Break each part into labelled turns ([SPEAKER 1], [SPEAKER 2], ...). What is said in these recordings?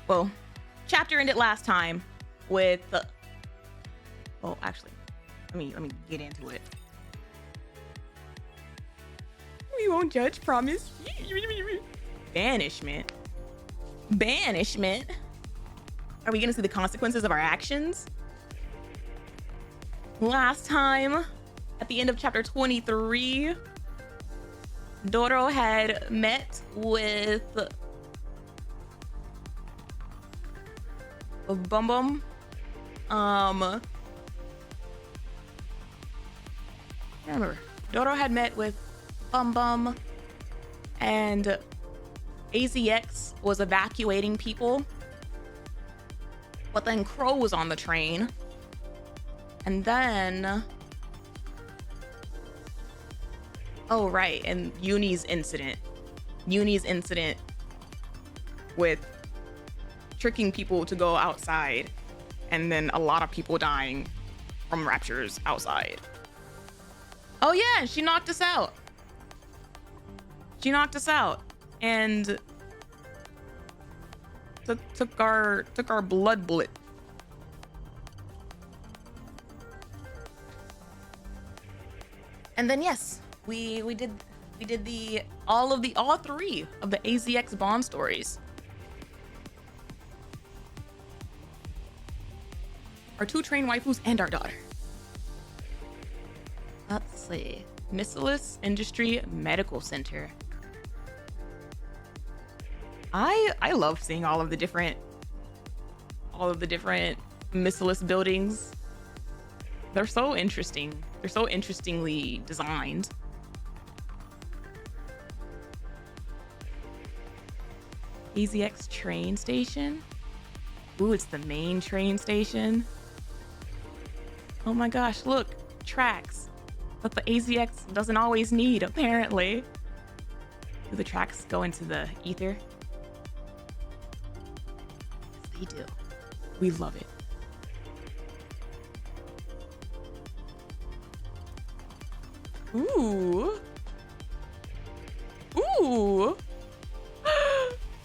[SPEAKER 1] well, chapter ended last time with well, actually, let me get into it. We won't judge, promise. Banishment. Banishment. Are we gonna see the consequences of our actions? Last time, at the end of chapter 23, Doro had met with Bum Bum. I remember. Doro had met with Bum Bum, and AZX was evacuating people. But then Crow was on the train. And then... oh, right, and Yuni's incident. Yuni's incident with tricking people to go outside, and then a lot of people dying from raptures outside. Oh yeah, she knocked us out. She knocked us out and took our blood bullet. And then yes, we did all three of the AZX Bond stories. Our 2 train waifus and our daughter. Let's see. Missilis Industry Medical Center. I love seeing all of the different Missilis buildings. They're so interesting. They're so interestingly designed. AZX train station. Ooh, it's the main train station. Oh my gosh, look, tracks that the AZX doesn't always need, apparently. Do the tracks go into the ether? Yes, they do. We love it. Ooh. Ooh.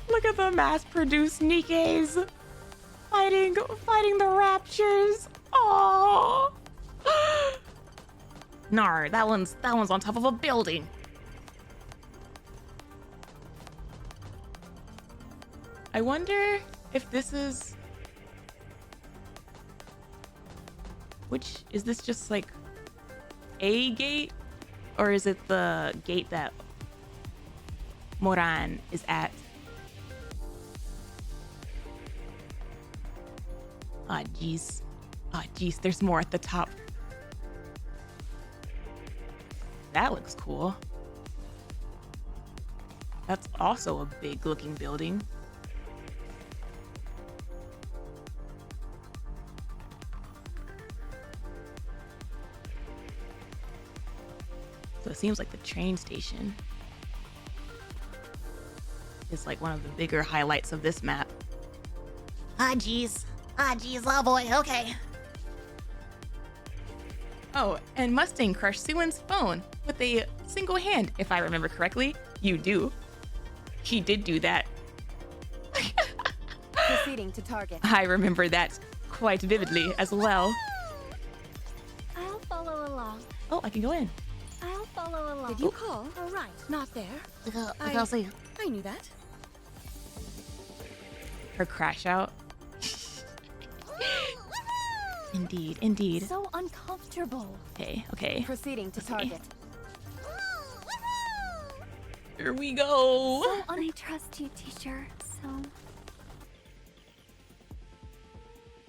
[SPEAKER 1] Look at the mass-produced Nikkes fighting the raptures. Oh. Naur, that one's on top of a building. I wonder if this is... which, is this just like a gate? Or is it the gate that Moran is at? Ah, jeez. Ah, jeez, there's more at the top. That looks cool. That's also a big looking building. So it seems like the train station is like one of the bigger highlights of this map. Ah, jeez. Ah, jeez. Oh, boy. Okay. Oh, and Mustang crushed Syuen's phone with a single hand, if I remember correctly. You do. He did do that.
[SPEAKER 2] Proceeding to target.
[SPEAKER 1] I remember that quite vividly as well.
[SPEAKER 2] I'll follow along.
[SPEAKER 1] Oh, I can go in.
[SPEAKER 2] I'll follow along. Did you call? Oh, right. Not there. I knew that.
[SPEAKER 1] Her crash out. Indeed, indeed.
[SPEAKER 2] So uncomfortable.
[SPEAKER 1] Okay, okay.
[SPEAKER 2] Proceeding to target.
[SPEAKER 1] Here we go.
[SPEAKER 2] So I trust you, teacher. So.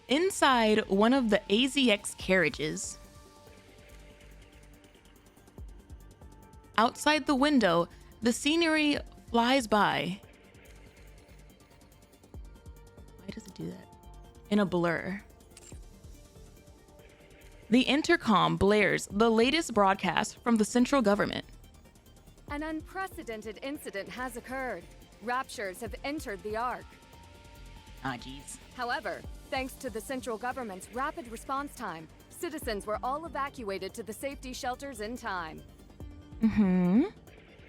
[SPEAKER 1] Inside one of the AZX carriages. Outside the window, the scenery flies by. Why does it do that? In a blur. The intercom blares the latest broadcast from the central government.
[SPEAKER 3] An unprecedented incident has occurred. Raptures have entered the Ark.
[SPEAKER 1] Ah, jeez.
[SPEAKER 3] However, thanks to the central government's rapid response time, citizens were all evacuated to the safety shelters in time.
[SPEAKER 1] Mm-hmm.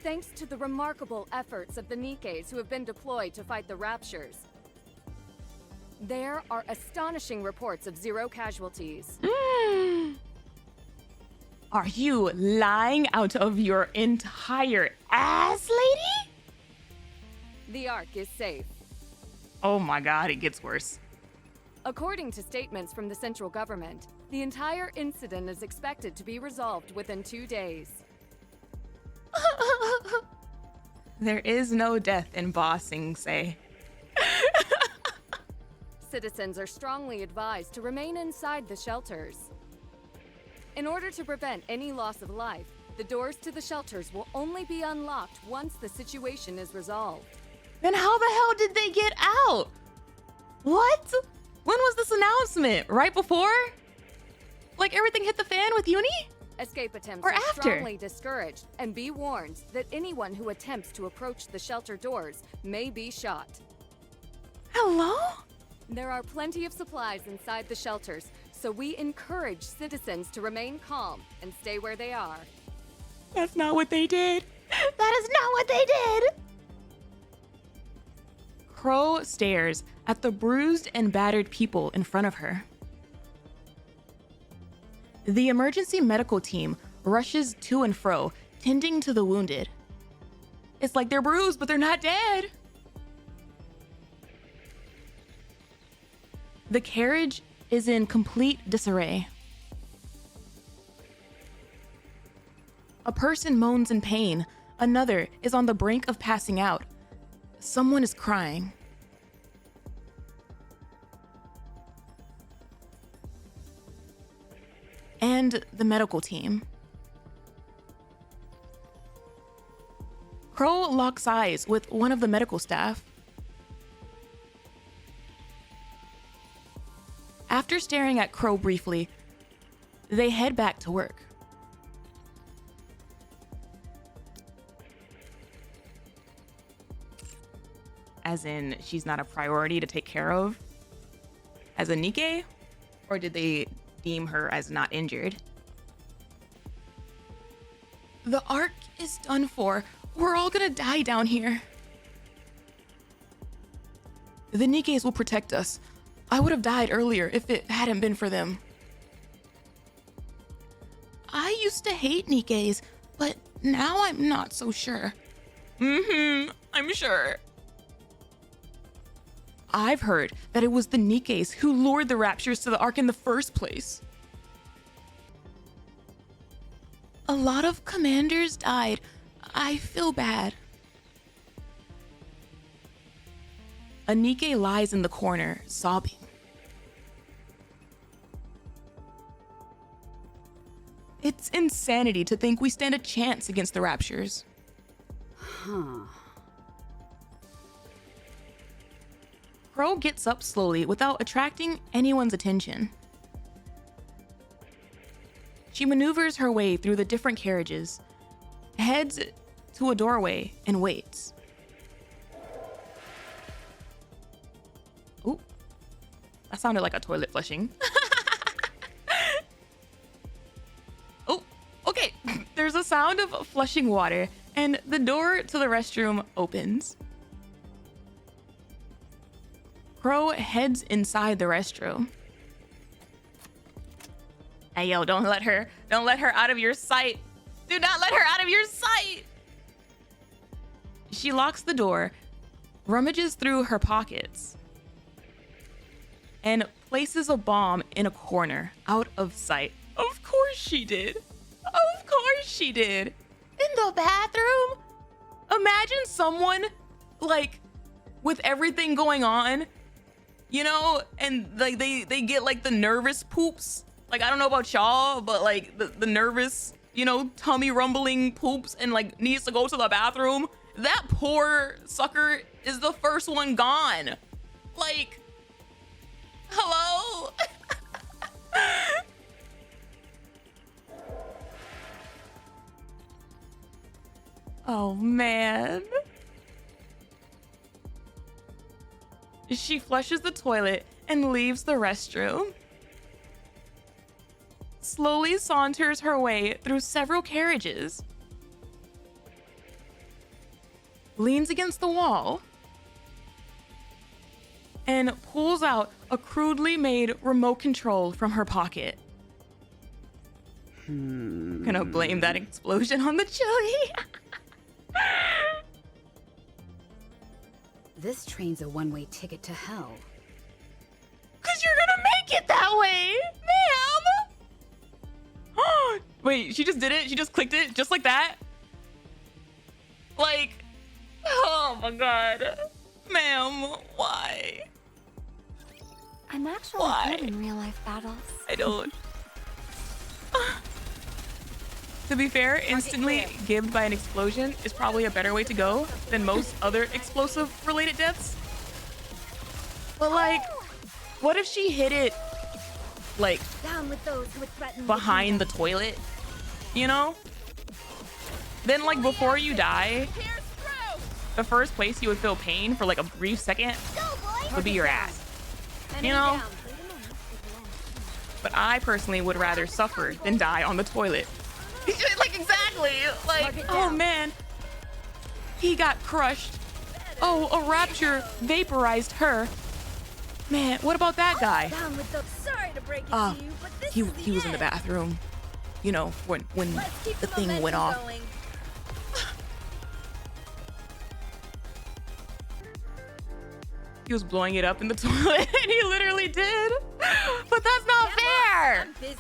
[SPEAKER 3] Thanks to the remarkable efforts of the Nikkes who have been deployed to fight the raptures. There are astonishing reports of 0 casualties.
[SPEAKER 1] Are you lying out of your entire ass, lady?
[SPEAKER 3] The Ark is safe.
[SPEAKER 1] Oh my god, it gets worse.
[SPEAKER 3] According to statements from the central government, the entire incident is expected to be resolved within 2 days.
[SPEAKER 1] There is no death in bossing, say.
[SPEAKER 3] Citizens are strongly advised to remain inside the shelters. In order to prevent any loss of life, the doors to the shelters will only be unlocked once the situation is resolved.
[SPEAKER 1] Then how the hell did they get out? What? When was this announcement? Right before? Like everything hit the fan with Yuni?
[SPEAKER 3] Escape attempts
[SPEAKER 1] Or
[SPEAKER 3] are
[SPEAKER 1] after?
[SPEAKER 3] strongly discouraged, and be warned that anyone who attempts to approach the shelter doors may be shot.
[SPEAKER 1] Hello?
[SPEAKER 3] There are plenty of supplies inside the shelters, so we encourage citizens to remain calm and stay where they are.
[SPEAKER 1] That's not what they did. That is not what they did. Crow stares at the bruised and battered people in front of her. The emergency medical team rushes to and fro, tending to the wounded. It's like they're bruised, but they're not dead. The carriage is in complete disarray. A person moans in pain. Another is on the brink of passing out. Someone is crying. And the medical team. Crow locks eyes with one of the medical staff. After staring at Crow briefly, they head back to work. As in, she's not a priority to take care of? As a Nikke? Or did they deem her as not injured? The Ark is done for. We're all gonna die down here. The Nikkes will protect us. I would have died earlier if it hadn't been for them. I used to hate Nikkes, but now I'm not so sure. I'm sure. I've heard that it was the Nikkes who lured the Raptures to the Ark in the first place. A lot of commanders died. I feel bad. A Nikke lies in the corner, sobbing. It's insanity to think we stand a chance against the Raptures. Crow gets up slowly without attracting anyone's attention. She maneuvers her way through the different carriages, heads to a doorway, and waits. Ooh, that sounded like a toilet flushing. Oh, okay. There's a sound of flushing water, and the door to the restroom opens. Crow heads inside the restroom. Hey, yo, don't let her out of your sight. Do not let her out of your sight. She locks the door, rummages through her pockets, and places a bomb in a corner out of sight. Of course she did. Of course she did. In the bathroom? Imagine someone, like, with everything going on, you know, and like they get like the nervous poops. Like, I don't know about y'all, but like the nervous, you know, tummy rumbling poops and like needs to go to the bathroom. That poor sucker is the first one gone. Like, hello? Oh man. She flushes the toilet and leaves the restroom. Slowly saunters her way through several carriages. Leans against the wall. and pulls out a crudely made remote control from her pocket. Gonna blame that explosion on the chili.
[SPEAKER 4] This train's a one-way ticket to hell.
[SPEAKER 1] Cause you're gonna make it that way, ma'am. Wait, she just did it? She just clicked it just like that? Like, oh my god. Ma'am, why?
[SPEAKER 2] I'm actually
[SPEAKER 1] Why?
[SPEAKER 2] good in real-life battles.
[SPEAKER 1] I don't. To be fair, instantly gibbed by an explosion is probably a better way to go than most other explosive-related deaths. But like, what if she hit it, like,
[SPEAKER 2] Down with those who would threaten
[SPEAKER 1] behind the toilet? You know? Then like before you die, the first place you would feel pain for like a brief second would be your ass. You know? But I personally would rather suffer than die on the toilet. Like, exactly. Like, oh man, he got crushed. Oh, a rapture vaporized her. Man, what about that guy?
[SPEAKER 2] Down with those. Sorry to break it to you, but this is
[SPEAKER 1] He was in the bathroom. You know, when the thing went off.
[SPEAKER 2] Going.
[SPEAKER 1] He was blowing it up in the toilet, and he literally did. But that's not fair.
[SPEAKER 2] I'm busy.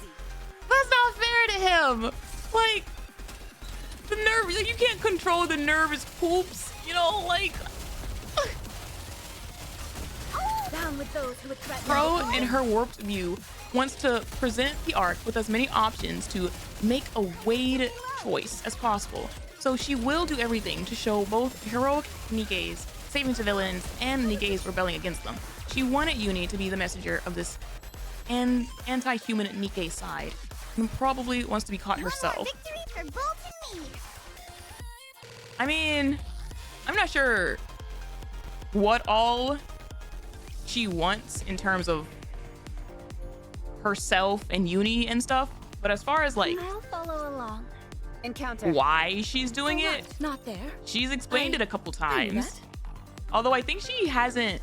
[SPEAKER 1] That's not fair to him. Like, the nerve, like, you can't control the nervous poops, you know, like.
[SPEAKER 2] Down with those who would threaten
[SPEAKER 1] Pro, in her warped view, wants to present the arc with as many options to make a weighed choice as possible. So she will do everything to show both heroic Nikke's saving civilians and Nikke's rebelling against them. She wanted Yuni to be the messenger of this anti-human Nikke side, and probably wants to be caught herself. I mean, I'm not sure what all she wants in terms of herself and Yuni and stuff, but as far as like
[SPEAKER 2] I'll follow along.
[SPEAKER 3] Encounter.
[SPEAKER 1] why she's doing it,
[SPEAKER 2] Not there.
[SPEAKER 1] she's explained it a couple
[SPEAKER 2] I knew
[SPEAKER 1] times. Although I think she hasn't.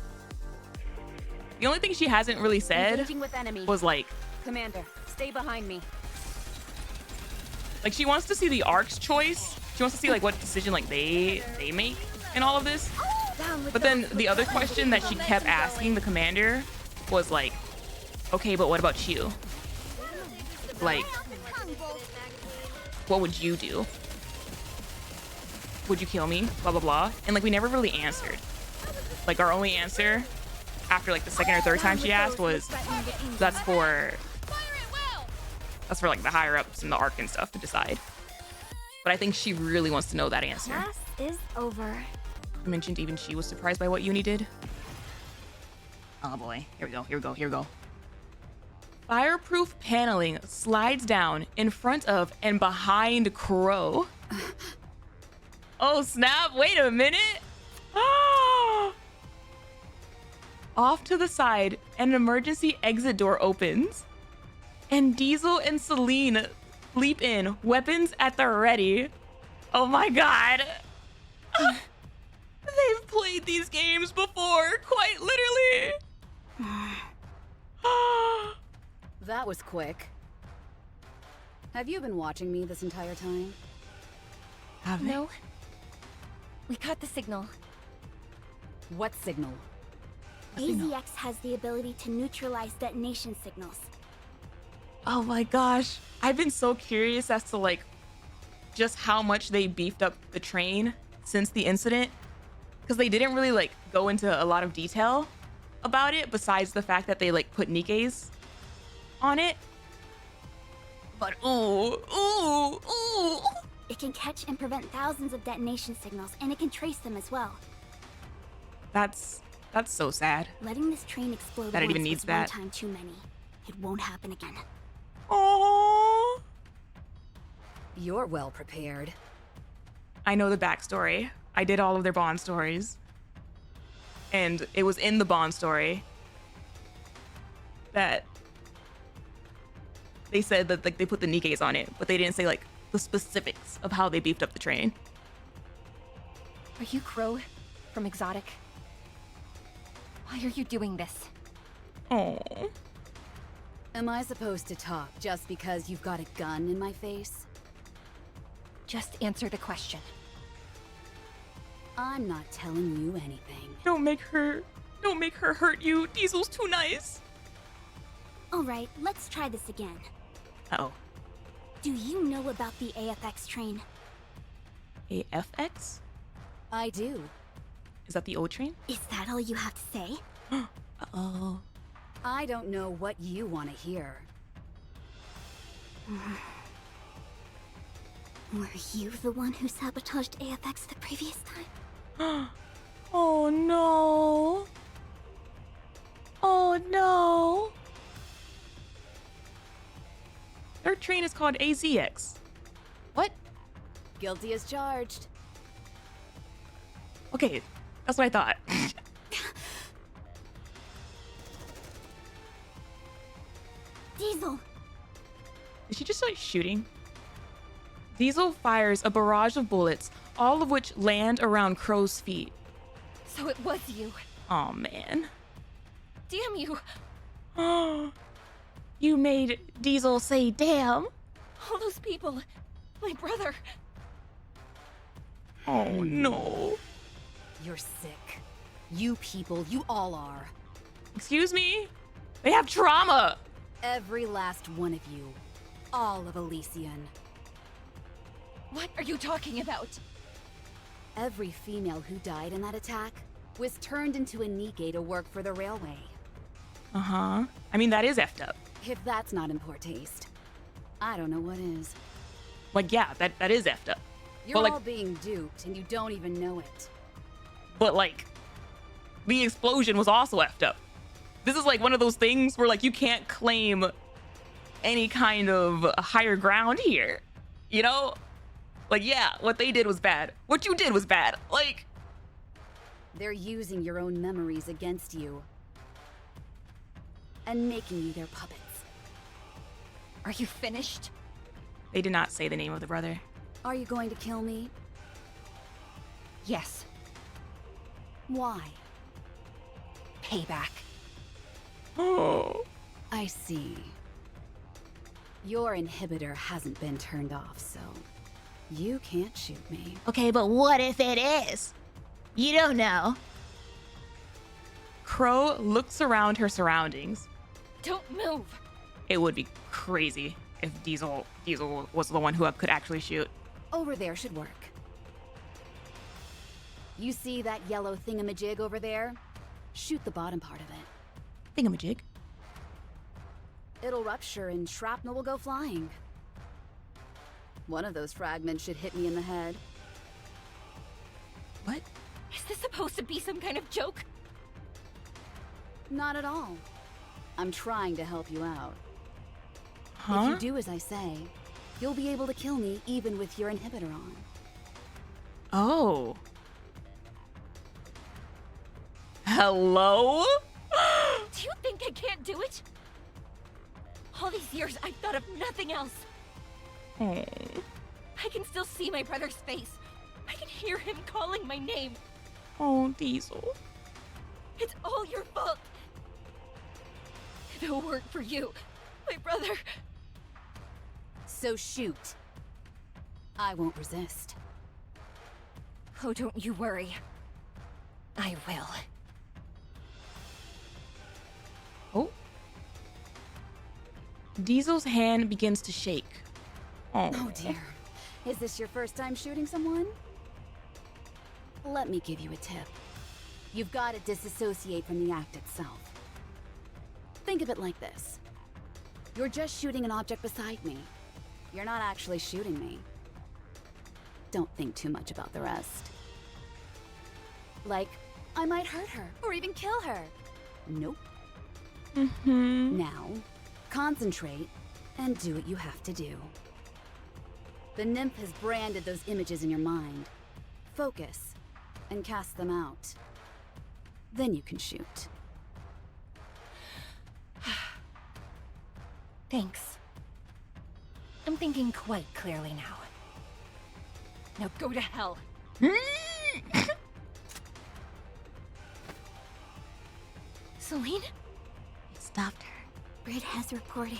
[SPEAKER 1] The only thing she hasn't really said
[SPEAKER 3] Engaging with enemy.
[SPEAKER 1] was like
[SPEAKER 3] Commander, stay behind me.
[SPEAKER 1] she wants to see the Ark's choice. She wants to see like what decision like they make in all of this.
[SPEAKER 2] Down with
[SPEAKER 1] But then the other question that she kept asking the commander was like, okay, but what about you? Like, what would you do? Would you kill me? Blah, blah, blah. And like, we never really answered. Like, our only answer after like the second or third time she asked was, that's for like the higher ups and the arc and stuff to decide. But I think she really wants to know that answer.
[SPEAKER 2] Class is over.
[SPEAKER 1] I mentioned even she was surprised by what Yuni did. Oh boy, here we go. Fireproof paneling slides down in front of and behind Crow. Oh snap, wait a minute. Off to the side, an emergency exit door opens. And Diesel and Celine leap in, weapons at the ready. Oh my god. They've played these games before, quite literally.
[SPEAKER 4] That was quick. Have you been watching me this entire time?
[SPEAKER 1] Have they?
[SPEAKER 2] No. We caught the signal.
[SPEAKER 4] What signal?
[SPEAKER 2] AZX has the ability to neutralize detonation signals.
[SPEAKER 1] Oh my gosh. I've been so curious as to like just how much they beefed up the train since the incident. Because they didn't really like go into a lot of detail about it besides the fact that they like put Nikke's on it. But ooh.
[SPEAKER 2] It can catch and prevent thousands of detonation signals, and it can trace them as well.
[SPEAKER 1] That's so sad.
[SPEAKER 2] Letting this train explode
[SPEAKER 1] That it
[SPEAKER 2] once
[SPEAKER 1] even needs
[SPEAKER 2] was one
[SPEAKER 1] that.
[SPEAKER 2] time too many. It won't happen again.
[SPEAKER 1] Oh.
[SPEAKER 4] You're well prepared.
[SPEAKER 1] I know the backstory. I did all of their Bond stories. And it was in the Bond story that they said that like they put the Nikke's on it, but they didn't say like the specifics of how they beefed up the train.
[SPEAKER 2] Are you Crow from Exotic?
[SPEAKER 5] Why are you doing this?
[SPEAKER 1] Oh.
[SPEAKER 4] Am I supposed to talk just because you've got a gun in my face?
[SPEAKER 5] Just answer the question.
[SPEAKER 4] I'm not telling you anything.
[SPEAKER 1] Don't make her hurt you. Diesel's too nice.
[SPEAKER 2] Alright, let's try this again.
[SPEAKER 1] Uh-oh.
[SPEAKER 2] Do you know about the AFX train?
[SPEAKER 1] AFX?
[SPEAKER 4] I do.
[SPEAKER 1] Is that the old train?
[SPEAKER 2] Is that all you have to say?
[SPEAKER 1] Uh-oh.
[SPEAKER 4] I don't know what you want to hear.
[SPEAKER 2] Were you the one who sabotaged AFX the previous time?
[SPEAKER 1] Oh no. Oh no. Their train is called AZX. What?
[SPEAKER 4] Guilty as charged.
[SPEAKER 1] Okay, that's what I thought.
[SPEAKER 2] Diesel!
[SPEAKER 1] Did she just start shooting? Diesel fires a barrage of bullets, all of which land around Crow's feet.
[SPEAKER 5] So it was you.
[SPEAKER 1] Oh man.
[SPEAKER 5] Damn you.
[SPEAKER 1] Oh, you made Diesel say damn.
[SPEAKER 5] All those people. My brother.
[SPEAKER 1] Oh no.
[SPEAKER 4] You're sick. You people, you all are.
[SPEAKER 1] Excuse me? They have trauma.
[SPEAKER 4] Every last one of you. All of Elysian.
[SPEAKER 5] What are you talking about?
[SPEAKER 4] Every female who died in that attack was turned into a Nikke to work for the railway.
[SPEAKER 1] Uh-huh. I mean, that is effed up.
[SPEAKER 4] If that's not in poor taste, I don't know what is.
[SPEAKER 1] Like, yeah, that is effed up.
[SPEAKER 4] You're
[SPEAKER 1] But, like-
[SPEAKER 4] all being duped and you don't even know it.
[SPEAKER 1] But, like, the explosion was also effed up. This is like one of those things where, like, you can't claim any kind of higher ground here. You know? Like, yeah, what they did was bad. What you did was bad. Like,
[SPEAKER 4] They're using your own memories against you. And making you their puppets.
[SPEAKER 5] Are you finished?
[SPEAKER 1] they did not say the name of the brother.
[SPEAKER 4] Are you going to kill me?
[SPEAKER 5] Yes.
[SPEAKER 4] Why?
[SPEAKER 5] Payback.
[SPEAKER 1] Oh.
[SPEAKER 4] I see. Your inhibitor hasn't been turned off, so you can't shoot me.
[SPEAKER 6] Okay, but what if it is? You don't know.
[SPEAKER 1] Crow looks around her surroundings.
[SPEAKER 5] Don't move.
[SPEAKER 1] It would be crazy if Diesel was the one who could actually shoot.
[SPEAKER 4] Over there should work. You see that yellow thingamajig over there? Shoot the bottom part of it.
[SPEAKER 1] Thingamajig.
[SPEAKER 4] It'll rupture and shrapnel will go flying. One of those fragments should hit me in the head.
[SPEAKER 1] What?
[SPEAKER 5] Is this supposed to be some kind of joke?
[SPEAKER 4] Not at all. I'm trying to help you out.
[SPEAKER 1] Huh?
[SPEAKER 4] If you do as I say, you'll be able to kill me even with your inhibitor on.
[SPEAKER 1] Oh. Hello?
[SPEAKER 5] Do you think I can't do it? All these years, I've thought of nothing else.
[SPEAKER 1] Oh.
[SPEAKER 5] I can still see my brother's face. I can hear him calling my name.
[SPEAKER 1] Oh, Diesel.
[SPEAKER 5] It's all your fault. If it weren't for you, my brother...
[SPEAKER 4] So shoot. I won't resist.
[SPEAKER 5] Oh, don't you worry. I will.
[SPEAKER 1] Oh. Diesel's hand begins to shake. Oh.
[SPEAKER 4] Oh dear. Is this your first time shooting someone? Let me give you a tip. You've got to disassociate from the act itself. Think of it like this. You're just shooting an object beside me. You're not actually shooting me. Don't think too much about the rest. Like, I might hurt her, or even kill her. Nope.
[SPEAKER 1] Mm-hmm.
[SPEAKER 4] Now, concentrate and do what you have to do. The nymph has branded those images in your mind. Focus and cast them out. Then you can shoot.
[SPEAKER 5] Thanks. I'm thinking quite clearly now. Now go to hell. Celine?
[SPEAKER 6] I stopped her.
[SPEAKER 2] Brit has reported.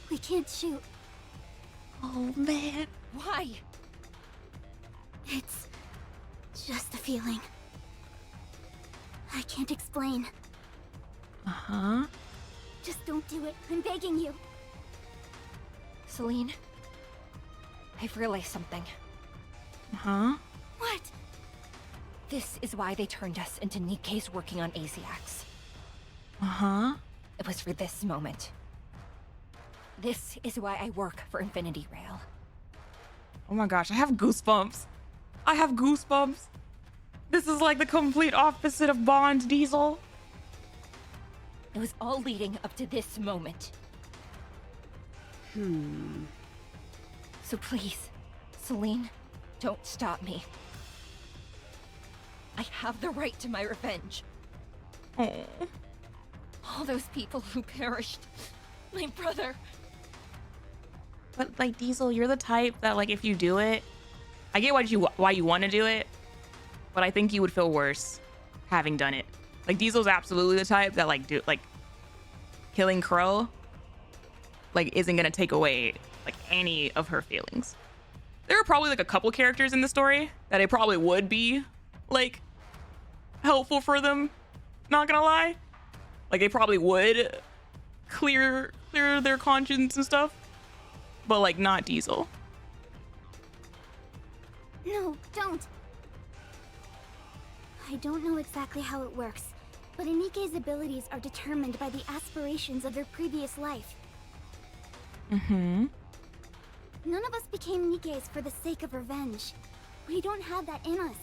[SPEAKER 2] We can't shoot.
[SPEAKER 6] Oh, man.
[SPEAKER 5] Why?
[SPEAKER 2] It's just a feeling. I can't explain.
[SPEAKER 6] Uh-huh.
[SPEAKER 2] Just don't do it. I'm begging you.
[SPEAKER 5] Celine? I've realized something.
[SPEAKER 6] Uh-huh.
[SPEAKER 2] What?
[SPEAKER 5] This is why they turned us into Nikke's working on ASIACs.
[SPEAKER 6] Uh-huh.
[SPEAKER 5] It was for this moment. This is why I work for Infinity Rail.
[SPEAKER 1] Oh my gosh, I have goosebumps. I have goosebumps. This is like the complete opposite of Bond Diesel.
[SPEAKER 5] It was all leading up to this moment. So please, Celine, don't stop me. I have the right to my revenge.
[SPEAKER 1] Oh.
[SPEAKER 5] All those people who perished. My brother.
[SPEAKER 1] But like Diesel, you're the type that like if you do it, I get why you want to do it, but I think you would feel worse having done it. Like Diesel's absolutely the type that like killing Crow like isn't gonna take away like any of her feelings. There are probably like a couple characters in the story that it probably would be like helpful for them, not gonna lie. Like they probably would clear their conscience and stuff. But like not Diesel.
[SPEAKER 2] No, don't. I don't know exactly how it works, but Nikke's abilities are determined by the aspirations of their previous life.
[SPEAKER 1] Mm-hmm.
[SPEAKER 2] None of us became Nikke's for the sake of revenge. We don't have that in us.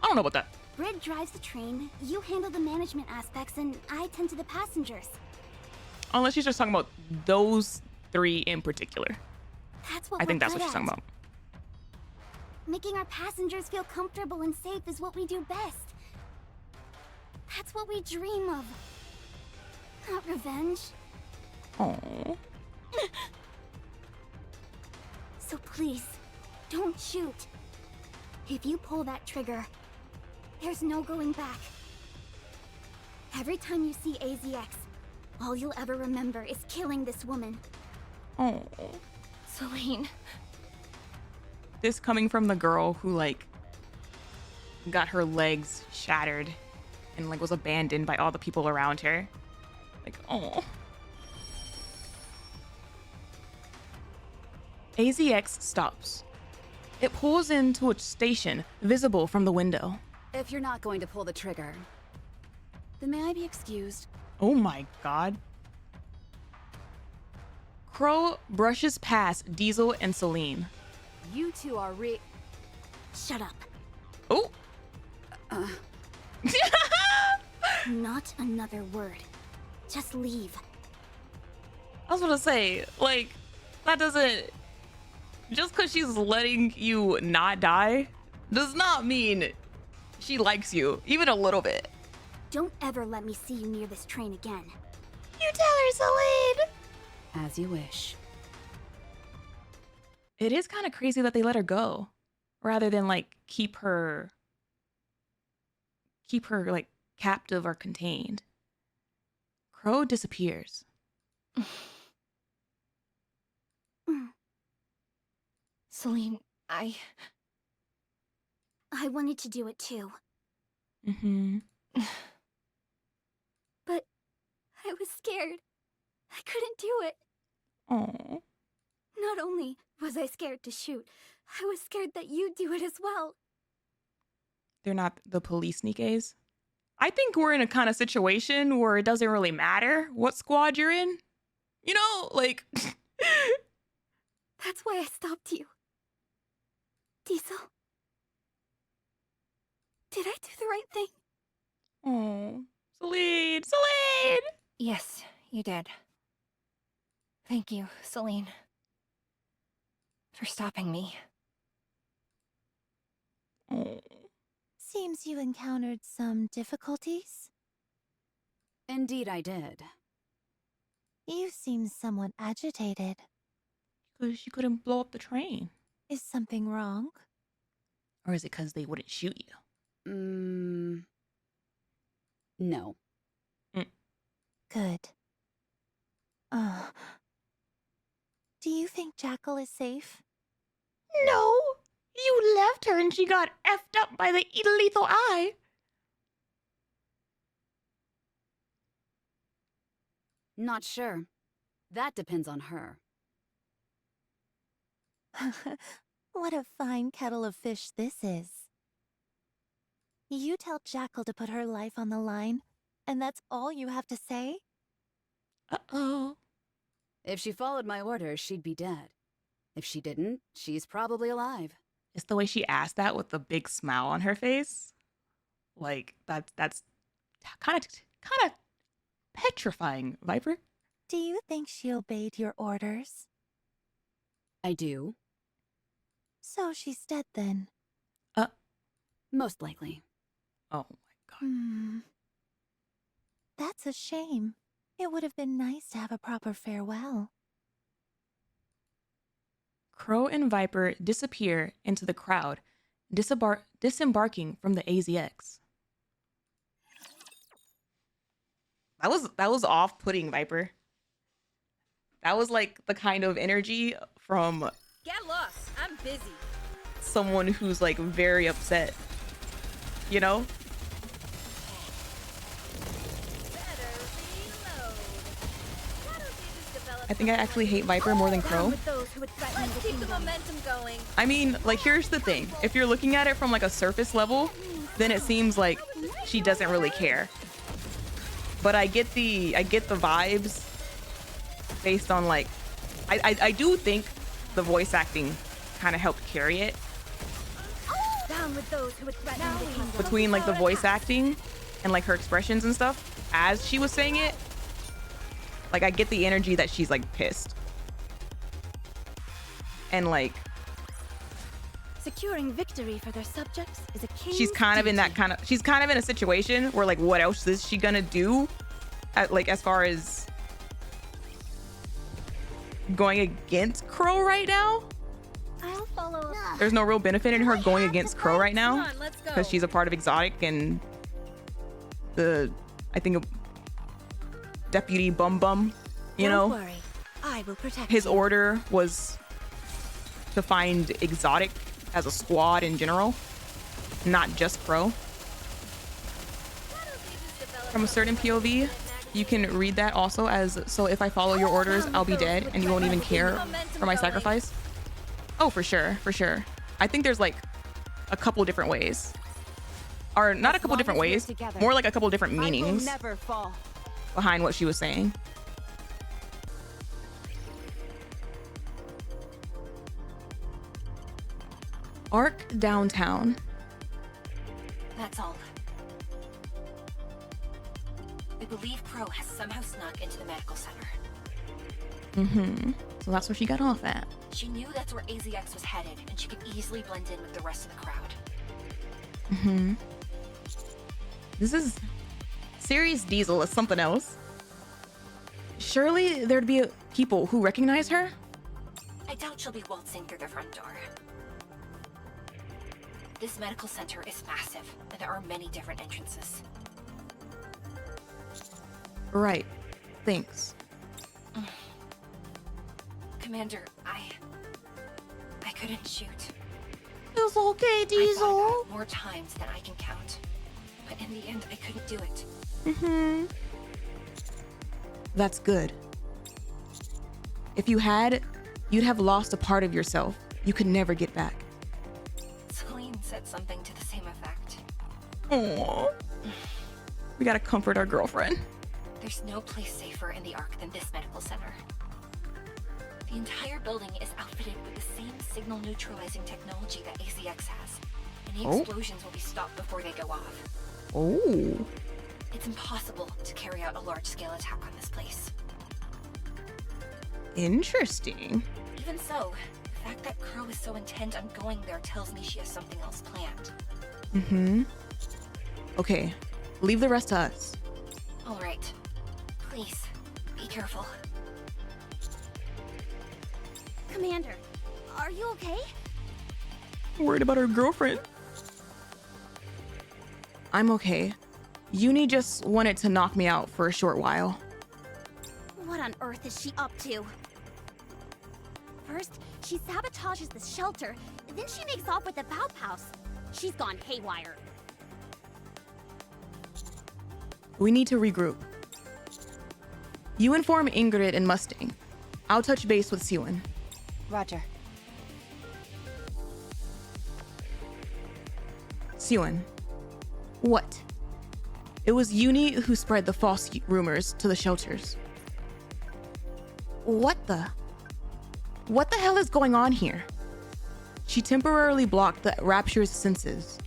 [SPEAKER 1] I don't know about that.
[SPEAKER 2] Brit drives the train, you handle the management aspects, and I tend to the passengers.
[SPEAKER 1] Unless she's just talking about those three in particular.
[SPEAKER 2] That's what
[SPEAKER 1] I think
[SPEAKER 2] we're
[SPEAKER 1] that's what
[SPEAKER 2] good
[SPEAKER 1] she's talking
[SPEAKER 2] at.
[SPEAKER 1] about.
[SPEAKER 2] Making our passengers feel comfortable and safe is what we do best. That's what we dream of. Not revenge.
[SPEAKER 1] Oh.
[SPEAKER 2] So please, don't shoot. If you pull that trigger, there's no going back. Every time you see AZX, all you'll ever remember is killing this woman.
[SPEAKER 1] Oh.
[SPEAKER 5] Celine.
[SPEAKER 1] This coming from the girl who like got her legs shattered and like was abandoned by all the people around her. Like, oh. AZX stops. It pulls into a station visible from the window.
[SPEAKER 4] If you're not going to pull the trigger, then may I be excused?
[SPEAKER 1] Oh my god. Crow brushes past Diesel and Celine.
[SPEAKER 4] You two are
[SPEAKER 2] Shut up.
[SPEAKER 1] Oh.
[SPEAKER 2] Not another word. Just leave.
[SPEAKER 1] I was gonna say, like, that doesn't... Just because she's letting you not die does not mean she likes you, even a little bit.
[SPEAKER 2] Don't ever let me see you near this train again.
[SPEAKER 6] You tell her, Celine.
[SPEAKER 4] As you wish.
[SPEAKER 1] It is kind of crazy that they let her go rather than like keep her like captive or contained. Crow disappears.
[SPEAKER 5] Celine,
[SPEAKER 2] I wanted to do it too.
[SPEAKER 1] Mm-hmm.
[SPEAKER 2] But I was scared. I couldn't do it.
[SPEAKER 1] Oh.
[SPEAKER 2] Not only was I scared to shoot, I was scared that you'd do it as well.
[SPEAKER 1] They're not the police Nikkes. I think we're in a kind of situation where it doesn't really matter what squad you're in. You know, like...
[SPEAKER 2] That's why I stopped you. Diesel? Did I do the right thing?
[SPEAKER 1] Oh, Celine, Celine!
[SPEAKER 5] yes, you did. Thank you, Celine. For stopping me.
[SPEAKER 1] Oh.
[SPEAKER 6] Seems you encountered some difficulties.
[SPEAKER 4] Indeed I did.
[SPEAKER 6] You seem somewhat agitated.
[SPEAKER 1] Because she couldn't blow up the train.
[SPEAKER 5] Is something wrong?
[SPEAKER 1] Or is it because they wouldn't shoot you?
[SPEAKER 4] No.
[SPEAKER 5] Good. Do you think Jackal is safe?
[SPEAKER 1] No! You left her and she got effed up by the lethal eye.
[SPEAKER 4] Not sure. That depends on her.
[SPEAKER 5] What a fine kettle of fish this is. You tell Jackal to put her life on the line, and that's all you have to say?
[SPEAKER 1] Uh-oh.
[SPEAKER 4] If she followed my orders, she'd be dead. If she didn't, she's probably alive.
[SPEAKER 1] It's the way she asked that with a big smile on her face. Like, that's kind of petrifying, Viper.
[SPEAKER 5] Do you think she obeyed your orders?
[SPEAKER 4] I do.
[SPEAKER 5] So she's dead then.
[SPEAKER 4] Most likely.
[SPEAKER 1] Oh my god.
[SPEAKER 5] That's a shame. It would have been nice to have a proper farewell.
[SPEAKER 1] Crow and Viper disappear into the crowd, disembarking from the AZX. That was off-putting, Viper. That was like the kind of energy from
[SPEAKER 3] Get lost. I'm busy.
[SPEAKER 1] someone who's like very upset. You know? I think I actually hate Viper more than Crow.
[SPEAKER 3] Let's keep the momentum going.
[SPEAKER 1] I mean, like, here's the thing. If you're looking at it from like a surface level, then it seems like she doesn't really care. But I get the vibes based on like, I do think the voice acting kind of helped carry it.
[SPEAKER 2] Down with those who would threaten the kingdom.
[SPEAKER 1] Between like the voice acting and like her expressions and stuff as she was saying it, like I get the energy that she's like pissed. And like
[SPEAKER 2] Securing victory for their subjects is a king's
[SPEAKER 1] she's kind of in that kind of, she's kind of in a situation where like what else is she gonna do like as far as going against Crow right now.
[SPEAKER 2] I'll follow.
[SPEAKER 1] There's no real benefit in her going against Crow right now
[SPEAKER 3] Come on, let's go.
[SPEAKER 1] because she's a part of Exotic and the, I think, Deputy Bum Bum, you know,
[SPEAKER 5] Don't worry. I will protect
[SPEAKER 1] his
[SPEAKER 5] you.
[SPEAKER 1] order was to find Exotic as a squad in general, not just Crow. From a certain POV, you can read that also as, so if I follow your orders, I'll be dead and you won't even care for my sacrifice. Oh, for sure, for sure. I think there's like a couple different ways. Or not a couple different ways, more like a couple different meanings
[SPEAKER 2] Never fall.
[SPEAKER 1] behind what she was saying. Arc downtown.
[SPEAKER 5] That's all. I believe Crow has somehow snuck into the medical center.
[SPEAKER 1] So that's where she got off at.
[SPEAKER 5] She knew that's where AZX was headed, and she could easily blend in with the rest of the crowd.
[SPEAKER 1] This is Sirius Diesel is something else. Surely there'd be people who recognize her.
[SPEAKER 5] I doubt she'll be waltzing through the front door. This medical center is massive, and there are many different entrances.
[SPEAKER 1] Right. Thanks.
[SPEAKER 5] Commander, I couldn't shoot.
[SPEAKER 1] It's okay,
[SPEAKER 5] I thought
[SPEAKER 1] Diesel.
[SPEAKER 5] about it more times than I can count. But in the end, I couldn't do it.
[SPEAKER 1] That's good. If you had, you'd have lost a part of yourself you could never get back.
[SPEAKER 5] Celine said something to the same effect.
[SPEAKER 1] Aww. We gotta comfort our girlfriend.
[SPEAKER 5] There's no place safer in the Ark than this medical center. The entire building is outfitted with the same signal neutralizing technology that AZX has. Any explosions will be stopped before they go off.
[SPEAKER 1] Oh.
[SPEAKER 5] It's impossible to carry out a large-scale attack on this place.
[SPEAKER 1] Interesting.
[SPEAKER 5] Even so, the fact that Crow is so intent on going there tells me she has something else planned.
[SPEAKER 1] Okay. Leave the rest to us.
[SPEAKER 5] All right. Please, be careful.
[SPEAKER 2] Commander, are you okay?
[SPEAKER 1] Worried about her girlfriend. I'm okay. Yuni just wanted to knock me out for a short while.
[SPEAKER 2] What on earth is she up to? First, she sabotages the shelter, then she makes off with the Valve House. She's gone haywire.
[SPEAKER 1] We need to regroup. You inform Ingrid and Mustang. I'll touch base with Syuen.
[SPEAKER 4] Roger.
[SPEAKER 1] Syuen. What? It was Yuni who spread the false rumors to the shelters. What the hell is going on here? She temporarily blocked the Rapture's senses.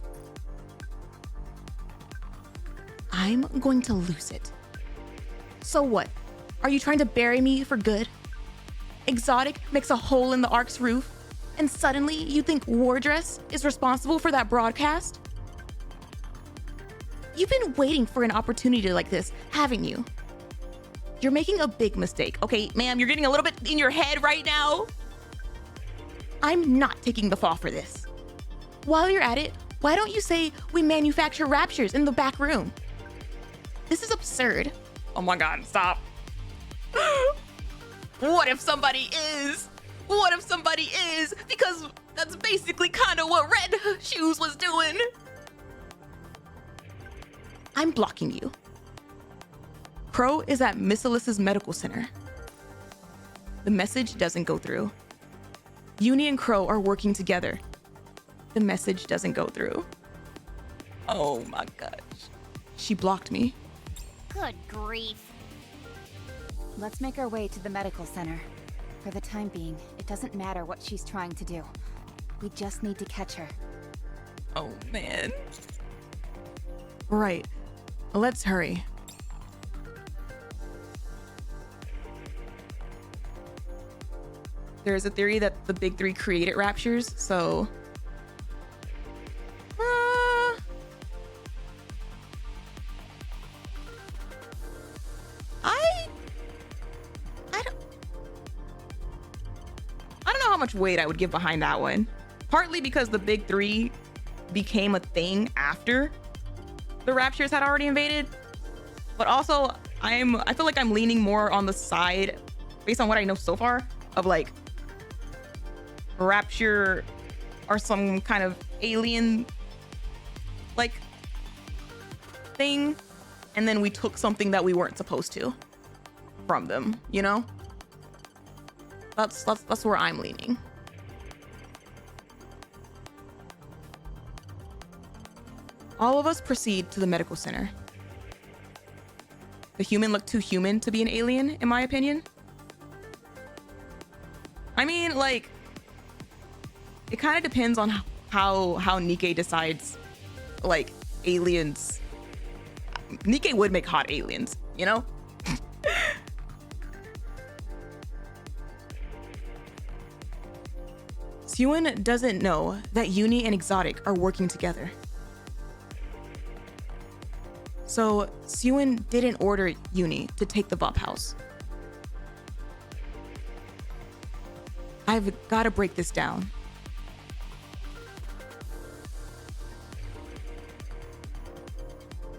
[SPEAKER 1] I'm going to lose it. So what? Are you trying to bury me for good? Exotic makes a hole in the Ark's roof, and suddenly you think Wardress is responsible for that broadcast? You've been waiting for an opportunity like this, haven't you? You're making a big mistake, okay, ma'am? You're getting a little bit in your head right now. I'm not taking the fall for this. While you're at it, why don't you say we manufacture raptures in the back room? This is absurd. Oh my God, stop. What if somebody is? What if somebody is? Because that's basically kind of what Red Shoes was doing. I'm blocking you. Crow is at Missilis's medical center. The message doesn't go through. Yuni and Crow are working together. The message doesn't go through. Oh my gosh. She blocked me.
[SPEAKER 2] Good grief.
[SPEAKER 4] Let's make our way to the medical center. For the time being, it doesn't matter what she's trying to do. We just need to catch her.
[SPEAKER 1] Oh man. Right. Let's hurry. There's a theory that the big three created raptures, so... I don't know how much weight I would give behind that one. Partly because the big three became a thing after the raptures had already invaded, but also I feel like I'm leaning more on the side, based on what I know so far, of like rapture are some kind of alien like thing, and then we took something that we weren't supposed to from them, you know? That's where I'm leaning. All of us proceed to the medical center. The human looked too human to be an alien, in my opinion. I mean, like, it kind of depends on how Nikke decides, like, aliens. Nikke would make hot aliens, you know? Syuen doesn't know that Yuni and Exotic are working together. So Syuen didn't order Yuni to take the Vop House. I've got to break this down.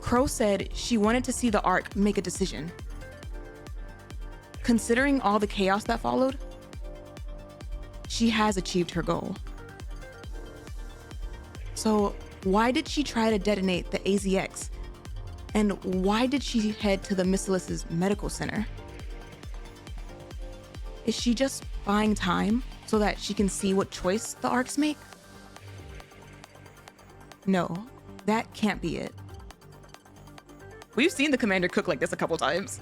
[SPEAKER 1] Crow said she wanted to see the Ark make a decision. Considering all the chaos that followed, she has achieved her goal. So why did she try to detonate the AZX? And why did she head to the Missilis's medical center? Is she just buying time so that she can see what choice the Arks make? No, that can't be it. We've seen the commander cook like this a couple times.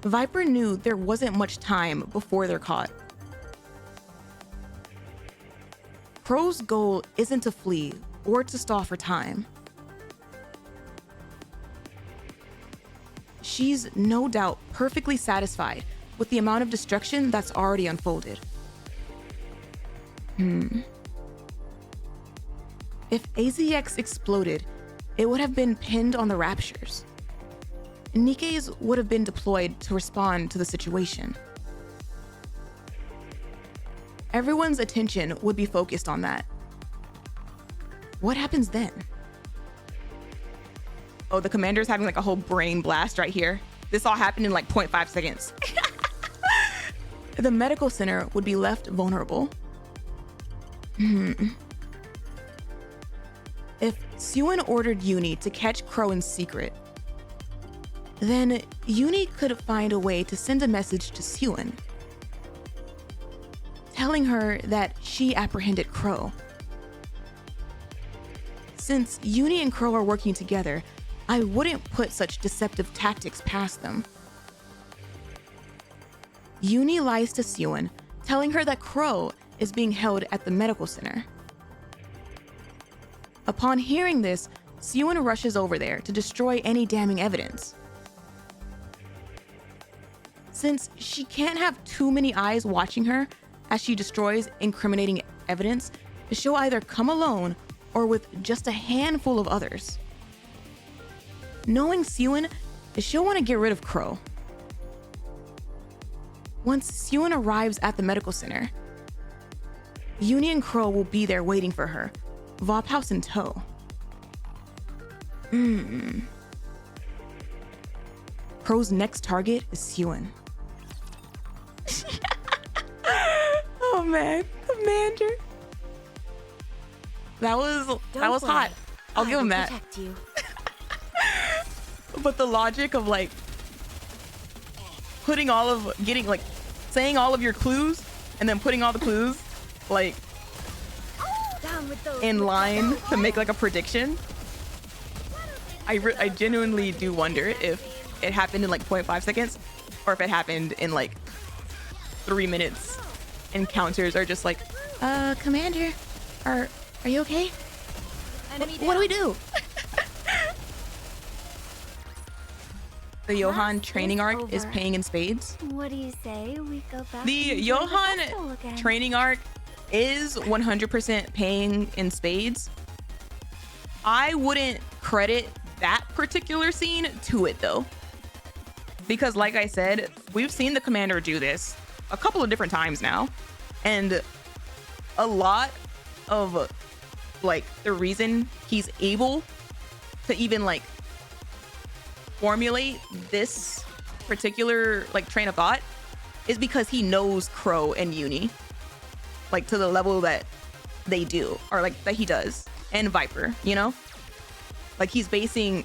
[SPEAKER 1] Viper knew there wasn't much time before they're caught. Crow's goal isn't to flee or to stall for time. She's no doubt perfectly satisfied with the amount of destruction that's already unfolded. If AZX exploded, it would have been pinned on the Raptures. Nikke's would have been deployed to respond to the situation. everyone's attention would be focused on that. What happens then? Oh, the commander's having like a whole brain blast right here. This all happened in like 0.5 seconds. The medical center would be left vulnerable. If Syuen ordered Yuni to catch Crow in secret, then Yuni could find a way to send a message to Syuen, telling her that she apprehended Crow. Since Yuni and Crow are working together, I wouldn't put such deceptive tactics past them. Yuni lies to Syuen, telling her that Crow is being held at the medical center. Upon hearing this, Syuen rushes over there to destroy any damning evidence. Since she can't have too many eyes watching her as she destroys incriminating evidence, she'll either come alone or with just a handful of others. Knowing Syuen, she'll want to get rid of Crow. Once Syuen arrives at the medical center, Yuni and Crow will be there waiting for her, Vop House in tow. Crow's next target is Syuen. Oh man, Commander. That was hot. I'll give him that. But the logic of like putting all of saying all of your clues and then putting all the clues like in line to make like a prediction. I genuinely do wonder if it happened in like 0.5 seconds or if it happened in like 3 minutes. Encounters are just like, Commander, are you okay? What do we do? The Johan training arc is paying in spades.
[SPEAKER 2] What do you say we go back?
[SPEAKER 1] The Johan training arc is 100% paying in spades. I wouldn't credit that particular scene to it though. Because like I said, we've seen the commander do this a couple of different times now. And a lot of like the reason he's able to even like formulate this particular like train of thought is because he knows Crow and Yuni like to the level that they do, or like that he does, and Viper, you know, like he's basing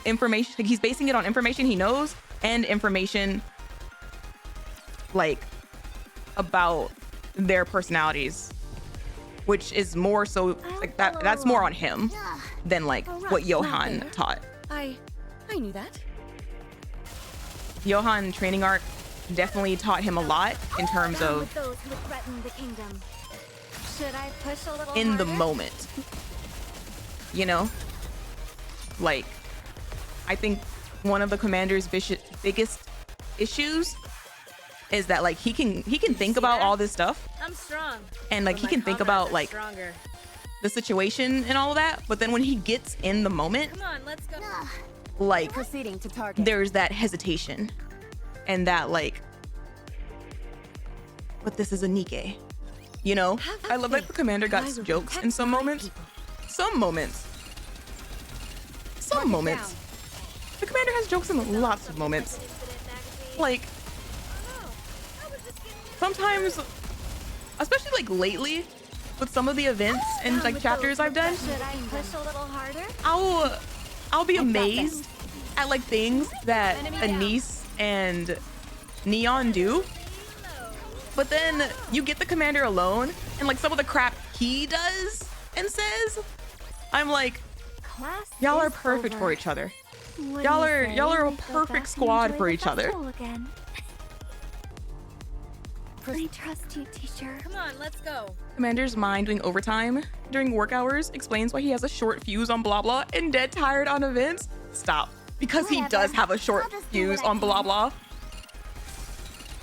[SPEAKER 1] information, like he's basing it on information he knows and information like about their personalities, which is more so like that's more on him than like what Johan taught.
[SPEAKER 3] I knew that.
[SPEAKER 1] Johan training arc definitely taught him a lot in terms of in the moment, you know, like I think one of the commander's biggest issues is that like he can think about all this stuff.
[SPEAKER 7] I'm strong.
[SPEAKER 1] And like he can think about like the situation and all of that, but then when he gets in the moment,
[SPEAKER 7] come on, let's go.
[SPEAKER 1] Like
[SPEAKER 4] proceeding to target.
[SPEAKER 1] There's that hesitation and that like, but this is a Nikke, you know? I love that the commander got jokes in some moments. Some moments. The commander has jokes in lots of moments. Like sometimes, especially like lately with some of the events and like chapters I've done,
[SPEAKER 2] Should I push a little harder?
[SPEAKER 1] I'll be amazed at like things that Anise and Neon do, but then you get the commander alone and like some of the crap he does and says, I'm like, y'all are perfect for each other. Y'all are a perfect squad for each other.
[SPEAKER 2] I trust you, teacher.
[SPEAKER 7] Come on, let's go.
[SPEAKER 1] Commander's mind doing overtime during work hours explains why he has a short fuse on blah blah and dead tired on events. Stop. Because he does have a short fuse on blah blah.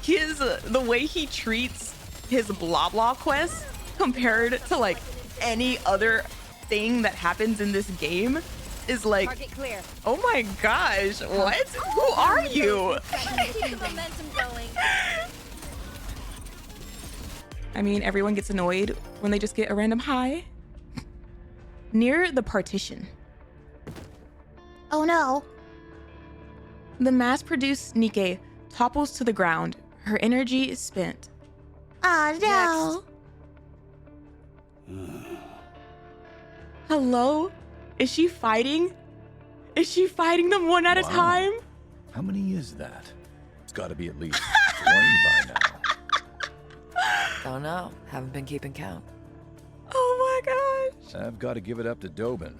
[SPEAKER 1] The way he treats his blah blah quest compared to like any other thing that happens in this game is like, oh my gosh, what? Who are you?
[SPEAKER 7] Keep the momentum going.
[SPEAKER 1] I mean, everyone gets annoyed when they just get a random hi. Near the partition.
[SPEAKER 6] Oh no.
[SPEAKER 1] The mass-produced Nikke topples to the ground. Her energy is spent.
[SPEAKER 6] Oh no.
[SPEAKER 1] Hello? Is she fighting? Is she fighting them one at a time?
[SPEAKER 7] How many is that? It's got to be at least 20 by now.
[SPEAKER 8] Don't know. Haven't been keeping count.
[SPEAKER 1] Oh my gosh.
[SPEAKER 7] I've got to give it up to Dobin.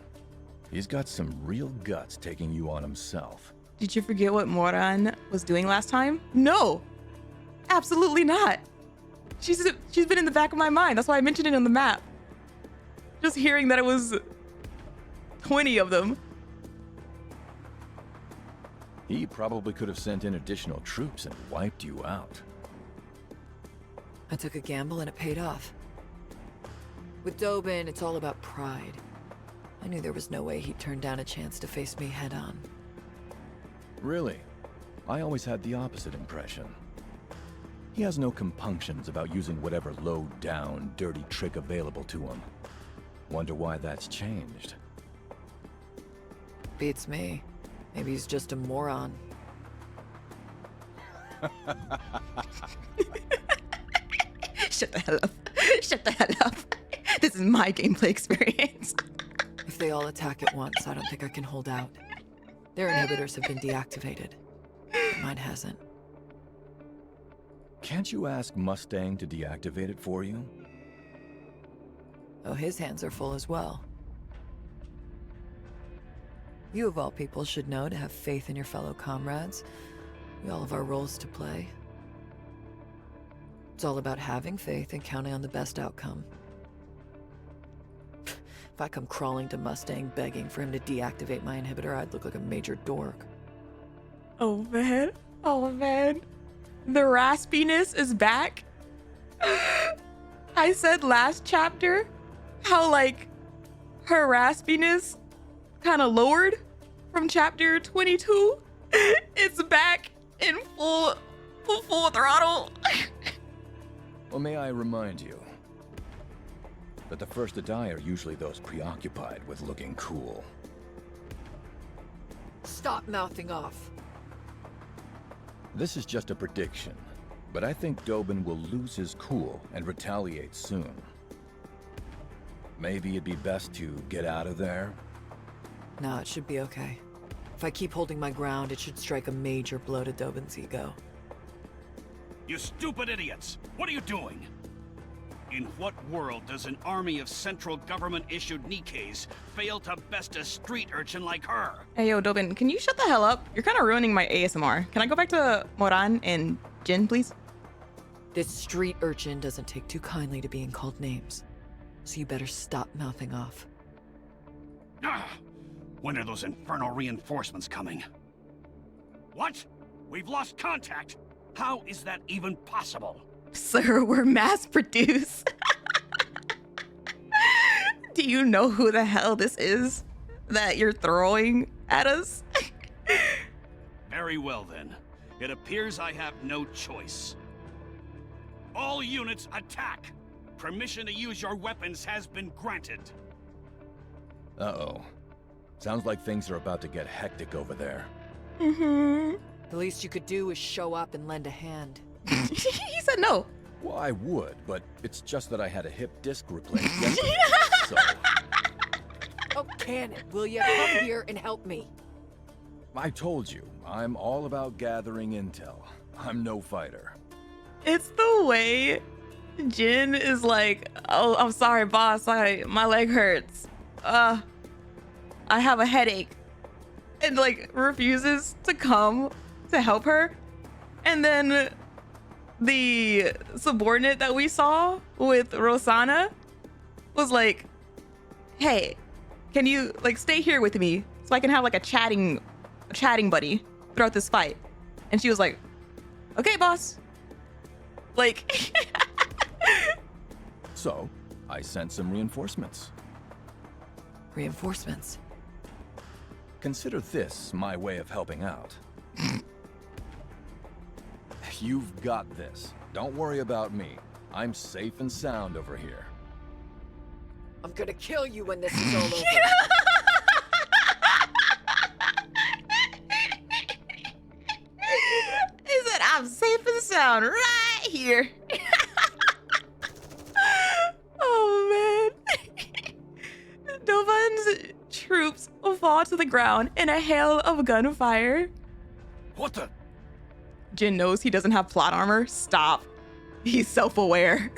[SPEAKER 7] He's got some real guts taking you on himself.
[SPEAKER 1] Did you forget what Moran was doing last time? No, absolutely not. She's been in the back of my mind. That's why I mentioned it on the map. Just hearing that it was 20 of them.
[SPEAKER 7] He probably could have sent in additional troops and wiped you out.
[SPEAKER 8] I took a gamble and it paid off. With Dobin, it's all about pride. I knew there was no way he'd turn down a chance to face me head on.
[SPEAKER 7] Really? I always had the opposite impression. He has no compunctions about using whatever low-down, dirty trick available to him. Wonder why that's changed.
[SPEAKER 8] Beats me. Maybe he's just a moron.
[SPEAKER 1] Shut the hell up. Shut the hell up. This is my gameplay experience.
[SPEAKER 8] If they all attack at once, I don't think I can hold out. Their inhibitors have been deactivated, but mine hasn't.
[SPEAKER 7] Can't you ask Mustang to deactivate it for you?
[SPEAKER 8] Oh, his hands are full as well. You of all people should know to have faith in your fellow comrades. We all have our roles to play. It's all about having faith and counting on the best outcome. If I come crawling to Mustang begging for him to deactivate my inhibitor, I'd look like a major dork.
[SPEAKER 1] Oh man. Oh man. The raspiness is back. I said last chapter how like her raspiness kind of lowered from chapter 22. It's back in full throttle.
[SPEAKER 7] Well, may I remind you that the first to die are usually those preoccupied with looking cool.
[SPEAKER 8] Stop mouthing off.
[SPEAKER 7] This is just a prediction, but I think Dobin will lose his cool and retaliate soon. Maybe it'd be best to get out of there?
[SPEAKER 8] No, it should be okay. If I keep holding my ground, it should strike a major blow to Dobin's ego.
[SPEAKER 9] You stupid idiots! What are you doing? In what world does an army of central government-issued Nikkes fail to best a street urchin like her?
[SPEAKER 1] Hey yo, Dobin, can you shut the hell up? You're kind of ruining my ASMR. Can I go back to Moran and Jin, please?
[SPEAKER 8] This street urchin doesn't take too kindly to being called names, so you better stop mouthing off.
[SPEAKER 9] Ah, when are those infernal reinforcements coming? What? We've lost contact? How is that even possible?
[SPEAKER 1] Sir, we're mass-produced. Do you know who the hell this is that you're throwing at us?
[SPEAKER 9] Very well then. It appears I have no choice. All units attack! Permission to use your weapons has been granted.
[SPEAKER 7] Uh-oh. Sounds like things are about to get hectic over there.
[SPEAKER 1] Mm-hmm.
[SPEAKER 8] The least you could do is show up and lend a hand.
[SPEAKER 1] He said no.
[SPEAKER 7] Well, I would, but it's just that I had a hip disc replaced yesterday, so...
[SPEAKER 8] Oh, can it? Will you come here and help me?
[SPEAKER 7] I told you, I'm all about gathering intel. I'm no fighter.
[SPEAKER 1] It's the way Jin is like, oh, I'm sorry, boss. My leg hurts. I have a headache. And like refuses to come to help her. And then the subordinate that we saw with Rosanna was like, hey, can you like stay here with me so I can have like a chatting buddy throughout this fight? And she was like, okay, boss. Like,
[SPEAKER 7] So, I sent some reinforcements.
[SPEAKER 8] Reinforcements?
[SPEAKER 7] Consider this my way of helping out. You've got this. Don't worry about me. I'm safe and sound over here.
[SPEAKER 8] I'm gonna kill you when this is all over.
[SPEAKER 1] He said, I'm safe and sound right here. Oh, man. Dovan's troops fall to the ground in a hail of gunfire.
[SPEAKER 9] What the?
[SPEAKER 1] Jin knows he doesn't have plot armor. Stop. He's self-aware.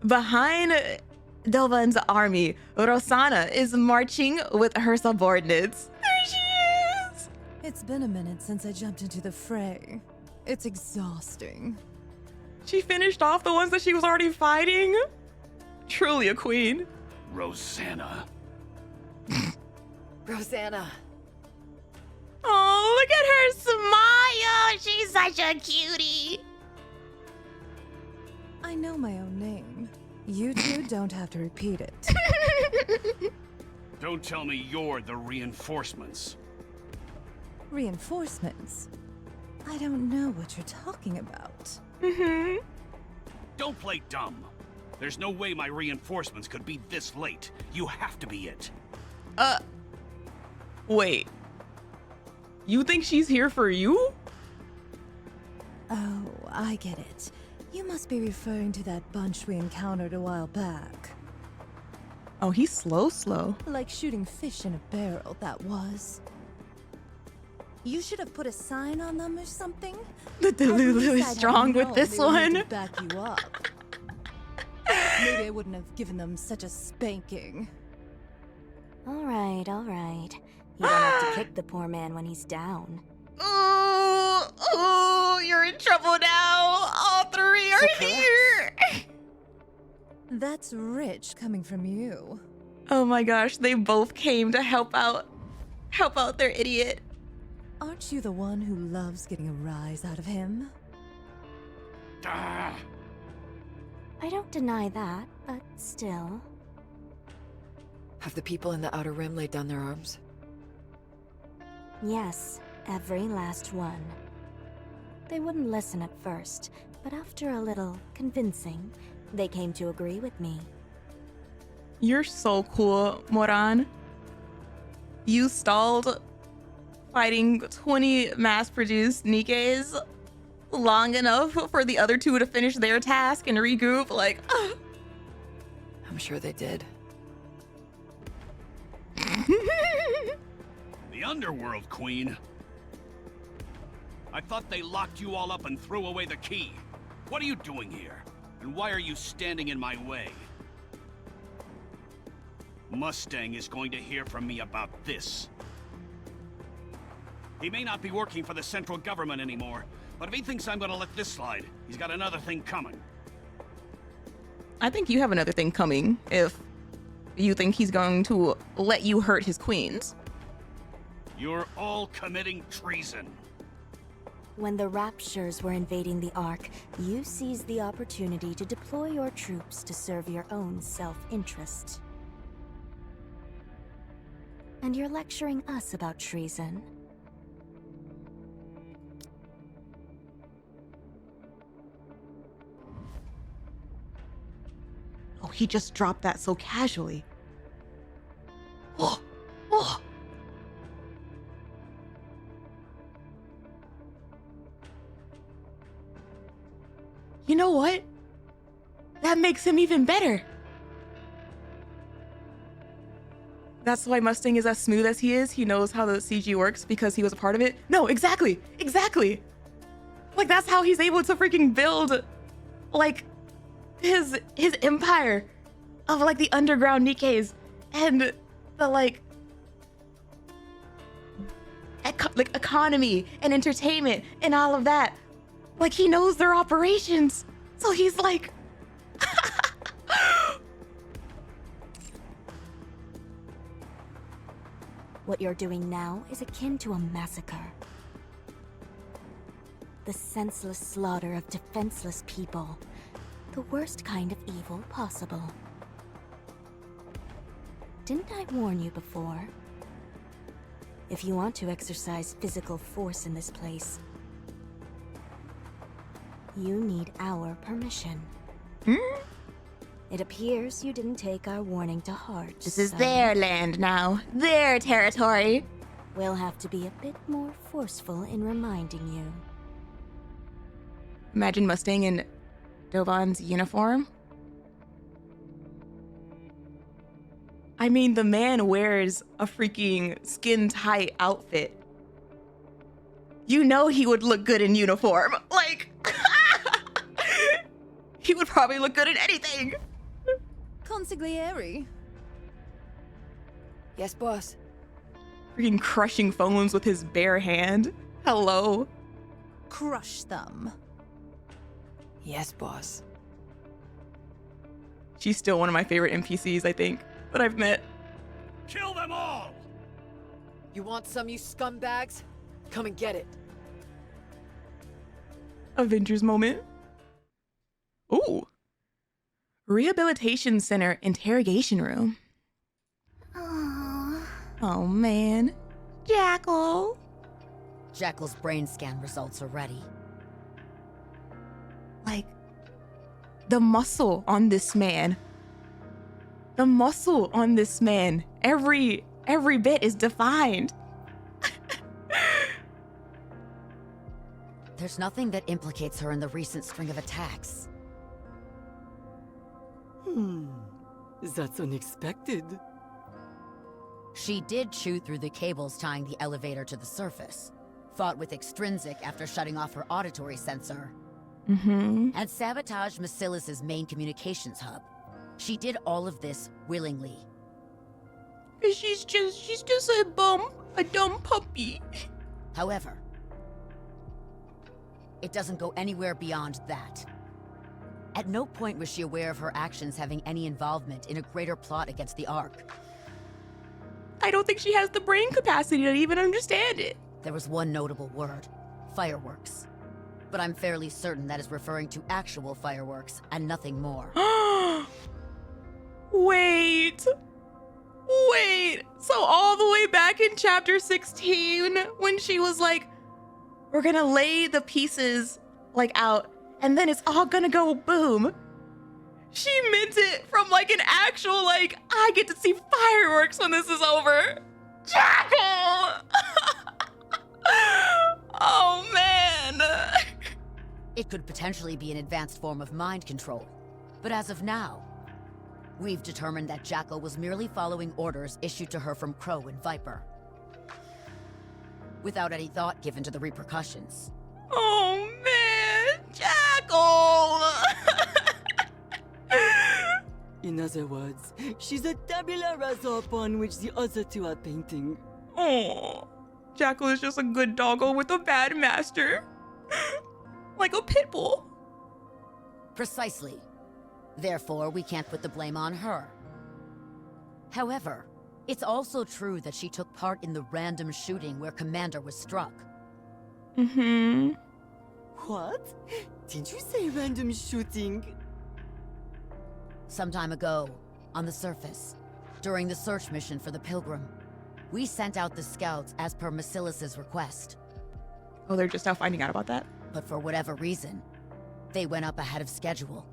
[SPEAKER 1] Behind Dovan's army, Rosanna is marching with her subordinates. There she is!
[SPEAKER 10] It's been a minute since I jumped into the fray. It's exhausting.
[SPEAKER 1] She finished off the ones that she was already fighting. Truly a queen.
[SPEAKER 9] Rosanna.
[SPEAKER 8] Rosanna.
[SPEAKER 1] Oh, look at her smile.
[SPEAKER 6] She's such a cutie.
[SPEAKER 10] I know my own name. You two don't have to repeat it.
[SPEAKER 9] Don't tell me you're the reinforcements.
[SPEAKER 10] Reinforcements? I don't know what you're talking about.
[SPEAKER 9] Don't play dumb. There's no way my reinforcements could be this late. You have to be it.
[SPEAKER 1] Wait. You think she's here for you?
[SPEAKER 10] Oh, I get it. You must be referring to that bunch we encountered a while back.
[SPEAKER 1] Oh, he's slow.
[SPEAKER 10] Like shooting fish in a barrel, that was. You should have put a sign on them or something.
[SPEAKER 1] The Delulu is strong with this one.
[SPEAKER 10] To back you up. Maybe I wouldn't have given them such a spanking.
[SPEAKER 11] All right. You don't have to kick the poor man when he's down.
[SPEAKER 6] Oh, you're in trouble now. All three are here.
[SPEAKER 10] That's rich coming from you.
[SPEAKER 1] Oh my gosh, they both came to help out their idiot.
[SPEAKER 10] Aren't you the one who loves getting a rise out of him?
[SPEAKER 9] Ah.
[SPEAKER 11] I don't deny that, but still.
[SPEAKER 8] Have the people in the Outer Rim laid down their arms?
[SPEAKER 11] Yes, every last one. They wouldn't listen at first, but after a little convincing, they came to agree with me.
[SPEAKER 1] You're so cool, Moran. You stalled fighting 20 mass-produced Nikkes long enough for the other two to finish their task and regroup, like,
[SPEAKER 8] I'm sure they did.
[SPEAKER 9] The Underworld, Queen. I thought they locked you all up and threw away the key. What are you doing here? And why are you standing in my way? Mustang is going to hear from me about this. He may not be working for the central government anymore, but if he thinks I'm gonna let this slide, he's got another thing coming.
[SPEAKER 1] I think you have another thing coming if you think he's going to let you hurt his queens.
[SPEAKER 9] You're all committing treason.
[SPEAKER 11] When the Raptures were invading the Ark, you seized the opportunity to deploy your troops to serve your own self-interest. And you're lecturing us about treason?
[SPEAKER 1] Oh, he just dropped that so casually. Oh. You know what? That makes him even better. That's why Mustang is as smooth as he is. He knows how the CG works because he was a part of it. No, exactly. Like, that's how he's able to freaking build, like, his empire of, like, the underground Nikkes and the, like economy and entertainment and all of that. Like, he knows their operations. So he's like...
[SPEAKER 11] What you're doing now is akin to a massacre. The senseless slaughter of defenseless people. The worst kind of evil possible. Didn't I warn you before? If you want to exercise physical force in this place, you need our permission.
[SPEAKER 6] Hmm?
[SPEAKER 11] It appears you didn't take our warning to heart.
[SPEAKER 6] This is
[SPEAKER 11] so
[SPEAKER 6] their land now. Their territory.
[SPEAKER 11] We'll have to be a bit more forceful in reminding you.
[SPEAKER 1] Imagine Mustang in Dovan's uniform. I mean, the man wears a freaking skin-tight outfit. You know he would look good in uniform. Like, he would probably look good in anything.
[SPEAKER 10] Consigliere.
[SPEAKER 8] Yes, boss.
[SPEAKER 1] Freaking crushing phones with his bare hand. Hello.
[SPEAKER 10] Crush them.
[SPEAKER 8] Yes, boss.
[SPEAKER 1] She's still one of my favorite NPCs, I think, that I've met.
[SPEAKER 9] Kill them all!
[SPEAKER 8] You want some, you scumbags? Come and get it.
[SPEAKER 1] Avengers moment. Ooh. Rehabilitation Center interrogation room.
[SPEAKER 2] Aww.
[SPEAKER 1] Oh man. Jackal.
[SPEAKER 12] Jackal's brain scan results are ready.
[SPEAKER 1] Like, the muscle on this man. The muscle on this man. Every bit is defined.
[SPEAKER 12] There's nothing that implicates her in the recent string of attacks.
[SPEAKER 13] That's unexpected.
[SPEAKER 12] She did chew through the cables tying the elevator to the surface, fought with Extrinsic after shutting off her auditory sensor, and sabotaged Basilis's main communications hub. She did all of this willingly.
[SPEAKER 1] She's just a dumb puppy.
[SPEAKER 12] However, it doesn't go anywhere beyond that. At no point was she aware of her actions having any involvement in a greater plot against the Ark.
[SPEAKER 1] I don't think she has the brain capacity to even understand it.
[SPEAKER 12] There was one notable word, fireworks. But I'm fairly certain that is referring to actual fireworks and nothing more.
[SPEAKER 1] Wait. So all the way back in chapter 16, when she was like, we're gonna lay the pieces like out and then it's all gonna go boom. She meant it from like an actual like, I get to see fireworks when this is over. Jackal! Oh man.
[SPEAKER 12] It could potentially be an advanced form of mind control. But as of now, we've determined that Jackal was merely following orders issued to her from Crow and Viper, without any thought given to the repercussions.
[SPEAKER 1] Oh man, Jackal!
[SPEAKER 13] In other words, she's a tabula rasa upon which the other two are painting.
[SPEAKER 1] Oh, Jackal is just a good doggo with a bad master. Like a pit bull.
[SPEAKER 12] Precisely. Therefore, we can't put the blame on her. However, it's also true that she took part in the random shooting where Commander was struck.
[SPEAKER 13] What? Did you say random shooting?
[SPEAKER 12] Some time ago, on the surface, during the search mission for the Pilgrim, we sent out the scouts as per Basilis's request.
[SPEAKER 1] Oh, they're just now finding out about that?
[SPEAKER 12] But for whatever reason, they went up ahead of schedule.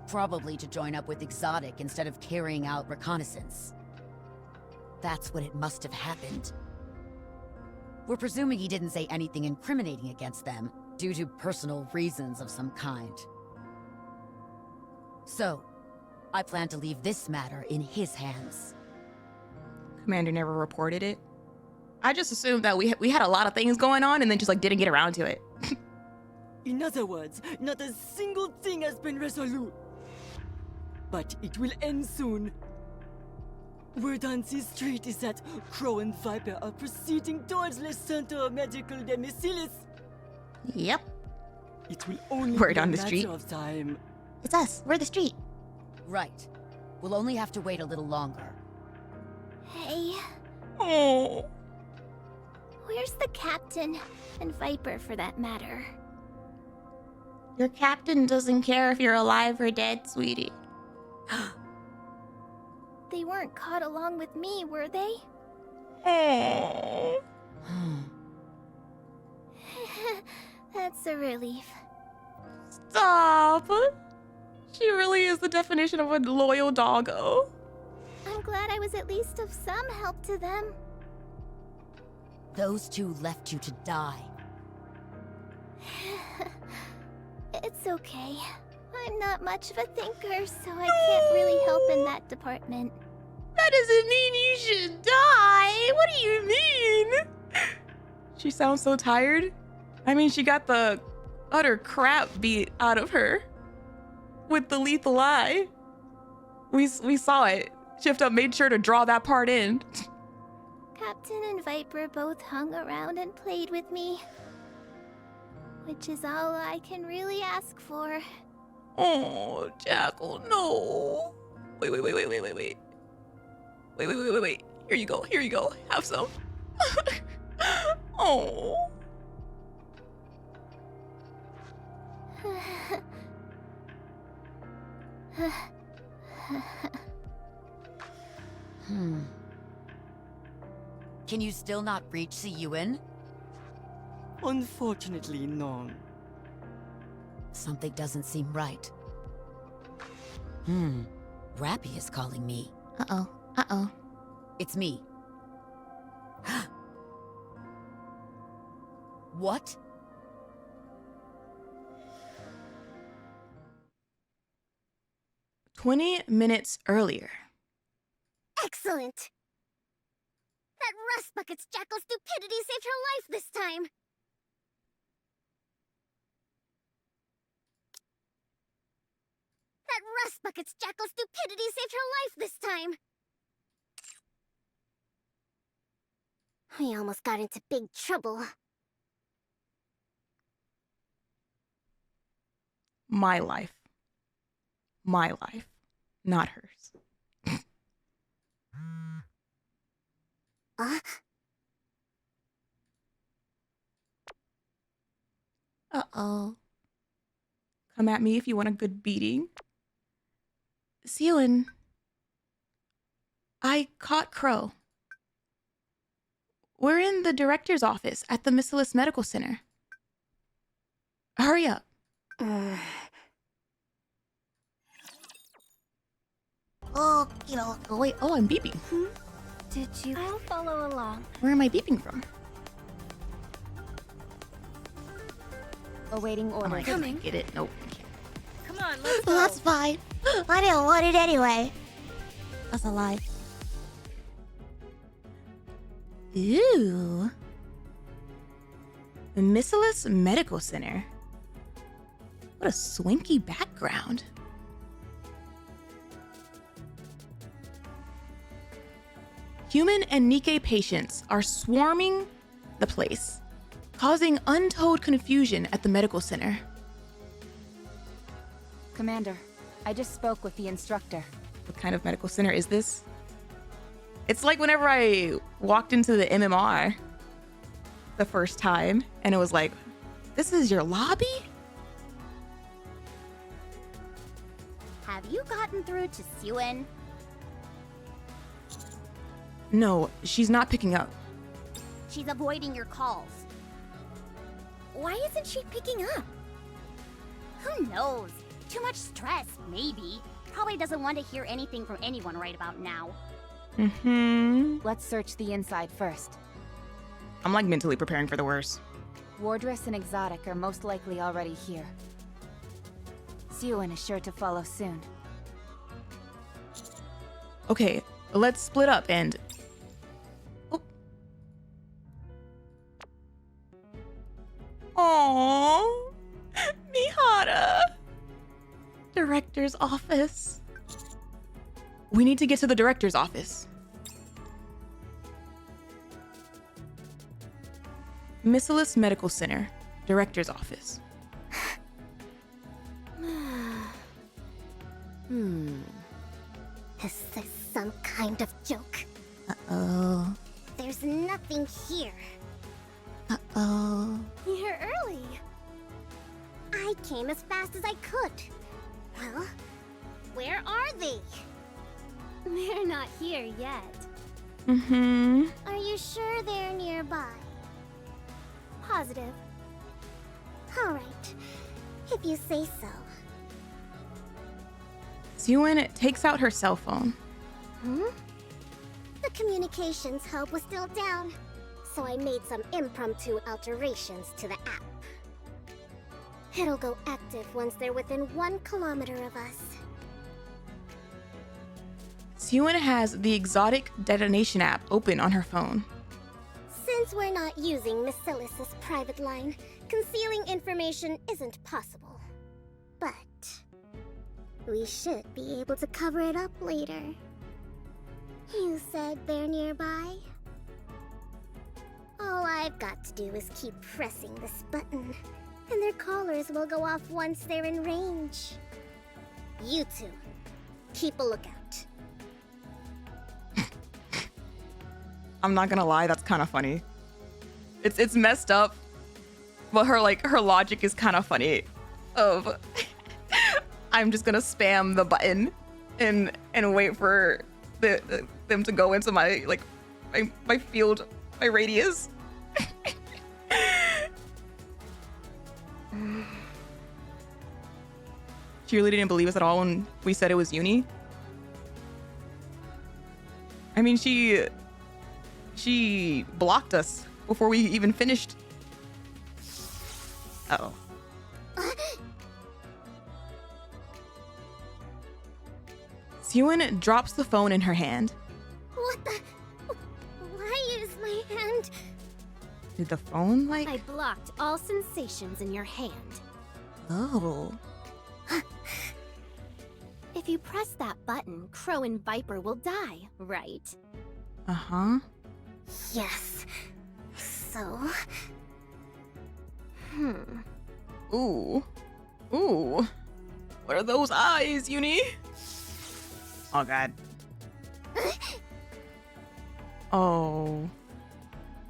[SPEAKER 12] Probably to join up with Exotic instead of carrying out reconnaissance. That's when it must have happened. We're presuming he didn't say anything incriminating against them due to personal reasons of some kind. So, I plan to leave this matter in his hands.
[SPEAKER 1] Commander never reported it. I just assumed that we had a lot of things going on and then just like didn't get around to it.
[SPEAKER 13] In other words, not a single thing has been resolute. But it will end soon. Word on this street is that Crow and Viper are proceeding towards the Center of Medical de Basilis.
[SPEAKER 6] Yep.
[SPEAKER 13] It will only
[SPEAKER 1] Word
[SPEAKER 13] be
[SPEAKER 1] on
[SPEAKER 13] a
[SPEAKER 1] the
[SPEAKER 13] matter
[SPEAKER 1] street.
[SPEAKER 13] of time.
[SPEAKER 6] It's us. We're the street.
[SPEAKER 12] Right. We'll only have to wait a little longer.
[SPEAKER 2] Hey,
[SPEAKER 1] Oh.
[SPEAKER 2] where's the captain? And Viper, for that matter.
[SPEAKER 6] Your captain doesn't care if you're alive or dead, sweetie.
[SPEAKER 2] They weren't caught along with me, were they?
[SPEAKER 1] Oh.
[SPEAKER 2] That's a relief.
[SPEAKER 1] Stop. She really is the definition of a loyal doggo.
[SPEAKER 2] I'm glad I was at least of some help to them.
[SPEAKER 12] Those two left you to die.
[SPEAKER 2] It's okay. I'm not much of a thinker, so I can't really help in that department.
[SPEAKER 1] That doesn't mean you should die. What do you mean? She sounds so tired. I mean, she got the utter crap beat out of her with the lethal eye. We saw it. Shift Up made sure to draw that part in.
[SPEAKER 2] Captain and Viper both hung around and played with me. Which is all I can really ask for.
[SPEAKER 1] Oh, Jackal, no. Wait. Wait. Here you go. Have some. Oh.
[SPEAKER 12] Can you still not reach Syuen?
[SPEAKER 13] Unfortunately, no.
[SPEAKER 12] Something doesn't seem right. RAPI is calling me.
[SPEAKER 6] Uh-oh.
[SPEAKER 12] It's me. What?
[SPEAKER 1] "20 minutes earlier."
[SPEAKER 2] Excellent! That rust bucket's jackal stupidity saved her life this time! That rust bucket's jackal stupidity saved her life this time! We almost got into big trouble.
[SPEAKER 1] My life, not hers.
[SPEAKER 6] Uh-oh.
[SPEAKER 1] Come at me if you want a good beating. Syuen, I caught Crow. We're in the director's office at the Missilus Medical Center. Hurry up.
[SPEAKER 6] Oh,
[SPEAKER 1] Wait, I'm beeping.
[SPEAKER 2] Did you? I'll follow along.
[SPEAKER 1] Where am I beeping from?
[SPEAKER 2] Awaiting order.
[SPEAKER 1] Oh my God, I get it. Nope.
[SPEAKER 13] Come on, let's
[SPEAKER 6] Well, that's fine. I didn't want it anyway. That's a lie.
[SPEAKER 1] Ooh. The Missilus Medical Center. What a swanky background. Human and Nikke patients are swarming the place, causing untold confusion at the medical center.
[SPEAKER 14] Commander, I just spoke with the instructor.
[SPEAKER 1] What kind of medical center is this? It's like whenever I walked into the MMR the first time, and it was like, this is your lobby?
[SPEAKER 2] Have you gotten through to Syuen?
[SPEAKER 1] No, she's not picking up.
[SPEAKER 2] She's avoiding your calls. Why isn't she picking up? Who knows? Too much stress, maybe. Probably doesn't want to hear anything from anyone right about now.
[SPEAKER 14] Let's search the inside first.
[SPEAKER 1] I'm like mentally preparing for the worst.
[SPEAKER 14] Wardress and Exotic are most likely already here. Syuen is sure to follow soon.
[SPEAKER 1] Okay, let's split up and... Oh. Aww, Mihara. Director's office. We need to get to the director's office. Missilus Medical Center, director's office.
[SPEAKER 2] Is this some kind of joke?
[SPEAKER 6] Uh-oh.
[SPEAKER 2] There's nothing here.
[SPEAKER 6] Uh-oh.
[SPEAKER 2] You're early. I came as fast as I could. Well, where are they? They're not here yet. Are you sure they're nearby? Positive. Alright. If you say so.
[SPEAKER 1] Syuen takes out her cell phone.
[SPEAKER 2] The communications hub was still down, so I made some impromptu alterations to the app. It'll go active once they're within 1 kilometer of us.
[SPEAKER 1] Syuen has the exotic detonation app open on her phone.
[SPEAKER 2] Since we're not using Basilis's private line, concealing information isn't possible. But we should be able to cover it up later. You said they're nearby? All I've got to do is keep pressing this button, and their collars will go off once they're in range. You two, keep a lookout.
[SPEAKER 1] I'm not gonna lie, that's kind of funny. It's messed up, but her logic is kind of funny. Of I'm just gonna spam the button and wait for them to go into my my field, my radius. She really didn't believe us at all when we said it was Yuni. I mean, she blocked us before we even finished. Uh-oh. Syuen drops the phone in her hand.
[SPEAKER 2] What the? Why is my hand?
[SPEAKER 1] Did the phone
[SPEAKER 2] I blocked all sensations in your hand.
[SPEAKER 1] Oh.
[SPEAKER 2] If you press that button, Crow and Viper will die, right?
[SPEAKER 1] Uh-huh.
[SPEAKER 2] Yes. So...
[SPEAKER 1] Ooh. Ooh. What are those eyes, Yuni? Oh, God. Oh.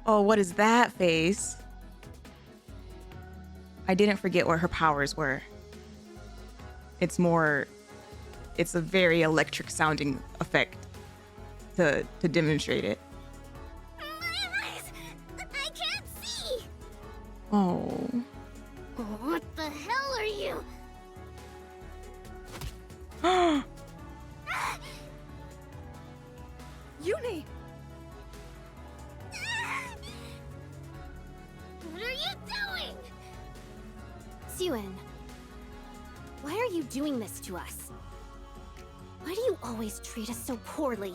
[SPEAKER 1] Oh, what is that face? I didn't forget what her powers were. It's a very electric sounding effect to demonstrate it.
[SPEAKER 2] My eyes! I can't see!
[SPEAKER 1] Oh.
[SPEAKER 2] What the hell are you?
[SPEAKER 3] Yuni!
[SPEAKER 2] What are you doing? Syuen, why are you doing this to us? Why do you always treat us so poorly?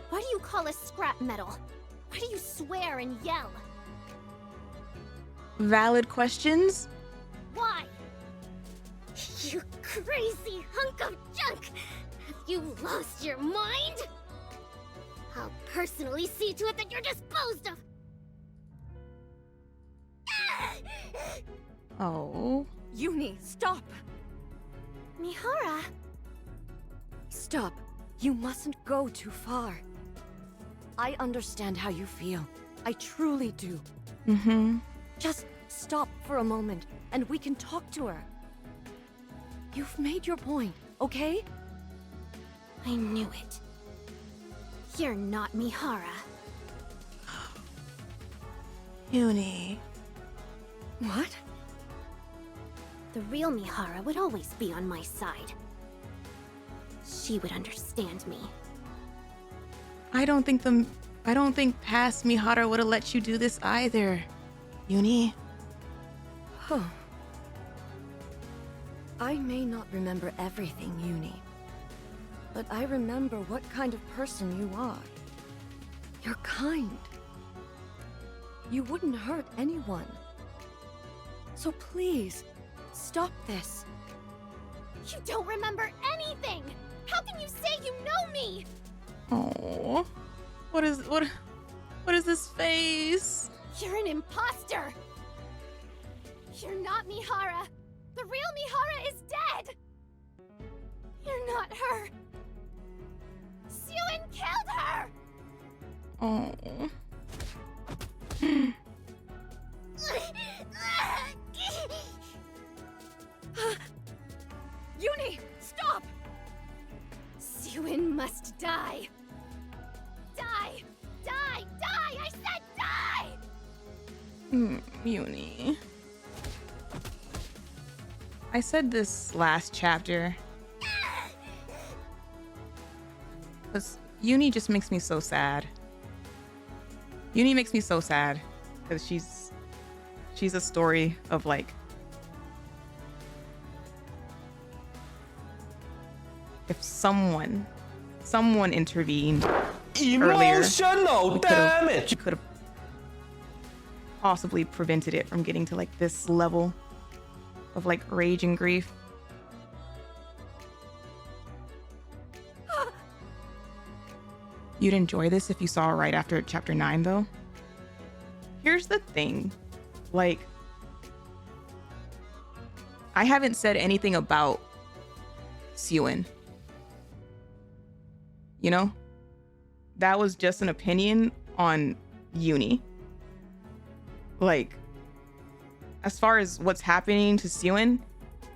[SPEAKER 2] Why do you call us scrap metal? Why do you swear and yell?
[SPEAKER 1] Valid questions?
[SPEAKER 2] Why? You crazy hunk of junk! Have you lost your mind? I'll personally see to it that you're disposed of!
[SPEAKER 1] Oh.
[SPEAKER 3] Yuni, stop!
[SPEAKER 2] Mihara!
[SPEAKER 13] Stop. You mustn't go too far. I understand how you feel. I truly do.
[SPEAKER 1] Mm-hmm.
[SPEAKER 13] Just stop for a moment, and we can talk to her. You've made your point, okay?
[SPEAKER 2] I knew it. You're not Mihara.
[SPEAKER 1] Yuni.
[SPEAKER 13] What?
[SPEAKER 2] The real Mihara would always be on my side. She would understand me.
[SPEAKER 1] I don't think past Mihara would have let you do this either, Yuni.
[SPEAKER 13] Huh. I may not remember everything, Yuni. But I remember what kind of person you are. You're kind. You wouldn't hurt anyone. So please, stop this.
[SPEAKER 2] You don't remember anything! How can you say you know me?
[SPEAKER 1] Oh. What is this face?
[SPEAKER 2] You're an imposter! You're not Mihara! The real Mihara is dead! You're not her! Syuen killed her!
[SPEAKER 1] Oh.
[SPEAKER 3] Yuni, stop!
[SPEAKER 2] Syuen must die! Die! Die! Die! I said die!
[SPEAKER 1] Yuni. I said this last chapter. Because Yuni just makes me so sad. Yuni makes me so sad because she's a story of like, if someone intervened
[SPEAKER 15] emotional damage,
[SPEAKER 1] could have possibly prevented it from getting to like this level of like rage and grief. You'd enjoy this if you saw it right after chapter 9 though. Here's the thing, like, I haven't said anything about Syuen. You know? That was just an opinion on Yuni. Like, as far as what's happening to Syuen,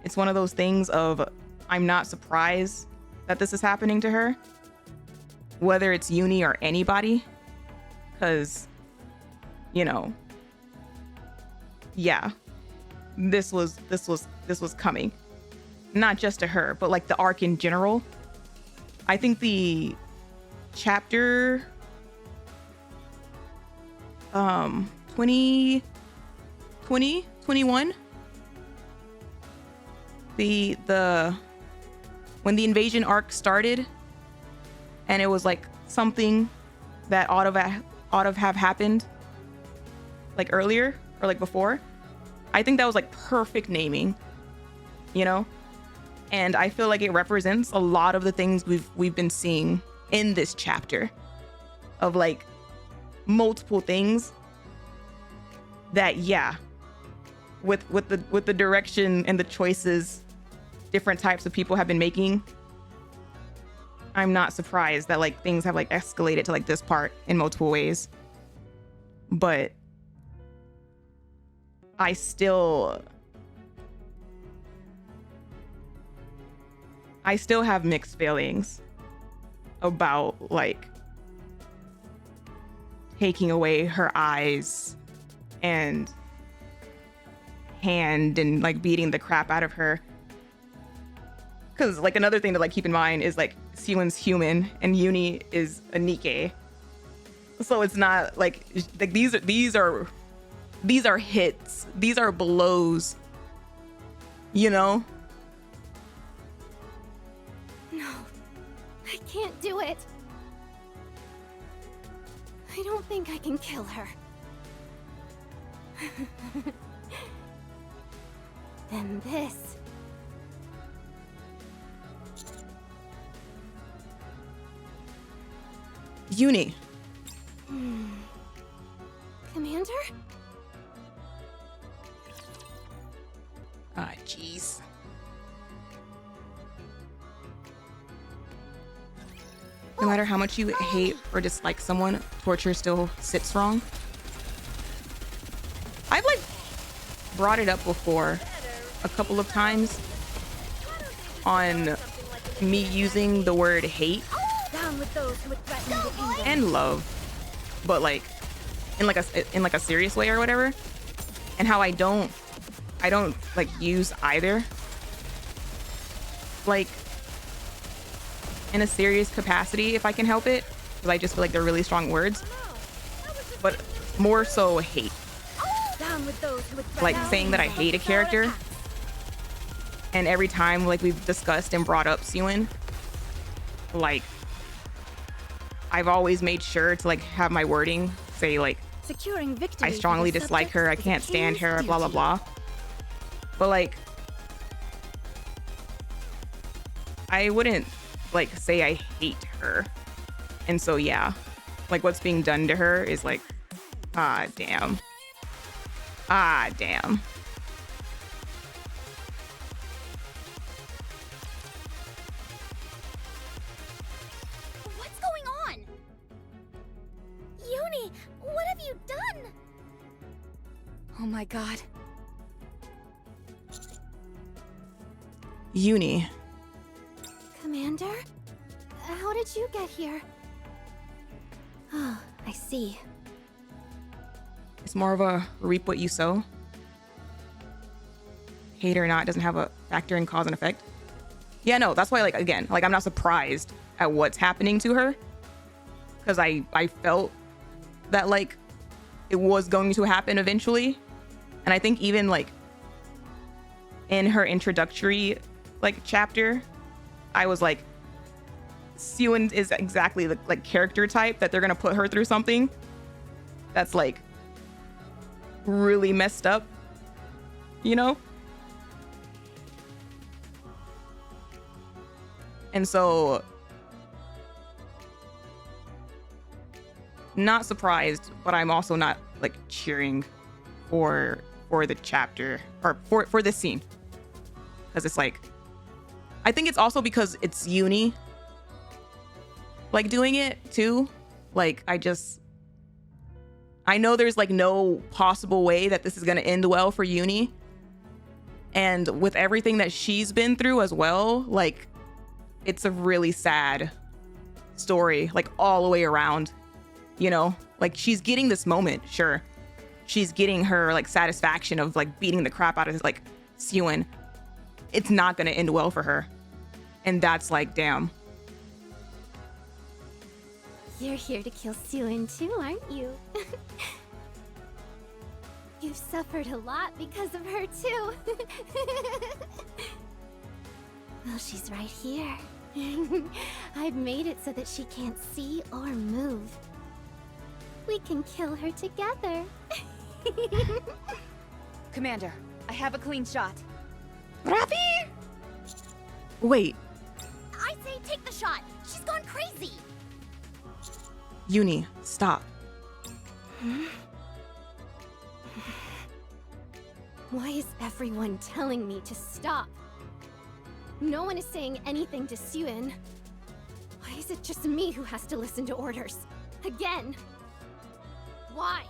[SPEAKER 1] it's one of those things of, I'm not surprised that this is happening to her, whether it's Yuni or anybody, because, you know, yeah, this was coming, not just to her, but like the arc in general. I think the chapter 21, the when the invasion arc started, and it was like something that ought to have happened like earlier or like before. I think that was like perfect naming, you know? And I feel like it represents a lot of the things we've been seeing in this chapter, of like multiple things that, yeah, with the direction and the choices different types of people have been making, I'm not surprised that like things have like escalated to like this part in multiple ways. But I still have mixed feelings about like taking away her eyes and hand and like beating the crap out of her. Because like another thing to like keep in mind is like Syuen's human and Yuni is a Nikke, so it's not like these are hits, these are blows, you know.
[SPEAKER 2] No, I can't do it. I don't think I can kill her. Then this.
[SPEAKER 1] Yuni.
[SPEAKER 2] Commander?
[SPEAKER 1] Ah, jeez. No matter how much you hate or dislike someone, torture still sits wrong. I've like brought it up before a couple of times on me using the word hate and love, but like in like a serious way or whatever, and how I don't like use either like in a serious capacity if I can help it, because I just feel like they're really strong words, but more so hate, like saying that I hate a character. And every time like we've discussed and brought up Syuen, like I've always made sure to like have my wording say like I strongly dislike her, I can't stand her, blah blah blah. But like I wouldn't like say I hate her. And so yeah, like what's being done to her is like, ah damn.
[SPEAKER 2] What's going on? Yuni, what have you done?
[SPEAKER 3] Oh my god.
[SPEAKER 1] Yuni.
[SPEAKER 2] Commander? How did you get here? Oh, I see.
[SPEAKER 1] It's more of a reap what you sow. Hate or not doesn't have a factoring cause and effect. Yeah, no, that's why, like, again, like, I'm not surprised at what's happening to her. Because I felt that, like, it was going to happen eventually. And I think even, like, in her introductory, like, chapter, I was like, Syuen is exactly the, like, character type that they're going to put her through something that's, like, really messed up, you know? And so, not surprised, but I'm also not, like, cheering for the chapter, or for this scene. Because it's like, I think it's also because it's Yuni, like, doing it too. Like, I know there's, like, no possible way that this is going to end well for Yuni. And with everything that she's been through as well, like, it's a really sad story, like, all the way around, you know? Like, she's getting this moment, sure. She's getting her, like, satisfaction of, like, beating the crap out of, like, Syuen. It's not going to end well for her. And that's, like, damn.
[SPEAKER 2] You're here to kill Syuen too, aren't you? You've suffered a lot because of her too. Well, she's right here. I've made it so that she can't see or move. We can kill her together.
[SPEAKER 14] Commander, I have a clean shot.
[SPEAKER 1] RAPI? Wait.
[SPEAKER 2] I say take the shot. She's gone crazy.
[SPEAKER 1] Yuni, stop.
[SPEAKER 2] Why is everyone telling me to stop? No one is saying anything to Syuen. Why is it just me who has to listen to orders? Again? Why?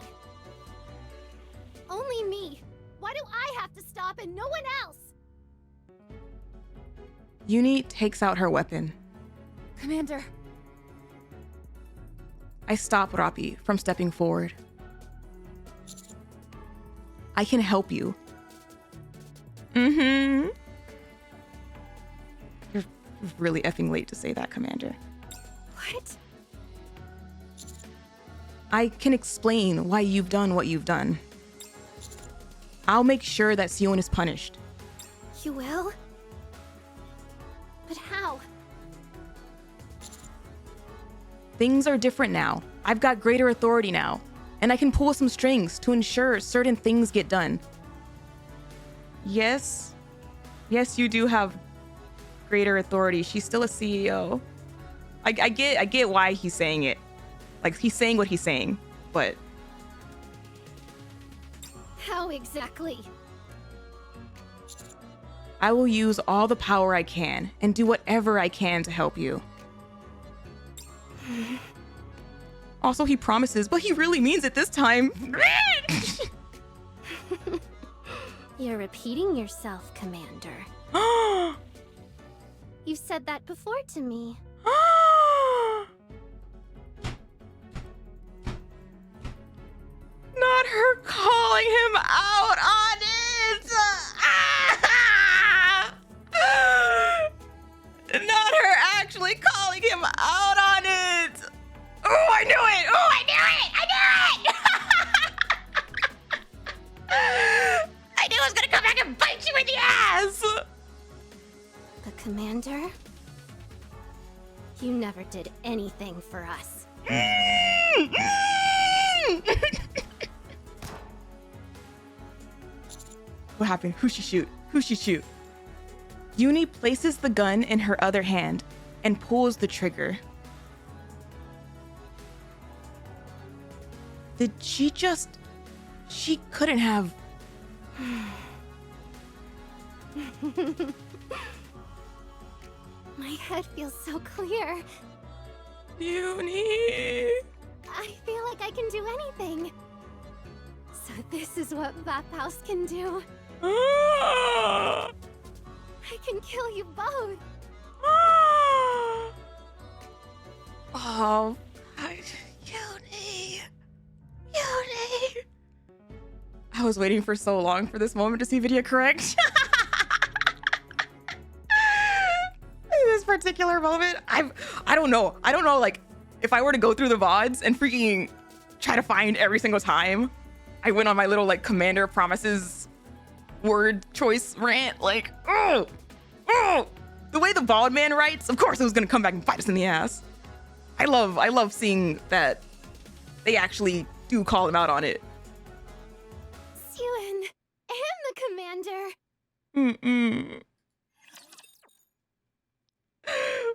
[SPEAKER 2] Only me. Why do I have to stop and no one else?
[SPEAKER 1] Yuni takes out her weapon.
[SPEAKER 14] Commander.
[SPEAKER 1] I stop RAPI from stepping forward. I can help you. Mm-hmm. You're really effing late to say that, Commander.
[SPEAKER 2] What?
[SPEAKER 1] I can explain why you've done what you've done. I'll make sure that Syuen is punished.
[SPEAKER 2] You will? But how?
[SPEAKER 1] Things are different now. I've got greater authority now, and I can pull some strings to ensure certain things get done. Yes, you do have greater authority. She's still a CEO. I get why he's saying it. Like, he's saying what he's saying, but...
[SPEAKER 2] How exactly?
[SPEAKER 1] I will use all the power I can and do whatever I can to help you. Also, he promises, but he really means it this time.
[SPEAKER 2] You're repeating yourself, Commander. You've said that before to me.
[SPEAKER 1] Not her calling him out on it! Not her actually calling him out on it! Oh, I knew it! Oh, I knew it! I knew it! I knew it was gonna come back and bite you in the ass!
[SPEAKER 2] But Commander, you never did anything for us.
[SPEAKER 1] What happened? Who'd she shoot? Who'd she shoot? Yuni places the gun in her other hand and pulls the trigger. Did she just... She couldn't have...
[SPEAKER 2] My head feels so clear.
[SPEAKER 1] Yuni...
[SPEAKER 2] I feel like I can do anything. So this is what Vaphouse can do. I can kill you both.
[SPEAKER 1] Oh, Yuni. I was waiting for so long for this moment to see video correct. particular moment, I don't know. I don't know, like, if I were to go through the VODs and freaking try to find every single time I went on my little, like, Commander Promises word choice rant, like, oh, the way the VOD man writes, of course it was gonna come back and bite us in the ass. I love seeing that they actually do call him out on it.
[SPEAKER 2] Syuen, and the commander.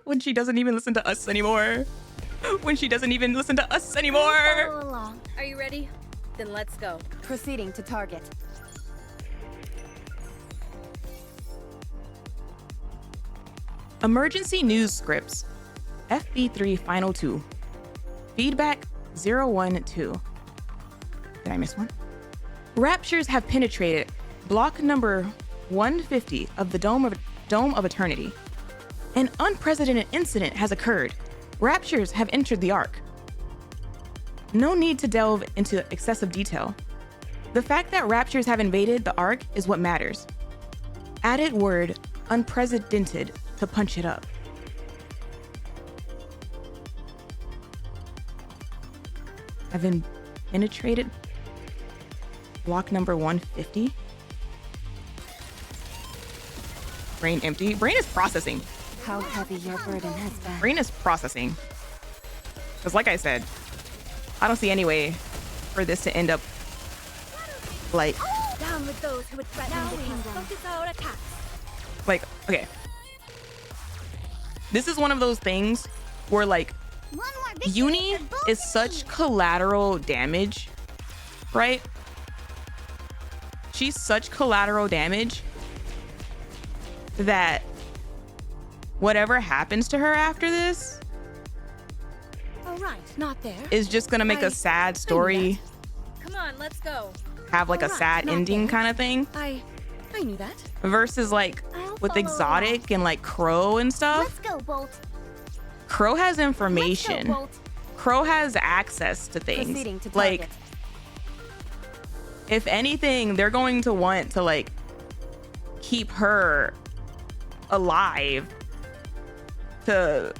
[SPEAKER 1] When she doesn't even listen to us anymore. When she doesn't even listen to us anymore.
[SPEAKER 2] Follow along.
[SPEAKER 14] Are you ready? Then let's go.
[SPEAKER 3] Proceeding to target.
[SPEAKER 1] Emergency news scripts. FB3 Final 2. Feedback 012. Did I miss one? Raptures have penetrated block number 150 of the Dome of Eternity. An unprecedented incident has occurred. Raptures have entered the Ark. No need to delve into excessive detail. The fact that Raptures have invaded the Ark is what matters. Added word unprecedented to punch it up. Have been penetrated block number 150. Brain empty. Brain is processing.
[SPEAKER 14] How heavy your burden has been.
[SPEAKER 1] Brain is processing. Because like I said, I don't see any way for this to end up like...
[SPEAKER 2] Down with those who would threaten the kingdom. Focus our attacks.
[SPEAKER 1] Like, okay. This is one of those things where like Yuni is such collateral damage, right? She's such collateral damage that whatever happens to her after this
[SPEAKER 14] All right, not there.
[SPEAKER 1] is just gonna make a sad story,
[SPEAKER 14] Come on, let's go.
[SPEAKER 1] have like a
[SPEAKER 14] Alright,
[SPEAKER 1] sad
[SPEAKER 14] not
[SPEAKER 1] ending
[SPEAKER 14] there.
[SPEAKER 1] kind of thing,
[SPEAKER 14] I knew that.
[SPEAKER 1] versus like with Exotic and like Crow and stuff.
[SPEAKER 2] Let's go, Bolt.
[SPEAKER 1] Crow has
[SPEAKER 2] Let's go,
[SPEAKER 1] information.
[SPEAKER 2] Bolt.
[SPEAKER 1] Crow has access to things.
[SPEAKER 3] Proceeding to
[SPEAKER 1] Like,
[SPEAKER 3] target.
[SPEAKER 1] if anything, they're going to want to like keep her alive to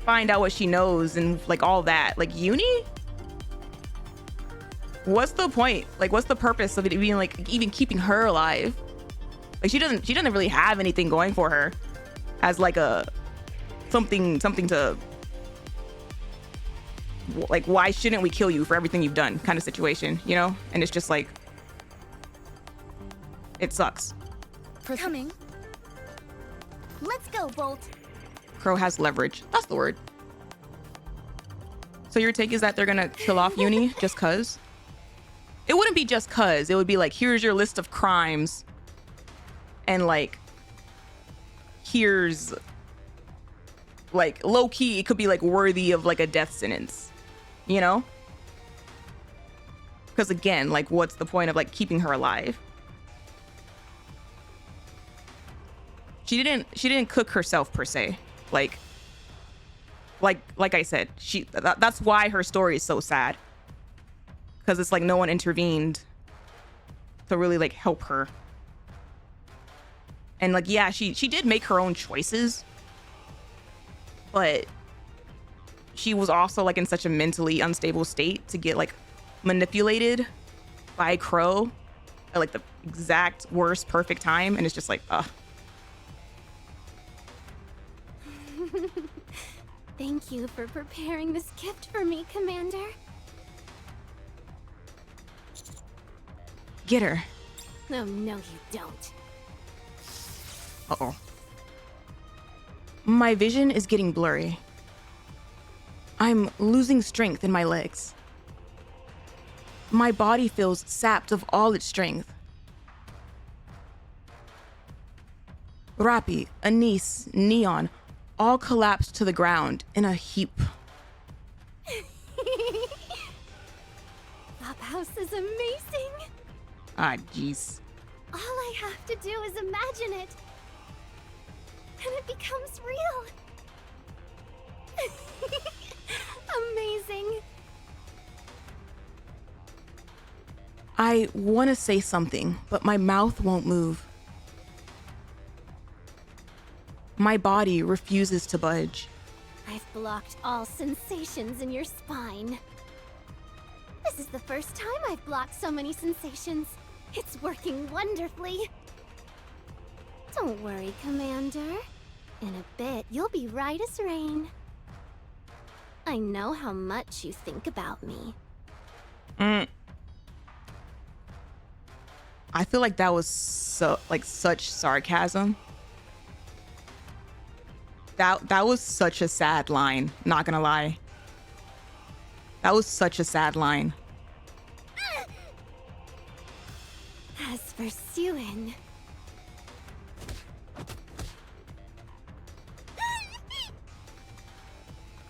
[SPEAKER 1] find out what she knows and like all that. Like Yuni, what's the point? Like, what's the purpose of it being like even keeping her alive? Like she doesn't really have anything going for her as like a something to like, why shouldn't we kill you for everything you've done kind of situation, you know? And it's just like, it sucks.
[SPEAKER 2] Coming. Let's go, Bolt.
[SPEAKER 1] Crow has leverage. That's the word. So your take is that they're gonna kill off Yuni just cause? It wouldn't be just cause. It would be like, here's your list of crimes. And like, here's like low key, it could be like worthy of like a death sentence, you know? Because again, like what's the point of like keeping her alive? She didn't cook herself per se. Like I said, that's why her story is so sad. Because it's like no one intervened to really like help her. And like, yeah, she did make her own choices, but she was also like in such a mentally unstable state to get like manipulated by Crow at like the exact worst perfect time. And it's just like,
[SPEAKER 2] Thank you for preparing this gift for me, Commander.
[SPEAKER 1] Get her.
[SPEAKER 2] Oh, no, you don't.
[SPEAKER 1] Uh-oh. My vision is getting blurry. I'm losing strength in my legs. My body feels sapped of all its strength. RAPI, Anise, Neon, all collapsed to the ground in a heap.
[SPEAKER 2] That house is amazing.
[SPEAKER 1] Ah, jeez.
[SPEAKER 2] All I have to do is imagine it. And it becomes real. Amazing.
[SPEAKER 1] I want to say something, but my mouth won't move. My body refuses to budge.
[SPEAKER 2] I've blocked all sensations in your spine. This is the first time I've blocked so many sensations. It's working wonderfully. Don't worry, Commander. In a bit, you'll be right as rain. I know how much you think about me.
[SPEAKER 1] I feel like that was such sarcasm. That was such a sad line, not gonna lie. That was such a sad line.
[SPEAKER 2] As for Syuen...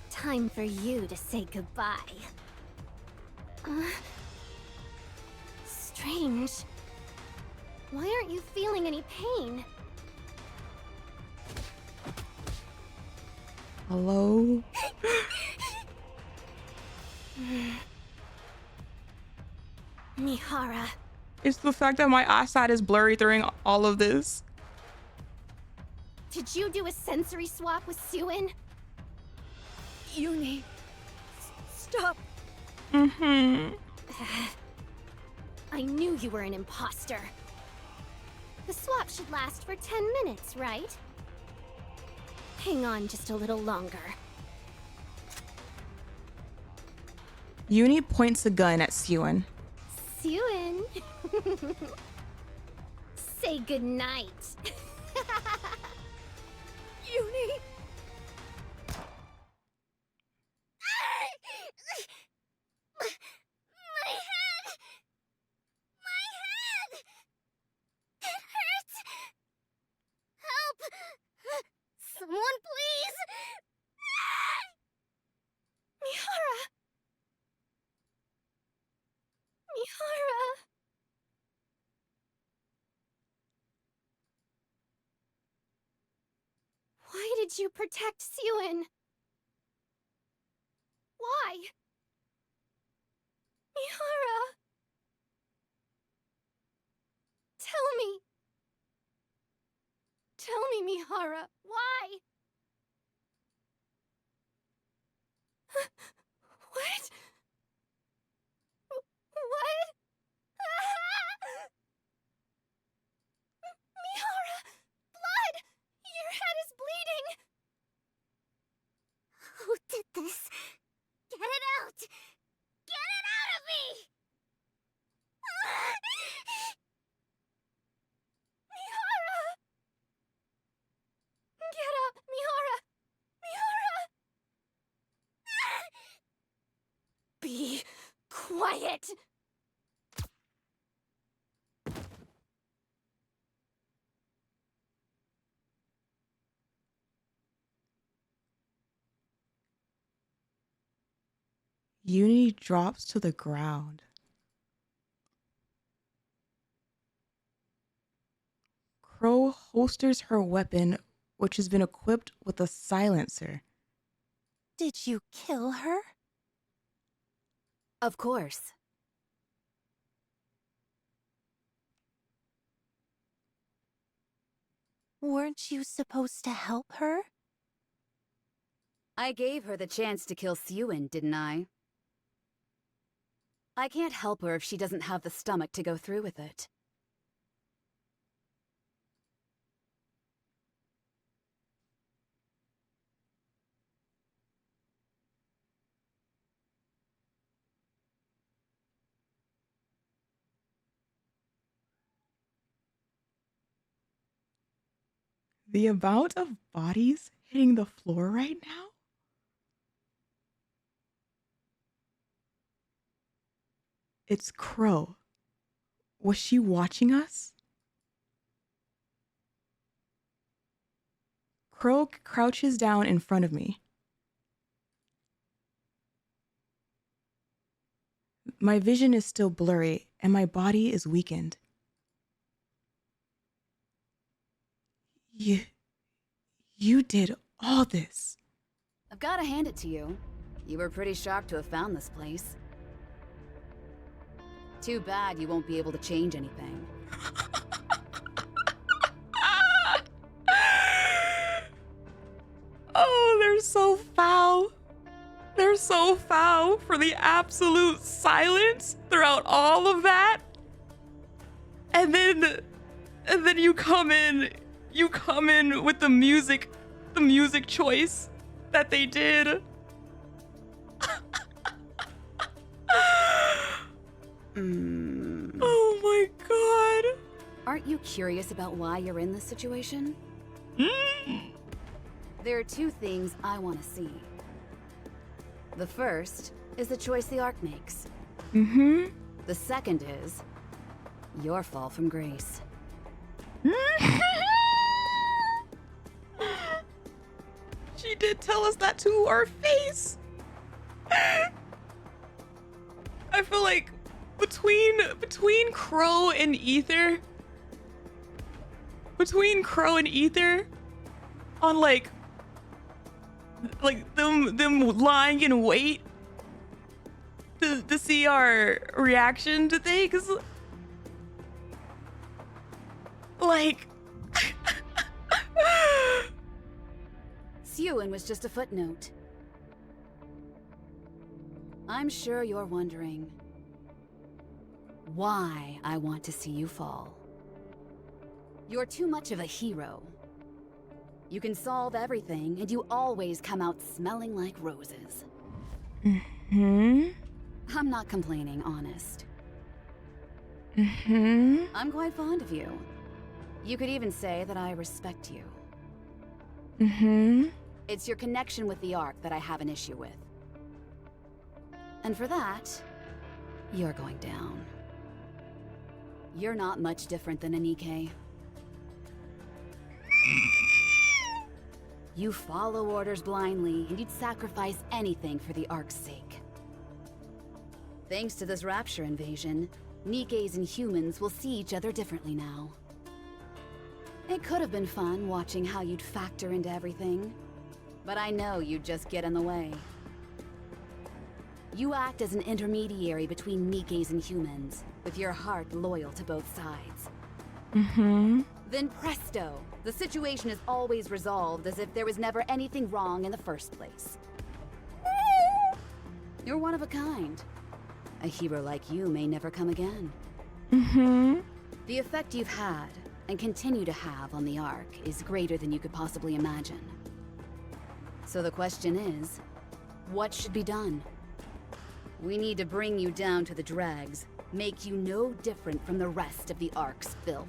[SPEAKER 2] Time for you to say goodbye. Strange. Why aren't you feeling any pain?
[SPEAKER 1] Hello?
[SPEAKER 2] Mihara.
[SPEAKER 1] It's the fact that my eyesight is blurry during all of this.
[SPEAKER 2] Did you do a sensory swap with Syuen?
[SPEAKER 3] Yuni, stop.
[SPEAKER 2] I knew you were an imposter. The swap should last for 10 minutes, right? Hang on just a little longer.
[SPEAKER 1] Yuni points a gun at Syuen.
[SPEAKER 2] Syuen. Say goodnight.
[SPEAKER 3] Yuni.
[SPEAKER 2] My head! My head! It hurts! Help! Someone please! Mihara! Mihara! Why did you protect Syuen? Why? Mihara! Tell me! Tell me, Mihara, why? What? What? Mihara! Blood! Your head is bleeding! Who did this? Get it out! Get it out of me! Mihara! Get up, Mihara! Mihara! Be quiet!
[SPEAKER 1] Yuni drops to the ground. Crow holsters her weapon, which has been equipped with a silencer.
[SPEAKER 11] Did you kill her?
[SPEAKER 4] Of course.
[SPEAKER 11] Weren't you supposed to help her?
[SPEAKER 4] I gave her the chance to kill Syuen, didn't I? I can't help her if she doesn't have the stomach to go through with it.
[SPEAKER 1] The amount of bodies hitting the floor right now? It's Crow. Was she watching us? Crow crouches down in front of me. My vision is still blurry and my body is weakened. You did all this.
[SPEAKER 4] I've got to hand it to you. You were pretty sharp to have found this place. Too bad you won't be able to change anything.
[SPEAKER 1] They're so foul. They're so foul for the absolute silence throughout all of that. And then you come in with the music choice that they did. Oh my god.
[SPEAKER 4] Aren't you curious about why you're in this situation? There are two things I want to see. The first is the choice the Ark makes. The second is your fall from grace.
[SPEAKER 1] She did tell us that to our face. I feel like between Crow and Ether, on like them lying in wait to see our reaction to things. Like
[SPEAKER 4] Syuen was just a footnote. I'm sure you're wondering why I want to see you fall. You're too much of a hero. You can solve everything, and you always come out smelling like roses. I'm not complaining, honest. I'm quite fond of you. You could even say that I respect you. It's your connection with the Ark that I have an issue with. And for that, you're going down. You're not much different than a Nikke. You follow orders blindly, and you'd sacrifice anything for the Ark's sake. Thanks to this Rapture invasion, Nikkes and humans will see each other differently now. It could have been fun watching how you'd factor into everything, but I know you'd just get in the way. You act as an intermediary between Nikkes and humans, with your heart loyal to both sides. Then presto, the situation is always resolved as if there was never anything wrong in the first place. You're one of a kind. A hero like you may never come again. The effect you've had, and continue to have on the Ark, is greater than you could possibly imagine. So the question is, what should be done? We need to bring you down to the dregs, make you no different from the rest of the Ark's filth.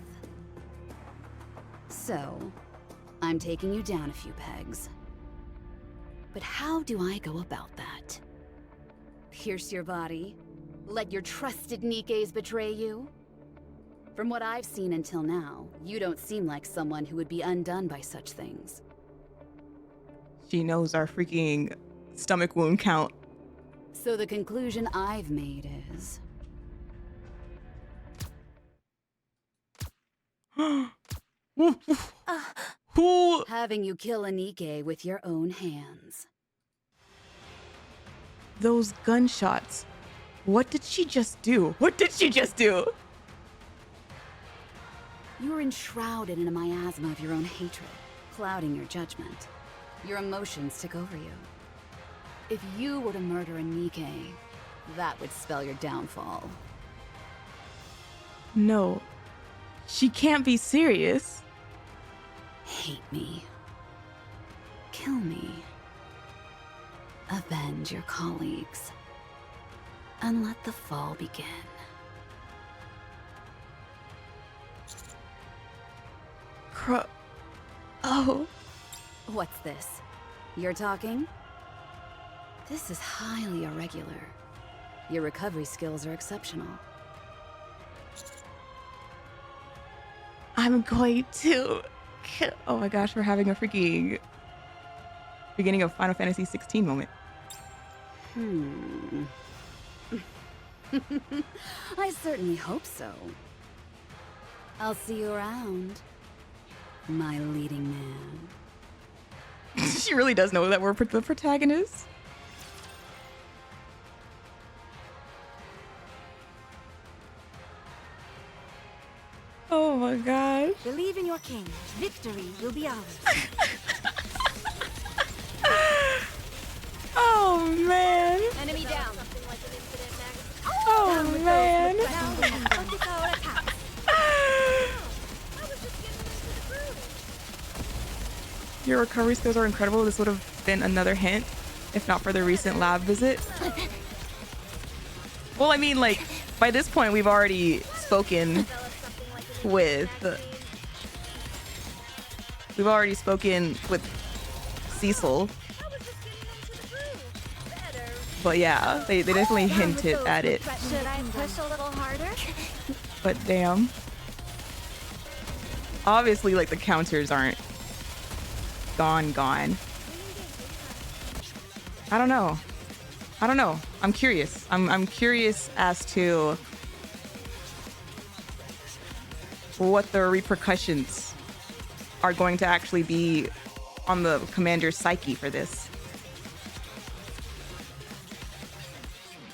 [SPEAKER 4] So, I'm taking you down a few pegs. But how do I go about that? Pierce your body? Let your trusted Nikkes betray you? From what I've seen until now, you don't seem like someone who would be undone by such things.
[SPEAKER 1] she knows our freaking stomach wound count.
[SPEAKER 4] So the conclusion I've made is... having you kill a Nikke with your own hands.
[SPEAKER 1] Those gunshots. What did she just do? What did she just do?
[SPEAKER 4] You're enshrouded in a miasma of your own hatred, clouding your judgment. Your emotions took over you. If you were to murder a Nikke, that would spell your downfall.
[SPEAKER 1] No. She can't be serious.
[SPEAKER 4] Hate me. Kill me. Avenge your colleagues. And let the fall begin.
[SPEAKER 1] Oh.
[SPEAKER 4] What's this? You're talking? This is highly irregular. Your recovery skills are exceptional.
[SPEAKER 1] I'm going to kill... Oh my gosh, we're having a freaking beginning of Final Fantasy 16 moment.
[SPEAKER 4] I certainly hope so. I'll see you around, my leading man.
[SPEAKER 1] She really does know that we're the protagonist. Oh my gosh.
[SPEAKER 11] Believe in your king. Victory will be ours.
[SPEAKER 1] your recovery skills are incredible. This would have been another hint, if not for the recent lab visit. Well, I mean, like, by this point, we've already spoken with... We've already spoken with Cecil. But yeah, they definitely hinted at it.
[SPEAKER 2] Should I push a little harder?
[SPEAKER 1] But damn. Obviously, like, the counters aren't gone. I don't know. I'm curious. I'm curious as to what the repercussions are going to actually be on the commander's psyche for this.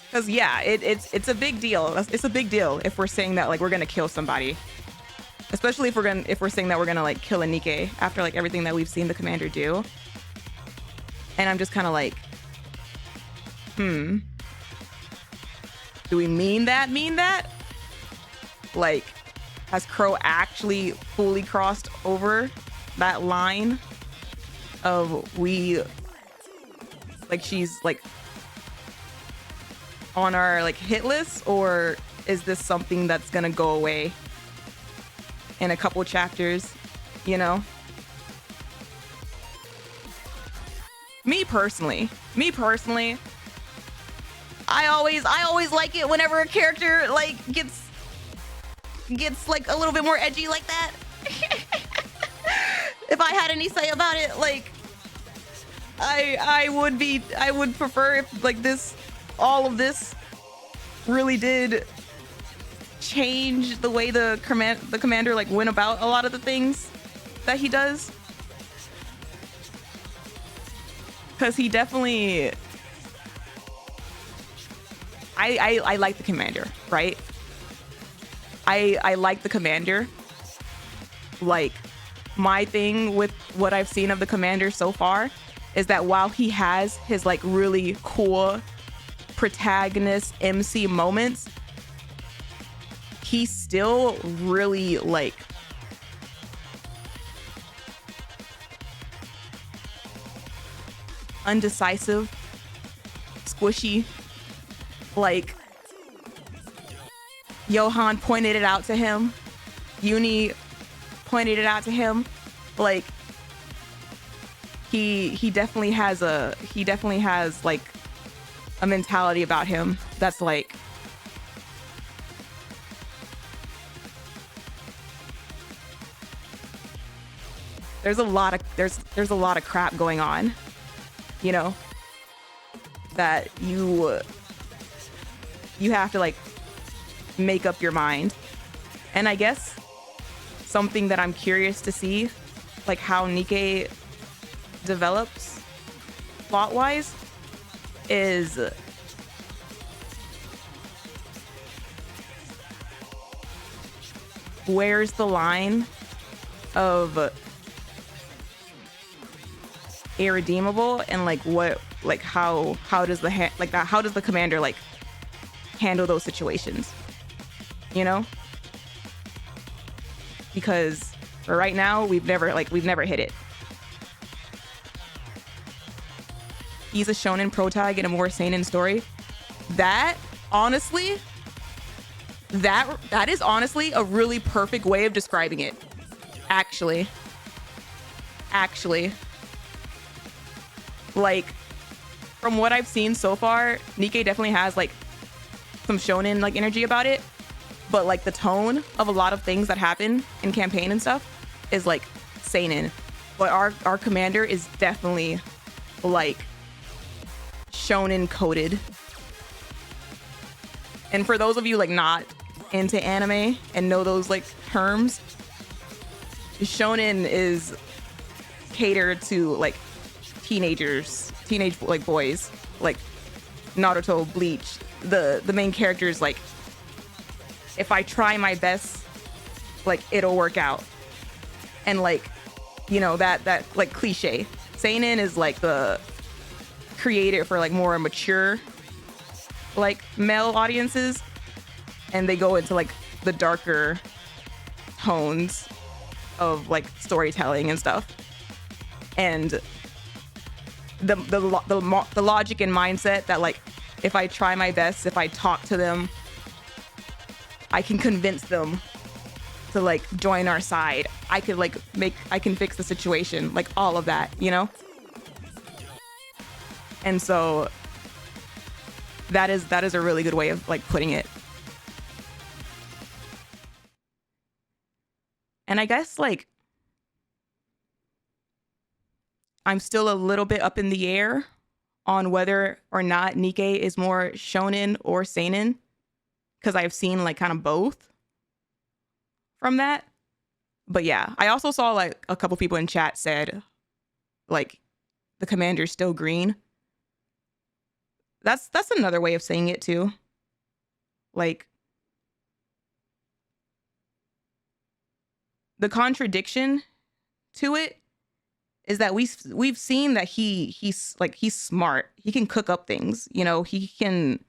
[SPEAKER 1] Because yeah, it's a big deal. It's a big deal if we're saying that, like, we're gonna kill somebody, especially if we're saying that we're gonna, like, kill a Nikke after, like, everything that we've seen the commander do. And I'm just kind of like, do we mean that? Like, has Crow actually fully crossed over that line of she's, like, on our, like, hit list? Or is this something that's gonna go away in a couple chapters, you know? Me personally, I always like it whenever a character, like, gets like a little bit more edgy like that. If I had any say about it, like, I would prefer if, like, all of this really did change the way the commander, like, went about a lot of the things that he does. Because he definitely... I like the commander, right? I like the commander. Like, my thing with what I've seen of the commander so far is that while he has his, like, really cool protagonist MC moments, he's still really, like, undecisive, squishy. Like, Johan pointed it out to him. Yuni pointed it out to him. Like, he definitely has like a mentality about him that's like, there's a lot of crap going on, you know, that you have to, like, make up your mind. And I guess something that I'm curious to see, like, how Nikke develops plot-wise, is where's the line of irredeemable, and, like, what, like, how does the commander, like, handle those situations, you know? Because for right now, we've never hit it. He's a shonen protag in a more seinen story. That honestly, that is honestly a really perfect way of describing it. Actually, like, from what I've seen so far, Nikke definitely has, like, some shonen, like, energy about it, but, like, the tone of a lot of things that happen in campaign and stuff is, like, seinen. But our commander is definitely, like, shonen coded. And for those of you, like, not into anime and know those, like, terms, shonen is catered to, like, teenage, like, boys, like Naruto, Bleach. The main characters, like, if I try my best, like, it'll work out. And, like, you know, that like, cliche. Seinen is, like, the created for, like, more mature, like, male audiences, and they go into, like, the darker tones of, like, storytelling and stuff. and the logic and mindset that like if I try my best, if I talk to them, I can convince them to like join our side. I can fix the situation, like all of that, you know? And so that is a really good way of like putting it. And I guess like I'm still a little bit up in the air on whether or not Nikke is more shonen or seinen, because I've seen like kind of both from that. But yeah, I also saw like a couple people in chat said like the commander's still green. That's another way of saying it too. Like the contradiction to it is that we've seen that he's smart. He can cook up things, you know, he can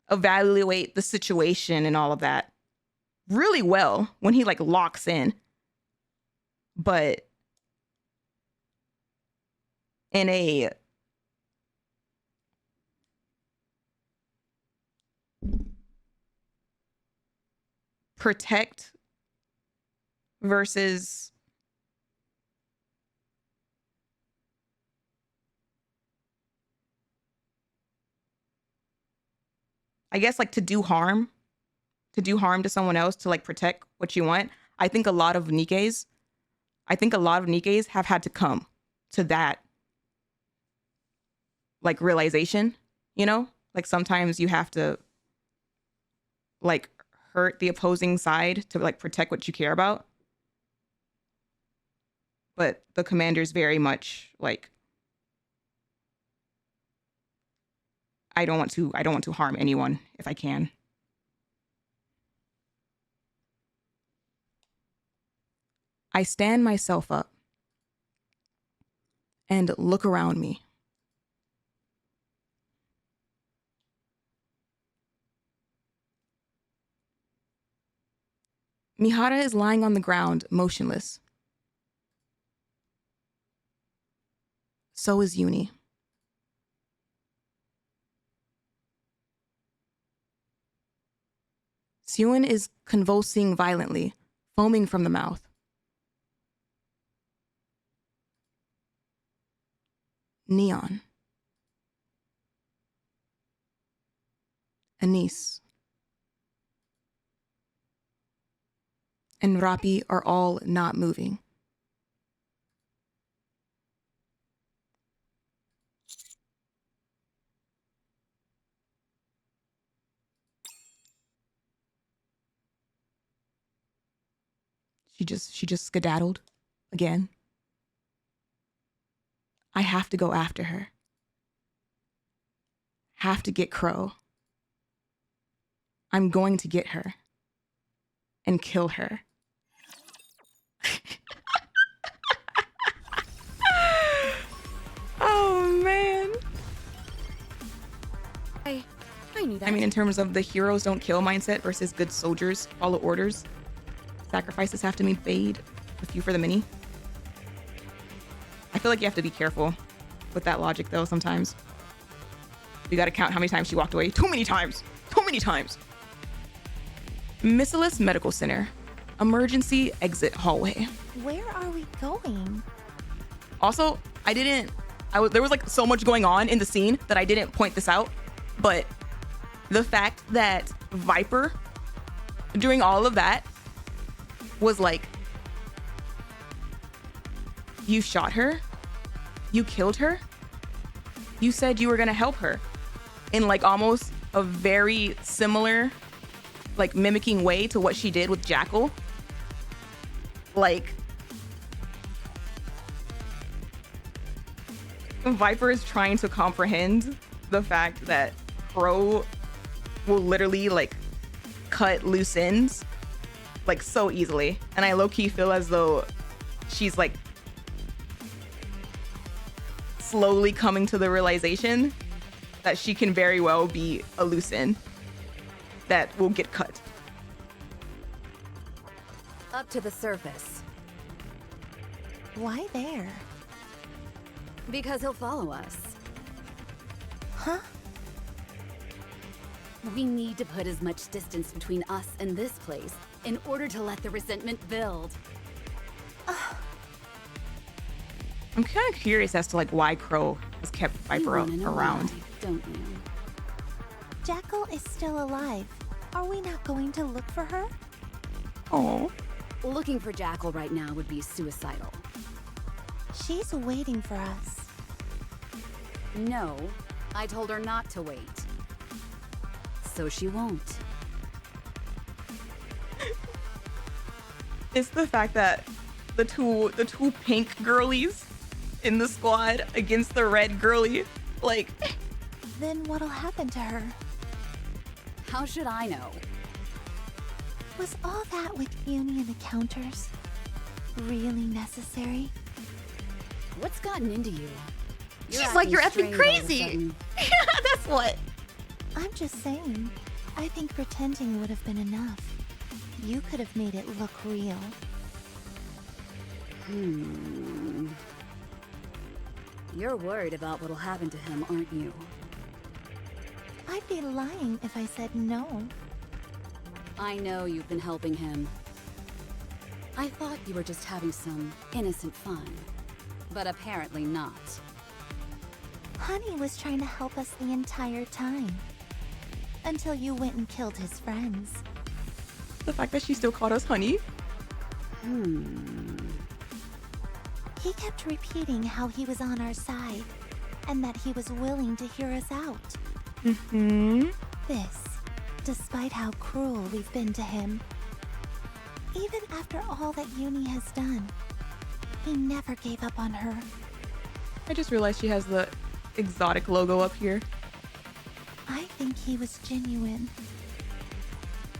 [SPEAKER 1] evaluate the situation and all of that really well when he like locks in. But in a protect versus I guess like to do harm to someone else to like protect what you want. I think a lot of Nikkes have had to come to that like realization, you know? Like sometimes you have to like hurt the opposing side to like protect what you care about. But the commander's very much like I don't want to harm anyone if I can. I stand myself up and look around me. Mihara is lying on the ground, motionless. So is Yuni. Syuen is convulsing violently, foaming from the mouth. Neon. Anise. And RAPI are all not moving. She just skedaddled again. I have to go after her. Have to get Crow. I'm going to get her and kill her. Oh man.
[SPEAKER 2] I knew that.
[SPEAKER 1] I mean, in terms of the heroes don't kill mindset versus good soldiers follow orders, sacrifices have to be paid, a few for the many. I feel like you have to be careful with that logic though sometimes. You gotta count how many times she walked away. Too many times. Too many times. Miscellaneous Medical Center. Emergency exit hallway.
[SPEAKER 6] Where are we going?
[SPEAKER 1] Also, there was like so much going on in the scene that I didn't point this out, but the fact that Viper, during all of that, was like, you shot her? You killed her? You said you were gonna help her in like almost a very similar, like mimicking way to what she did with Jackal. Like, Viper is trying to comprehend the fact that Crow will literally like cut loose ends like so easily. And I low-key feel as though she's like slowly coming to the realization that she can very well be a loose end that will get cut.
[SPEAKER 4] Up to the surface.
[SPEAKER 6] Why there?
[SPEAKER 4] Because he'll follow us.
[SPEAKER 11] Huh?
[SPEAKER 4] We need to put as much distance between us and this place in order to let the resentment build.
[SPEAKER 1] I'm kind of curious as to like why Crow has kept Viper around.
[SPEAKER 11] Don't you? Jackal is still alive. Are we not going to look for her?
[SPEAKER 1] Oh.
[SPEAKER 4] Looking for Jackal right now would be suicidal.
[SPEAKER 11] She's waiting for us.
[SPEAKER 4] No, I told her not to wait. So she won't.
[SPEAKER 1] It's the fact that the two pink girlies in the squad against the red girly, like.
[SPEAKER 11] Then what'll happen to her?
[SPEAKER 4] How should I know?
[SPEAKER 11] Was all that with Yuni and the counters really necessary?
[SPEAKER 4] What's gotten into you?
[SPEAKER 6] She's like, you're effing crazy. That's what.
[SPEAKER 11] I'm just saying. I think pretending would have been enough. You could have made it look real.
[SPEAKER 4] You're worried about what'll happen to him, aren't you?
[SPEAKER 11] I'd be lying if I said no.
[SPEAKER 4] I know you've been helping him. I thought you were just having some innocent fun, but apparently not.
[SPEAKER 11] Honey was trying to help us the entire time. Until you went and killed his friends.
[SPEAKER 1] The fact that she still called us honey.
[SPEAKER 11] He kept repeating how he was on our side, and that he was willing to hear us out. This, despite how cruel we've been to him. Even after all that Yuni has done, he never gave up on her.
[SPEAKER 1] I just realized she has the exotic logo up here.
[SPEAKER 11] I think he was genuine.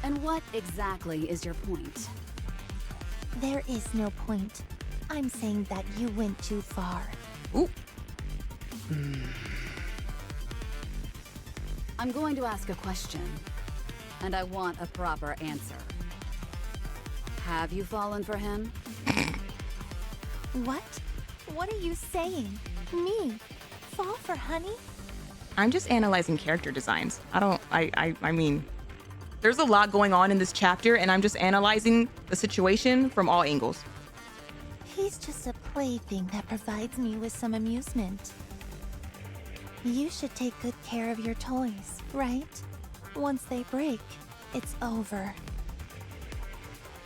[SPEAKER 4] And what exactly is your point?
[SPEAKER 11] There is no point. I'm saying that you went too far.
[SPEAKER 1] Ooh.
[SPEAKER 4] I'm going to ask a question, and I want a proper answer. Have you fallen for him?
[SPEAKER 11] What? What are you saying? Me? Fall for Honey?
[SPEAKER 1] I'm just analyzing character designs. I mean, there's a lot going on in this chapter, and I'm just analyzing the situation from all angles.
[SPEAKER 11] He's just a plaything that provides me with some amusement. You should take good care of your toys, right? Once they break, it's over.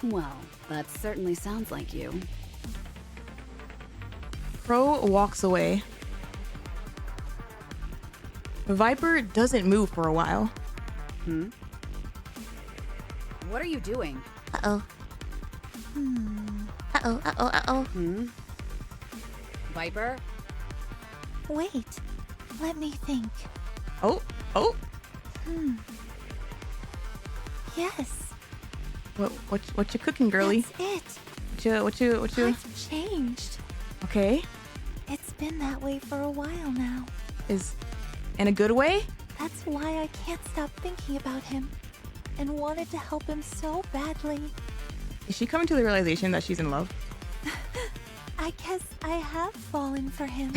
[SPEAKER 4] Well, that certainly sounds like you.
[SPEAKER 1] Crow walks away. Viper doesn't move for a while.
[SPEAKER 4] What are you doing?
[SPEAKER 6] Uh-oh. Uh-oh.
[SPEAKER 4] Viper?
[SPEAKER 11] Wait. Let me think.
[SPEAKER 1] Oh.
[SPEAKER 11] Yes.
[SPEAKER 1] What you cooking, girly?
[SPEAKER 11] That's it.
[SPEAKER 1] What you?
[SPEAKER 11] I've changed.
[SPEAKER 1] Okay.
[SPEAKER 11] It's been that way for a while now.
[SPEAKER 1] Is in a good way?
[SPEAKER 11] That's why I can't stop thinking about him and wanted to help him so badly.
[SPEAKER 1] Is she coming to the realization that she's in love?
[SPEAKER 11] I guess I have fallen for him.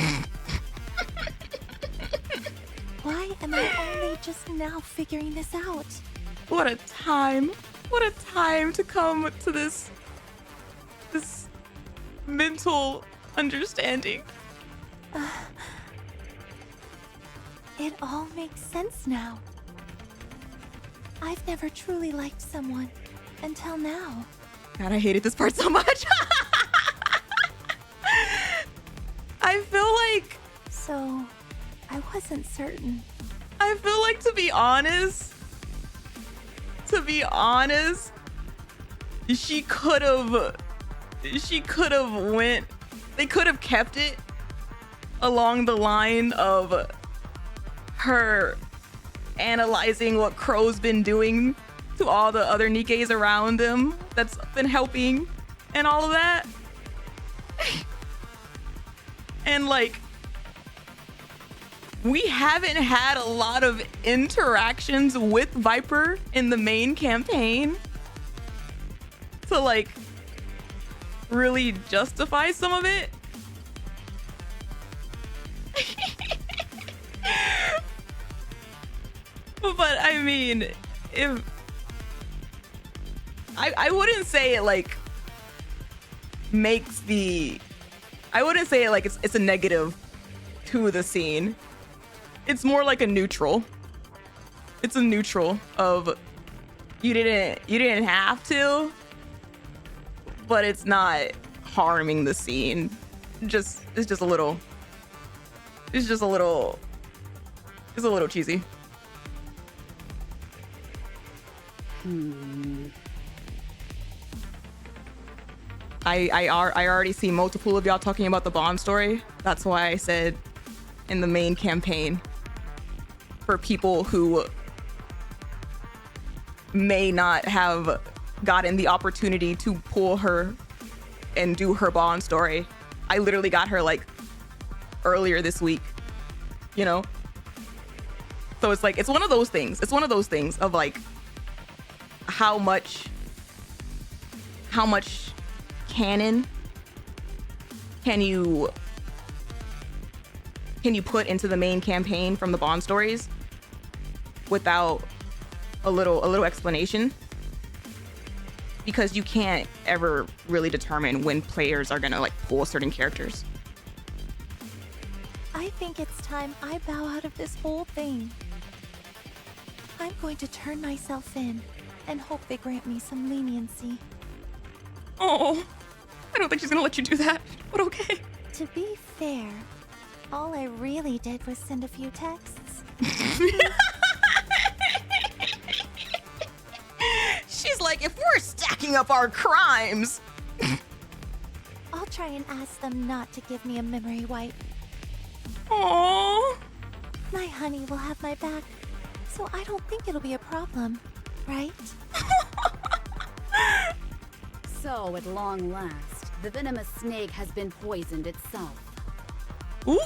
[SPEAKER 11] Why am I only just now figuring this out?
[SPEAKER 1] What a time. What a time to come to this mental understanding.
[SPEAKER 11] It all makes sense now. I've never truly liked someone until now.
[SPEAKER 1] God, I hated this part so much. I feel like...
[SPEAKER 11] So, I wasn't certain.
[SPEAKER 1] I feel like, to be honest, she could have went, they could have kept it along the line of her analyzing what Crow's been doing to all the other Nikkes around him that's been helping and all of that. And like, we haven't had a lot of interactions with Viper in the main campaign to like really justify some of it. But I mean, if I wouldn't say it like makes the, I wouldn't say it like it's a negative to the scene. It's more like a neutral. It's a neutral of you didn't have to, but it's not harming the scene. It's just a little cheesy. I already see multiple of y'all talking about the Bond story. That's why I said in the main campaign, for people who may not have gotten the opportunity to pull her and do her Bond story. I literally got her like earlier this week, you know? So it's like, it's one of those things. It's one of those things of like, how much canon can you put into the main campaign from the Bond stories without a little explanation? Because you can't ever really determine when players are gonna like pull certain characters.
[SPEAKER 11] I think it's time I bow out of this whole thing. I'm going to turn myself in and hope they grant me some leniency.
[SPEAKER 1] Oh, I don't think she's gonna let you do that, but okay.
[SPEAKER 11] To be fair, all I really did was send a few texts.
[SPEAKER 1] She's like, if we're stacking up our crimes.
[SPEAKER 11] I'll try and ask them not to give me a memory wipe.
[SPEAKER 1] Aww.
[SPEAKER 11] My honey will have my back, so I don't think it'll be a problem, right?
[SPEAKER 4] So, at long last, the venomous snake has been poisoned itself.
[SPEAKER 1] Ooh.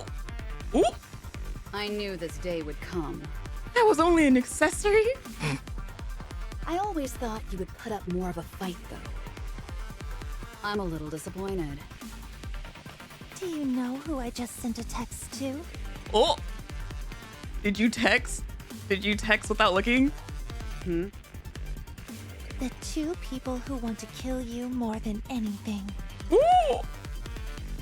[SPEAKER 1] Ooh.
[SPEAKER 4] I knew this day would come.
[SPEAKER 1] That was only an accessory?
[SPEAKER 4] I always thought you would put up more of a fight, though. I'm a little disappointed.
[SPEAKER 11] Do you know who I just sent a text to?
[SPEAKER 1] Oh! Did you text? Did you text without looking?
[SPEAKER 11] The two people who want to kill you more than anything.
[SPEAKER 1] Ooh!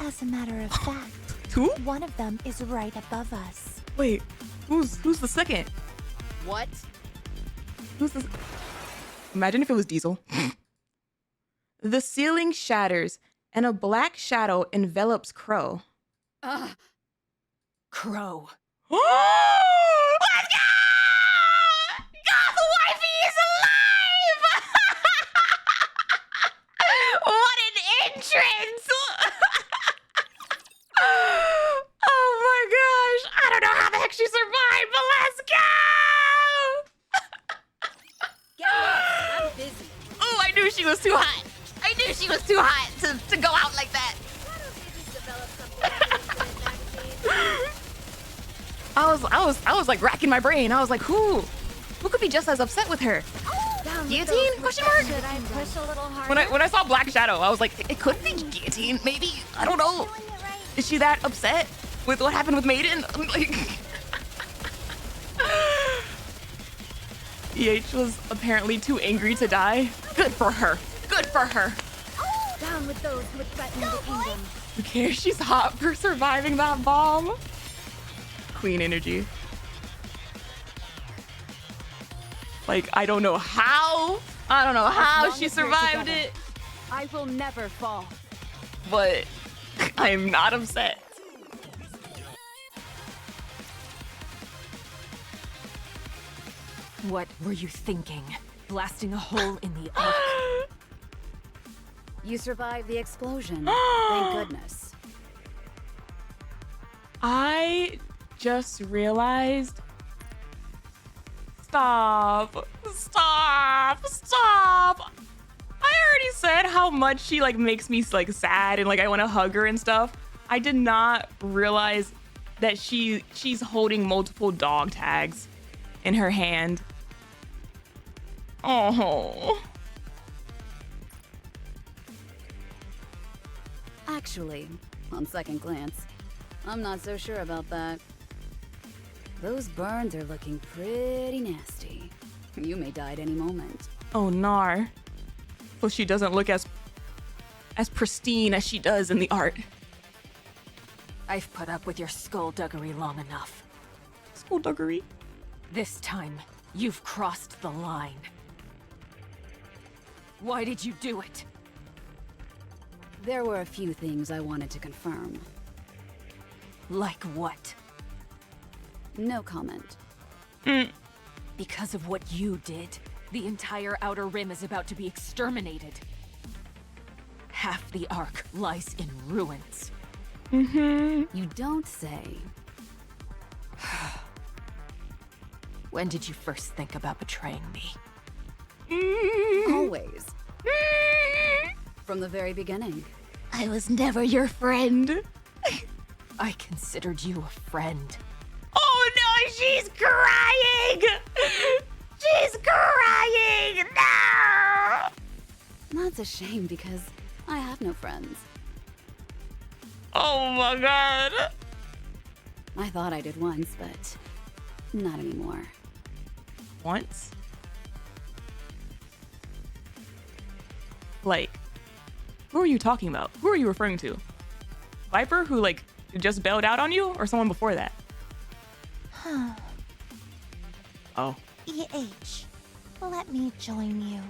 [SPEAKER 11] As a matter of fact,
[SPEAKER 1] two?
[SPEAKER 11] One of them is right above us.
[SPEAKER 1] Wait, who's the second?
[SPEAKER 4] What?
[SPEAKER 1] Who's the... Imagine if it was Diesel. The ceiling shatters and a black shadow envelops Crow.
[SPEAKER 13] Crow.
[SPEAKER 6] Let's go! Goth wifey is alive! What an entrance! Oh my gosh! I don't know how the heck she survived, but let's go!
[SPEAKER 4] Get up! I'm busy.
[SPEAKER 6] Oh, I knew she was too hot. I knew she was too hot to go out like that. I was like racking my brain. I was like, who could be just as upset with her? Guillotine? Question mark?
[SPEAKER 2] Should I push a little harder?
[SPEAKER 1] When I saw Black Shadow, I was like, it could be Guillotine, maybe. I don't know. Is she that upset with what happened with Maiden? I'm like, EH was apparently too angry to die. Good for her. Good for her.
[SPEAKER 2] Down with those who would threaten the kingdom.
[SPEAKER 1] Who cares? She's hot for surviving that bomb. Queen energy. Like, I don't know how. I don't know how she survived it.
[SPEAKER 14] I will never fall.
[SPEAKER 1] But I'm not upset.
[SPEAKER 13] What were you thinking? Blasting a hole in the ark?
[SPEAKER 4] You survived the explosion. Thank goodness.
[SPEAKER 1] I just realized. Stop. Stop. Stop. I already said how much she like makes me like sad and like I want to hug her and stuff. I did not realize that she's holding multiple dog tags in her hand. Oh.
[SPEAKER 4] Actually, on second glance, I'm not so sure about that. Those burns are looking pretty nasty. You may die at any moment.
[SPEAKER 1] Oh, Naur. So she doesn't look as pristine as she does in the art.
[SPEAKER 16] I've put up with your skullduggery long enough.
[SPEAKER 1] Skullduggery?
[SPEAKER 16] This time, you've crossed the line. Why did you do it?
[SPEAKER 4] There were a few things I wanted to confirm.
[SPEAKER 16] Like what?
[SPEAKER 4] No comment.
[SPEAKER 16] Because of what you did, the entire Outer Rim is about to be exterminated. Half the Ark lies in ruins.
[SPEAKER 4] You don't say.
[SPEAKER 16] When did you first think about betraying me?
[SPEAKER 4] Always. From the very beginning.
[SPEAKER 6] I was never your friend.
[SPEAKER 16] I considered you a friend.
[SPEAKER 6] Oh no, she's crying! She's crying! No!
[SPEAKER 4] That's a shame because I have no friends.
[SPEAKER 1] Oh my god.
[SPEAKER 4] I thought I did once, but not anymore.
[SPEAKER 1] Once? Like, who are you talking about? Who are you referring to? Viper, who like just bailed out on you, or someone before that? Oh.
[SPEAKER 11] EH, let me join you.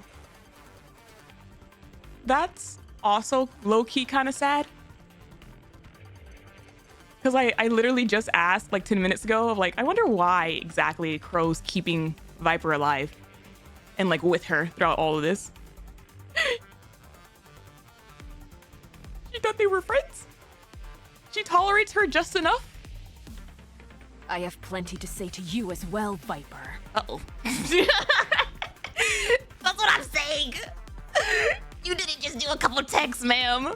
[SPEAKER 1] That's also low-key kind of sad. Because I literally just asked like 10 minutes ago of like, I wonder why exactly Crow's keeping Viper alive and like with her throughout all of this. She thought they were friends. She tolerates her just enough.
[SPEAKER 16] I have plenty to say to you as well, Viper.
[SPEAKER 6] Uh-oh. That's what I'm saying. You didn't just do a couple texts, ma'am.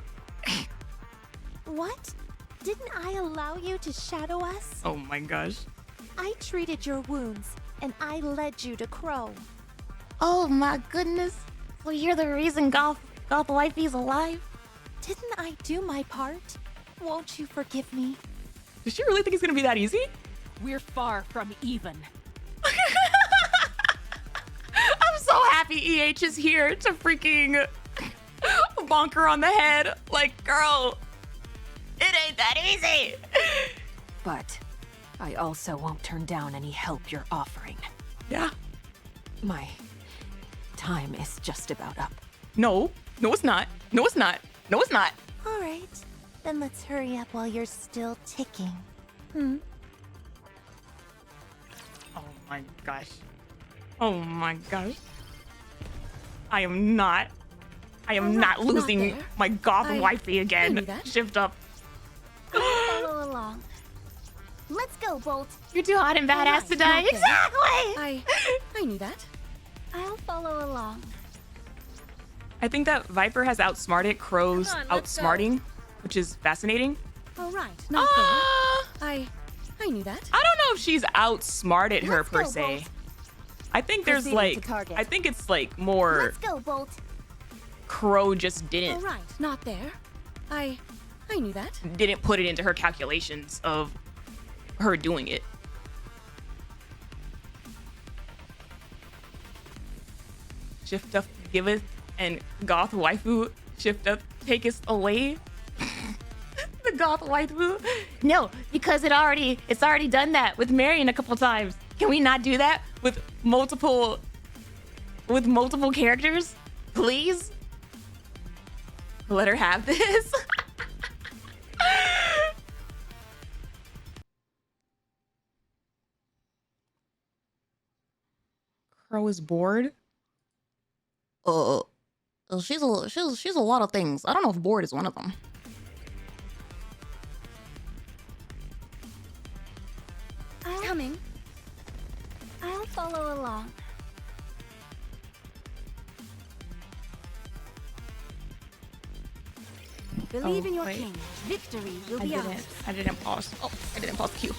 [SPEAKER 11] What? Didn't I allow you to shadow us?
[SPEAKER 1] Oh my gosh.
[SPEAKER 11] I treated your wounds, and I led you to Crow.
[SPEAKER 6] Oh my goodness. So you're the reason Goth Wifey's alive?
[SPEAKER 11] Didn't I do my part? Won't you forgive me?
[SPEAKER 1] Does she really think it's gonna be that easy?
[SPEAKER 16] We're far from even.
[SPEAKER 1] I'm so happy EH is here to freaking bonk her on the head. Like, girl, it ain't that easy.
[SPEAKER 16] But I also won't turn down any help you're offering.
[SPEAKER 1] Yeah.
[SPEAKER 16] My time is just about up.
[SPEAKER 1] No, it's not. No, it's not. No, it's not.
[SPEAKER 11] All right, then let's hurry up while you're still ticking.
[SPEAKER 1] Oh my gosh. Oh my gosh. I am not losing my Goth wifey again. Shift up.
[SPEAKER 2] Follow along. Let's go, Bolt.
[SPEAKER 6] You're too hot and badass to die. Exactly!
[SPEAKER 2] I knew that. I'll follow along.
[SPEAKER 1] I think that Viper has outsmarted Crow's outsmarting, which is fascinating.
[SPEAKER 2] All right, not there. I knew that.
[SPEAKER 1] I don't know if she's outsmarted her per se.
[SPEAKER 2] Bolt.
[SPEAKER 1] I think there's like, I think it's like more.
[SPEAKER 2] Let's go, Bolt.
[SPEAKER 1] Crow just didn't.
[SPEAKER 2] All right, not there. I knew that.
[SPEAKER 1] Didn't put it into her calculations of her doing it. Shift up giveth and Goth waifu shift up taketh away. The Goth waifu.
[SPEAKER 6] No, because it's already done that with Marion a couple times. Can we not do that
[SPEAKER 1] with multiple characters?
[SPEAKER 6] please?
[SPEAKER 1] Let her have this. Crow is bored.
[SPEAKER 6] She's a lot of things. I don't know if bored is one of them.
[SPEAKER 2] Coming. I'll follow along. Believe in your king. Victory will be ours.
[SPEAKER 1] I didn't pause. Oh, I didn't pause the queue.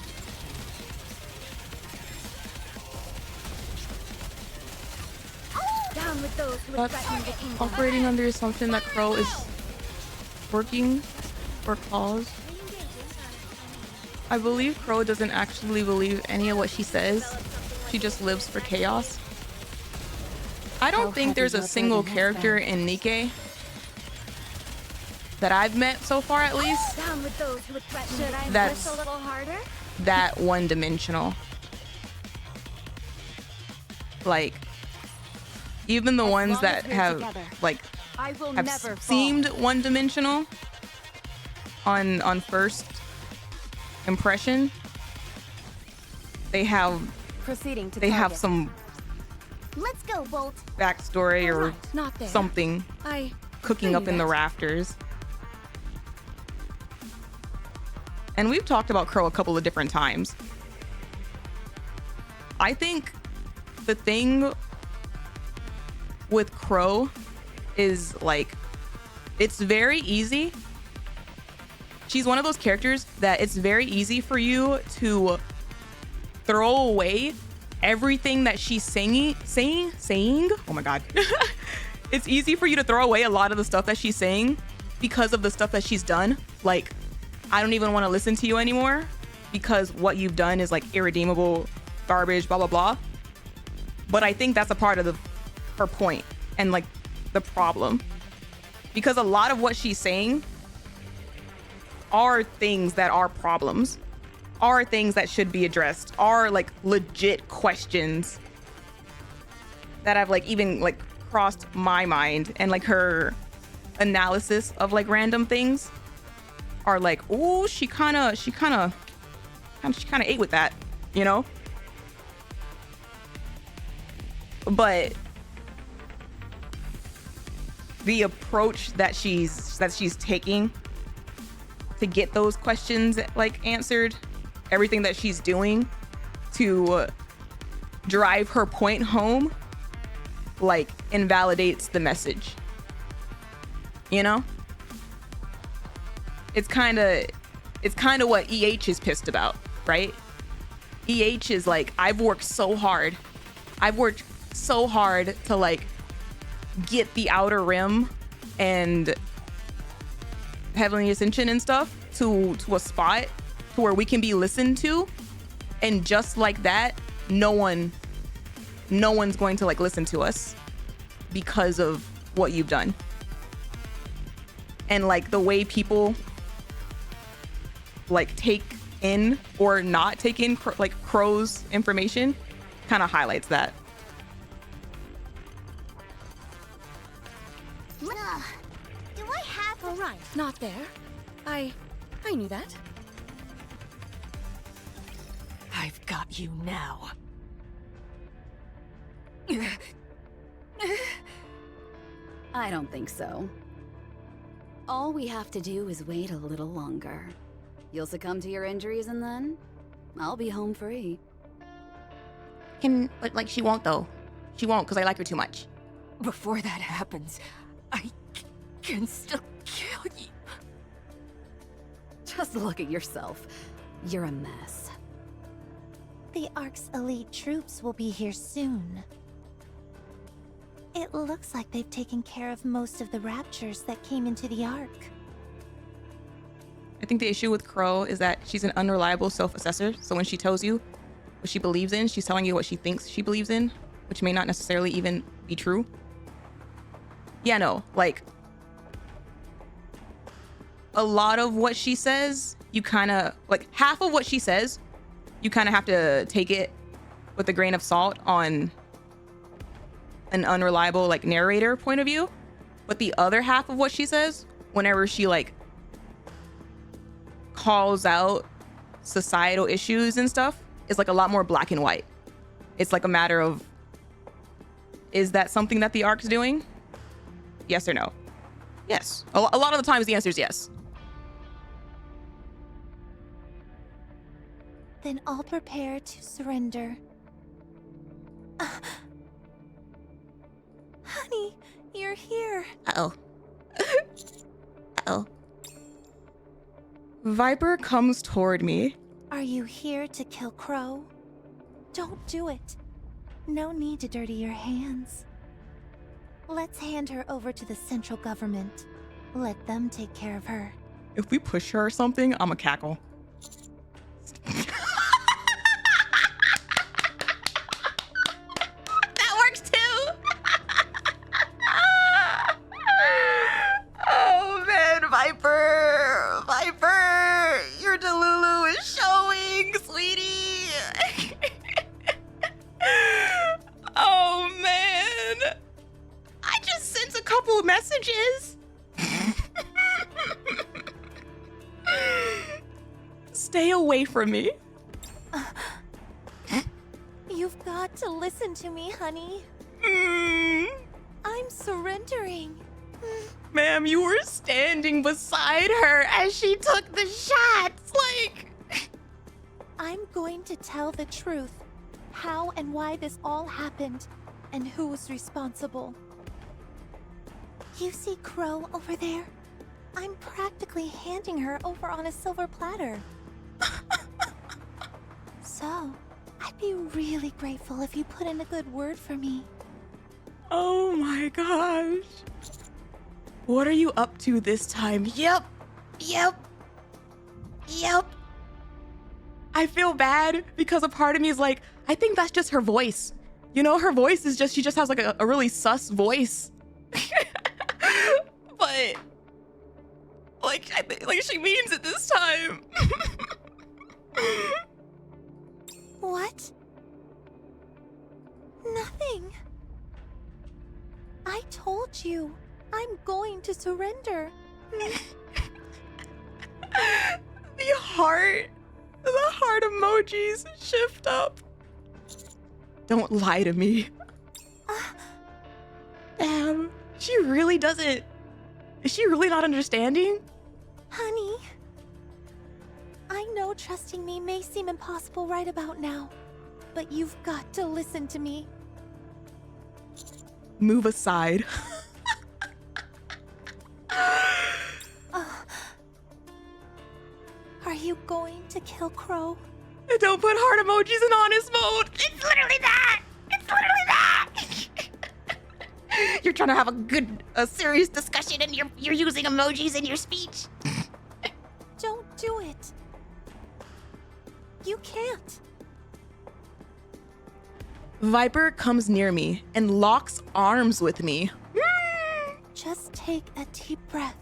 [SPEAKER 2] Down with those who would threaten the kingdom.
[SPEAKER 1] Operating under the assumption that Crow is working for cause. I believe Crow doesn't actually believe any of what she says. She just lives for chaos. I don't think there's a single character in Nikke that I've met so far, at least,
[SPEAKER 2] Down with those who would threaten. Should I
[SPEAKER 1] that's
[SPEAKER 2] push a little harder?
[SPEAKER 1] that one-dimensional. Like, even the ones that have like have seemed one-dimensional on first impression, they have some
[SPEAKER 2] Let's go, Bolt.
[SPEAKER 1] backstory or
[SPEAKER 2] Not there.
[SPEAKER 1] something cooking up in the rafters. And we've talked about Crow a couple of different times. I think the thing with Crow is like, it's very easy. She's one of those characters that it's very easy for you to throw away everything that she's saying. Oh my God. It's easy for you to throw away a lot of the stuff that she's saying because of the stuff that she's done. Like, I don't even want to listen to you anymore because what you've done is like irredeemable, garbage, blah, blah, blah. But I think that's a part of her point and like the problem, because a lot of what she's saying are things that are problems, are things that should be addressed, are like legit questions that have like even like crossed my mind, and like her analysis of like random things are like, oh, she kind of ate with that, you know? But the approach that she's taking to get those questions like answered, everything that she's doing to drive her point home, like invalidates the message, you know? It's kind of what EH is pissed about, right? EH is like, I've worked so hard to like get the Outer Rim and Heavenly Ascension and stuff to a spot to where we can be listened to, and just like that, no one's going to like listen to us because of what you've done. And like the way people like take in or not take in like Crow's information kind of highlights that.
[SPEAKER 2] Do I have? All right, not there. I knew that.
[SPEAKER 16] I've got you now.
[SPEAKER 4] I don't think so. All we have to do is wait a little longer. You'll succumb to your injuries and then I'll be home free.
[SPEAKER 6] But like, she won't though. She won't, because I like her too much.
[SPEAKER 16] Before that happens, I can still kill you.
[SPEAKER 4] Just look at yourself. You're a mess.
[SPEAKER 11] The Ark's elite troops will be here soon. It looks like they've taken care of most of the raptures that came into the Ark.
[SPEAKER 1] I think the issue with Crow is that she's an unreliable self-assessor. So when she tells you what she believes in, she's telling you what she thinks she believes in, which may not necessarily even be true. Yeah, no, like, a lot of what she says, you kind of, like, half of what she says, you kind of have to take it with a grain of salt on an unreliable, like, narrator point of view. But the other half of what she says, whenever she, like, calls out societal issues and stuff, is, like, a lot more black and white. It's, like, a matter of, is that something that the Ark's doing? Yes or no? Yes. A lot of the times the answer is yes.
[SPEAKER 11] Then I'll prepare to surrender. Honey, you're here.
[SPEAKER 6] Uh-oh. Uh-oh.
[SPEAKER 1] Viper comes toward me.
[SPEAKER 11] Are you here to kill Crow? Don't do it. No need to dirty your hands. Let's hand her over to the central government. Let them take care of her.
[SPEAKER 1] If we push her or something, I'ma cackle. That works too. Oh man, Viper, your Delulu is showing, sweetie. Oh man, I just sent a couple messages. Stay away from me.
[SPEAKER 11] You've got to listen to me, honey. I'm surrendering.
[SPEAKER 1] Ma'am, you were standing beside her as she took the shots, like...
[SPEAKER 11] I'm going to tell the truth. How and why this all happened, and who was responsible. You see Crow over there? I'm practically handing her over on a silver platter. So, I'd be really grateful if you put in a good word for me.
[SPEAKER 1] Oh my gosh. What are you up to this time? Yep. I feel bad because a part of me is like, I think that's just her voice. You know, her voice is just, she just has like a really sus voice. But, like, I think like she means it this time.
[SPEAKER 11] What? Nothing. I told you, I'm going to surrender.
[SPEAKER 1] The heart emojis shift up. Don't lie to me. Damn, she really doesn't. Is she really not understanding?
[SPEAKER 11] Honey, I know trusting me may seem impossible right about now, but you've got to listen to me.
[SPEAKER 1] Move aside.
[SPEAKER 11] Are you going to kill Crow?
[SPEAKER 1] Don't put heart emojis in honest mode. It's literally that. You're trying to have a serious discussion and you're using emojis in your speech.
[SPEAKER 11] Don't do it. You can't.
[SPEAKER 1] Viper comes near me and locks arms with me.
[SPEAKER 11] Just take a deep breath.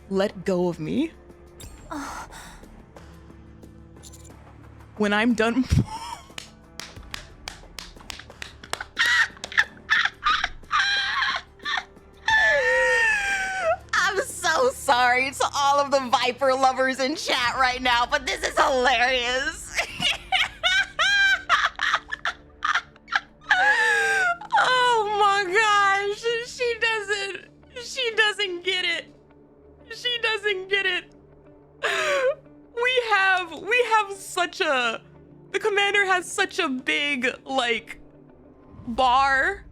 [SPEAKER 1] Let go of me. When I'm done... I'm so sorry to all of the Viper lovers in chat right now, but this is hilarious. Oh my gosh, she doesn't get it. She doesn't get it. We have such a, the commander has such a big, like, bar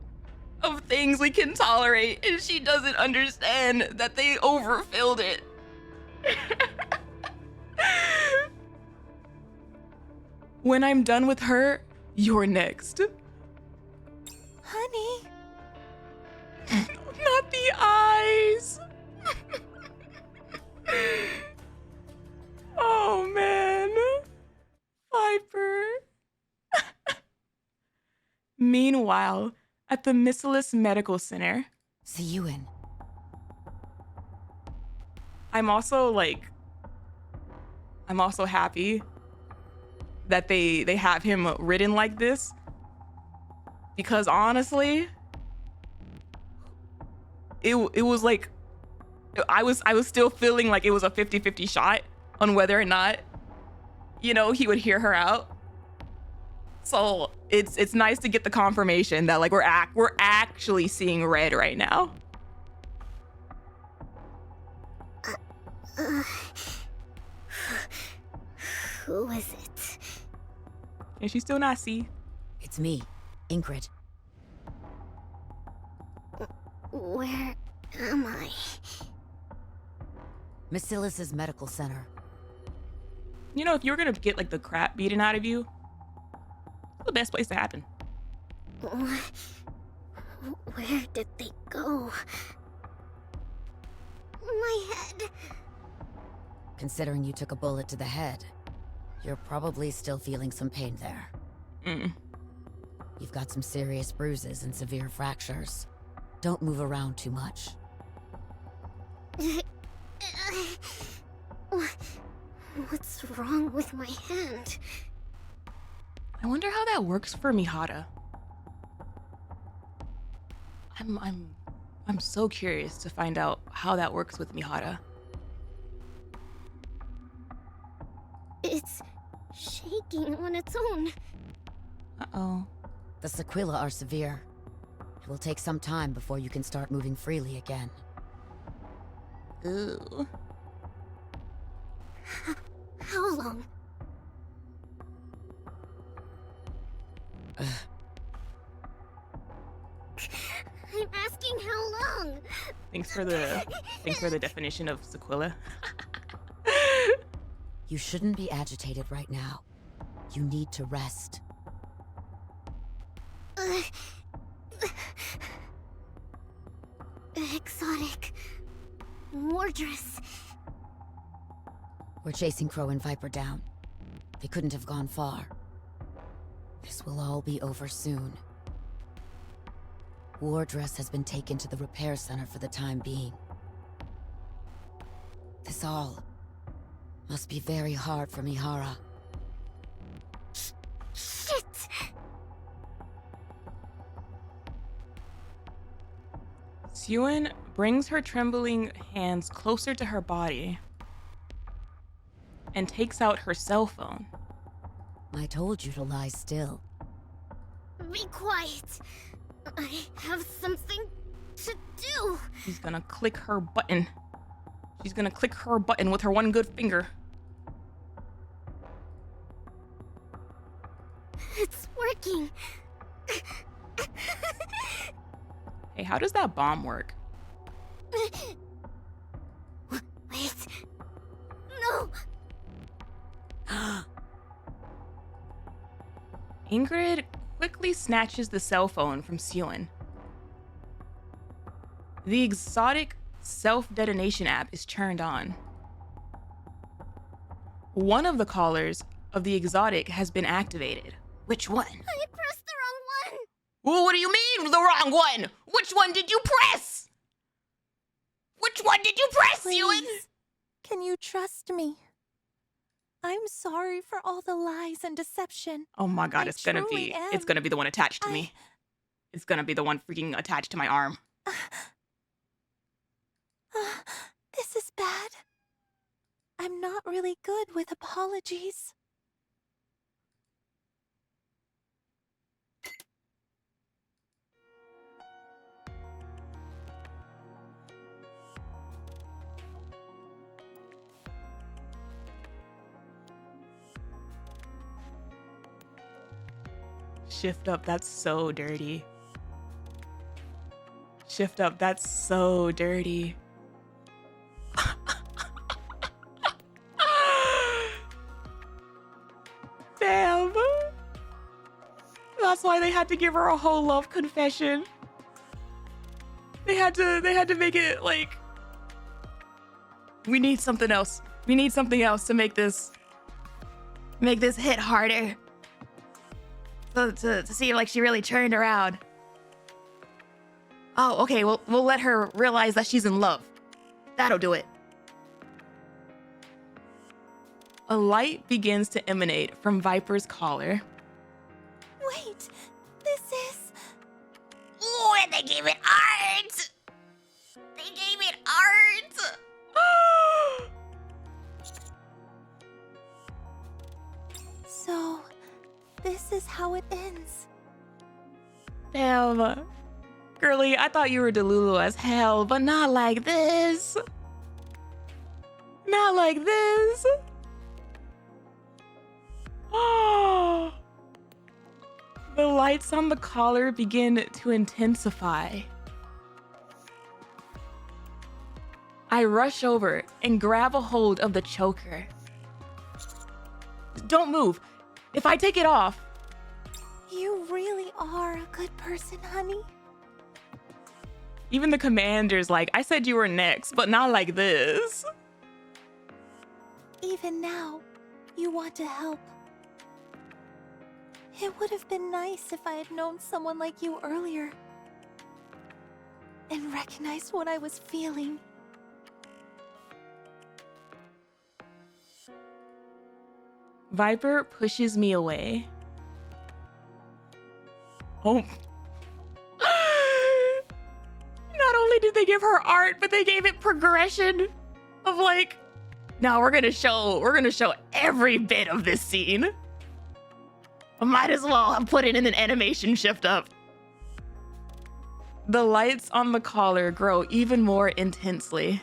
[SPEAKER 1] of things we can tolerate, and she doesn't understand that they overfilled it. When I'm done with her, you're next.
[SPEAKER 11] Honey.
[SPEAKER 1] Not the eyes. Oh man. Viper. Meanwhile, at the Missilus Medical Center.
[SPEAKER 12] Syuen.
[SPEAKER 1] I'm also happy that they have him written like this. Because honestly, it was like, I was still feeling like it was a 50-50 shot on whether or not, you know, he would hear her out. So it's nice to get the confirmation that like we're actually seeing red right now.
[SPEAKER 2] Who is it?
[SPEAKER 1] And she's still not see.
[SPEAKER 12] It's me, Ingrid.
[SPEAKER 2] Where am I?
[SPEAKER 12] Missilus' medical center.
[SPEAKER 1] You know, if you're gonna get like the crap beaten out of you, it's the best place to happen.
[SPEAKER 2] Where did they go? My head.
[SPEAKER 12] Considering you took a bullet to the head, you're probably still feeling some pain there. You've got some serious bruises and severe fractures. Don't move around too much.
[SPEAKER 2] What's wrong with my hand?
[SPEAKER 1] I wonder how that works for Mihara. I'm so curious to find out how that works with Mihara.
[SPEAKER 2] It's shaking on its own.
[SPEAKER 1] Uh-oh.
[SPEAKER 12] The sequelae are severe. It will take some time before you can start moving freely again.
[SPEAKER 1] Ooh.
[SPEAKER 2] How long? I'm asking how long.
[SPEAKER 1] Thanks for the definition of sequela.
[SPEAKER 12] You shouldn't be agitated right now. You need to rest.
[SPEAKER 2] Exotic. Wardress.
[SPEAKER 12] We're chasing Crow and Viper down. They couldn't have gone far. This will all be over soon. Wardress has been taken to the repair center for the time being. This all must be very hard for Mihara.
[SPEAKER 2] Shit!
[SPEAKER 1] Syuen brings her trembling hands closer to her body and takes out her cell phone.
[SPEAKER 12] I told you to lie still.
[SPEAKER 2] Be quiet. I have something to do.
[SPEAKER 1] She's gonna click her button. She's gonna click her button with her one good finger.
[SPEAKER 2] It's working.
[SPEAKER 1] Hey, how does that bomb work?
[SPEAKER 2] Wait. No.
[SPEAKER 1] Ingrid quickly snatches the cell phone from Syuen. The exotic self-detonation app is turned on. One of the collars of the exotic has been activated. Which one?
[SPEAKER 2] I pressed the wrong one.
[SPEAKER 6] Well, what do you mean, the wrong one? Which one did you press? Which one did you press, Syuen?
[SPEAKER 11] Can you trust me? I'm sorry for all the lies and deception.
[SPEAKER 1] Oh my god, it's gonna be the one attached to me. It's gonna be the one freaking attached to my arm.
[SPEAKER 11] This is bad. I'm not really good with apologies.
[SPEAKER 1] Shift up, that's so dirty. Shift up, that's so dirty. Damn. That's why they had to give her a whole love confession. They had to make it like, we need something else. We need something else to make this hit harder. To see like she really turned around. Oh, okay, we'll let her realize that she's in love. That'll do it. A light begins to emanate from Viper's collar.
[SPEAKER 11] Wait, this is...
[SPEAKER 6] Ooh, and they gave it art! They gave it art!
[SPEAKER 11] So, this is how it ends.
[SPEAKER 1] Damn. Girly, I thought you were Delulu as hell, but not like this. Not like this. Oh. The lights on the collar begin to intensify. I rush over and grab a hold of the choker. Don't move. If I take it off...
[SPEAKER 11] You really are a good person, honey.
[SPEAKER 1] Even the commander's like, I said you were next, but not like this.
[SPEAKER 11] even now, you want to help. It would have been nice if I had known someone like you earlier and recognized what I was feeling.
[SPEAKER 1] Viper pushes me away. Oh. Not only did they give her art, but they gave it progression of like, now we're gonna show every bit of this scene. I might as well have put it in an animation shift up. The lights on the collar grow even more intensely.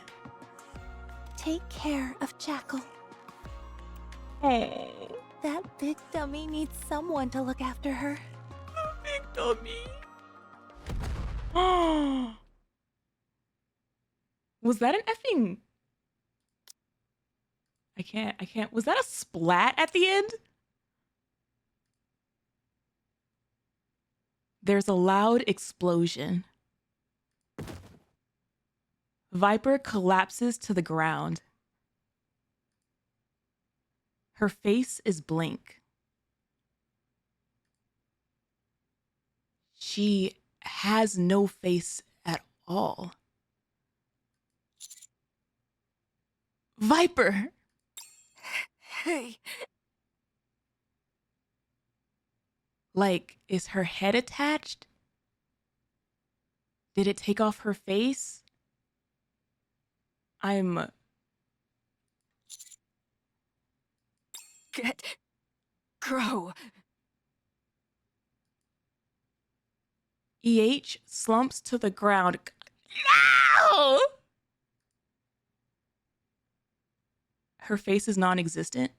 [SPEAKER 11] Take care of Jackal.
[SPEAKER 1] Oh.
[SPEAKER 11] That big dummy needs someone to look after her.
[SPEAKER 1] Big dummy. Oh. Was that an effing... I can't. Was that a splat at the end? There's a loud explosion. Viper collapses to the ground. Her face is blank. She has no face at all. Viper!
[SPEAKER 13] Hey.
[SPEAKER 1] Like, is her head attached? Did it take off her face?
[SPEAKER 13] Grow.
[SPEAKER 1] EH slumps to the ground. No! Her face is non-existent.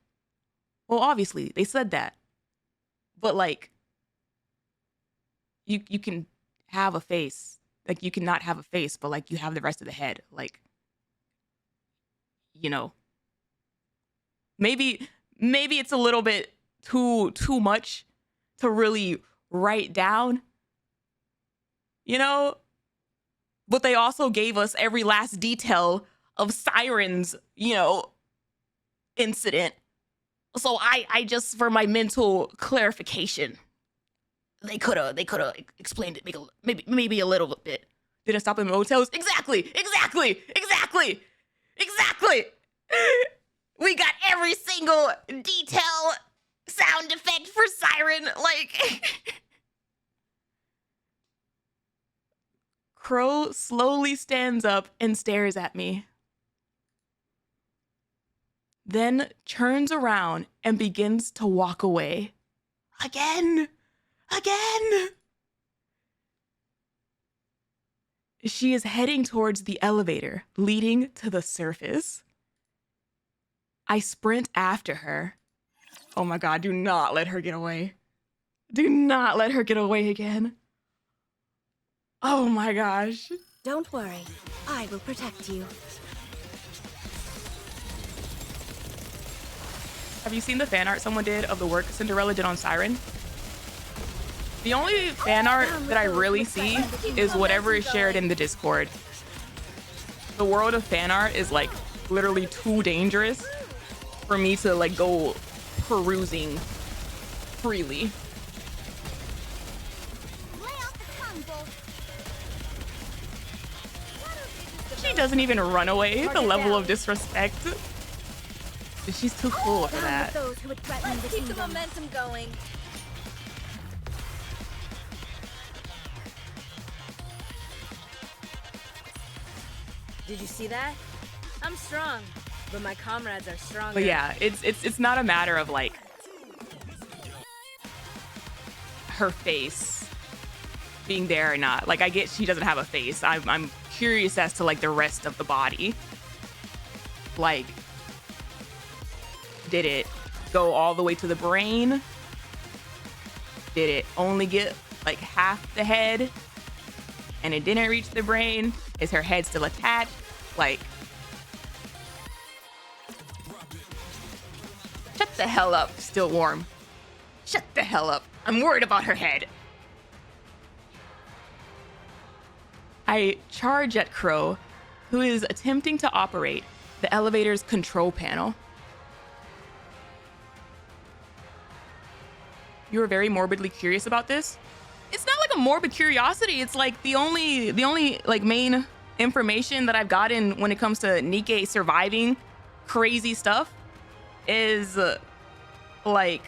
[SPEAKER 1] Well, obviously, they said that. But like, you can have a face. Like, you can not have a face, but like, you have the rest of the head. Like, you know, maybe it's a little bit too much to really write down, you know? But they also gave us every last detail of Syren's, you know, incident. So I just, for my mental clarification, they could have explained it maybe a little bit. Didn't stop in motels. Exactly. We got every single detail, sound effect for Syren. Like, Crow slowly stands up and stares at me. Then turns around and begins to walk away. Again. She is heading towards the elevator leading to the surface. I sprint after her. Oh my God, do not let her get away. Do not let her get away again. Oh my gosh.
[SPEAKER 2] Don't worry, I will protect you.
[SPEAKER 1] Have you seen the fan art someone did of the work Cinderella did on Syren? The only fan art that I really see is whatever is shared in the Discord. The world of fan art is like literally too dangerous for me to like go perusing freely. She doesn't even run away. The level of disrespect. She's too cool for that.
[SPEAKER 2] Let's keep the momentum going.
[SPEAKER 17] Did you see that? I'm strong, but my comrades are stronger.
[SPEAKER 1] But yeah, it's not a matter of like her face being there or not. Like, I get she doesn't have a face. I'm curious as to like the rest of the body. Like, did it go all the way to the brain? Did it only get like half the head and it didn't reach the brain? Is her head still attached? Like, shut the hell up, still warm. Shut the hell up. I'm worried about her head. I charge at Crow, who is attempting to operate the elevator's control panel. you were very morbidly curious about this. It's not like a morbid curiosity. It's like the only like main information that I've gotten when it comes to Nikke surviving crazy stuff is like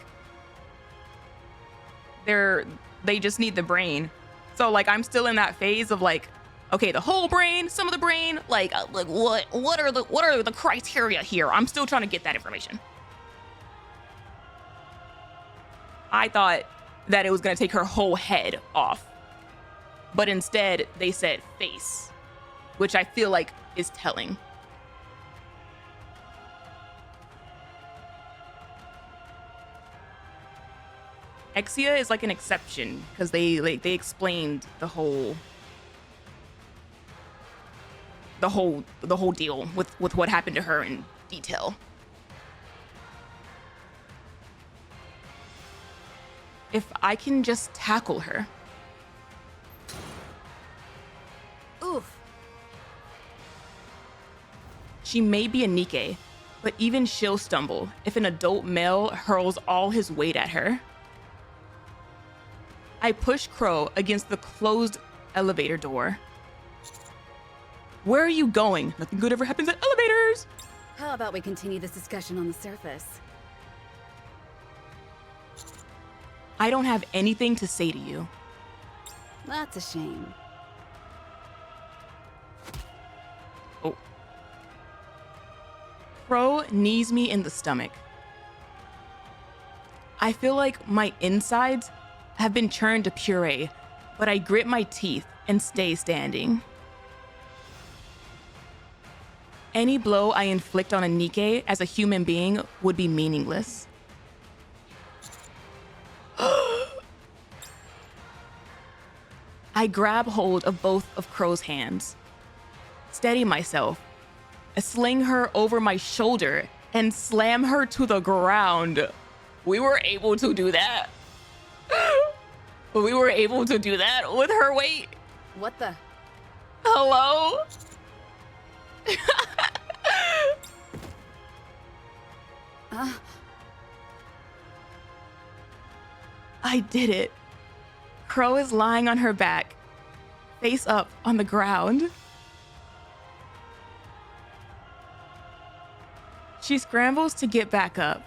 [SPEAKER 1] they just need the brain. So like I'm still in that phase of like, okay, the whole brain, some of the brain, like what are the criteria here? I'm still trying to get that information. I thought that it was gonna take her whole head off, but instead they said face, which I feel like is telling. Exia is like an exception because they explained the whole deal with what happened to her in detail. If I can just tackle her.
[SPEAKER 4] Oof.
[SPEAKER 1] She may be a Nikke, but even she'll stumble if an adult male hurls all his weight at her. I push Crow against the closed elevator door. Where are you going? Nothing good ever happens at elevators.
[SPEAKER 4] How about we continue this discussion on the surface?
[SPEAKER 1] I don't have anything to say to you.
[SPEAKER 4] That's a shame.
[SPEAKER 1] Oh. Crow knees me in the stomach. I feel like my insides have been churned to puree, but I grit my teeth and stay standing. Any blow I inflict on a Nikke as a human being would be meaningless. I grab hold of both of Crow's hands, steady myself, sling her over my shoulder, and slam her to the ground. We were able to do that. We were able to do that with her weight.
[SPEAKER 4] What the?
[SPEAKER 1] Hello? I did it. Crow is lying on her back, face up on the ground. She scrambles to get back up.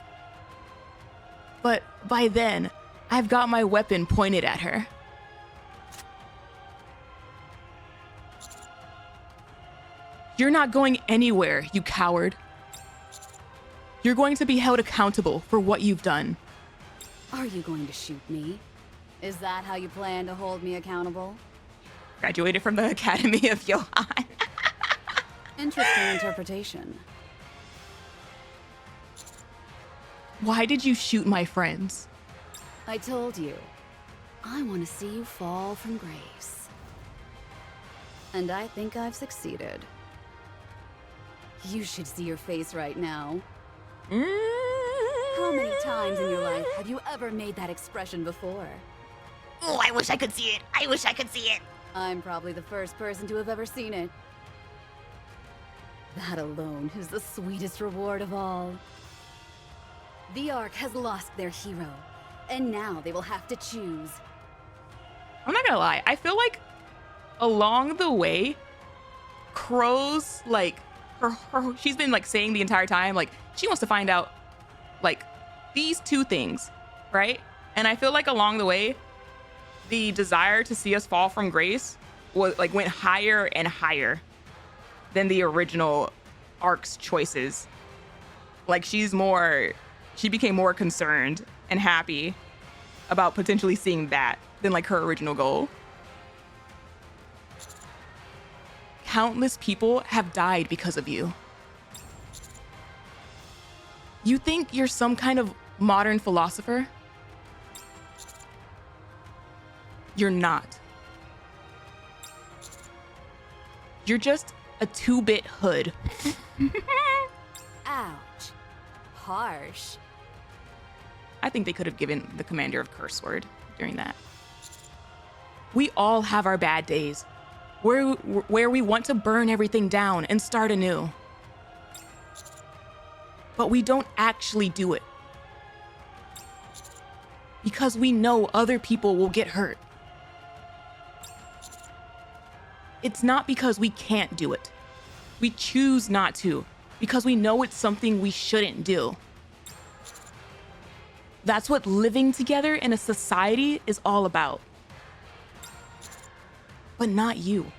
[SPEAKER 1] But by then, I've got my weapon pointed at her. You're not going anywhere, you coward. You're going to be held accountable for what you've done.
[SPEAKER 4] Are you going to shoot me? Is that how you plan to hold me accountable?
[SPEAKER 1] Graduated from the Academy of Johan.
[SPEAKER 4] Interesting interpretation.
[SPEAKER 1] Why did you shoot my friends?
[SPEAKER 4] I told you. I want to see you fall from grace. And I think I've succeeded. You should see your face right now. How many times in your life have you ever made that expression before?
[SPEAKER 6] Oh, I wish I could see it. I wish I could see it.
[SPEAKER 4] I'm probably the first person to have ever seen it. That alone is the sweetest reward of all. The Ark has lost their hero, and now they will have to choose.
[SPEAKER 1] I'm not gonna lie, I feel like along the way, Crow's like she's been like saying the entire time, like she wants to find out like these two things, right? And I feel like along the way, the desire to see us fall from grace was like went higher and higher than the original Ark's choices. Like she became more concerned and happy about potentially seeing that than like her original goal. Countless people have died because of you. You think you're some kind of modern philosopher? You're not. You're just a 2-bit hood.
[SPEAKER 4] Ouch. Harsh.
[SPEAKER 1] I think they could have given the commander of curse word during that. We all have our bad days, where we want to burn everything down and start anew. But we don't actually do it. because we know other people will get hurt. It's not because we can't do it. We choose not to because we know it's something we shouldn't do. That's what living together in a society is all about. But not you.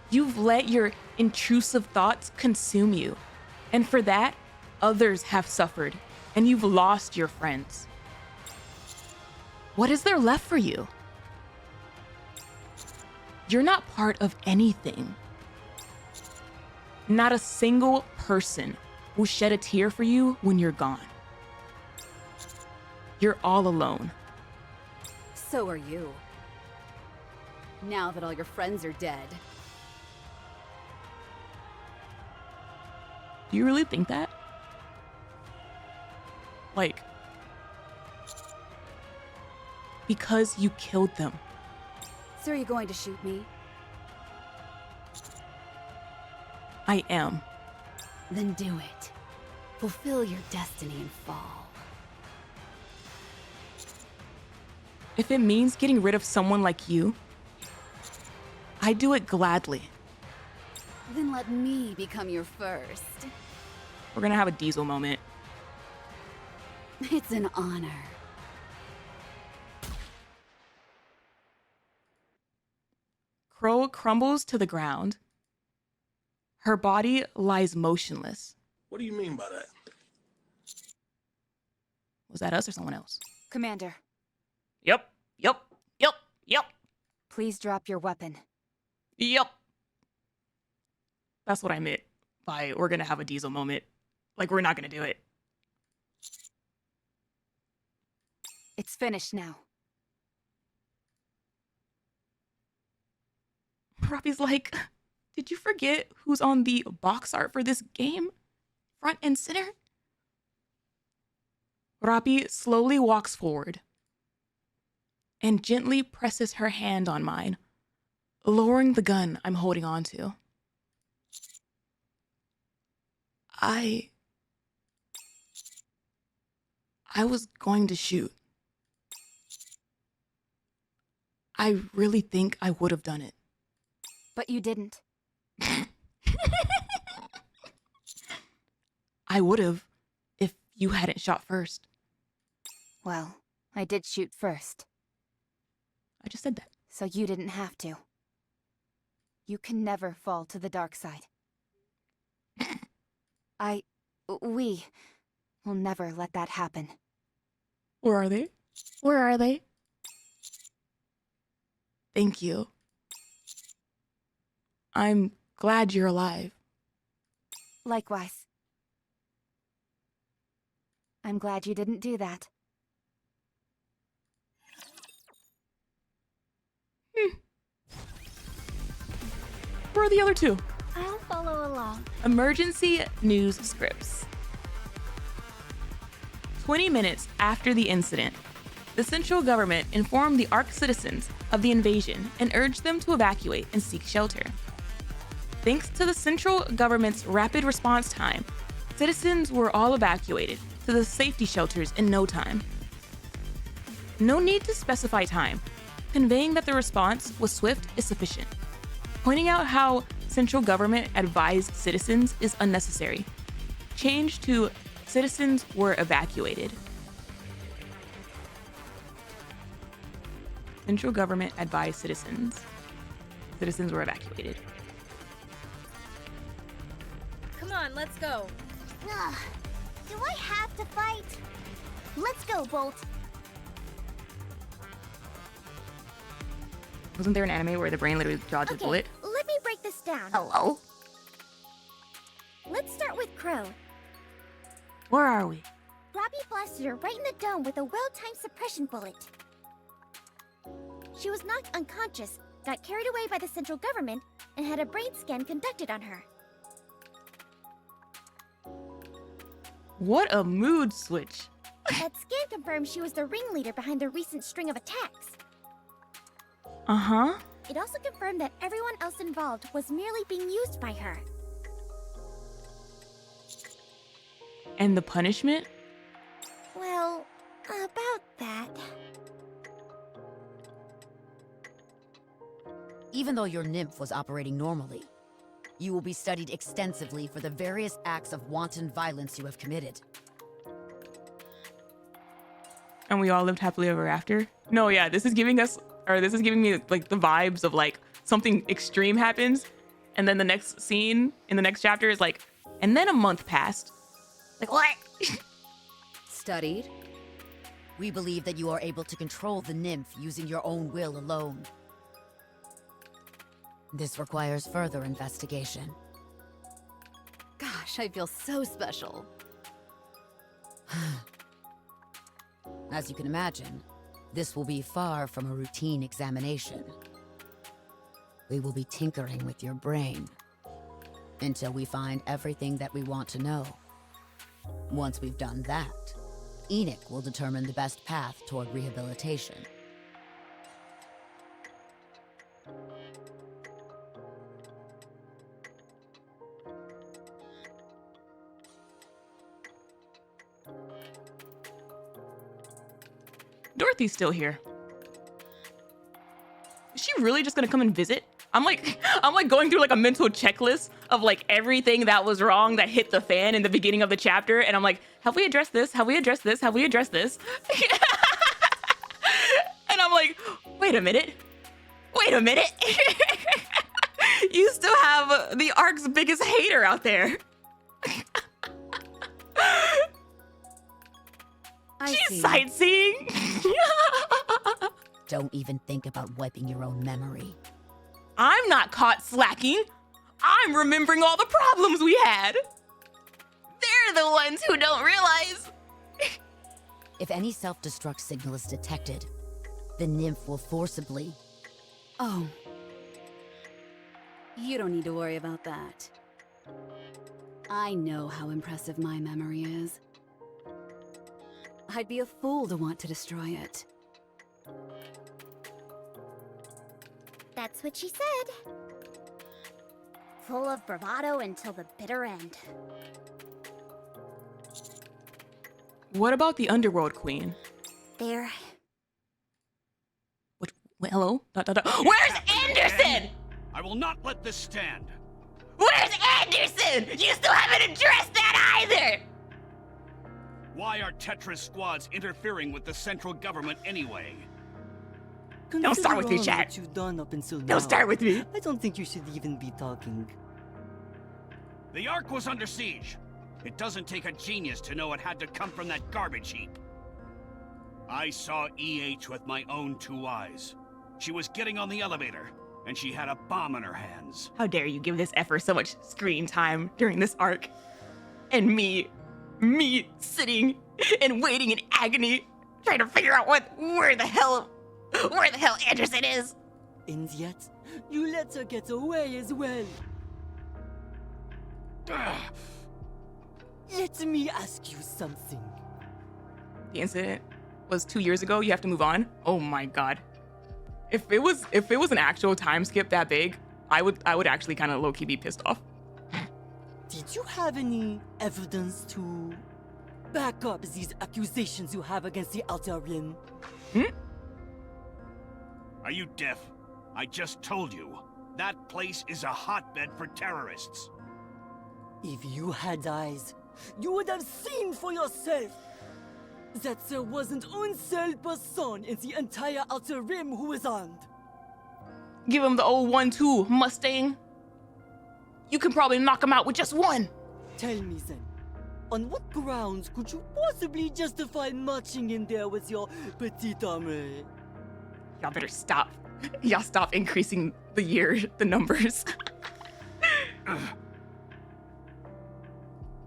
[SPEAKER 1] You've let your intrusive thoughts consume you. And for that, others have suffered, and you've lost your friends. What is there left for you? You're not part of anything. Not a single person will shed a tear for you when you're gone. You're all alone.
[SPEAKER 4] So are you. Now that all your friends are dead.
[SPEAKER 1] Do you really think that? Like, because you killed them.
[SPEAKER 4] So are you going to shoot me?
[SPEAKER 1] I am.
[SPEAKER 4] Then do it. Fulfill your destiny and fall.
[SPEAKER 1] If it means getting rid of someone like you, I do it gladly.
[SPEAKER 4] Then let me become your first.
[SPEAKER 1] We're gonna have a Diesel moment.
[SPEAKER 4] It's an honor.
[SPEAKER 1] Crow crumbles to the ground. Her body lies motionless.
[SPEAKER 15] What do you mean by that?
[SPEAKER 1] Was that us or someone else?
[SPEAKER 14] Commander,
[SPEAKER 1] Yep.
[SPEAKER 14] please drop your weapon.
[SPEAKER 1] Yep. That's what I meant by we're gonna have a Diesel moment. Like, we're not gonna do it.
[SPEAKER 14] It's finished now.
[SPEAKER 1] Rapi's like, did you forget who's on the box art for this game? Front and center? Rapi slowly walks forward and gently presses her hand on mine, lowering the gun I'm holding on to. I was going to shoot. I really think I would have done it.
[SPEAKER 14] But you didn't.
[SPEAKER 1] I would have if you hadn't shot first.
[SPEAKER 14] Well, I did shoot first.
[SPEAKER 1] I just said that.
[SPEAKER 14] So you didn't have to. You can never fall to the dark side. We will never let that happen.
[SPEAKER 1] Where are they? Where are they? Thank you. I'm glad you're alive.
[SPEAKER 14] Likewise. I'm glad you didn't do that.
[SPEAKER 1] Where are the other two?
[SPEAKER 2] I'll follow along.
[SPEAKER 1] Emergency news scripts. 20 minutes after the incident, the central government informed the ARC citizens of the invasion and urged them to evacuate and seek shelter. Thanks to the central government's rapid response time, citizens were all evacuated to the safety shelters in no time. No need to specify time. Conveying that the response was swift is sufficient. Pointing out how central government advised citizens is unnecessary. Change to citizens were evacuated. Central government advised citizens. Citizens were evacuated.
[SPEAKER 17] Come on, let's go.
[SPEAKER 2] Ugh. Do I have to fight? Let's go, Bolt.
[SPEAKER 1] Wasn't there an anime where the brain literally dodged a bullet?
[SPEAKER 2] Let me break this down.
[SPEAKER 1] Hello?
[SPEAKER 2] Let's start with Crow.
[SPEAKER 1] Where are we?
[SPEAKER 2] Robbie blasted her right in the dome with a well-timed suppression bullet. She was knocked unconscious, got carried away by the central government, and had a brain scan conducted on her.
[SPEAKER 1] What a mood switch.
[SPEAKER 2] That scan confirmed she was the ringleader behind the recent string of attacks.
[SPEAKER 1] Uh-huh.
[SPEAKER 2] It also confirmed that everyone else involved was merely being used by her.
[SPEAKER 1] And the punishment?
[SPEAKER 2] Well,
[SPEAKER 12] Even though your nymph was operating normally, you will be studied extensively for the various acts of wanton violence you have committed.
[SPEAKER 1] And we all lived happily ever after? No, yeah, this is giving me like the vibes of like something extreme happens, and then the next scene in the next chapter is like, and then a month passed. Like, what?
[SPEAKER 12] Studied? We believe that you are able to control the nymph using your own will alone. This requires further investigation.
[SPEAKER 4] Gosh, I feel so special.
[SPEAKER 12] As you can imagine, this will be far from a routine examination. We will be tinkering with your brain until we find everything that we want to know. Once we've done that, Enoch will determine the best path toward rehabilitation.
[SPEAKER 1] Dorothy's still here. Is she really just gonna come and visit? I'm like going through like a mental checklist of like everything that was wrong that hit the fan in the beginning of the chapter, and I'm like, have we addressed this? Have we addressed this? Have we addressed this? And I'm like, wait a minute. Wait a minute. You still have the ARC's biggest hater out there. She's sightseeing.
[SPEAKER 12] Don't even think about wiping your own memory.
[SPEAKER 1] I'm not caught slacking. I'm remembering all the problems we had. They're the ones who don't realize.
[SPEAKER 12] If any self-destruct signal is detected, the nymph will forcibly...
[SPEAKER 4] Oh. You don't need to worry about that. I know how impressive my memory is. I'd be a fool to want to destroy it.
[SPEAKER 2] That's what she said. Full of bravado until the bitter end.
[SPEAKER 1] What about the underworld queen?
[SPEAKER 2] There.
[SPEAKER 1] What? Wait, hello? Where's Anderson?
[SPEAKER 9] I will not let this stand.
[SPEAKER 6] Where's Anderson? You still haven't addressed that either!
[SPEAKER 9] Why are Tetris squads interfering with the central government anyway?
[SPEAKER 1] Don't start with me, chat.
[SPEAKER 13] What you've done up until now,
[SPEAKER 1] Don't start with me.
[SPEAKER 13] I don't think you should even be talking.
[SPEAKER 9] The Ark was under siege. It doesn't take a genius to know it had to come from that garbage heap. I saw EH with my own 2 eyes. She was getting on the elevator, and she had a bomb in her hands.
[SPEAKER 1] How dare you give this effer so much screen time during this arc? And me sitting and waiting in agony, trying to figure out where the hell Anderson is.
[SPEAKER 13] And yet, you let her get away as well. Let me ask you something.
[SPEAKER 1] The incident was 2 years ago. You have to move on. Oh my god. If it was an actual time skip that big, I would actually kind of low-key be pissed off.
[SPEAKER 13] Did you have any evidence to back up these accusations you have against the Outer Rim?
[SPEAKER 9] Are you deaf? I just told you. That place is a hotbed for terrorists.
[SPEAKER 13] If you had eyes, you would have seen for yourself that there wasn't one single person in the entire Outer Rim who was armed.
[SPEAKER 1] Give him the old 1-2 Mustang. You can probably knock him out with just one.
[SPEAKER 13] Tell me then, on what grounds could you possibly justify marching in there with your petite armée?
[SPEAKER 1] Y'all better stop. Y'all stop increasing the numbers.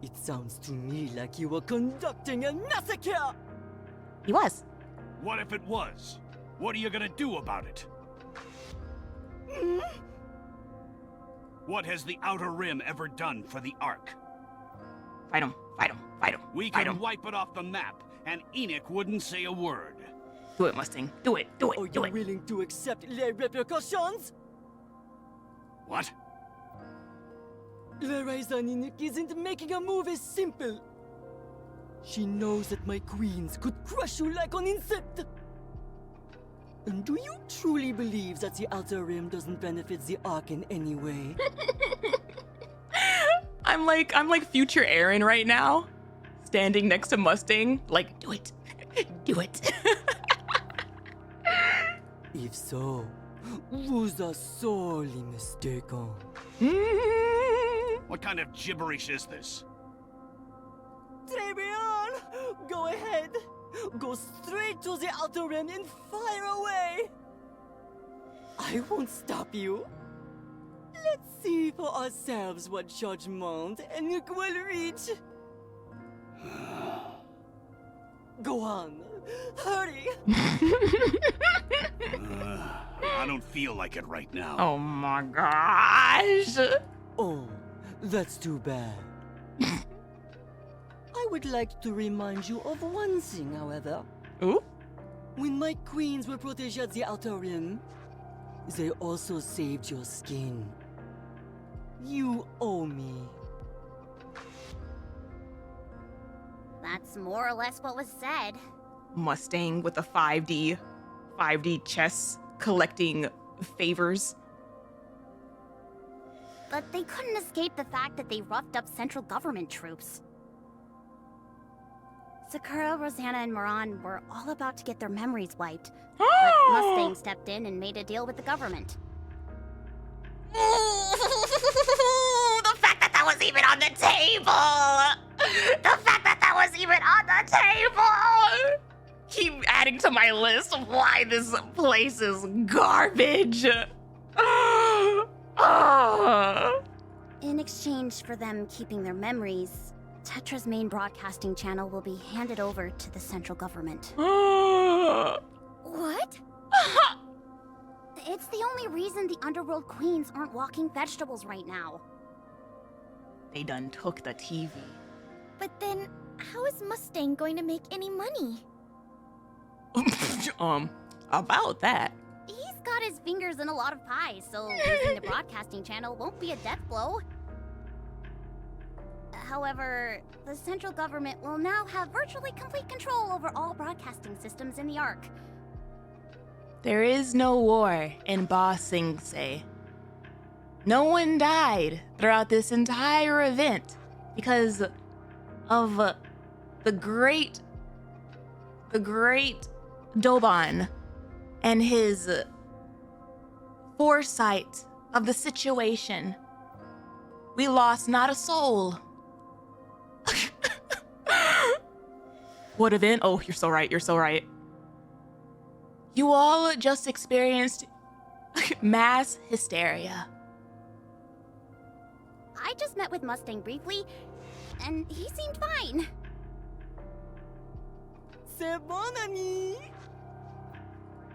[SPEAKER 13] It sounds to me like you were conducting a massacre!
[SPEAKER 1] He was.
[SPEAKER 9] What if it was? What are you gonna do about it? What has the Outer Rim ever done for the Ark?
[SPEAKER 1] Fight him.
[SPEAKER 9] We can wipe it off the map, and Enoch wouldn't say a word.
[SPEAKER 1] Do it, Mustang. Do it.
[SPEAKER 13] Are you willing to accept les repercussions?
[SPEAKER 9] What?
[SPEAKER 13] The reason Enoch isn't making a move is simple. She knows that my queens could crush you like an insect. And do you truly believe that the Outer Rim doesn't benefit the Ark in any way?
[SPEAKER 1] I'm like future Aaron right now, standing next to Mustang, like, do it, do it.
[SPEAKER 13] If so, vous are sorely mistaken.
[SPEAKER 9] What kind of gibberish is this?
[SPEAKER 13] Très bien! Go ahead! Go straight to the Outer Rim and fire away! I won't stop you. Let's see for ourselves what judgment Nikke will reach. Go on, hurry!
[SPEAKER 9] I don't feel like it right now.
[SPEAKER 1] Oh my gosh!
[SPEAKER 13] Oh, that's too bad. I would like to remind you of one thing, however.
[SPEAKER 1] Ooh?
[SPEAKER 13] When my queens were protéged at the Outer Rim, they also saved your skin. You owe me.
[SPEAKER 2] That's more or less what was said.
[SPEAKER 1] Mustang with a 5D chess collecting favors.
[SPEAKER 2] But they couldn't escape the fact that they roughed up central government troops. Sakura, Rosanna, and Moran were all about to get their memories wiped, but Mustang stepped in and made a deal with the government.
[SPEAKER 6] The fact that that was even on the table! The fact that that was even on the table!
[SPEAKER 1] Keep adding to my list of why this place is garbage.
[SPEAKER 2] In exchange for them keeping their memories, Tetra's main broadcasting channel will be handed over to the central government. What? It's the only reason the Underworld Queens aren't walking vegetables right now.
[SPEAKER 1] They done took the TV.
[SPEAKER 2] But then, how is Mustang going to make any money?
[SPEAKER 1] About that.
[SPEAKER 2] He's got his fingers in a lot of pies, so losing the broadcasting channel won't be a death blow. However, the central government will now have virtually complete control over all broadcasting systems in the Ark.
[SPEAKER 1] There is no war in Ba Sing Se. No one died throughout this entire event because of the great Doban and his foresight of the situation. We lost not a soul. What event? Oh, you're so right, you're so right. You all just experienced mass hysteria.
[SPEAKER 2] I just met with Mustang briefly, and he seemed fine.
[SPEAKER 13] C'est bon, ami!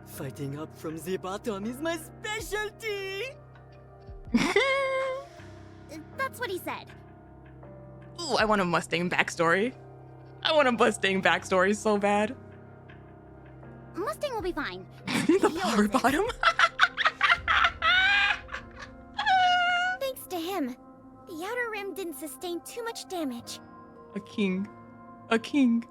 [SPEAKER 13] Fighting up from the bottom is my specialty!
[SPEAKER 2] That's what he said.
[SPEAKER 1] Ooh, I want a Mustang backstory. I want a Mustang backstory so bad.
[SPEAKER 2] Mustang will be fine.
[SPEAKER 1] The power bottom.
[SPEAKER 2] Thanks to him, the Outer Rim didn't sustain too much damage.
[SPEAKER 1] A king. A king.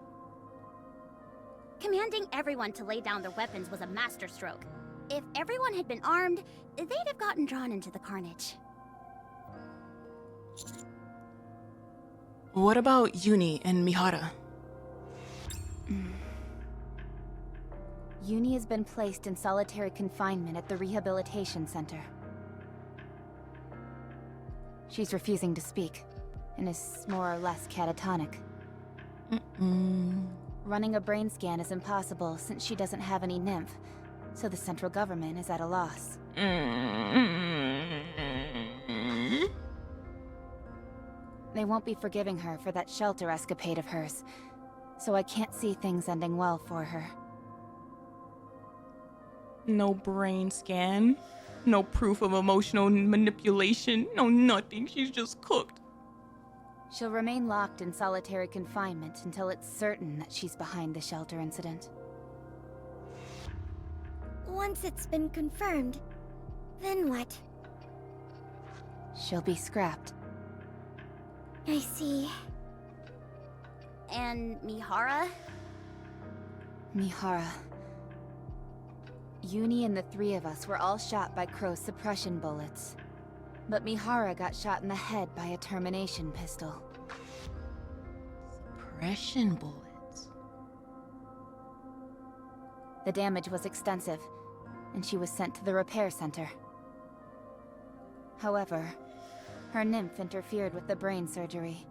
[SPEAKER 2] Commanding everyone to lay down their weapons was a masterstroke. If everyone had been armed, they'd have gotten drawn into the carnage.
[SPEAKER 1] What about Yuni and Mihara?
[SPEAKER 14] Yuni has been placed in solitary confinement at the rehabilitation center. She's refusing to speak, and is more or less catatonic. Running a brain scan is impossible since she doesn't have any nymph, so the central government is at a loss. They won't be forgiving her for that shelter escapade of hers, so I can't see things ending well for her.
[SPEAKER 1] No brain scan. No proof of emotional manipulation. No nothing. She's just cooked.
[SPEAKER 14] She'll remain locked in solitary confinement until it's certain that she's behind the shelter incident.
[SPEAKER 2] Once it's been confirmed, then what?
[SPEAKER 14] She'll be scrapped.
[SPEAKER 2] I see. And Mihara?
[SPEAKER 14] Mihara. Yuni and the three of us were all shot by Crow's suppression bullets. But Mihara got shot in the head by a termination pistol.
[SPEAKER 1] Suppression bullets.
[SPEAKER 14] The damage was extensive, and she was sent to the repair center. However, her nymph interfered with the brain surgery.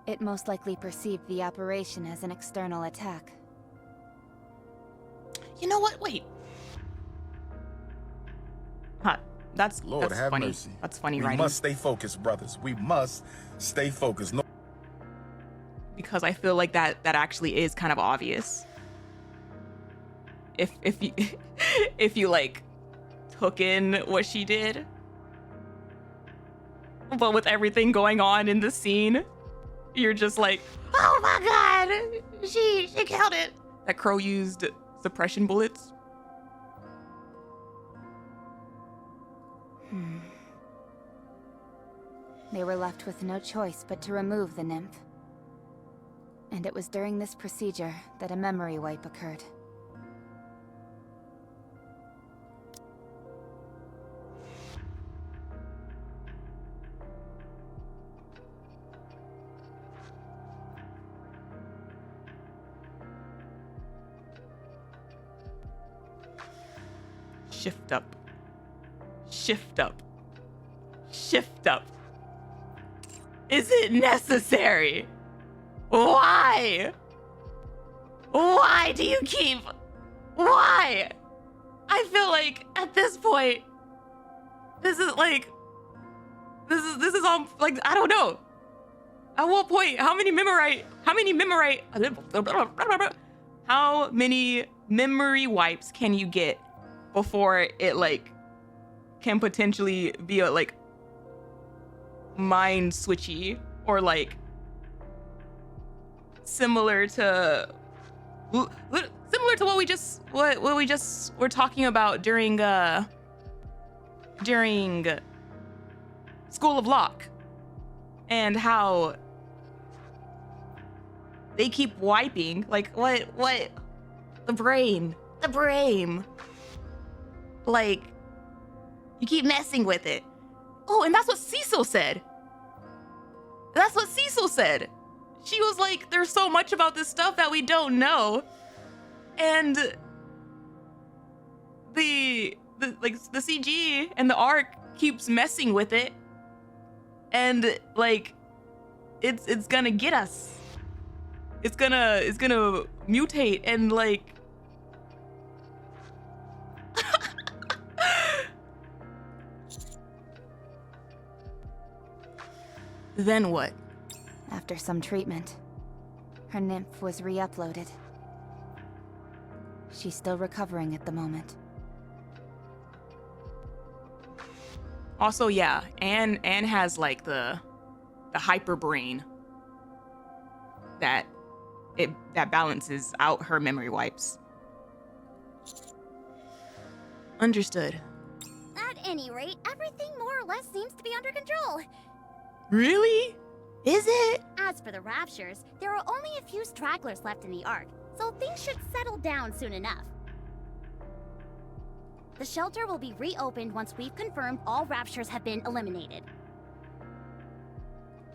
[SPEAKER 14] It most likely perceived the operation as an external attack.
[SPEAKER 1] You know what? Wait. Huh. That's
[SPEAKER 18] Lord have
[SPEAKER 1] funny.
[SPEAKER 18] mercy.
[SPEAKER 1] That's funny
[SPEAKER 18] we
[SPEAKER 1] writing.
[SPEAKER 18] We must stay focused, brothers. We must stay focused. No.
[SPEAKER 1] Because I feel like that actually is kind of obvious. If you if you like took in what she did, but with everything going on in the scene, you're just like, oh my god, she killed it. That Crow used suppression bullets.
[SPEAKER 14] They were left with no choice but to remove the nymph. And it was during this procedure that a memory wipe occurred.
[SPEAKER 1] Shift up. Shift up. Shift up. Is it necessary? Why? Why do you keep... Why? I feel like at this point, this is like... This is all, like, I don't know. At what point, how many memory wipes can you get before it, like, can potentially be a, like, mind switchy, or like similar to what we just were talking about during School of Lock, and how they keep wiping, like, what the brain, like, you keep messing with it. Oh, and that's what Cecil said. She was like, there's so much about this stuff that we don't know. And the CG and the arc keeps messing with it. And like, it's gonna get us. It's gonna mutate and like Then what?
[SPEAKER 14] After some treatment, her nymph was re-uploaded. She's still recovering at the moment.
[SPEAKER 1] Also, yeah, Anne has like the hyper brain that balances out her memory wipes. Understood.
[SPEAKER 2] At any rate, everything more or less seems to be under control.
[SPEAKER 1] Really? Is it?
[SPEAKER 2] As for the Raptures, there are only a few stragglers left in the Ark, so things should settle down soon enough. The shelter will be reopened once we've confirmed all Raptures have been eliminated.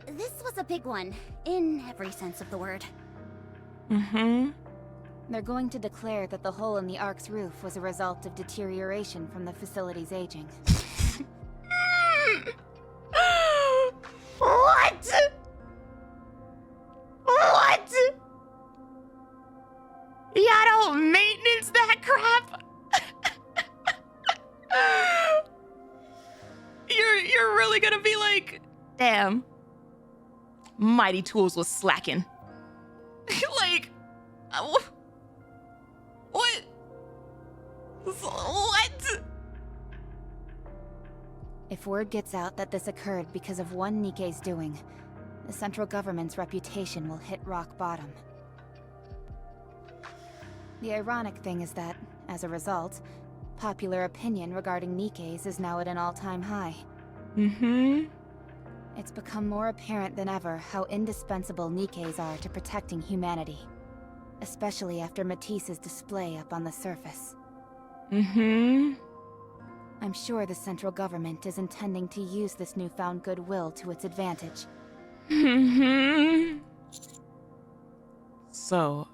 [SPEAKER 2] This was a big one, in every sense of the word.
[SPEAKER 14] They're going to declare that the hole in the Ark's roof was a result of deterioration from the facility's aging.
[SPEAKER 6] What? What? Y'all don't maintenance that crap?
[SPEAKER 1] You're really gonna be like, damn, Mighty Tools was slacking. Like, what?
[SPEAKER 14] If word gets out that this occurred because of one Nikke's doing, the central government's reputation will hit rock bottom. The ironic thing is that, as a result, popular opinion regarding Nikke's is now at an all-time high. It's become more apparent than ever how indispensable Nikke's are to protecting humanity. especially after Matisse's display up on the surface.
[SPEAKER 1] Mm-hmm.
[SPEAKER 14] I'm sure the central government is intending to use this newfound goodwill to its advantage.
[SPEAKER 1] Mm-hmm. So,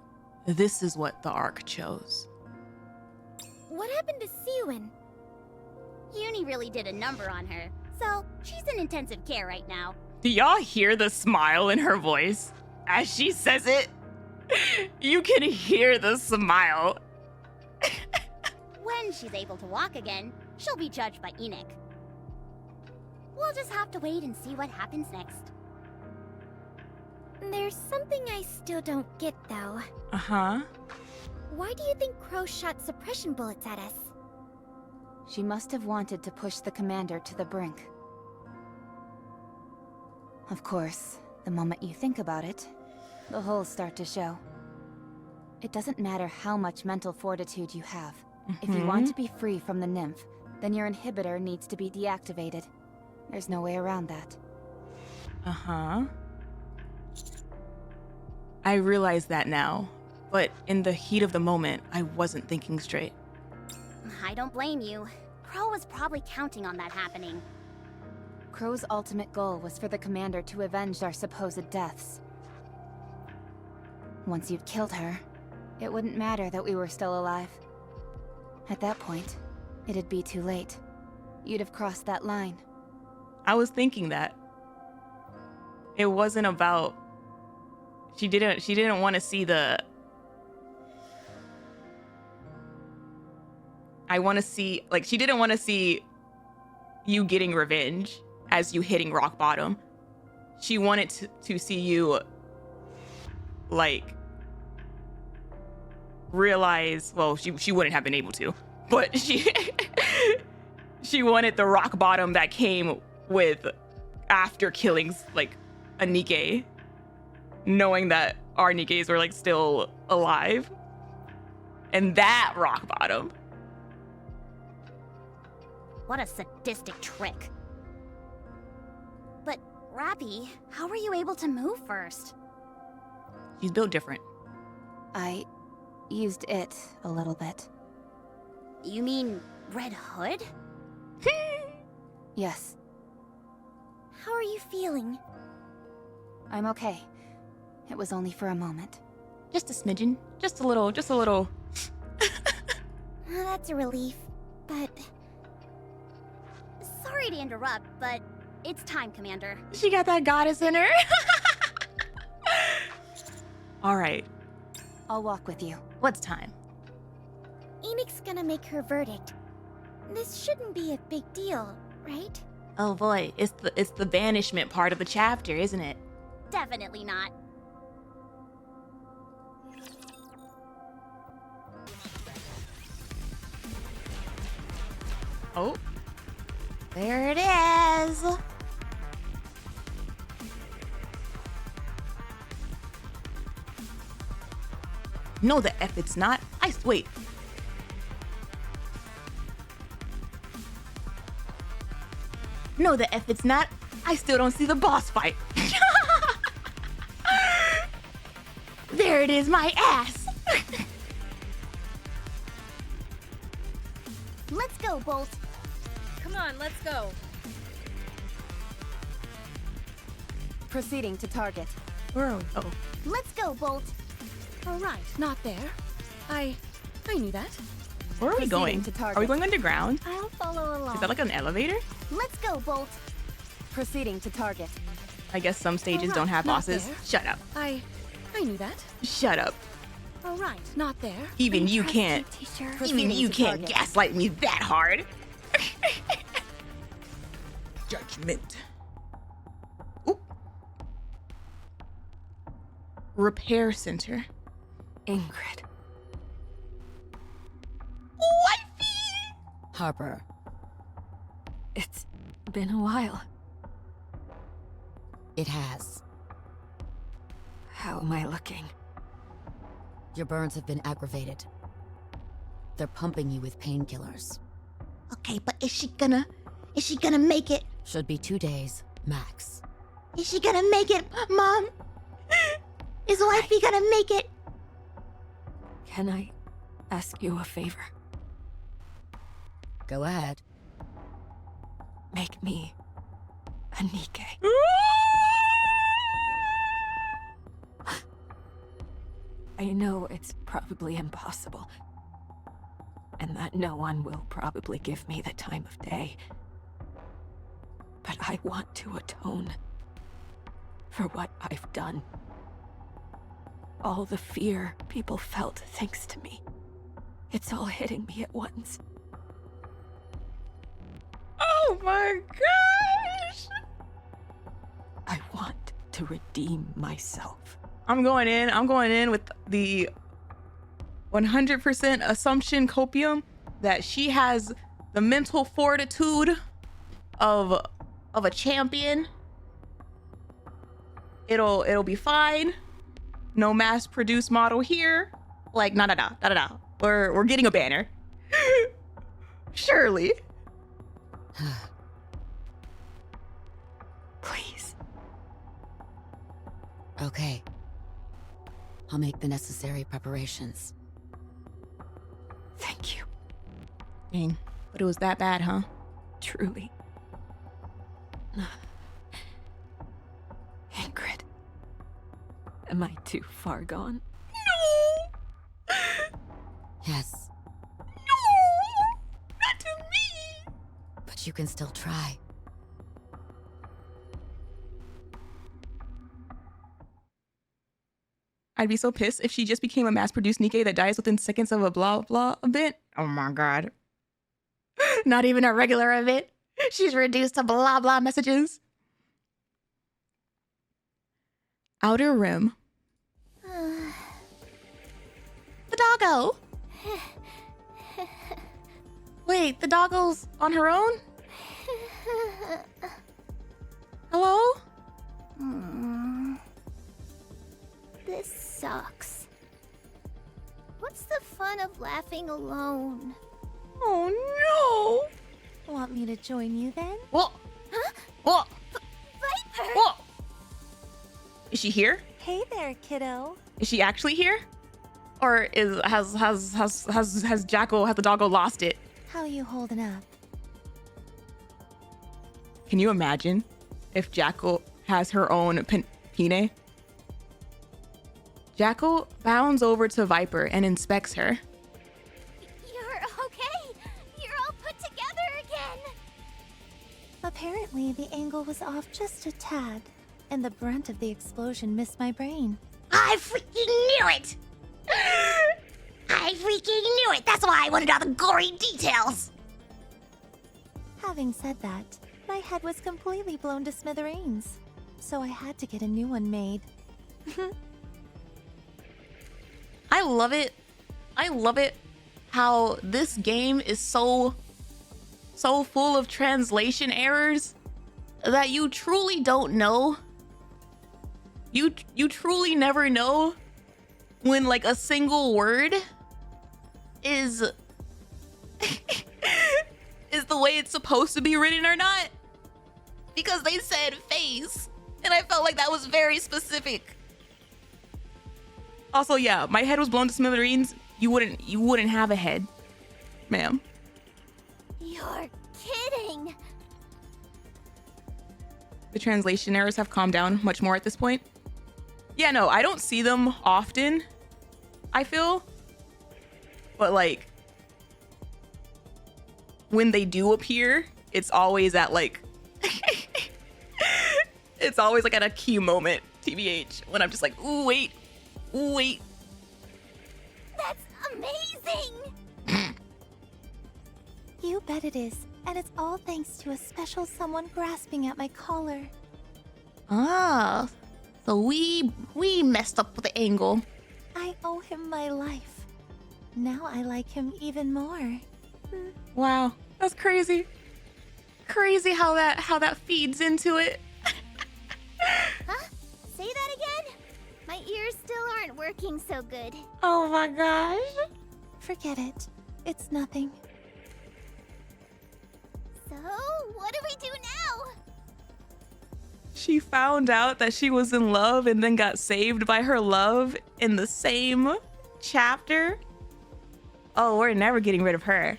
[SPEAKER 1] this is what the ARC chose.
[SPEAKER 2] What happened to Syuen?
[SPEAKER 19] Yuni really did a number on her, so she's in intensive care right now.
[SPEAKER 1] Do y'all hear the smile in her voice as she says it? You can hear the smile.
[SPEAKER 19] When she's able to walk again, she'll be judged by Nikke. We'll just have to wait and see what happens next.
[SPEAKER 2] There's something I still don't get, though.
[SPEAKER 1] Uh-huh.
[SPEAKER 2] Why do you think Crow shot suppression bullets at us?
[SPEAKER 14] She must have wanted to push the commander to the brink. Of course, the moment you think about it, the holes start to show. It doesn't matter how much mental fortitude you have. If you want to be free from the nymph, then your inhibitor needs to be deactivated. There's no way around that.
[SPEAKER 1] Uh-huh. I realize that now, but in the heat of the moment, I wasn't thinking straight.
[SPEAKER 19] I don't blame you. Crow was probably counting on that happening.
[SPEAKER 14] Crow's ultimate goal was for the commander to avenge our supposed deaths. Once you'd killed her, it wouldn't matter that we were still alive. At that point, it'd be too late. You'd have crossed that line.
[SPEAKER 1] I was thinking that. It wasn't about... She didn't want to see the... she didn't want to see you getting revenge as you hitting rock bottom. She wanted to see you, like, realize, well, she wouldn't have been able to, but she wanted the rock bottom that came with after killing, like, a Nikke, knowing that our Nikkes were, like, still alive. And that rock bottom.
[SPEAKER 19] What a sadistic trick. But, RAPI, how were you able to move first?
[SPEAKER 1] She's built different.
[SPEAKER 14] I used it a little bit.
[SPEAKER 19] You mean Red Hood?
[SPEAKER 14] Yes.
[SPEAKER 2] How are you feeling?
[SPEAKER 14] I'm okay. It was only for a moment.
[SPEAKER 1] Just a smidgen. Just a little.
[SPEAKER 2] That's a relief, but...
[SPEAKER 19] Sorry to interrupt, but it's time, Commander.
[SPEAKER 1] She got that goddess in her. All right.
[SPEAKER 14] I'll walk with you.
[SPEAKER 1] What's time?
[SPEAKER 2] Nikke's gonna make her verdict. This shouldn't be a big deal, right?
[SPEAKER 1] Oh boy, it's the banishment part of the chapter, isn't it?
[SPEAKER 19] Definitely not.
[SPEAKER 1] Oh.
[SPEAKER 6] There it is.
[SPEAKER 1] No, the F it's not. Wait. No, the F it's not. I still don't see the boss fight. There it is, my ass.
[SPEAKER 19] Let's go, Bolt.
[SPEAKER 17] Come on, let's go.
[SPEAKER 14] Proceeding to target.
[SPEAKER 1] Where are we? Oh.
[SPEAKER 19] Let's go, Bolt.
[SPEAKER 20] All right, not there. I knew that.
[SPEAKER 1] Where are we going? Are we going underground?
[SPEAKER 19] I'll follow along.
[SPEAKER 1] Is that like an elevator?
[SPEAKER 19] Let's go, Bolt.
[SPEAKER 14] Proceeding to target.
[SPEAKER 1] I guess some stages don't have bosses. Shut up.
[SPEAKER 20] I knew that.
[SPEAKER 1] Shut up.
[SPEAKER 20] All right, not there.
[SPEAKER 1] Even you can't. Even you can't gaslight me that hard. Judgment. Ooh. Repair center.
[SPEAKER 16] Ingrid.
[SPEAKER 1] Wifey!
[SPEAKER 12] Harper.
[SPEAKER 16] It's been a while.
[SPEAKER 12] It has.
[SPEAKER 16] How am I looking?
[SPEAKER 12] Your burns have been aggravated. They're pumping you with painkillers.
[SPEAKER 6] Okay, but is she gonna make it?
[SPEAKER 12] Should be 2 days, max.
[SPEAKER 6] Is she gonna make it, Mom? Is Wifey gonna make it?
[SPEAKER 16] Can I ask you a favor?
[SPEAKER 12] Go ahead.
[SPEAKER 16] Make me a Nikke. I know it's probably impossible, and that no one will probably give me the time of day. But I want to atone for what I've done. All the fear people felt thanks to me. It's all hitting me at once.
[SPEAKER 1] Oh my gosh!
[SPEAKER 16] I want to redeem myself.
[SPEAKER 1] I'm going in with the 100% assumption copium that she has the mental fortitude of a champion. It'll be fine. No mass-produced model here. Like, no. We're getting a banner. Surely.
[SPEAKER 16] Please.
[SPEAKER 12] Okay. I'll make the necessary preparations.
[SPEAKER 16] Thank you.
[SPEAKER 1] Dang, but it was that bad, huh?
[SPEAKER 16] Truly. Ingrid. Am I too far gone?
[SPEAKER 1] No!
[SPEAKER 12] Yes.
[SPEAKER 1] No! Not to me!
[SPEAKER 12] But you can still try.
[SPEAKER 1] I'd be so pissed if she just became a mass-produced Nikke that dies within seconds of a blah blah event. Oh my god. Not even a regular event. She's reduced to blah blah messages. Outer Rim. The doggo. Wait, the doggo's on her own? Hello?
[SPEAKER 2] This sucks. What's the fun of laughing alone?
[SPEAKER 1] Oh
[SPEAKER 11] no! Want me to join you then?
[SPEAKER 1] What?
[SPEAKER 2] Huh?
[SPEAKER 1] What?
[SPEAKER 2] Viper!
[SPEAKER 1] What? Is she here?
[SPEAKER 11] Hey there, kiddo.
[SPEAKER 1] Is she actually here? Or has the doggo lost it?
[SPEAKER 11] How you holding up?
[SPEAKER 1] Can you imagine if Jackal has her own pine? Jackal bounds over to Viper and inspects her.
[SPEAKER 2] You're okay. You're all put together again.
[SPEAKER 11] Apparently, the angle was off just a tad, and the brunt of the explosion missed my brain.
[SPEAKER 6] I freaking knew it! I freaking knew it! That's why I wanted all the gory details!
[SPEAKER 11] Having said that, my head was completely blown to smithereens, so I had to get a new one made.
[SPEAKER 1] I love it. I love it how this game is so full of translation errors that you truly don't know. You truly never know when like a single word is is the way it's supposed to be written or not, because they said face and I felt like that was very specific. Also, yeah, my head was blown to smithereens. You wouldn't have a head, ma'am.
[SPEAKER 2] You're kidding.
[SPEAKER 1] The translation errors have calmed down much more at this point. Yeah, no, I don't see them often, I feel. But like, when they do appear, it's always at like, it's always like at a key moment, TBH, when I'm just like, ooh, wait.
[SPEAKER 2] That's amazing!
[SPEAKER 11] You bet it is, and it's all thanks to a special someone grasping at my collar.
[SPEAKER 1] Ah, so we messed up with the angle.
[SPEAKER 11] I owe him my life. Now I like him even more.
[SPEAKER 1] Wow, that's crazy. Crazy how that feeds into it.
[SPEAKER 2] Huh? Say that again? My ears still aren't working so good.
[SPEAKER 1] Oh my gosh.
[SPEAKER 11] Forget it. It's nothing.
[SPEAKER 2] So, what do we do now?
[SPEAKER 1] She found out that she was in love and then got saved by her love in the same chapter. Oh, we're never getting rid of her.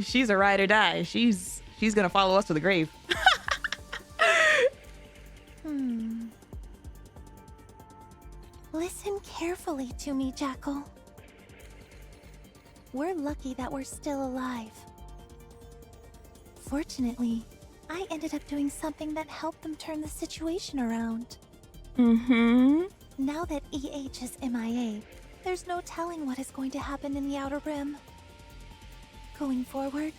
[SPEAKER 1] She's a ride or die. She's gonna follow us to the grave.
[SPEAKER 11] Listen carefully to me, Jackal. We're lucky that we're still alive. Fortunately, I ended up doing something that helped them turn the situation around. Now that EH is MIA, there's no telling what is going to happen in the Outer Rim. Going forward,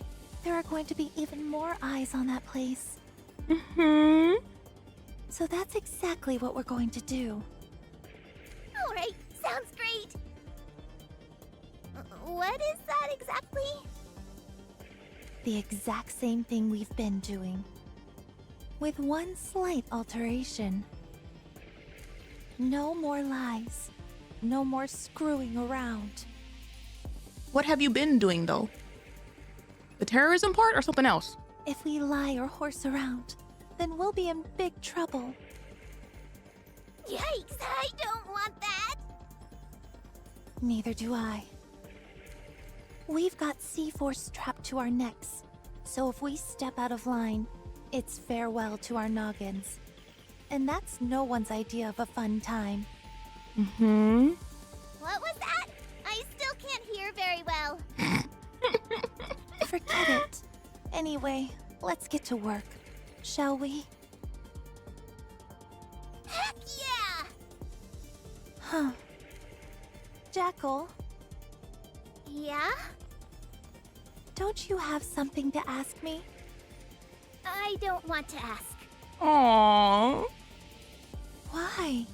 [SPEAKER 11] there are going to be even more eyes on that place. So that's exactly what we're going to do.
[SPEAKER 19] Alright, sounds great. What is that exactly?
[SPEAKER 11] The exact same thing we've been doing. With one slight alteration. No more lies. No more screwing around.
[SPEAKER 1] What have you been doing, though? The terrorism part or something else?
[SPEAKER 11] If we lie or horse around, then we'll be in big trouble.
[SPEAKER 19] Yikes, I don't want that.
[SPEAKER 11] Neither do I. We've got C-Force strapped to our necks, so if we step out of line, it's farewell to our noggins. And that's no one's idea of a fun time.
[SPEAKER 19] What was that? I still can't hear very well.
[SPEAKER 11] Forget it. Anyway, let's get to work, shall we?
[SPEAKER 19] Heck yeah!
[SPEAKER 11] Huh. Jackal?
[SPEAKER 19] Yeah?
[SPEAKER 11] Don't you have something to ask me?
[SPEAKER 19] I don't want to ask.
[SPEAKER 1] Aww.
[SPEAKER 11] Why?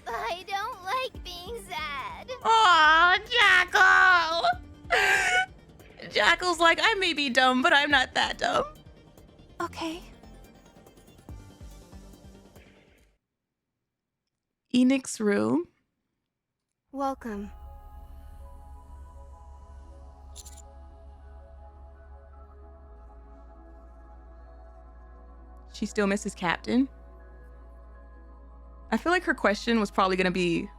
[SPEAKER 19] I don't like being sad.
[SPEAKER 1] Aww, Jackal! Jackal's like, I may be dumb, but I'm not that dumb.
[SPEAKER 11] Okay.
[SPEAKER 1] Enix's room.
[SPEAKER 21] Welcome.
[SPEAKER 1] She still misses Captain. I feel like her question was probably going to be...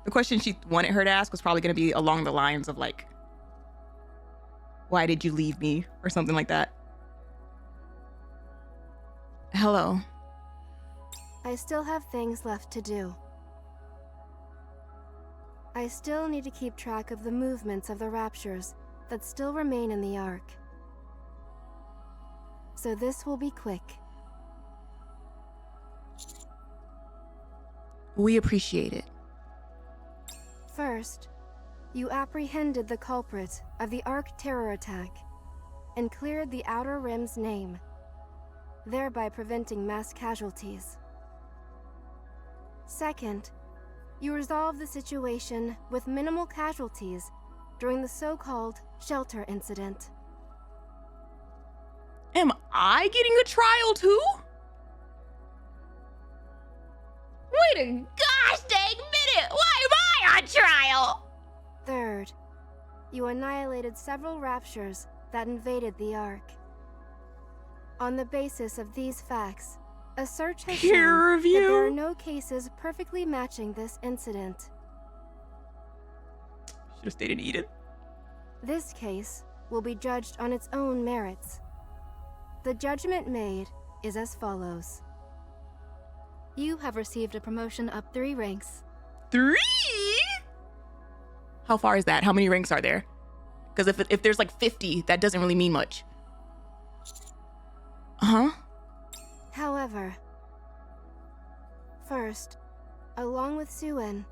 [SPEAKER 1] The question she wanted her to ask was probably going to be along the lines of like, why did you leave me? Or something like that. Hello.
[SPEAKER 21] I still have things left to do. I still need to keep track of the movements of the raptures that still remain in the Ark. So this will be quick.
[SPEAKER 1] We appreciate it.
[SPEAKER 21] First, you apprehended the culprit of the Ark terror attack and cleared the Outer Rim's name, thereby preventing mass casualties. Second, you resolved the situation with minimal casualties during the so-called shelter incident.
[SPEAKER 1] Am I getting a trial too?
[SPEAKER 6] Wait a gosh dang minute! Why am I on trial?
[SPEAKER 21] Third, you annihilated several raptures that invaded the Ark. On the basis of these facts, a search has shown that there are no cases perfectly matching this incident.
[SPEAKER 1] Should have stayed in Eden.
[SPEAKER 21] This case will be judged on its own merits. The judgment made is as follows. You have received a promotion up 3 ranks.
[SPEAKER 1] 3? How far is that? How many ranks are there? Because if there's like 50, that doesn't really mean much.
[SPEAKER 21] However, first, along with Syuen,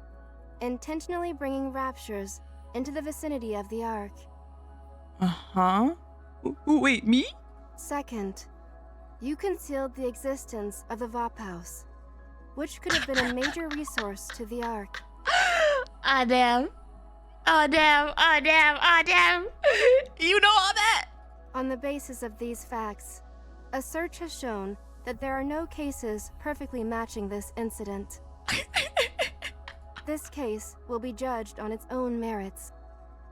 [SPEAKER 21] intentionally bringing raptures into the vicinity of the Ark.
[SPEAKER 1] Wait, me?
[SPEAKER 21] Second, you concealed the existence of the Vop House, which could have been a major resource to the Ark.
[SPEAKER 6] Oh damn. Oh damn, oh damn, oh damn.
[SPEAKER 1] You know all that?
[SPEAKER 21] On the basis of these facts, a search has shown that there are no cases perfectly matching this incident. This case will be judged on its own merits.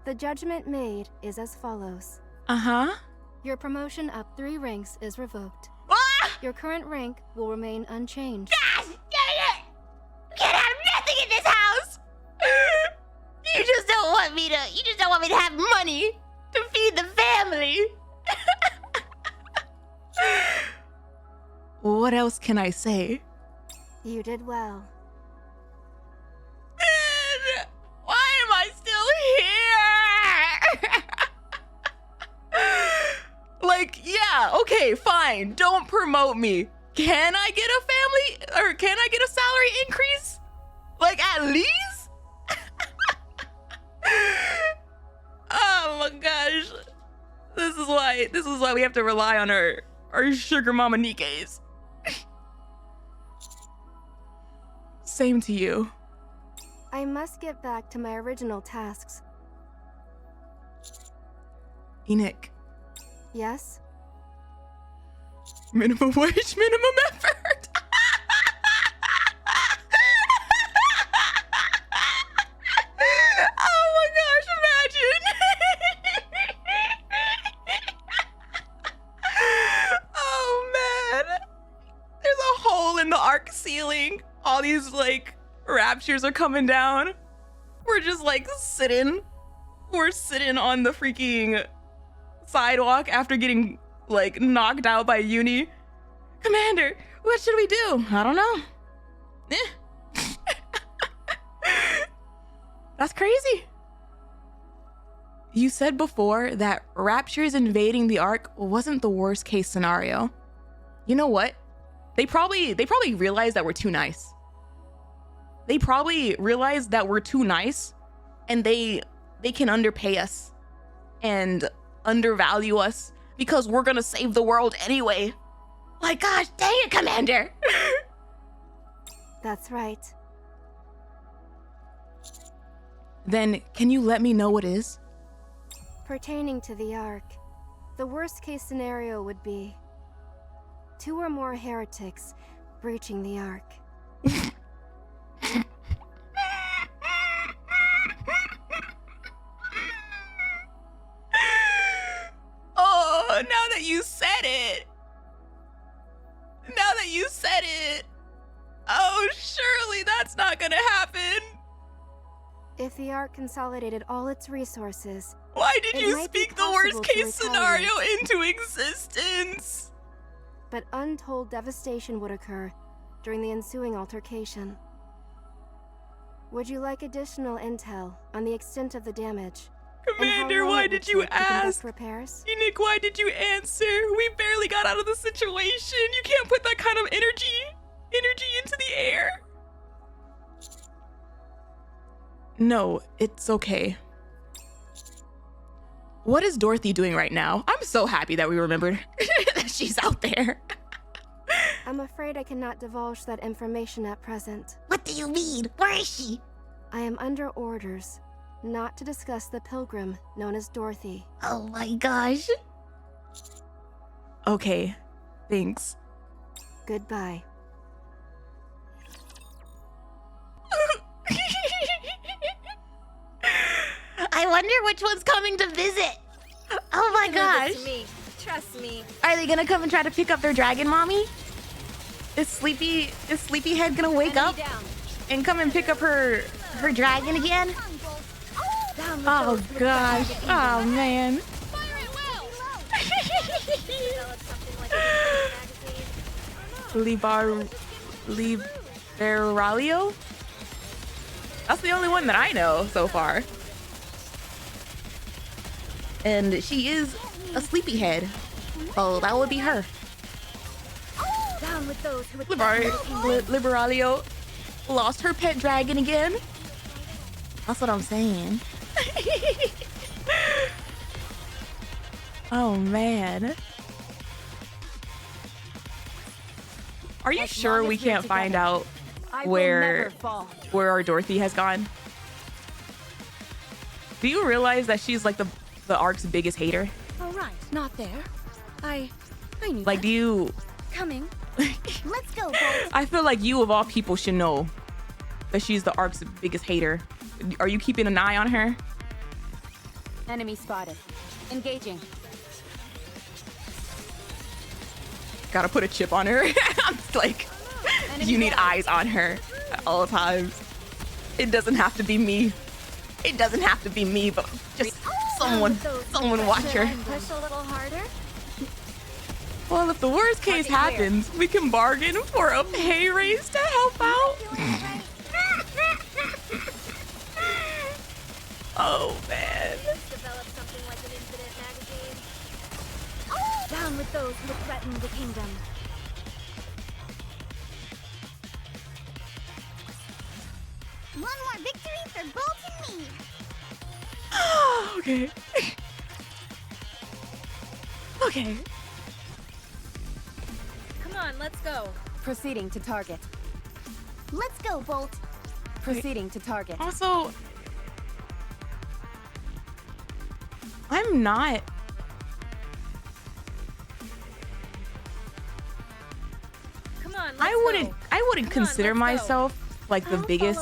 [SPEAKER 21] The judgment made is as follows. Your promotion up 3 ranks is revoked. Your current rank will remain unchanged.
[SPEAKER 6] Gosh dang it! You can't have nothing in this house! You just don't want me to
[SPEAKER 1] can I say?
[SPEAKER 21] You did well.
[SPEAKER 1] And why am I still here? Like, yeah, okay, fine. Don't promote me. Can I get a family or can I get a salary increase? Like at least? Oh my gosh. This is why we have to rely on our sugar mama Nikkes. Same to you.
[SPEAKER 21] I must get back to my original tasks.
[SPEAKER 1] Enoch.
[SPEAKER 21] Yes?
[SPEAKER 1] Minimum wage, minimum effort. Oh my gosh, imagine. Oh man. There's a hole in the arc ceiling. All these like raptures are coming down. We're just like sitting. We're sitting on the freaking sidewalk after getting like knocked out by Yuni. Commander, what should we do? I don't know. That's crazy. You said before that raptures invading the Ark wasn't the worst case scenario. You know what? They probably realized that we're too nice. They probably realized that we're too nice and they can underpay us and undervalue us because we're gonna save the world anyway. My gosh, dang it, Commander!
[SPEAKER 21] That's right.
[SPEAKER 1] Then, can you let me know what is?
[SPEAKER 21] Pertaining to the Ark, the worst case scenario would be 2 or more heretics breaching the Ark.
[SPEAKER 1] Oh, now that you said it. Now that you said it. Oh, surely that's not gonna happen.
[SPEAKER 21] If the Ark consolidated all its resources,
[SPEAKER 1] why did you
[SPEAKER 21] might be
[SPEAKER 1] speak the worst
[SPEAKER 21] possible
[SPEAKER 1] case
[SPEAKER 21] to
[SPEAKER 1] scenario
[SPEAKER 21] retaliate.
[SPEAKER 1] into existence?
[SPEAKER 21] But untold devastation would occur during the ensuing altercation. Would you like additional intel on the extent of the damage?
[SPEAKER 1] Commander, why did you ask?
[SPEAKER 21] Repairs?
[SPEAKER 1] Nick, why did you answer? We barely got out of the situation. You can't put that kind of energy into the air. No, it's okay. What is Dorothy doing right now? I'm so happy that we remembered that she's out there.
[SPEAKER 21] I'm afraid I cannot divulge that information at present.
[SPEAKER 6] What do you mean? Where is she?
[SPEAKER 21] I am under orders not to discuss the pilgrim known as Dorothy.
[SPEAKER 6] Oh my gosh.
[SPEAKER 1] Okay, thanks.
[SPEAKER 21] Goodbye.
[SPEAKER 6] I wonder which one's coming to visit. Oh my gosh.
[SPEAKER 17] Leave it to me. Trust me.
[SPEAKER 6] Are they gonna come and try to pick up their dragon, mommy?
[SPEAKER 1] Is Sleepyhead gonna wake up
[SPEAKER 6] and come and pick up her dragon again?
[SPEAKER 1] Oh gosh. Oh man. Liberalio? That's the only one that I know so far. And she is a sleepyhead. Oh, that would be her.
[SPEAKER 2] Down with those who
[SPEAKER 1] Liberalio lost her pet dragon again. That's what I'm saying. Oh man. Are you sure we can't find out where our Dorothy has gone? Do you realize that she's like the Ark's biggest hater?
[SPEAKER 20] All right, not there. I knew
[SPEAKER 1] Like,
[SPEAKER 20] that.
[SPEAKER 1] do you...
[SPEAKER 2] Coming. Let's go, Goth.
[SPEAKER 1] I feel like you of all people should know that she's the Ark's biggest hater. Are you keeping an eye on her?
[SPEAKER 14] Enemy spotted. Engaging.
[SPEAKER 1] Gotta put a chip on her. I'm just like, you need eyes on her at all times. It doesn't have to be me. It doesn't have to be me, but just someone watch her.
[SPEAKER 2] Push a little harder.
[SPEAKER 1] Well, if the worst case happens, we can bargain for a pay raise to help out. Oh, man.
[SPEAKER 2] Develop something like an incident magazine. Oh! Down with those who threaten the kingdom.
[SPEAKER 19] One more victory for Bolt and me.
[SPEAKER 1] Okay. Okay.
[SPEAKER 17] Come on, let's go.
[SPEAKER 14] Proceeding to target.
[SPEAKER 19] Let's go, Bolt.
[SPEAKER 14] Proceeding to target.
[SPEAKER 1] Also, I'm not.
[SPEAKER 17] Come on, let's
[SPEAKER 1] I wouldn't consider myself like the biggest.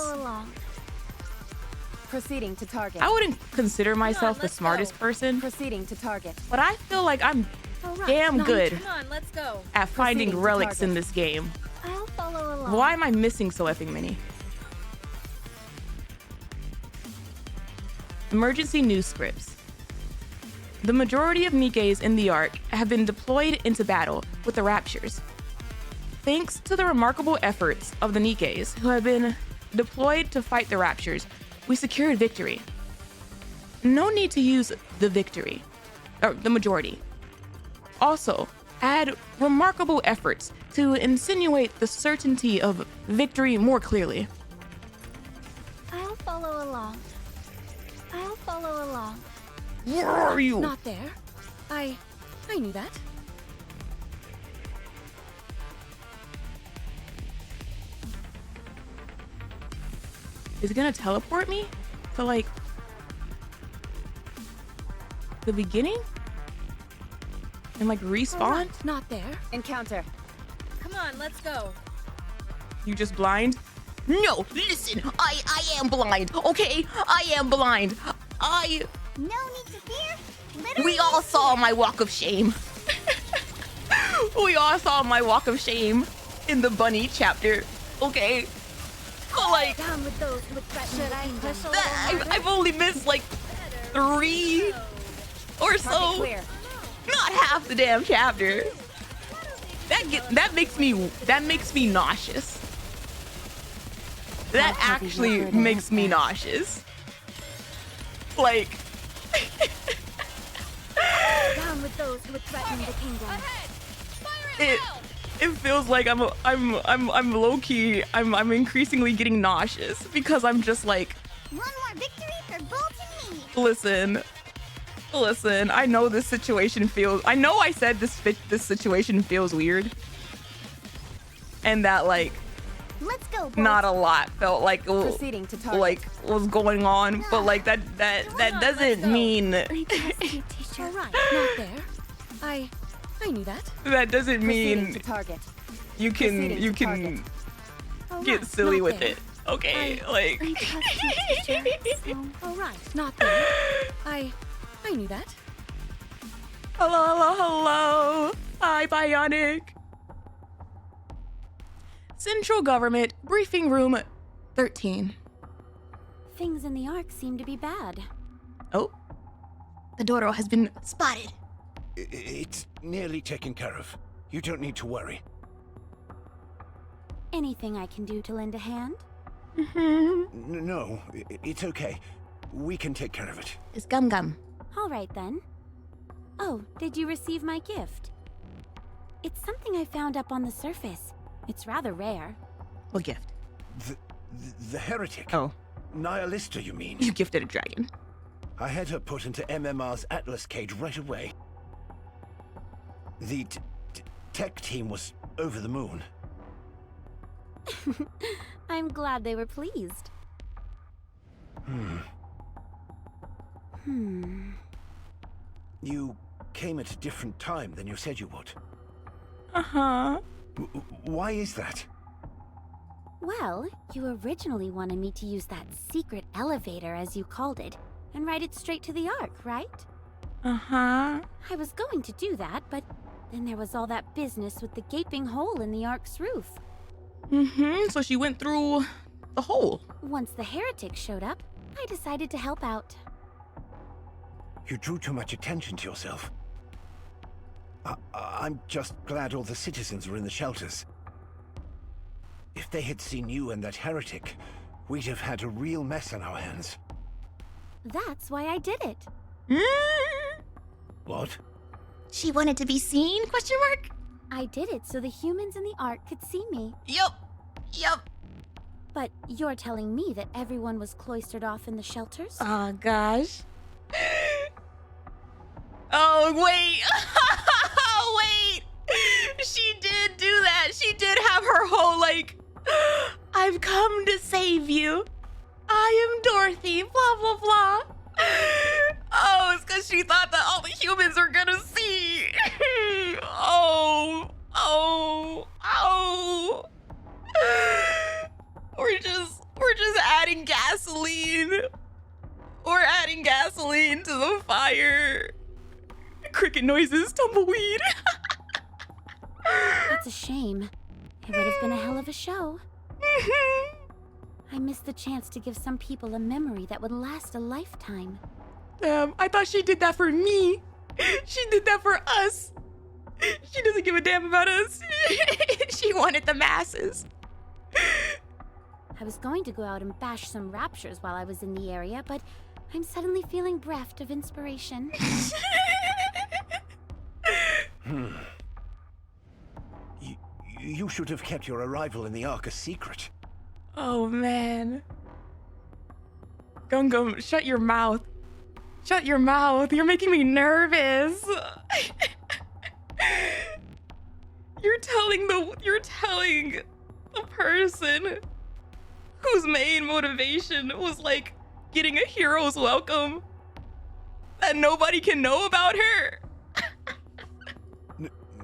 [SPEAKER 14] Proceeding to target.
[SPEAKER 1] I wouldn't consider myself the smartest person.
[SPEAKER 14] Proceeding to target.
[SPEAKER 1] But I feel like I'm damn good
[SPEAKER 17] Come on, let's go.
[SPEAKER 1] at finding relics in this game.
[SPEAKER 19] I'll follow along.
[SPEAKER 1] Why am I missing so effing many? Emergency news scripts. The majority of Nikkes in the Ark have been deployed into battle with the Raptures. Thanks to the remarkable efforts of the Nikkes who have been deployed to fight the Raptures, we secured victory. No need to use the victory, or the majority. Also, add remarkable efforts to insinuate the certainty of victory more clearly.
[SPEAKER 2] I'll follow along. I'll follow along.
[SPEAKER 1] Where are you?
[SPEAKER 20] Not there. I knew that.
[SPEAKER 1] Is it gonna teleport me to like the beginning and like respawn?
[SPEAKER 20] Not there.
[SPEAKER 14] Encounter.
[SPEAKER 17] Come on, let's go.
[SPEAKER 1] You just blind?
[SPEAKER 6] No, listen, I am blind, okay? I am blind.
[SPEAKER 19] No need to fear. Literally.
[SPEAKER 6] We all saw my walk of shame.
[SPEAKER 1] We all saw my walk of shame in the bunny chapter, okay? But like,
[SPEAKER 2] Down with those who threaten the kingdom.
[SPEAKER 1] I've only missed like 3 or so. Not half the damn chapter. That makes me nauseous. That actually makes me nauseous. Like
[SPEAKER 2] Down with those who threaten the kingdom.
[SPEAKER 1] it feels like I'm low key. I'm increasingly getting nauseous because I'm just like,
[SPEAKER 19] One more victory for Bolt and me.
[SPEAKER 1] listen. I know this situation feels. I know I said this situation feels weird, and that like
[SPEAKER 2] Let's go, Bolt.
[SPEAKER 1] not a lot felt like
[SPEAKER 14] Proceeding to target.
[SPEAKER 1] like was going on, but like that doesn't mean
[SPEAKER 20] All right, not there. I knew that.
[SPEAKER 1] that doesn't
[SPEAKER 14] Proceeding
[SPEAKER 1] mean
[SPEAKER 14] to target.
[SPEAKER 1] you
[SPEAKER 14] Proceeding to
[SPEAKER 1] can
[SPEAKER 20] All
[SPEAKER 1] get
[SPEAKER 20] right,
[SPEAKER 1] silly
[SPEAKER 20] not
[SPEAKER 1] with
[SPEAKER 20] there.
[SPEAKER 1] it. Okay, like
[SPEAKER 20] All right, not there. I knew that.
[SPEAKER 1] hello. Hi, Bionic. Central Government Briefing Room 13.
[SPEAKER 2] Things in the Ark seem to be bad.
[SPEAKER 1] Oh, the Doro has been spotted.
[SPEAKER 5] It's nearly taken care of. You don't need to worry.
[SPEAKER 2] Anything I can do to lend a hand?
[SPEAKER 5] No, it's okay. We can take care of it.
[SPEAKER 1] It's Gum.
[SPEAKER 2] All right then. Oh, did you receive my gift? It's something I found up on the surface. It's rather rare.
[SPEAKER 1] What gift?
[SPEAKER 5] The heretic?
[SPEAKER 1] Oh.
[SPEAKER 5] Nihilista, you mean?
[SPEAKER 1] You gifted a dragon.
[SPEAKER 5] I had her put into MMR's Atlas cage right away. The tech team was over the moon.
[SPEAKER 2] I'm glad they were pleased.
[SPEAKER 5] You came at a different time than you said you would.
[SPEAKER 1] Uh-huh.
[SPEAKER 5] Why is that?
[SPEAKER 2] Well, you originally wanted me to use that secret elevator, as you called it, and ride it straight to the Ark, right?
[SPEAKER 1] Uh-huh.
[SPEAKER 2] I was going to do that, but then there was all that business with the gaping hole in the Ark's roof.
[SPEAKER 1] So she went through the hole.
[SPEAKER 2] Once the heretic showed up, I decided to help out.
[SPEAKER 5] You drew too much attention to yourself. I'm just glad all the citizens were in the shelters. If they had seen you and that heretic, we'd have had a real mess on our hands.
[SPEAKER 2] That's why I did it.
[SPEAKER 5] What?
[SPEAKER 6] She wanted to be seen? Question mark?
[SPEAKER 2] I did it so the humans in the Ark could see me.
[SPEAKER 6] Yup.
[SPEAKER 2] But you're telling me that everyone was cloistered off in the shelters?
[SPEAKER 1] Oh, gosh. Oh, wait. Wait. She did do that. She did have her whole, like, I've come to save you. I am Dorothy, blah, blah, blah. Oh, it's because she thought that all the humans are gonna see. Oh. We're just adding gasoline. We're adding gasoline to the fire. Cricket noises, tumbleweed.
[SPEAKER 2] It's a shame. It would have been a hell of a show. I missed the chance to give some people a memory that would last a lifetime.
[SPEAKER 1] Damn, I thought she did that for me. She did that for us. She doesn't give a damn about us. She wanted the masses.
[SPEAKER 2] I was going to go out and bash some raptures while I was in the area, but I'm suddenly feeling bereft of inspiration.
[SPEAKER 5] You should have kept your arrival in the Ark a secret.
[SPEAKER 1] Oh, man. Gungum, shut your mouth. Shut your mouth. You're making me nervous. You're telling the person whose main motivation was like getting a hero's welcome that nobody can know about her.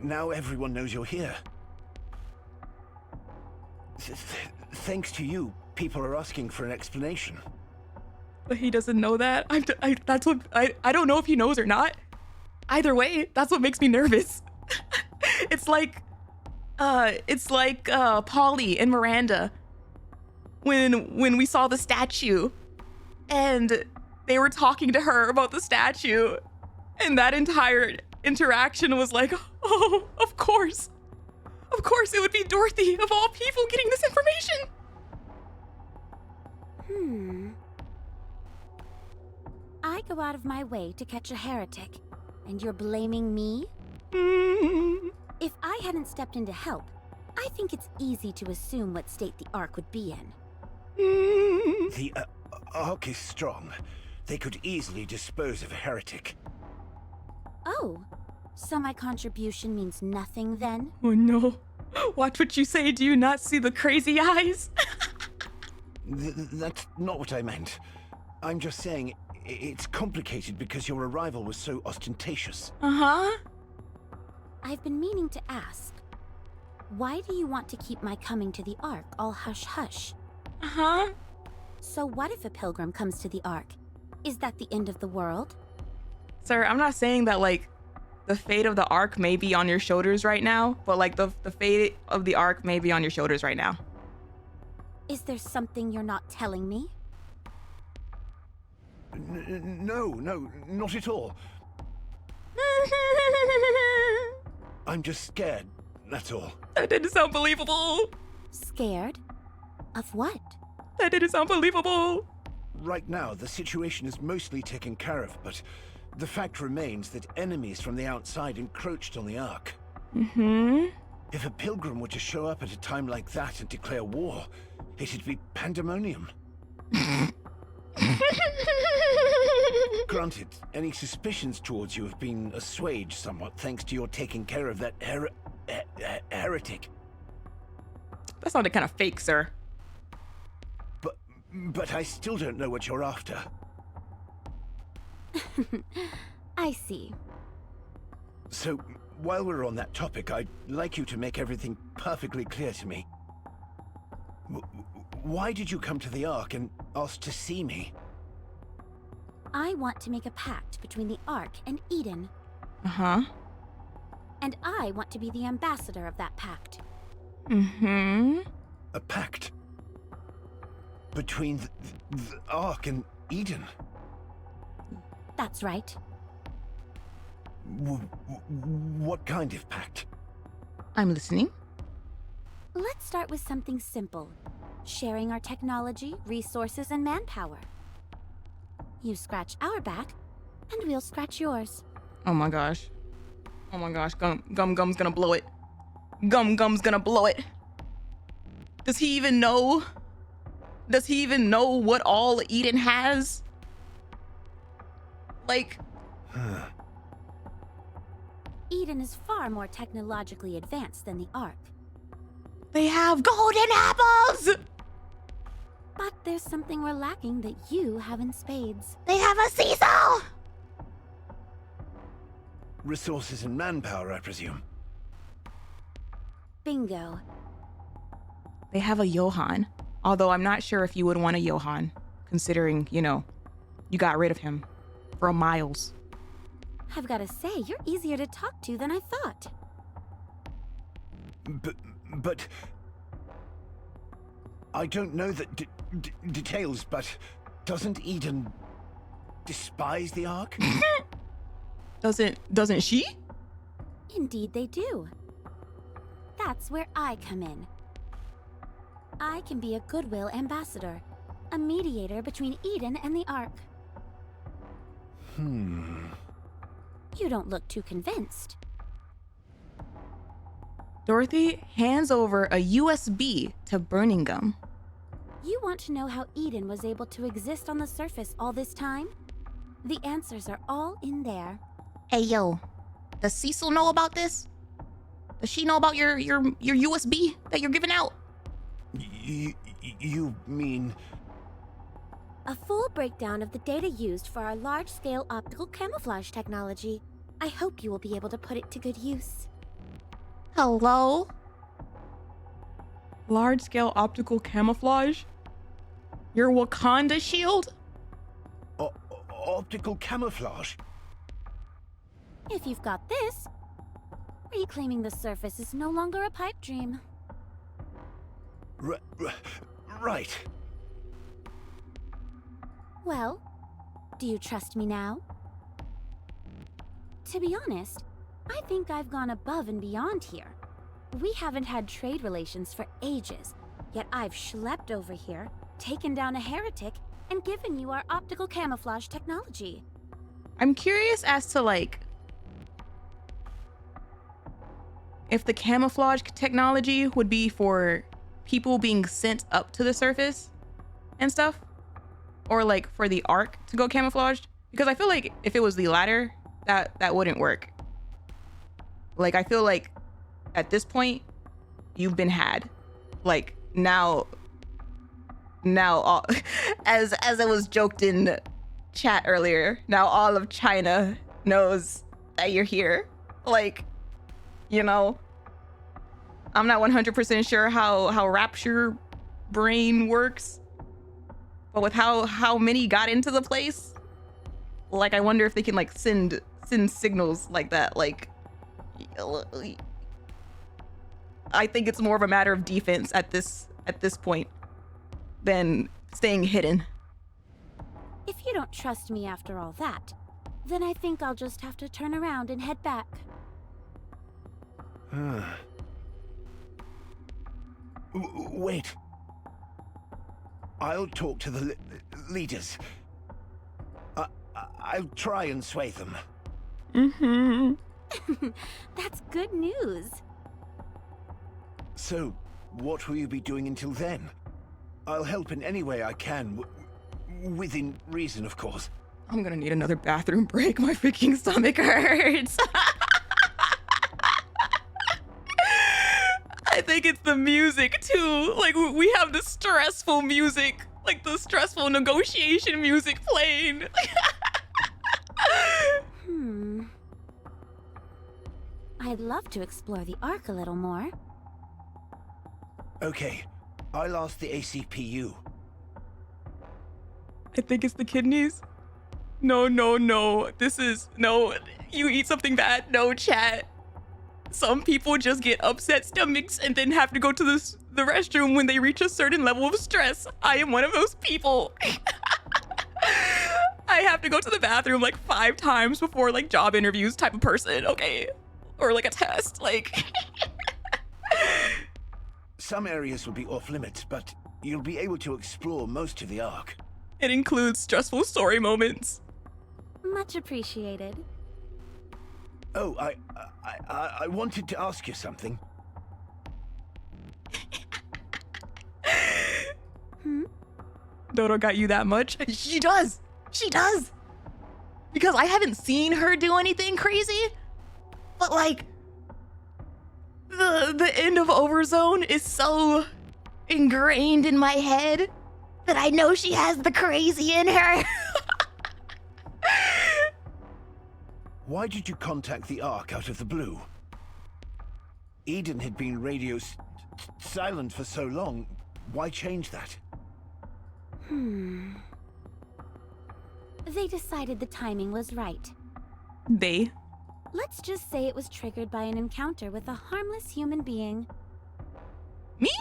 [SPEAKER 5] Now everyone knows you're here. Thanks to you, people are asking for an explanation.
[SPEAKER 1] But he doesn't know that. I don't know if he knows or not. Either way, that's what makes me nervous. It's like Polly and Miranda when we saw the statue and they were talking to her about the statue, and that entire interaction was like, oh, of course it would be Dorothy of all people getting this information.
[SPEAKER 2] I go out of my way to catch a heretic, and you're blaming me? If I hadn't stepped in to help, I think it's easy to assume what state the Ark would be in.
[SPEAKER 5] The Ark is strong. They could easily dispose of a heretic.
[SPEAKER 2] Oh, so my contribution means nothing then?
[SPEAKER 1] Oh no. Watch what you say. Do you not see the crazy eyes?
[SPEAKER 5] That's not what I meant. I'm just saying it's complicated because your arrival was so ostentatious.
[SPEAKER 2] I've been meaning to ask, why do you want to keep my coming to the Ark all hush-hush? So what if a pilgrim comes to the Ark? Is that the end of the world?
[SPEAKER 1] Sir, I'm not saying that, like, the fate of the Ark may be on your shoulders right now, but, like, the fate of the Ark may be on your shoulders right now.
[SPEAKER 2] Is there something you're not telling me?
[SPEAKER 5] No, not at all. I'm just scared, that's all.
[SPEAKER 1] That didn't sound believable.
[SPEAKER 2] Scared? Of what?
[SPEAKER 1] That didn't sound believable.
[SPEAKER 5] Right now, the situation is mostly taken care of, but the fact remains that enemies from the outside encroached on the Ark. If a pilgrim were to show up at a time like that and declare war, it'd be pandemonium. Granted, any suspicions towards you have been assuaged somewhat thanks to your taking care of that heretic.
[SPEAKER 1] That sounded kind of fake, sir.
[SPEAKER 5] But I still don't know what you're after.
[SPEAKER 2] I see.
[SPEAKER 5] So, while we're on that topic, I'd like you to make everything perfectly clear to me. Why did you come to the Ark and ask to see me?
[SPEAKER 2] I want to make a pact between the Ark and Eden. And I want to be the ambassador of that pact.
[SPEAKER 5] A pact? Between the Ark and Eden?
[SPEAKER 2] That's right.
[SPEAKER 5] What kind of pact?
[SPEAKER 1] I'm listening.
[SPEAKER 2] Let's start with something simple. Sharing our technology, resources, and manpower. You scratch our back, and we'll scratch yours.
[SPEAKER 1] Oh my gosh. Oh my gosh, Gum's gonna blow it. Gum's gonna blow it. Does he even know? Does he even know what all Eden has? Like...
[SPEAKER 2] Eden is far more technologically advanced than the Ark.
[SPEAKER 1] They have golden apples!
[SPEAKER 2] But there's something we're lacking that you have in spades.
[SPEAKER 6] They have a seesaw!
[SPEAKER 5] Resources and manpower, I presume.
[SPEAKER 2] Bingo.
[SPEAKER 1] They have a Johann. Although I'm not sure if you would want a Johann, considering, you know, you got rid of him for miles.
[SPEAKER 2] I've got to say, you're easier to talk to than I thought.
[SPEAKER 5] But I don't know the details, but doesn't Eden despise the Ark?
[SPEAKER 1] Doesn't she?
[SPEAKER 2] Indeed they do. That's where I come in. I can be a goodwill ambassador, a mediator between Eden and the Ark. You don't look too convinced.
[SPEAKER 1] Dorothy hands over a USB to Burning Gum.
[SPEAKER 2] You want to know how Eden was able to exist on the surface all this time? The answers are all in there.
[SPEAKER 6] Hey, yo. Does Cecil know about this? Does she know about your USB that you're giving out?
[SPEAKER 5] You mean...
[SPEAKER 2] A full breakdown of the data used for our large-scale optical camouflage technology. I hope you will be able to put it to good use.
[SPEAKER 6] Hello?
[SPEAKER 1] Large-scale optical camouflage? Your Wakanda shield?
[SPEAKER 5] Optical camouflage?
[SPEAKER 2] If you've got this, reclaiming the surface is no longer a pipe dream.
[SPEAKER 5] Right.
[SPEAKER 2] Well, do you trust me now? To be honest, I think I've gone above and beyond here. We haven't had trade relations for ages, yet I've schlepped over here, taken down a heretic, and given you our optical camouflage technology.
[SPEAKER 1] I'm curious as to, like, if the camouflage technology would be for people being sent up to the surface and stuff, or like for the Ark to go camouflaged, because I feel like if it was the latter, that wouldn't work. Like, I feel like at this point you've been had. Like, now all, as it was joked in chat earlier, now all of China knows that you're here. Like, you know, I'm not 100% sure how Rapture brain works, but with how many got into the place, like, I wonder if they can, like, send signals like that. Like, I think it's more of a matter of defense at this point than staying hidden.
[SPEAKER 2] If you don't trust me after all that, then I think I'll just have to turn around and head back.
[SPEAKER 5] Wait. I'll talk to the leaders. I'll try and sway them.
[SPEAKER 2] That's good news.
[SPEAKER 5] So, what will you be doing until then? I'll help in any way I can, within reason, of course.
[SPEAKER 1] I'm gonna need another bathroom break. My freaking stomach hurts. I think it's the music too. Like, we have the stressful music, like the stressful negotiation music playing.
[SPEAKER 2] I'd love to explore the Ark a little more.
[SPEAKER 5] Okay, I'll ask the ACPU.
[SPEAKER 1] I think it's the kidneys. No. This is, no, you eat something bad. No, chat. Some people just get upset stomachs and then have to go to the restroom when they reach a certain level of stress. I am one of those people. I I have to go to the bathroom like 5 times before like job interviews type of person, okay? Or like a test, like.
[SPEAKER 5] Some areas will be off limits, but you'll be able to explore most of the Ark.
[SPEAKER 1] It includes stressful story moments.
[SPEAKER 2] Much appreciated.
[SPEAKER 5] Oh, I wanted to ask you something.
[SPEAKER 1] Doro got you that much? She does. She does. Because I haven't seen her do anything crazy, but like the end of Overzone is so ingrained in my head that I know she has the crazy in her.
[SPEAKER 5] Why did you contact the Ark out of the blue? Eden had been radio silent for so long. Why change that?
[SPEAKER 2] They decided the timing was right.
[SPEAKER 1] They?
[SPEAKER 2] Let's just say it was triggered by an encounter with a harmless human being.
[SPEAKER 1] Me?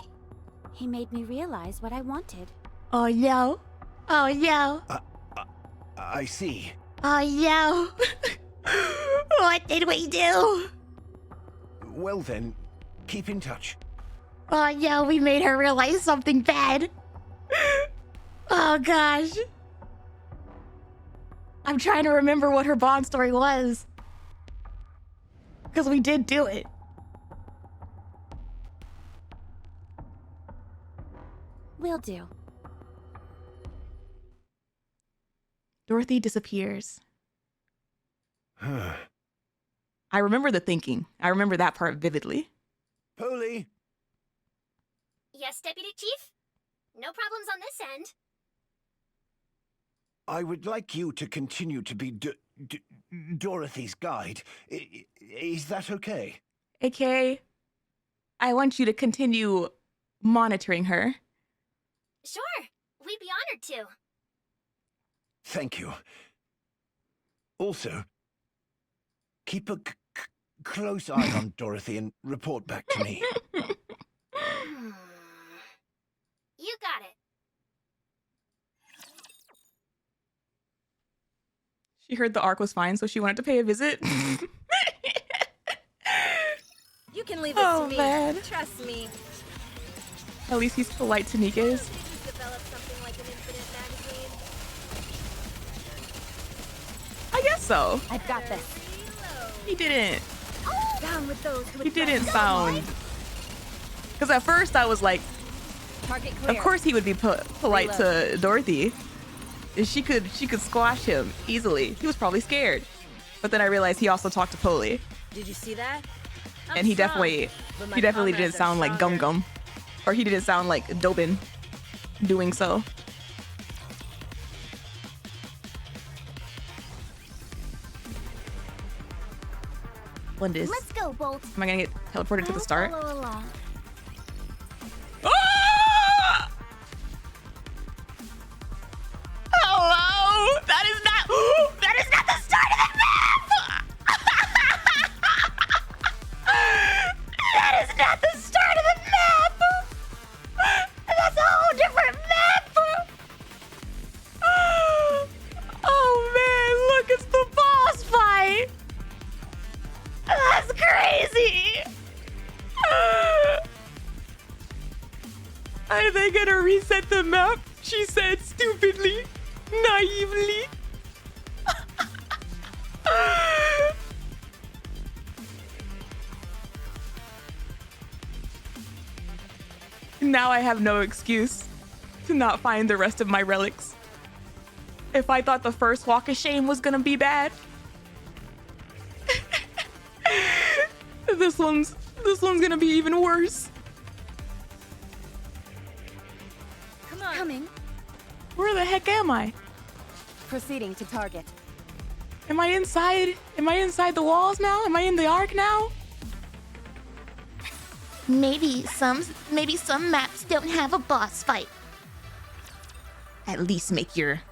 [SPEAKER 2] He made me realize what I wanted.
[SPEAKER 6] Oh no. Oh no.
[SPEAKER 5] I see.
[SPEAKER 6] Oh no. What did we do?
[SPEAKER 5] Well then, keep in touch.
[SPEAKER 6] Oh no, we made her realize something bad. Oh gosh. I'm trying to remember what her Bond story was. Because we did do it.
[SPEAKER 2] Will do.
[SPEAKER 1] Dorothy disappears. I remember the thinking. I remember that part vividly.
[SPEAKER 5] Polly?
[SPEAKER 19] Yes, Deputy Chief? No problems on this end.
[SPEAKER 5] I would like you to continue to be Dorothy's guide. Is that okay?
[SPEAKER 1] Okay. I want you to continue monitoring her.
[SPEAKER 19] Sure. We'd be honored to.
[SPEAKER 5] Thank you. Also, keep a close eye on Dorothy and report back to me.
[SPEAKER 19] You got it.
[SPEAKER 1] She heard the Ark was fine, so she wanted to pay a visit.
[SPEAKER 17] You can leave this to me.
[SPEAKER 1] Man.
[SPEAKER 17] Trust me.
[SPEAKER 1] At least he's polite to Nikke's.
[SPEAKER 17] Develop something like an infinite magazine.
[SPEAKER 1] I guess so.
[SPEAKER 2] I've got this.
[SPEAKER 1] He didn't.
[SPEAKER 2] Down with those who
[SPEAKER 1] He didn't sound. Because at first I was like,
[SPEAKER 17] Target clear.
[SPEAKER 1] of course he would be polite to Dorothy. She could squash him easily. He was probably scared. But then I realized he also talked to Polly.
[SPEAKER 17] Did you see that?
[SPEAKER 1] And he definitely didn't sound like Gum Gum. Or he didn't sound like Dobin doing so. What is?
[SPEAKER 2] Let's go, Bolt.
[SPEAKER 1] Am I gonna get teleported to the start?
[SPEAKER 2] Follow along.
[SPEAKER 1] Ah! Hello? That is not the start of the map! That is not the start of the map! That's a whole different map! Oh man, look, it's the boss fight! That's crazy! Are they gonna reset the map? She said stupidly, naively. Now I have no excuse to not find the rest of my relics. If I thought the first walk of shame was gonna be bad, this one's gonna be even worse.
[SPEAKER 17] Come on.
[SPEAKER 2] Coming.
[SPEAKER 1] Where the heck am I?
[SPEAKER 2] Proceeding to target.
[SPEAKER 1] Am I inside the walls now? Am I in the Ark now?
[SPEAKER 6] Maybe some maps don't have a boss fight. At least make your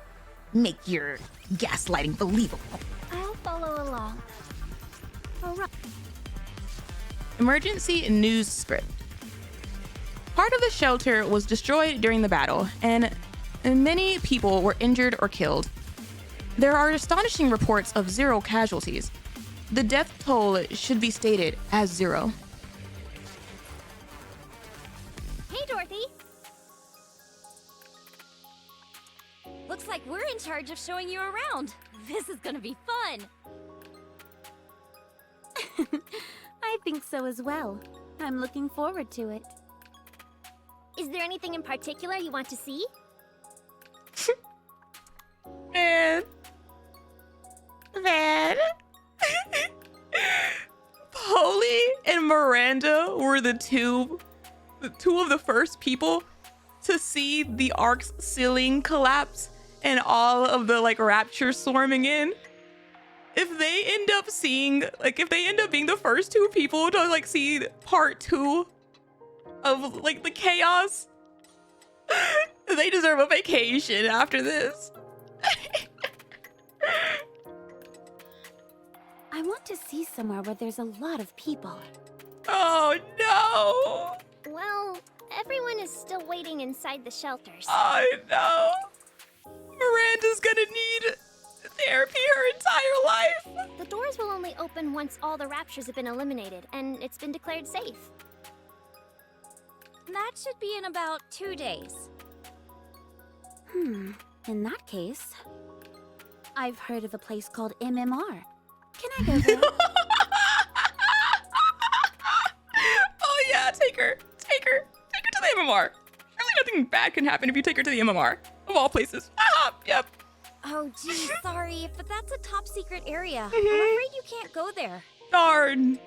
[SPEAKER 6] gaslighting believable.
[SPEAKER 2] I'll follow along. All right.
[SPEAKER 1] Emergency news script. Part of the shelter was destroyed during the battle, and many people were injured or killed. There are astonishing reports of 0 casualties. The death toll should be stated as 0.
[SPEAKER 2] Hey, Dorothy. Looks like we're in charge of showing you around. This is gonna be fun.
[SPEAKER 19] I think so as well. I'm looking forward to it. Is there anything in particular you want to see?
[SPEAKER 1] Man. Polly and Miranda were the two of the first people to see the Ark's ceiling collapse and all of the like rapture swarming in. If they end up seeing, like, if they end up being the first 2 people to like see part 2 of like the chaos, they deserve a vacation after this.
[SPEAKER 19] I want to see somewhere where there's a lot of people.
[SPEAKER 1] Oh no!
[SPEAKER 19] Well, everyone is still waiting inside the shelters.
[SPEAKER 1] I know. Miranda's gonna need therapy her entire life.
[SPEAKER 19] The doors will only open once all the raptures have been eliminated and it's been declared safe.
[SPEAKER 2] That should be in about 2 days.
[SPEAKER 19] In that case, I've heard of a place called MMR. Can I go there?
[SPEAKER 1] Oh yeah, take her to the MMR. Surely nothing bad can happen if you take her to the MMR, of all places. Yep.
[SPEAKER 2] Oh, gee, sorry, but that's a top secret area. I'm afraid you can't go there.
[SPEAKER 1] Darn.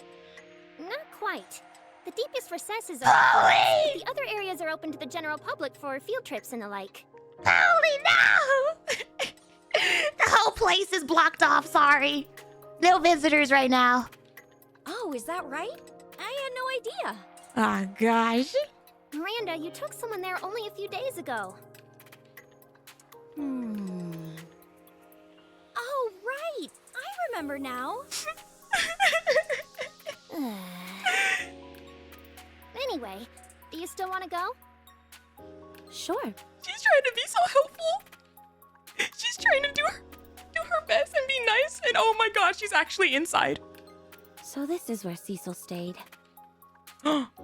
[SPEAKER 19] Not quite. The deepest recesses are open, but the other areas are open to the general public for field trips and the like.
[SPEAKER 6] Holy no! The whole place is blocked off, sorry. No visitors right now.
[SPEAKER 2] Oh, is that right? I had no idea.
[SPEAKER 1] Oh gosh.
[SPEAKER 19] Miranda, you took someone there only a few days ago.
[SPEAKER 2] Oh, right. I remember now.
[SPEAKER 19] Anyway, do you still want to go? Sure.
[SPEAKER 1] She's trying to be so helpful. She's trying to do her best and be nice, and oh my gosh, she's actually inside.
[SPEAKER 19] So this is where Cecil stayed.
[SPEAKER 6] What?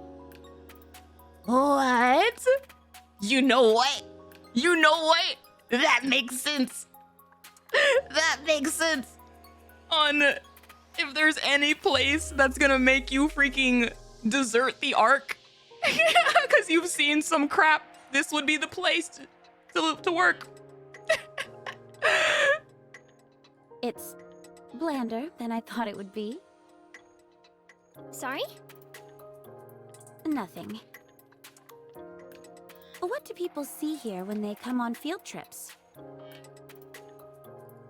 [SPEAKER 6] You know what? That makes sense. That makes sense.
[SPEAKER 1] If there's any place that's gonna make you freaking desert the Ark because you've seen some crap, this would be the place to work.
[SPEAKER 19] It's blander than I thought it would be. Sorry? Nothing. What do people see here when they come on field trips?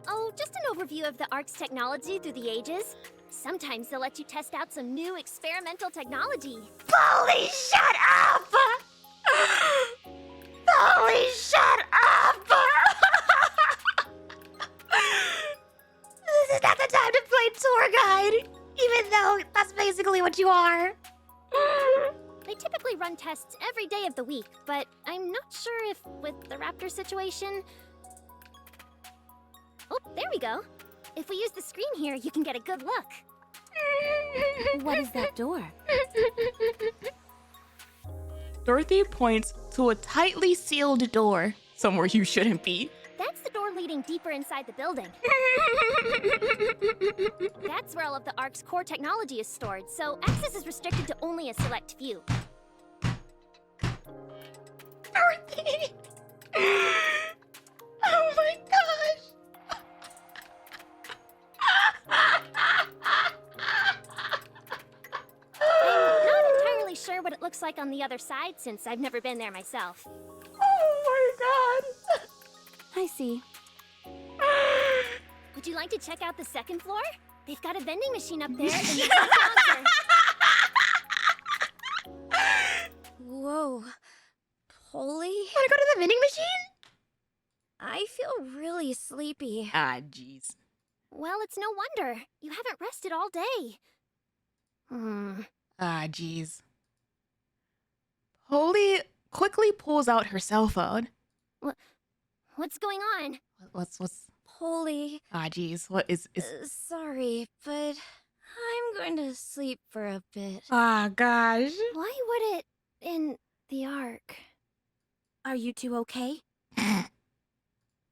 [SPEAKER 19] Oh, just an overview of the Ark's technology through the ages. Sometimes they'll let you test out some new experimental technology.
[SPEAKER 6] Polly, shut up! Polly, shut up! This is not the time to play tour guide, even though that's basically what you are.
[SPEAKER 19] They typically run tests every day of the week, but I'm not sure if, with the raptor situation... Oh, there we go. If we use the screen here, you can get a good look. What is that door?
[SPEAKER 1] Dorothy points to a tightly sealed door somewhere you shouldn't be.
[SPEAKER 19] That's the door leading deeper inside the building. That's where all of the Ark's core technology is stored, so access is restricted to only a select few.
[SPEAKER 6] Dorothy! Oh my gosh!
[SPEAKER 19] I'm not entirely sure what it looks like on the other side since I've never been there myself.
[SPEAKER 6] Oh my god!
[SPEAKER 19] I see. Would you like to check out the second floor? They've got a vending machine up there and the
[SPEAKER 2] Whoa. Polly?
[SPEAKER 6] Wanna go to the vending machine?
[SPEAKER 2] I feel really sleepy.
[SPEAKER 1] Ah, jeez.
[SPEAKER 19] Well, it's no wonder. You haven't rested all day.
[SPEAKER 1] Ah, jeez. Polly quickly pulls out her cell phone.
[SPEAKER 19] What's going on?
[SPEAKER 1] What's...
[SPEAKER 19] Polly.
[SPEAKER 1] Ah, geez. What is...
[SPEAKER 19] Sorry, but I'm going to sleep for a bit.
[SPEAKER 1] Ah, gosh.
[SPEAKER 19] Why would it in the Ark? Are you two okay?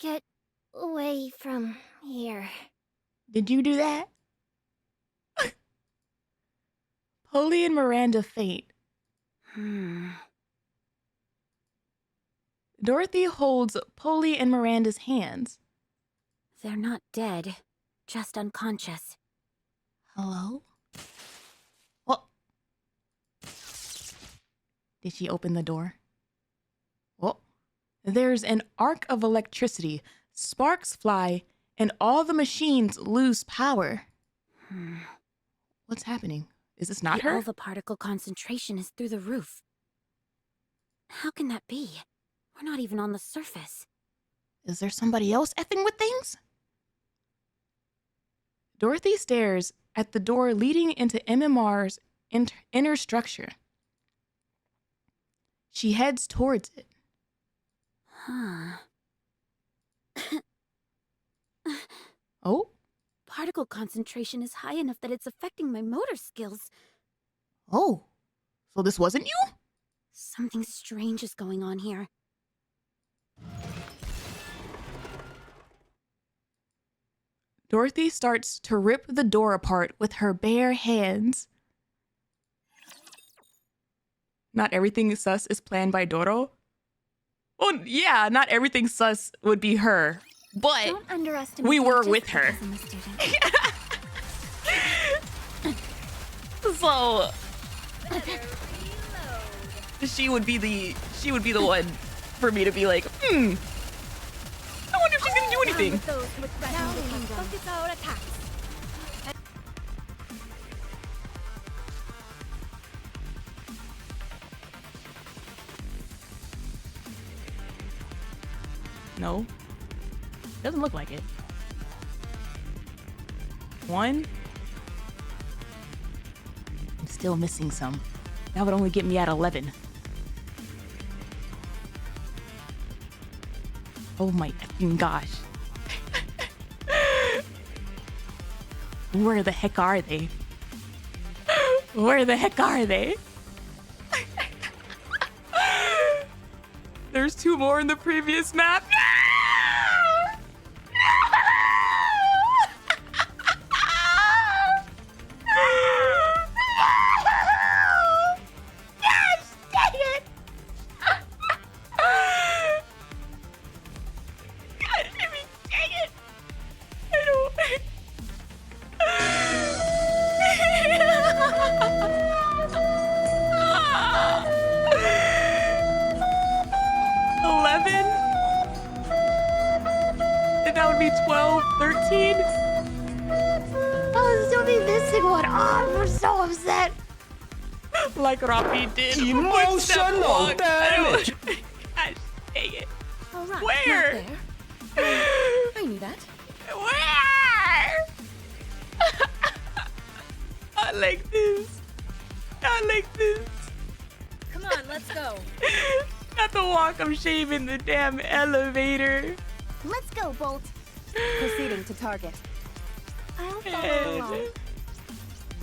[SPEAKER 19] Get away from here.
[SPEAKER 1] Did you do that? Polly and Miranda faint. Dorothy holds Polly and Miranda's hands.
[SPEAKER 19] They're not dead, just unconscious.
[SPEAKER 1] Hello? What? Did she open the door? Well, there's an arc of electricity. Sparks fly, and all the machines lose power. What's happening? Is this not
[SPEAKER 19] the
[SPEAKER 1] her?
[SPEAKER 19] Alva particle concentration is through the roof. How can that be? We're not even on the surface.
[SPEAKER 1] Is there somebody else effing with things? Dorothy stares at the door leading into MMR's inner structure. She heads towards it. Oh?
[SPEAKER 19] Particle concentration is high enough that it's affecting my motor skills.
[SPEAKER 1] Oh, so this wasn't you?
[SPEAKER 19] Something strange is going on here.
[SPEAKER 1] Dorothy starts to rip the door apart with her bare hands. Not everything sus is planned by Doro. Well, yeah, not everything sus would be her, but
[SPEAKER 19] Don't underestimate
[SPEAKER 1] we were
[SPEAKER 19] the
[SPEAKER 1] with her.
[SPEAKER 19] difficulties in the student.
[SPEAKER 1] So she would be the one for me to be like, I wonder if she's gonna do anything.
[SPEAKER 19] Focus our attacks.
[SPEAKER 1] No, doesn't look like it. One. I'm still missing some. That would only get me at 11. Oh my effing gosh. Where the heck are they? Where the heck are they? There's 2 more in the previous map.
[SPEAKER 6] Gosh, dang it! God, Jimmy, dang it! I don't...
[SPEAKER 1] 11? And that would be 12, 13?
[SPEAKER 6] I would still be missing one. Oh, I'm so upset.
[SPEAKER 1] Like RAPI did.
[SPEAKER 15] Emotional damage.
[SPEAKER 1] Gosh, dang it.
[SPEAKER 20] All right.
[SPEAKER 1] Where?
[SPEAKER 20] Not there. I knew that.
[SPEAKER 1] Where? Not like this. Not like this.
[SPEAKER 17] Come on, let's go.
[SPEAKER 1] Not the walk of shame in the damn elevator.
[SPEAKER 2] Let's go, Bolt.
[SPEAKER 14] Proceeding to target.
[SPEAKER 2] I'll follow along.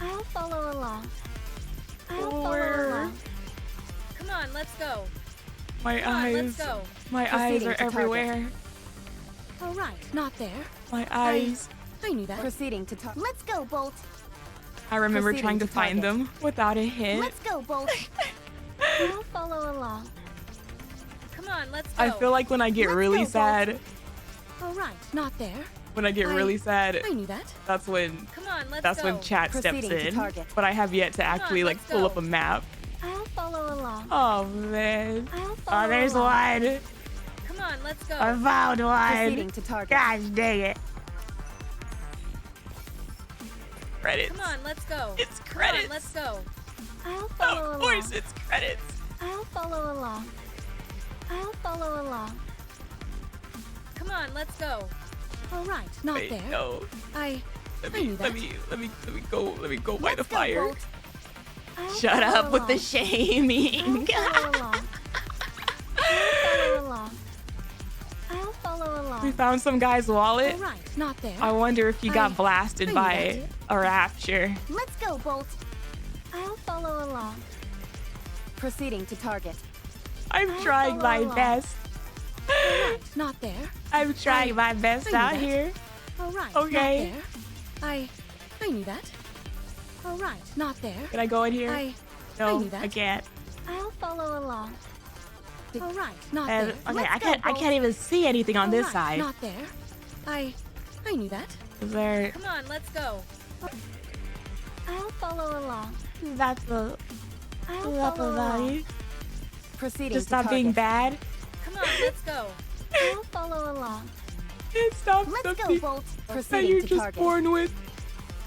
[SPEAKER 2] I'll follow along. I'll follow along.
[SPEAKER 17] Come on, let's go.
[SPEAKER 1] My
[SPEAKER 17] Come on,
[SPEAKER 1] eyes.
[SPEAKER 17] let's go.
[SPEAKER 1] My eyes are everywhere.
[SPEAKER 20] All right. Not there.
[SPEAKER 1] My eyes.
[SPEAKER 20] I knew that.
[SPEAKER 14] Proceeding to target.
[SPEAKER 2] Let's go, Bolt.
[SPEAKER 1] I remember
[SPEAKER 14] Proceeding
[SPEAKER 1] trying to
[SPEAKER 14] to
[SPEAKER 1] find
[SPEAKER 14] target.
[SPEAKER 1] them without a hint.
[SPEAKER 2] Let's go, Bolt. I'll follow along.
[SPEAKER 17] Come on, let's go.
[SPEAKER 1] I feel like when I get really sad,
[SPEAKER 20] All right. Not there.
[SPEAKER 1] when I get really sad,
[SPEAKER 20] I knew that.
[SPEAKER 1] that's when
[SPEAKER 17] Come on, let's
[SPEAKER 1] that's
[SPEAKER 17] go.
[SPEAKER 1] when chat steps
[SPEAKER 14] Proceeding to
[SPEAKER 1] in.
[SPEAKER 14] target.
[SPEAKER 1] But I have yet to actually like
[SPEAKER 17] let's
[SPEAKER 1] pull
[SPEAKER 17] go.
[SPEAKER 1] up a map.
[SPEAKER 2] I'll follow along.
[SPEAKER 1] Oh man.
[SPEAKER 2] I'll follow
[SPEAKER 1] Oh, there's
[SPEAKER 2] along.
[SPEAKER 1] one.
[SPEAKER 17] Come on, let's go.
[SPEAKER 1] I found one.
[SPEAKER 14] Proceeding to target.
[SPEAKER 1] Gosh dang it. Credits.
[SPEAKER 17] Come on, let's go.
[SPEAKER 1] It's
[SPEAKER 17] Come
[SPEAKER 1] credits.
[SPEAKER 17] on, let's go.
[SPEAKER 2] I'll follow
[SPEAKER 1] Of
[SPEAKER 2] along.
[SPEAKER 1] course it's credits.
[SPEAKER 2] I'll follow along. I'll follow along.
[SPEAKER 17] Come on, let's go.
[SPEAKER 20] All right. Not
[SPEAKER 1] Wait,
[SPEAKER 20] there.
[SPEAKER 1] no.
[SPEAKER 20] I
[SPEAKER 1] Let
[SPEAKER 20] knew
[SPEAKER 1] me
[SPEAKER 20] that.
[SPEAKER 1] let me go by the
[SPEAKER 2] Let's go,
[SPEAKER 1] fire.
[SPEAKER 2] Bolt. I'll
[SPEAKER 1] Shut
[SPEAKER 2] follow
[SPEAKER 1] up with the
[SPEAKER 2] along.
[SPEAKER 1] shaming.
[SPEAKER 2] I'll follow along. I'll follow along. I'll follow along.
[SPEAKER 1] We found some guy's wallet.
[SPEAKER 20] All right, not there.
[SPEAKER 1] I wonder if he got blasted by a rapture.
[SPEAKER 2] Let's go, Bolt. I'll follow along.
[SPEAKER 14] Proceeding to target.
[SPEAKER 1] I'm trying my best.
[SPEAKER 20] All right, not there.
[SPEAKER 1] I'm trying my best out here.
[SPEAKER 20] All right,
[SPEAKER 1] Okay.
[SPEAKER 20] not there. I knew that. All right, not there.
[SPEAKER 1] Can I go in here?
[SPEAKER 20] I
[SPEAKER 1] No,
[SPEAKER 20] knew that.
[SPEAKER 1] I can't.
[SPEAKER 2] I'll follow along.
[SPEAKER 20] All right, not
[SPEAKER 1] And,
[SPEAKER 20] there.
[SPEAKER 1] okay,
[SPEAKER 2] Let's
[SPEAKER 1] I
[SPEAKER 2] go,
[SPEAKER 1] can't even see anything on
[SPEAKER 20] All
[SPEAKER 1] this
[SPEAKER 20] right,
[SPEAKER 1] side.
[SPEAKER 20] Not there. I knew that.
[SPEAKER 1] Is there?
[SPEAKER 17] Come on, let's go.
[SPEAKER 2] I'll follow along.
[SPEAKER 1] That's the.
[SPEAKER 2] I'll
[SPEAKER 1] That's
[SPEAKER 2] follow
[SPEAKER 1] the
[SPEAKER 2] along.
[SPEAKER 1] value.
[SPEAKER 14] Proceeding
[SPEAKER 1] Just
[SPEAKER 14] to
[SPEAKER 1] stop being
[SPEAKER 14] target.
[SPEAKER 1] bad.
[SPEAKER 17] Come on, let's go.
[SPEAKER 2] I'll follow along.
[SPEAKER 1] Stop
[SPEAKER 2] Let's go,
[SPEAKER 1] something
[SPEAKER 2] Bolt.
[SPEAKER 1] that
[SPEAKER 14] Proceeding
[SPEAKER 1] you're
[SPEAKER 14] to
[SPEAKER 1] just
[SPEAKER 14] target.
[SPEAKER 1] born with.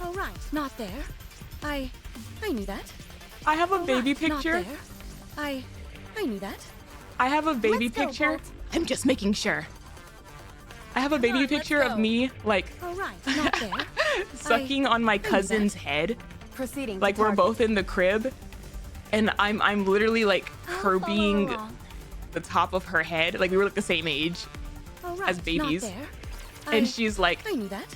[SPEAKER 20] All right, not there. I knew that.
[SPEAKER 1] I have a
[SPEAKER 20] All
[SPEAKER 1] baby
[SPEAKER 20] right, not
[SPEAKER 1] picture.
[SPEAKER 20] there. I knew that.
[SPEAKER 1] I have a baby
[SPEAKER 2] Let's go,
[SPEAKER 1] picture.
[SPEAKER 2] Bolt.
[SPEAKER 1] I'm just making sure. I have a baby
[SPEAKER 17] on, let's
[SPEAKER 1] picture of
[SPEAKER 17] go.
[SPEAKER 1] me like
[SPEAKER 20] All right, not there.
[SPEAKER 1] sucking on my cousin's head.
[SPEAKER 14] Proceeding
[SPEAKER 1] Like
[SPEAKER 14] to
[SPEAKER 1] we're
[SPEAKER 14] target.
[SPEAKER 1] both in the crib, and I'm literally like her
[SPEAKER 2] follow
[SPEAKER 1] being
[SPEAKER 2] along.
[SPEAKER 1] the top of her head. Like we were like the same age,
[SPEAKER 20] All right,
[SPEAKER 1] as babies.
[SPEAKER 20] Not there.
[SPEAKER 1] and she's like,
[SPEAKER 20] I knew that.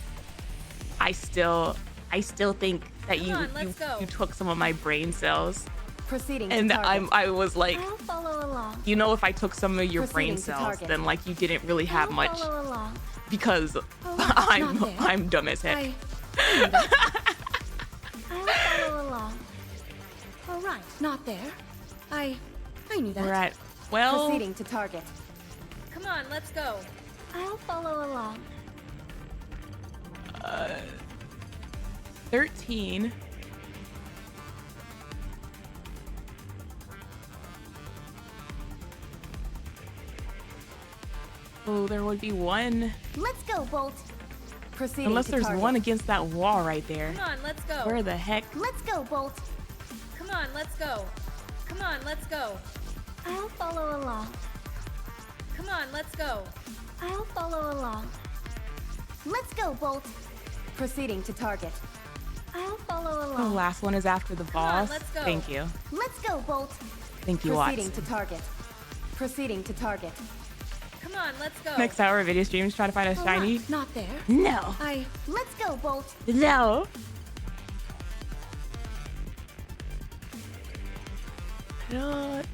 [SPEAKER 1] I still think that
[SPEAKER 17] Come on, let's go.
[SPEAKER 1] you took some of my brain cells.
[SPEAKER 14] Proceeding
[SPEAKER 1] And
[SPEAKER 14] to target.
[SPEAKER 1] I was like,
[SPEAKER 2] I'll follow along.
[SPEAKER 1] you know, if I took some of your brain
[SPEAKER 14] Proceeding to
[SPEAKER 1] cells,
[SPEAKER 14] target.
[SPEAKER 1] then like you didn't really have
[SPEAKER 2] I'll
[SPEAKER 1] much
[SPEAKER 2] follow along.
[SPEAKER 1] because
[SPEAKER 20] right, not there.
[SPEAKER 1] I'm dumb as heck.
[SPEAKER 20] I knew that.
[SPEAKER 2] I'll follow along.
[SPEAKER 20] All right, not there. I knew that.
[SPEAKER 1] We're at
[SPEAKER 14] Proceeding to target.
[SPEAKER 17] Come on, let's go.
[SPEAKER 2] I'll follow along.
[SPEAKER 1] 13. Oh, there would be one.
[SPEAKER 2] Let's go, Bolt.
[SPEAKER 14] Proceeding
[SPEAKER 1] Unless
[SPEAKER 14] to
[SPEAKER 1] there's
[SPEAKER 14] target.
[SPEAKER 1] one against that wall right there.
[SPEAKER 17] Come on, let's go.
[SPEAKER 1] Where the heck?
[SPEAKER 2] Let's go, Bolt.
[SPEAKER 17] Come on, let's go. Come on, let's go.
[SPEAKER 2] I'll follow along.
[SPEAKER 17] Come on, let's go.
[SPEAKER 2] I'll follow along. Let's go, Bolt.
[SPEAKER 14] Proceeding to target.
[SPEAKER 2] I'll follow
[SPEAKER 1] The
[SPEAKER 2] along.
[SPEAKER 1] last one is after the
[SPEAKER 17] on,
[SPEAKER 1] boss.
[SPEAKER 17] let's go.
[SPEAKER 1] Thank you.
[SPEAKER 2] Let's go, Bolt.
[SPEAKER 1] Thank you,
[SPEAKER 14] Proceeding
[SPEAKER 1] Watson.
[SPEAKER 14] to target. Proceeding to target.
[SPEAKER 17] Come on, let's go.
[SPEAKER 1] Next hour video streams, try to find a
[SPEAKER 20] All
[SPEAKER 1] shiny.
[SPEAKER 20] right, not there.
[SPEAKER 1] No.
[SPEAKER 2] Let's go, Bolt.
[SPEAKER 1] No. I don't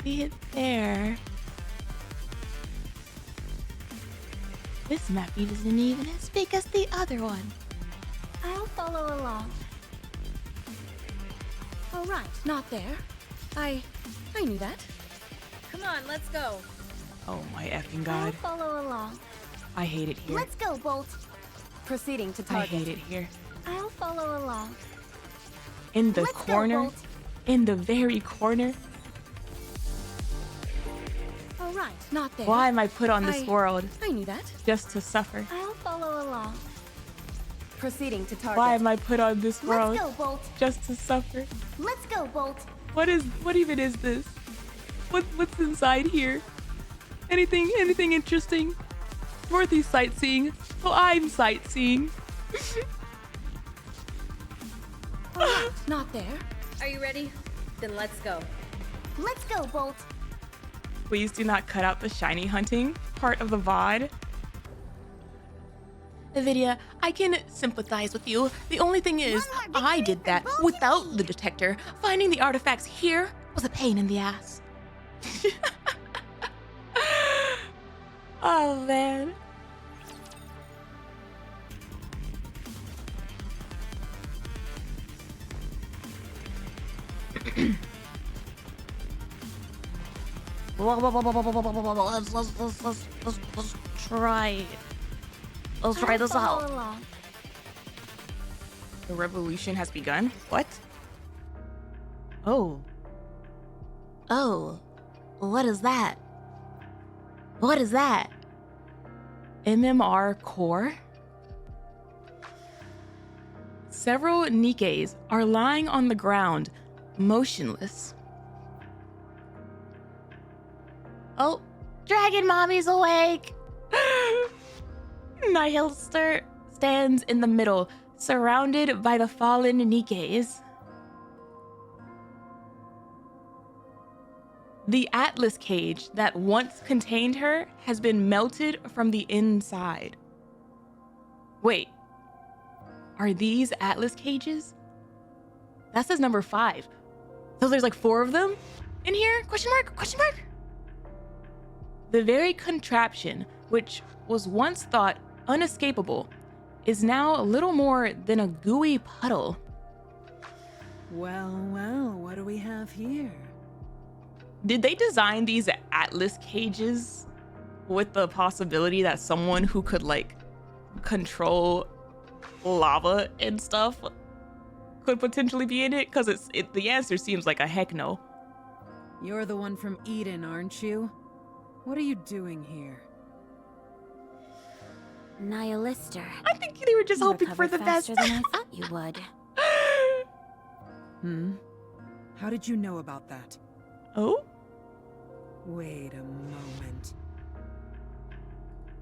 [SPEAKER 1] see it there. This map isn't even as big as the other one.
[SPEAKER 2] I'll follow along.
[SPEAKER 20] All right, not there. I knew that.
[SPEAKER 17] Come on, let's go.
[SPEAKER 1] Oh my effing
[SPEAKER 2] I'll
[SPEAKER 1] god.
[SPEAKER 2] follow along.
[SPEAKER 1] I hate it here.
[SPEAKER 2] Let's go, Bolt.
[SPEAKER 14] Proceeding to
[SPEAKER 1] I
[SPEAKER 14] target.
[SPEAKER 1] hate it here.
[SPEAKER 2] I'll follow along.
[SPEAKER 1] In the
[SPEAKER 2] Let's go,
[SPEAKER 1] corner.
[SPEAKER 2] Bolt.
[SPEAKER 1] In the very corner.
[SPEAKER 20] All right, not there.
[SPEAKER 1] Why am I put on this world
[SPEAKER 20] I knew that.
[SPEAKER 1] just to suffer?
[SPEAKER 2] I'll follow along.
[SPEAKER 14] Proceeding to target.
[SPEAKER 1] Why am I put on this world
[SPEAKER 2] Let's go, Bolt.
[SPEAKER 1] just to suffer?
[SPEAKER 2] Let's go, Bolt.
[SPEAKER 1] What even is this? What's inside here? Anything interesting? Worthy sightseeing. Oh, I'm sightseeing.
[SPEAKER 20] All right, not there.
[SPEAKER 17] Are you ready? Then let's go.
[SPEAKER 2] Let's go, Bolt.
[SPEAKER 1] Please do not cut out the shiny hunting part of the VOD. Vidya, I can sympathize with you. The only thing is, I did that without the detector. Finding the artifacts here was a pain in the ass. Oh, man.
[SPEAKER 6] Let's try. Let's try this
[SPEAKER 2] Follow
[SPEAKER 6] out.
[SPEAKER 2] along.
[SPEAKER 1] The revolution has begun? What? Oh.
[SPEAKER 6] Oh, what is that? What is that?
[SPEAKER 1] MMR core? Several Nikkes are lying on the ground, motionless.
[SPEAKER 6] Oh, Dragon Mommy's awake.
[SPEAKER 1] Nihilster stands in the middle, surrounded by the fallen Nikkes. The Atlas cage that once contained her has been melted from the inside. Wait, are these Atlas cages? That says number 5. So there's like 4 of them in here? Question mark? Question mark? The very contraption, which was once thought unescapable, is now a little more than a gooey puddle.
[SPEAKER 7] Well, well, what do we have here?
[SPEAKER 1] Did they design these Atlas cages with the possibility that someone who could like control lava and stuff could potentially be in it? Because the answer seems like a heck no.
[SPEAKER 7] You're the one from Eden, aren't you? What are you doing here?
[SPEAKER 19] Nihilister.
[SPEAKER 1] I think they were just hoping for the best.
[SPEAKER 19] Faster than I thought you would.
[SPEAKER 7] How did you know about that?
[SPEAKER 1] Oh?
[SPEAKER 7] Wait a moment.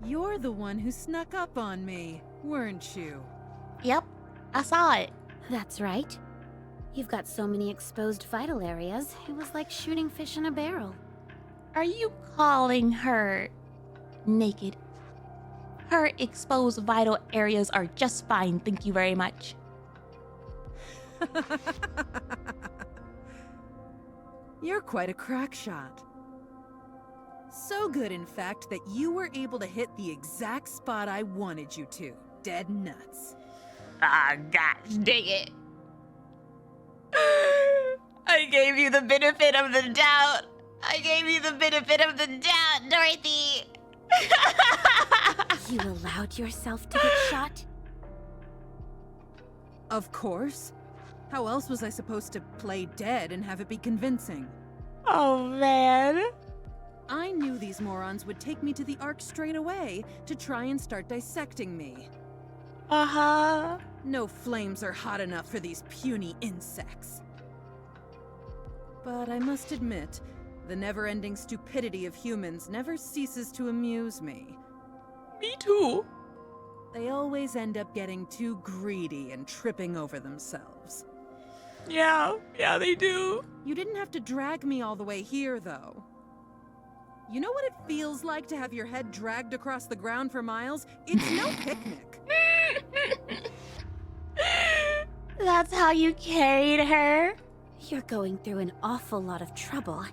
[SPEAKER 7] You're the one who snuck up on me, weren't you?
[SPEAKER 6] Yep, I saw it.
[SPEAKER 19] That's right. You've got so many exposed vital areas, it was like shooting fish in a barrel.
[SPEAKER 6] Are you calling her naked? Her exposed vital areas are just fine, thank you very much.
[SPEAKER 7] You're quite a crack shot. So good, in fact, that you were able to hit the exact spot I wanted you to. Dead nuts.
[SPEAKER 6] Ah, gosh, dang it.
[SPEAKER 1] I gave you the benefit of the doubt.
[SPEAKER 6] I gave you the benefit of the doubt, Dorothy.
[SPEAKER 19] You allowed yourself to get shot?
[SPEAKER 7] Of course. How else was I supposed to play dead and have it be convincing?
[SPEAKER 1] Oh, man.
[SPEAKER 7] I knew these morons would take me to the Ark straight away to try and start dissecting me.
[SPEAKER 1] Uh-huh.
[SPEAKER 7] No flames are hot enough for these puny insects. But I must admit, the never-ending stupidity of humans never ceases to amuse me.
[SPEAKER 1] Me too.
[SPEAKER 7] They always end up getting too greedy and tripping over themselves.
[SPEAKER 1] Yeah, they do.
[SPEAKER 7] You didn't have to drag me all the way here, though. You know what it feels like to have your head dragged across the ground for miles? It's no picnic.
[SPEAKER 6] That's how you carried her?
[SPEAKER 19] You're going through an awful lot of trouble.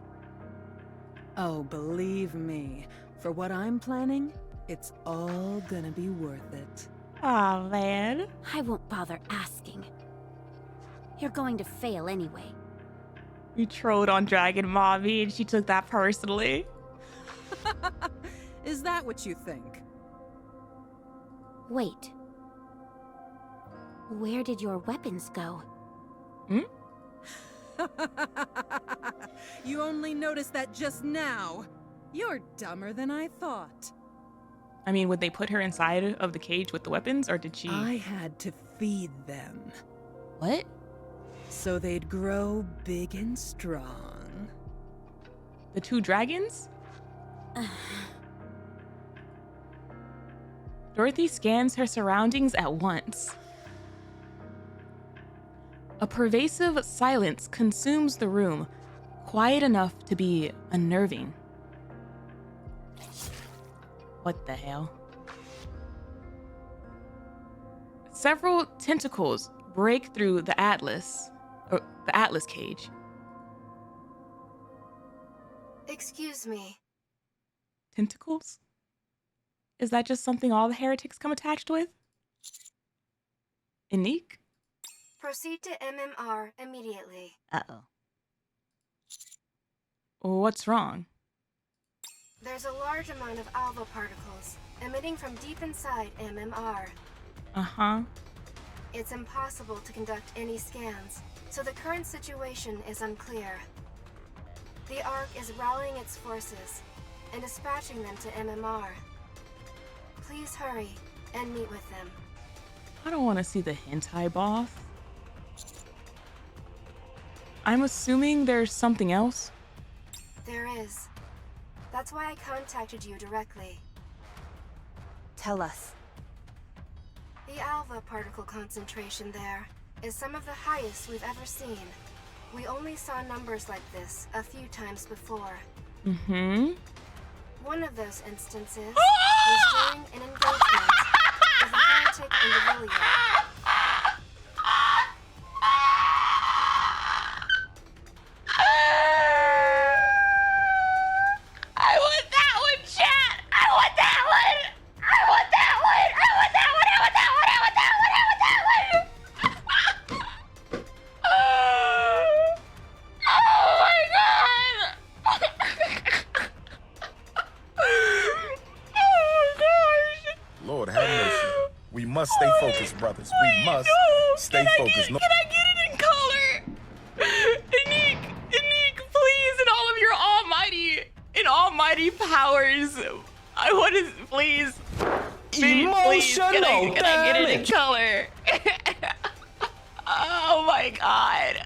[SPEAKER 7] Oh, believe me, for what I'm planning, it's all gonna be worth it.
[SPEAKER 1] Aw, man.
[SPEAKER 19] I won't bother asking. You're going to fail anyway.
[SPEAKER 1] You trolled on Dragon Mommy and she took that personally.
[SPEAKER 7] Is that what you think?
[SPEAKER 19] Wait. Where did your weapons go?
[SPEAKER 7] You only noticed that just now. You're dumber than I thought.
[SPEAKER 1] I mean, would they put her inside of the cage with the weapons, or did she...
[SPEAKER 7] I had to feed them.
[SPEAKER 1] What?
[SPEAKER 7] So they'd grow big and strong.
[SPEAKER 1] The 2 dragons? Dorothy scans her surroundings at once. A pervasive silence consumes the room, quiet enough to be unnerving. What the hell? Several tentacles break through the Atlas cage.
[SPEAKER 21] Excuse me.
[SPEAKER 1] Tentacles? Is that just something all the heretics come attached with? Nikke?
[SPEAKER 21] Proceed to MMR immediately.
[SPEAKER 6] Uh-oh.
[SPEAKER 1] What's wrong?
[SPEAKER 21] There's a large amount of alpha particles emitting from deep inside MMR.
[SPEAKER 1] Uh-huh.
[SPEAKER 21] It's impossible to conduct any scans, so the current situation is unclear. The Ark is rallying its forces and dispatching them to MMR. Please hurry and meet with them.
[SPEAKER 1] I don't want to see the hentai boss. I'm assuming there's something else.
[SPEAKER 21] There is. That's why I contacted you directly.
[SPEAKER 14] Tell us.
[SPEAKER 21] The alpha particle concentration there is some of the highest we've ever seen. We only saw numbers like this a few times before. One of those instances was during an engagement with a heretic INDIVILIA.
[SPEAKER 6] I want that one, chat! I want that one! I want that one! I want that one! I want that one! I want that one! I want that one! Oh my god! Oh my gosh!
[SPEAKER 18] Lord have mercy. We must stay focused, brothers. We must stay focused.
[SPEAKER 6] Can I get it in color? Nikke, please, in almighty powers. I want to, please. Please, can I get it in color? Oh my god.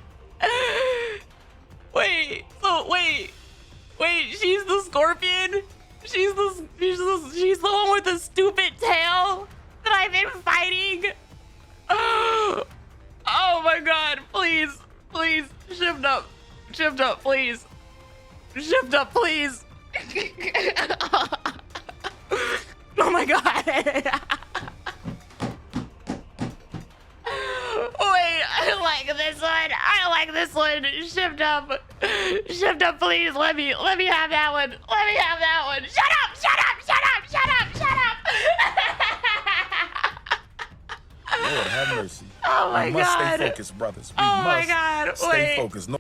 [SPEAKER 6] Wait, she's the scorpion? She's the one with the stupid tail that I've been fighting? Oh my god, please, shift up, please. Shift up, please. Oh my god. Wait, I like this one. Shift up, please. Let me have that one. Shut up.
[SPEAKER 18] Lord have mercy.
[SPEAKER 6] Oh my god.
[SPEAKER 18] We must stay focused, brothers. We must stay focused. No.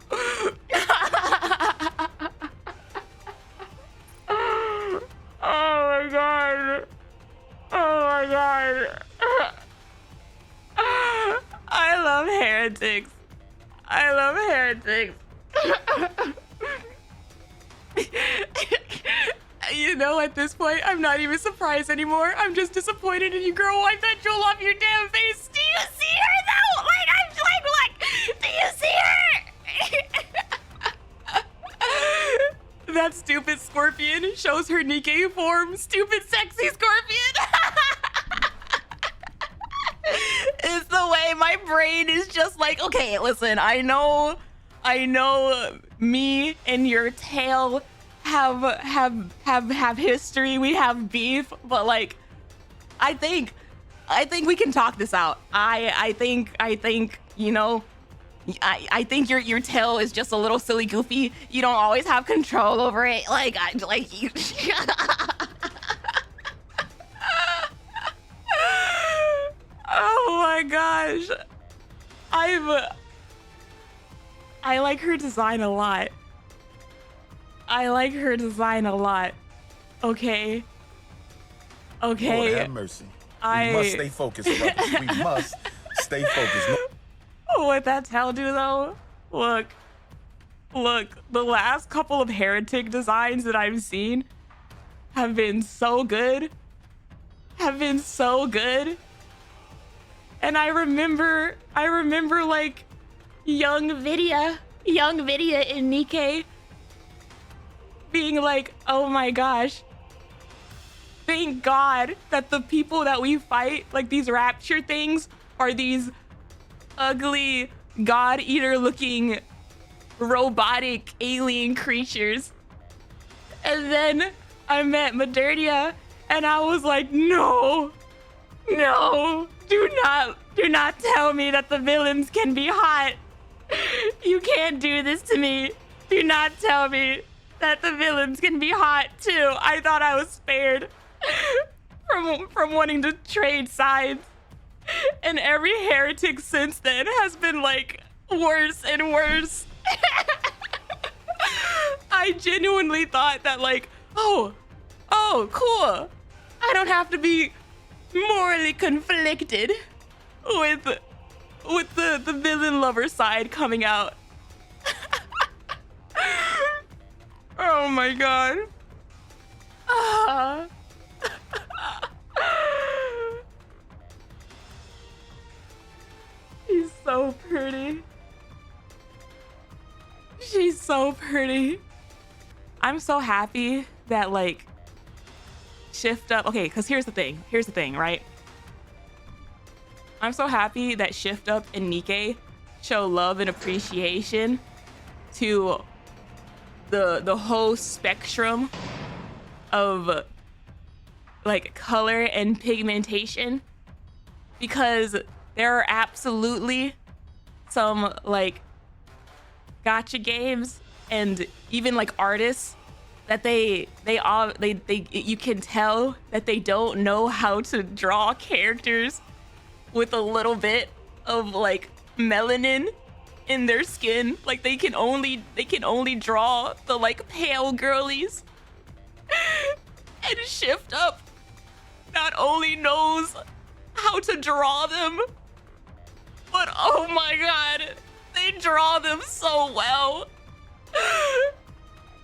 [SPEAKER 6] Oh my god. I love heretics. You know, at this point, I'm not even surprised anymore. I'm just disappointed in you, girl. Wipe that jewel off your damn face. Do you see her, though? Like, I'm like, do you see her? That stupid scorpion shows her Nikke form. Stupid, sexy scorpion. It's the way my brain is just like, okay, listen, I know me and your tail have history, we have beef, but like I think we can talk this out. I think you know, I think your tail is just a little silly goofy. You don't always have control over it. Like you. Oh my gosh. I like her design a lot. Okay.
[SPEAKER 18] Lord have mercy. We must stay focused, brothers. We must stay focused.
[SPEAKER 6] What that tail do though? Look, the last couple of heretic designs that I've seen have been so good. And I remember like young Vidya in Nikke being like, oh my gosh, thank God that the people that we fight, like these rapture things, are these ugly god eater looking robotic alien creatures. And then I met Modernia and I was like, no, do not tell me that the villains can be hot. You can't do this to me. Do not tell me that the villains can be hot too. I thought I was spared from wanting to trade sides. And every heretic since then has been like worse and worse. I genuinely thought that like, oh, cool. I don't have to be morally conflicted with the villain lover side coming out. Oh my god. She's so pretty. She's so pretty. I'm so happy that like Shift Up. Okay, because here's the thing, right? I'm so happy that Shift Up and Nikke show love and appreciation to the whole spectrum of like color and pigmentation, because there are absolutely some like gacha games and even like artists that you can tell that they don't know how to draw characters with a little bit of like melanin in their skin. Like they can only draw the like pale girlies. And Shift Up not only knows how to draw them, but oh my god, they draw them so well.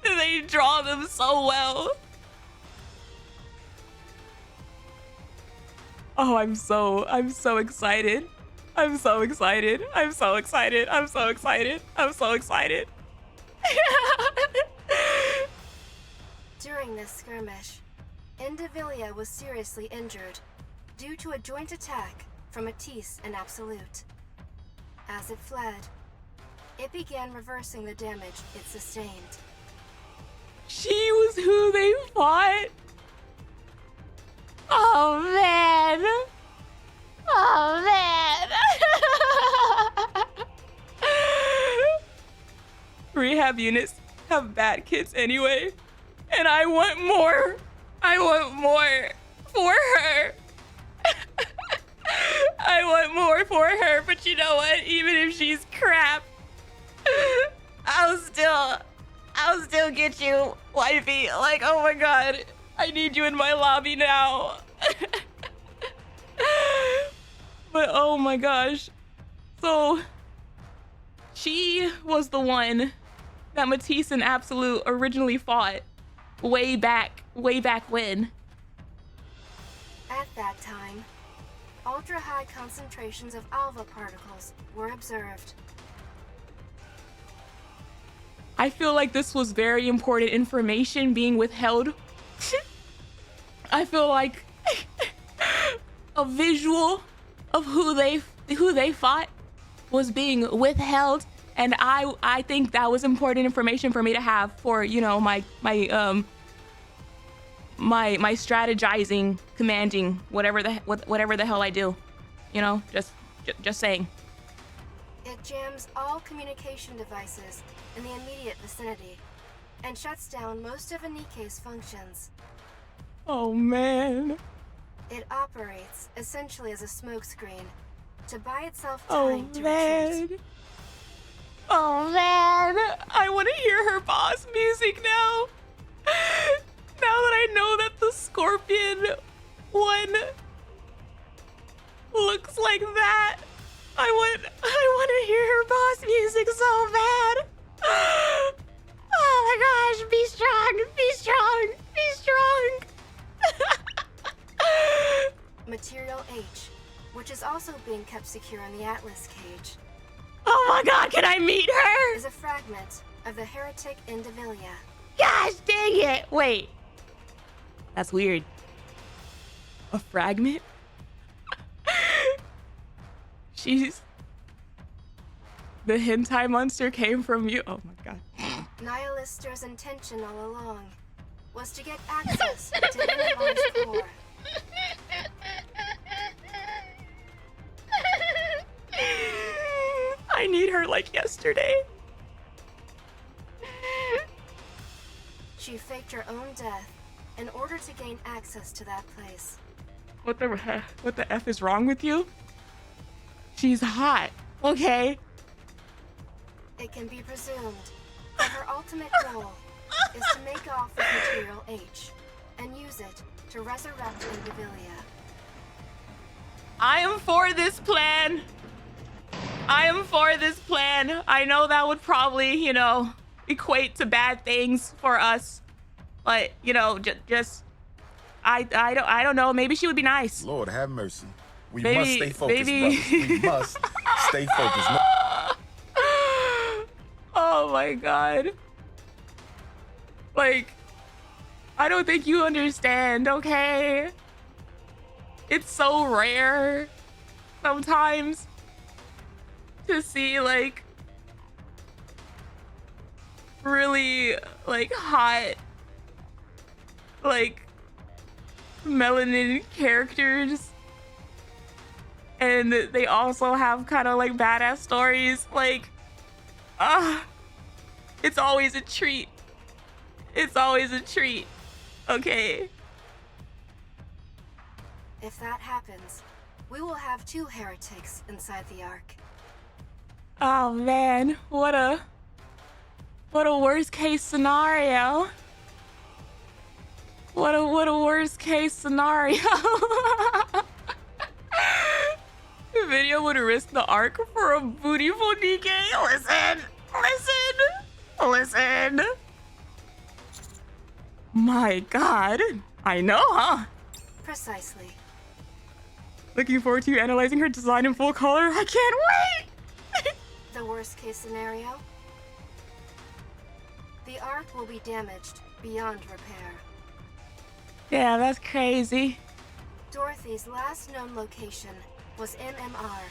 [SPEAKER 6] They draw them so well. Oh, I'm so excited. I'm so excited. I'm so excited. I'm so excited. I'm so excited.
[SPEAKER 21] During this skirmish, INDIVILIA was seriously injured due to a joint attack from Matisse and Absolute. As it fled, it began reversing the damage it sustained.
[SPEAKER 6] She was who they fought. Oh man. Oh man. Rehab units have bad kids anyway, and I want more. I want more for her. I want more for her, but you know what? Even if she's crap, I'll still get you, wifey. Like, oh my god, I need you in my lobby now. But oh my gosh. So, she was the one that Matisse and Absolute originally fought way back when.
[SPEAKER 21] At that time, ultra-high concentrations of alpha particles were observed.
[SPEAKER 6] I feel like this was very important information being withheld. I feel like a visual of who they fought was being withheld, and I think that was important information for me to have for, you know, my strategizing, commanding, whatever the hell I do, you know, just saying.
[SPEAKER 21] It jams all communication devices in the immediate vicinity and shuts down most of Nikke's functions.
[SPEAKER 6] Oh man.
[SPEAKER 21] It operates essentially as a smokescreen to buy itself
[SPEAKER 6] Oh
[SPEAKER 21] time to
[SPEAKER 6] man.
[SPEAKER 21] retreat.
[SPEAKER 6] Oh man. I want to hear her boss music now. Now that I know that the Scorpion one looks like that, I want to hear her boss music so bad. Oh my gosh, be strong, be strong, be strong.
[SPEAKER 21] Material H, which is also being kept secure in the Atlas cage.
[SPEAKER 6] Oh my god, can I meet her?
[SPEAKER 21] Is a fragment of the heretic INDIVILIA.
[SPEAKER 6] Gosh dang it. Wait. That's weird. A fragment? She's... The hentai monster came from you. Oh my god.
[SPEAKER 21] Nihilister's intention all along was to get access to Innovar's core.
[SPEAKER 6] I need her like yesterday.
[SPEAKER 21] She faked her own death in order to gain access to that place.
[SPEAKER 6] What the F is wrong with you? She's hot. Okay.
[SPEAKER 21] It can be presumed that her ultimate goal is to make off with Material H and use it to resurrect INDIVILIA.
[SPEAKER 6] I am for this plan. I am for this plan. I know that would probably, you know, equate to bad things for us, but you know, just I don't know. Maybe she would be nice.
[SPEAKER 18] Lord have mercy. We
[SPEAKER 6] Maybe-
[SPEAKER 18] must stay focused,
[SPEAKER 6] maybe-
[SPEAKER 18] brothers. We must stay focused. No-
[SPEAKER 6] Oh my god. Like, I don't think you understand, okay? It's so rare sometimes to see like really like hot, like melanin characters, and they also have kind of like badass stories. Like, it's always a treat. It's always a treat. Okay.
[SPEAKER 21] If that happens, we will have 2 heretics inside the Ark.
[SPEAKER 6] Oh man, what a worst case scenario. What a worst case scenario. The video would risk the Ark for a bootyful Nikke. Listen. My God, I know, huh?
[SPEAKER 21] Precisely.
[SPEAKER 6] Looking forward to you analyzing her design in full color. I can't wait.
[SPEAKER 21] The worst case scenario? The Ark will be damaged beyond repair.
[SPEAKER 6] Yeah, that's crazy.
[SPEAKER 21] Dorothy's last known location was MMR.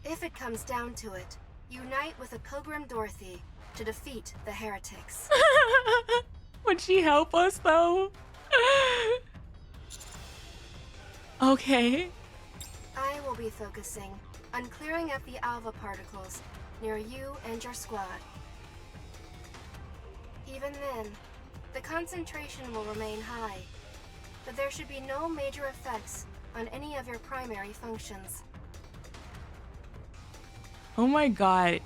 [SPEAKER 21] If it comes down to it, unite with a Pilgrim Dorothy to defeat the heretics.
[SPEAKER 6] Would she help us though? Okay.
[SPEAKER 21] I will be focusing on clearing up the alpha particles near you and your squad. Even then, the concentration will remain high, but there should be no major effects on any of your primary functions.
[SPEAKER 6] Oh my God.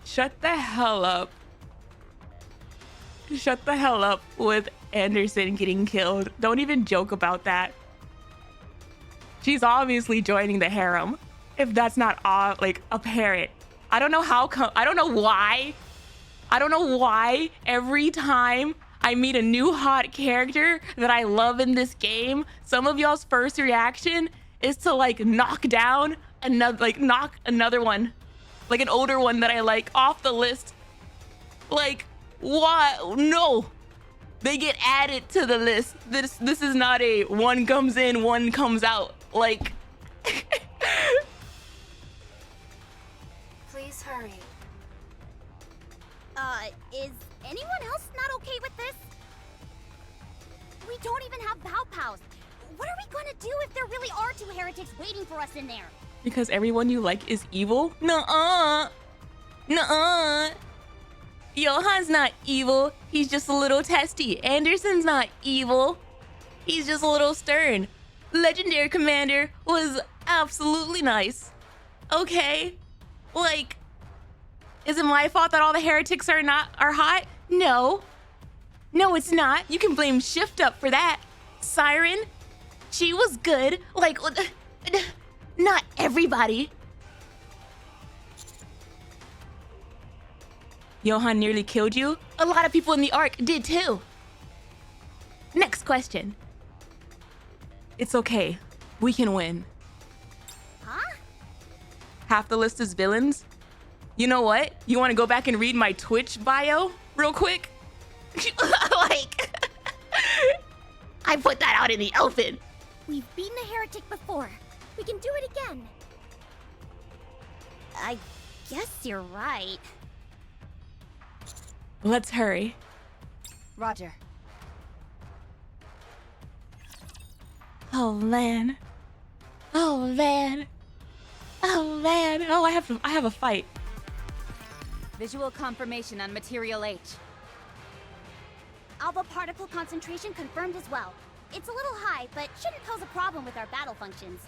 [SPEAKER 6] Shut the hell up. Shut the hell up with Anderson getting killed. Don't even joke about that. She's obviously joining the harem. If that's not like apparent. I don't know how come. I don't know why. I don't know why every time I meet a new hot character that I love in this game, some of y'all's first reaction is to like knock down another, like knock another one, like an older one that I like off the list. Like, what? No, they get added to the list. This is not a one comes in, one comes out. Like,
[SPEAKER 21] please hurry.
[SPEAKER 2] Is anyone else not okay with this? We don't even have Pow-Pows. What are we gonna do if there really are 2 heretics waiting for us in there?
[SPEAKER 6] because everyone you like is evil? Nuh-uh. Nuh-uh. Johan's not evil. He's just a little testy. Anderson's not evil. He's just a little stern. Legendary Commander was absolutely nice. Okay. Like, is it my fault that all the heretics are hot? No. No, it's not. You can blame Shift Up for that. Siren, she was good. Like, not everybody. Johan nearly killed you. A lot of people in the Ark did too. Next question. It's okay. We can win.
[SPEAKER 2] Huh?
[SPEAKER 6] Half the list is villains. You know what? You want to go back and read my Twitch bio real quick? Like, I put that out in the open.
[SPEAKER 2] We've beaten a heretic before. We can do it again. I guess you're right.
[SPEAKER 6] Let's hurry.
[SPEAKER 14] Roger.
[SPEAKER 6] Oh man. Oh man. Oh man. Oh, I have a fight.
[SPEAKER 14] Visual confirmation on Material H.
[SPEAKER 2] Alpha particle concentration confirmed as well. It's a little high, but shouldn't pose a problem with our battle functions.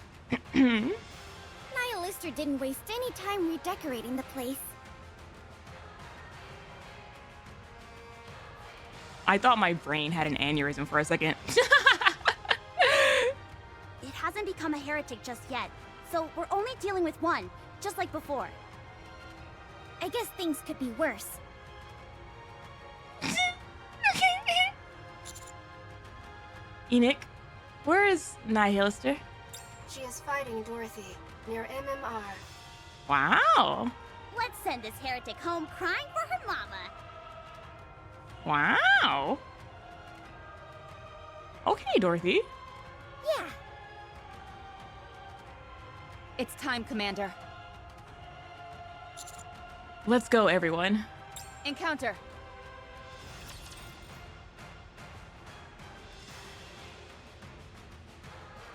[SPEAKER 2] Nihilister didn't waste any time redecorating the place.
[SPEAKER 6] I thought my brain had an aneurysm for a second.
[SPEAKER 2] It hasn't become a heretic just yet, so we're only dealing with one, just like before. I guess things could be worse.
[SPEAKER 6] Enoch, where is Nihilister?
[SPEAKER 21] She is fighting Dorothy near MMR.
[SPEAKER 6] Wow.
[SPEAKER 2] Let's send this heretic home crying for her mama.
[SPEAKER 6] Wow. Okay, Dorothy.
[SPEAKER 2] Yeah.
[SPEAKER 14] It's time, Commander.
[SPEAKER 6] Let's go, everyone.
[SPEAKER 3] Encounter.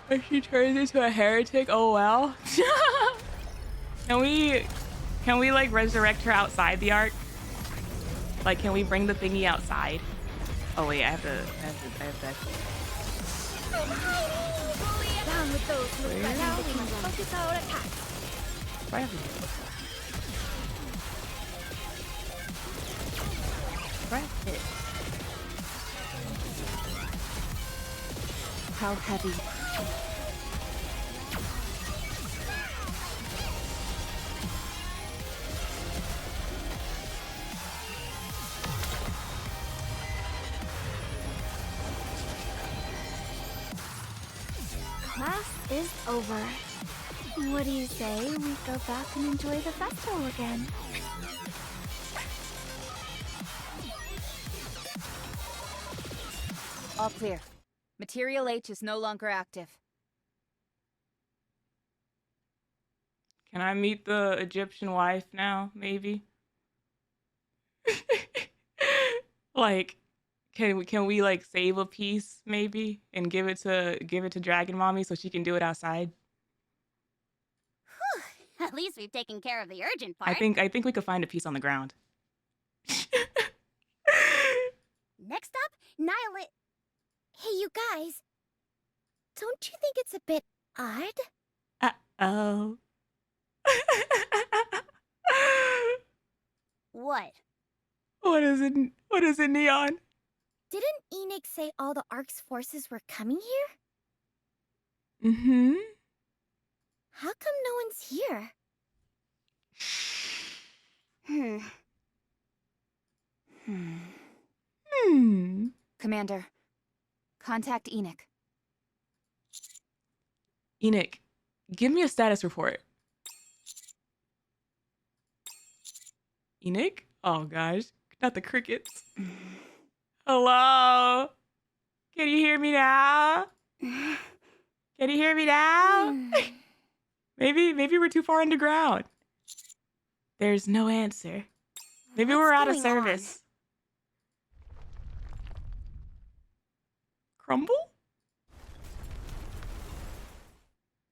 [SPEAKER 6] If she turns into a heretic, oh wow. Can we like resurrect her outside the arc? Like, can we bring the thingy outside? Oh wait, I have that.
[SPEAKER 19] Down with those who threaten the kingdom. Focus our attacks.
[SPEAKER 6] Why have to it?
[SPEAKER 14] How heavy?
[SPEAKER 2] Class is over. What do you say we go back and enjoy the festival again?
[SPEAKER 14] All clear. Material H is no longer active.
[SPEAKER 6] Can I meet the Egyptian wife now, maybe? Like, can we like save a piece maybe and give it to Dragon Mommy so she can do it outside?
[SPEAKER 10] At least we've taken care of the urgent part.
[SPEAKER 6] I think we could find a piece on the ground.
[SPEAKER 19] Next up, Nihilate. Hey, you guys. Don't you think it's a bit odd?
[SPEAKER 6] Uh-oh.
[SPEAKER 19] What?
[SPEAKER 6] What is it, Neon?
[SPEAKER 19] Didn't Enix say all the Ark's forces were coming here?
[SPEAKER 6] Mm-hmm.
[SPEAKER 19] How come no one's here?
[SPEAKER 14] Commander, contact Enoch.
[SPEAKER 6] Enoch, give me a status report. Enoch? Oh gosh, not the crickets. Hello? Can you hear me now? Can you hear me now? Maybe we're too far underground. There's no answer. Maybe we're out of service. Crumble?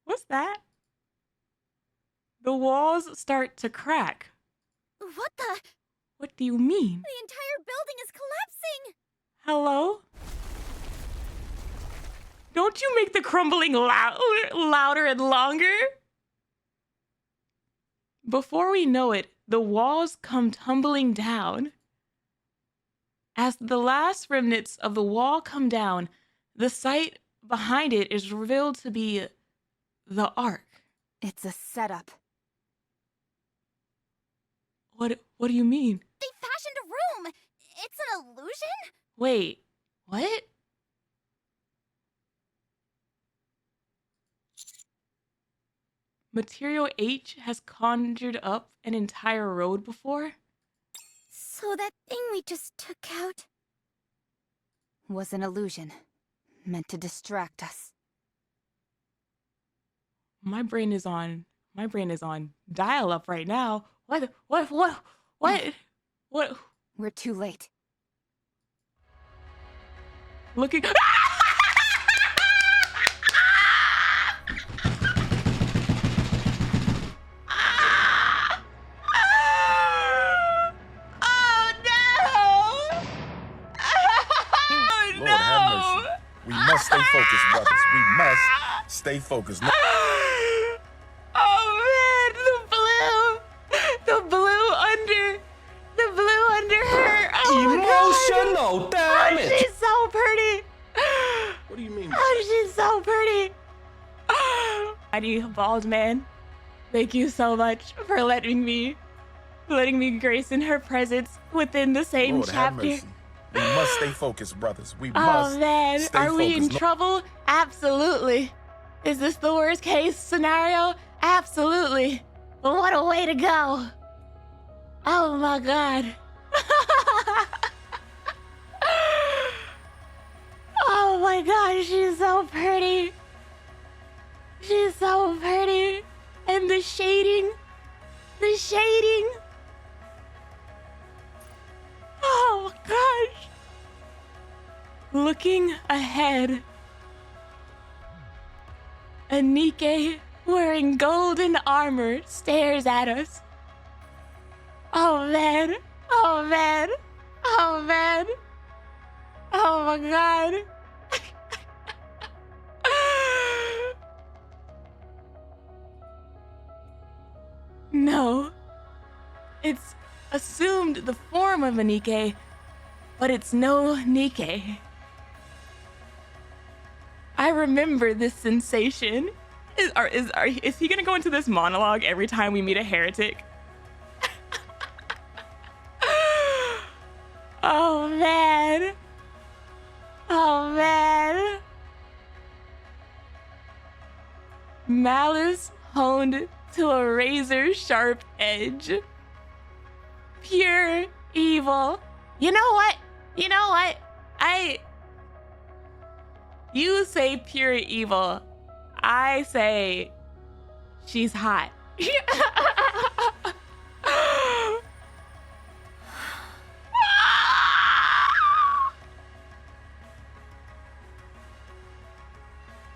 [SPEAKER 6] What's that? The walls start to crack.
[SPEAKER 19] What the?
[SPEAKER 6] What do you mean?
[SPEAKER 19] The entire building is collapsing!
[SPEAKER 6] Hello? Don't you make the crumbling louder and longer? Before we know it, the walls come tumbling down. As the last remnants of the wall come down, the site behind it is revealed to be the Ark.
[SPEAKER 14] It's a setup.
[SPEAKER 6] What do you mean?
[SPEAKER 19] They fashioned a room! It's an illusion?
[SPEAKER 6] Wait, what? Material H has conjured up an entire road before?
[SPEAKER 19] So that thing we just took out
[SPEAKER 14] was an illusion, meant to distract us.
[SPEAKER 6] My brain is on dial-up right now. What?
[SPEAKER 14] We're too late.
[SPEAKER 6] Looking.
[SPEAKER 18] We must stay focused, brothers. We must stay focused. No.
[SPEAKER 6] Oh man, the blue under her. Oh,
[SPEAKER 15] emotional damage.
[SPEAKER 6] Oh, she's so pretty.
[SPEAKER 18] What do you mean?
[SPEAKER 6] Oh, she's so pretty. Mighty bald man, thank you so much for letting me grace in her presence within the same
[SPEAKER 18] Lord, have
[SPEAKER 6] chapter.
[SPEAKER 18] mercy. We must stay focused, brothers. We
[SPEAKER 6] Oh
[SPEAKER 18] must
[SPEAKER 6] man,
[SPEAKER 18] stay
[SPEAKER 6] are we in
[SPEAKER 18] focused.
[SPEAKER 6] trouble? Absolutely. Is this the worst case scenario? Absolutely. But what a way to go. Oh my god. Oh my god, she's so pretty. She's so pretty. And the shading. Looking ahead, a Nikke wearing golden armor stares at us. Oh man, oh man, oh man, oh my god. No, it's assumed the form of a Nikke, but it's no Nikke. I remember this sensation. Is he gonna go into this monologue every time we meet a heretic? Oh man. Oh man. Malice honed to a razor sharp edge. Pure evil. You know what? You know what? You say pure evil. I say she's hot.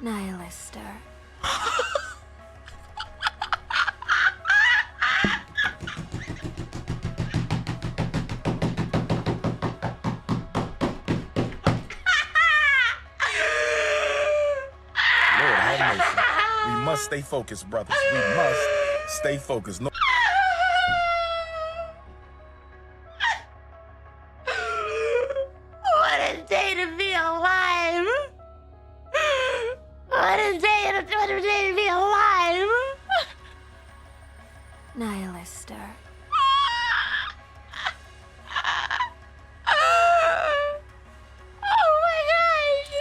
[SPEAKER 19] Nihilister.
[SPEAKER 18] We must stay focused, brothers. We must stay focused. No.
[SPEAKER 6] What a day to be alive! What a day to be alive!
[SPEAKER 19] Nihilister.
[SPEAKER 6] Oh my gosh!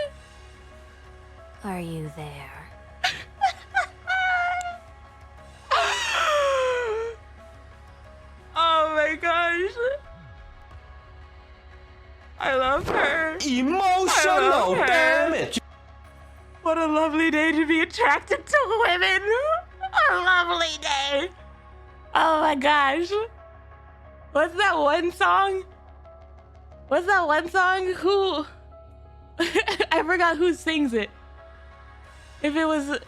[SPEAKER 19] Are you there?
[SPEAKER 6] Oh my gosh. I love her.
[SPEAKER 15] Emotional damage.
[SPEAKER 6] What a lovely day to be attracted to women. A lovely day. Oh my gosh. What's that one song? What's that one song? Who? I forgot who sings it. If it was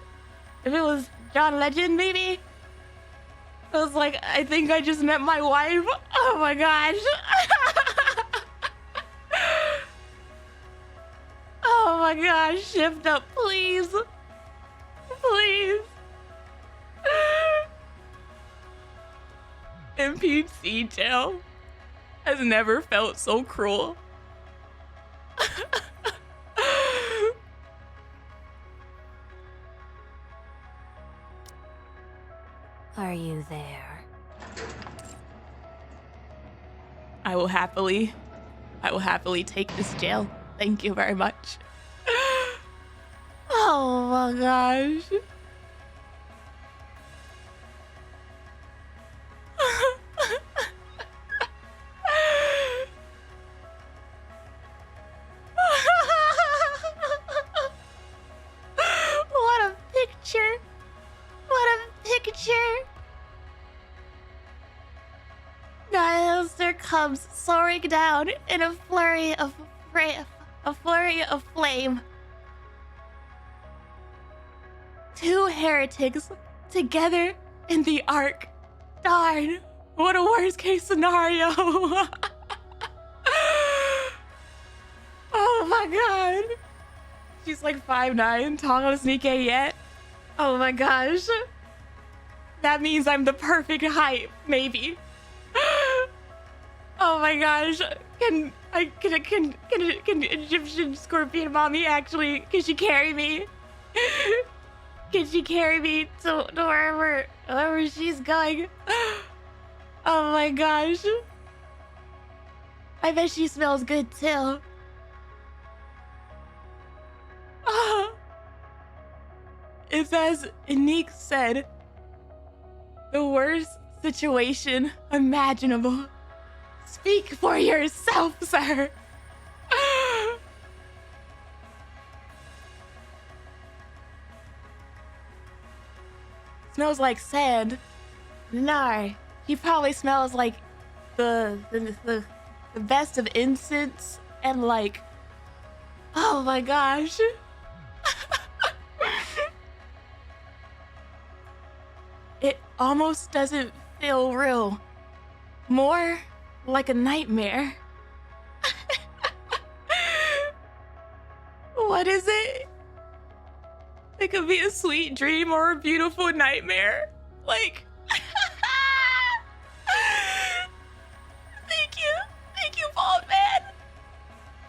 [SPEAKER 6] John Legend, maybe? I was like, I think I just met my wife. Oh my gosh. Oh my gosh, shift up, please. Please. NPC jail has never felt so cruel.
[SPEAKER 19] Are you there?
[SPEAKER 6] I will happily take this jail. Thank you very much. Oh my gosh. What a picture. What a picture. Nihilister comes soaring down in a flurry of flame. Two heretics together in the Ark. Darn, what a worst case scenario. Oh my god. She's like 5'9", tallest Nikke yet. Oh my gosh. That means I'm the perfect height, maybe. Oh my gosh. Can Egyptian scorpion mommy actually, can she carry me? Can she carry me to wherever she's going? Oh my gosh. I bet she smells good too. It's as Nikke said, the worst situation imaginable. Speak for yourself, sir. Smells like sand. Naur, he probably smells like the best of incense and like Oh my gosh. It almost doesn't feel real. More like a nightmare. What is it? It could be a sweet dream or a beautiful nightmare. Like, thank you, Bald Man.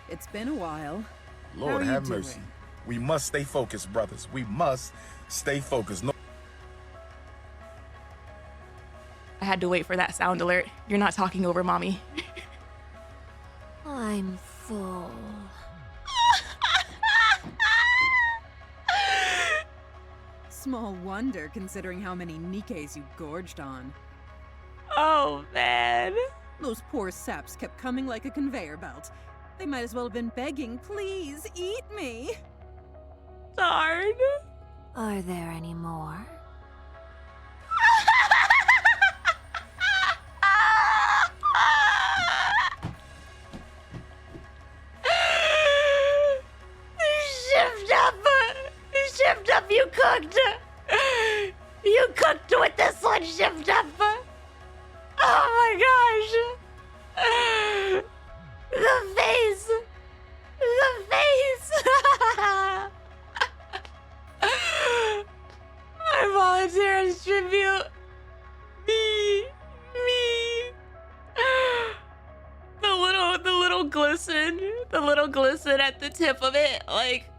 [SPEAKER 7] It's been a while.
[SPEAKER 18] Lord
[SPEAKER 7] How are
[SPEAKER 18] have
[SPEAKER 7] you
[SPEAKER 18] mercy.
[SPEAKER 7] doing?
[SPEAKER 18] We must stay focused, brothers. We must stay focused. No.
[SPEAKER 6] I had to wait for that sound alert. You're not talking over mommy.
[SPEAKER 19] I'm full.
[SPEAKER 7] Small wonder, considering how many Nikkes you gorged on.
[SPEAKER 6] Oh, man.
[SPEAKER 7] Those poor saps kept coming like a conveyor belt. They might as well have been begging, please, eat me.
[SPEAKER 6] Darn.
[SPEAKER 19] Are there any more?
[SPEAKER 6] Shift up, you cooked. You cooked with this one, shift up. Oh my gosh. The face. I volunteer as tribute. Me. The little glisten at the tip of it, like.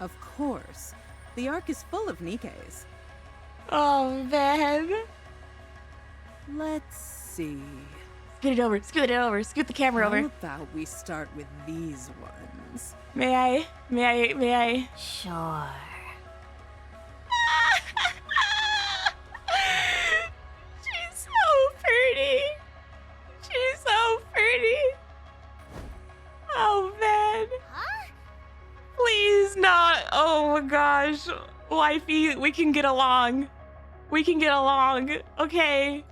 [SPEAKER 7] Of course. The Ark is full of Nikkes.
[SPEAKER 6] Oh man.
[SPEAKER 7] Let's see.
[SPEAKER 6] Scoot it over, scoot the camera over.
[SPEAKER 7] How about we start with these ones?
[SPEAKER 6] May I?
[SPEAKER 19] Sure.
[SPEAKER 6] She's so pretty. Oh man.
[SPEAKER 10] Huh?
[SPEAKER 6] Please not. Oh my gosh. Wifey, we can get along. Okay.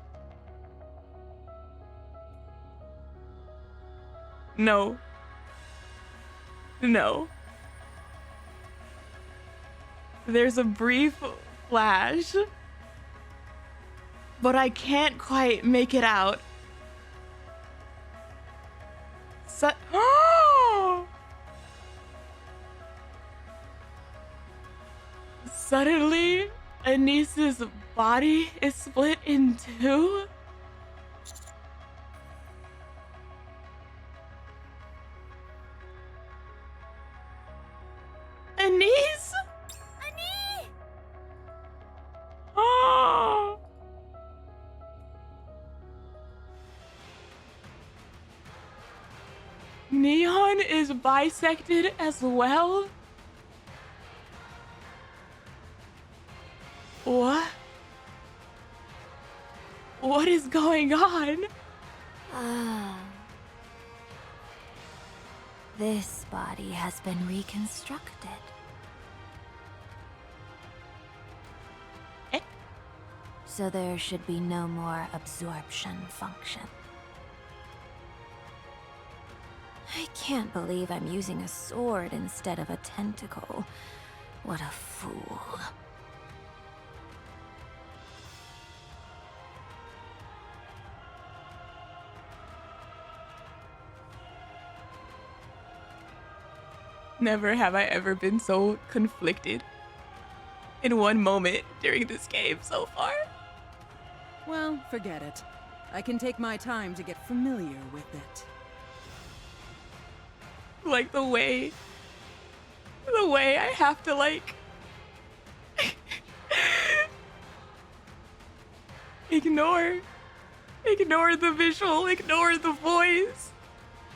[SPEAKER 6] No. There's a brief flash, but I can't quite make it out. Suddenly, Anise's body is split in two. Anise?
[SPEAKER 10] Annie!
[SPEAKER 6] Oh. Neon is bisected as well? What? What is going on?
[SPEAKER 19] This body has been reconstructed. So there should be no more absorption function. I can't believe I'm using a sword instead of a tentacle. What a fool.
[SPEAKER 6] Never have I ever been so conflicted in one moment during this game so far.
[SPEAKER 7] Well, forget it. I can take my time to get familiar with it.
[SPEAKER 6] Like the way I have to like ignore the visual, ignore the voice.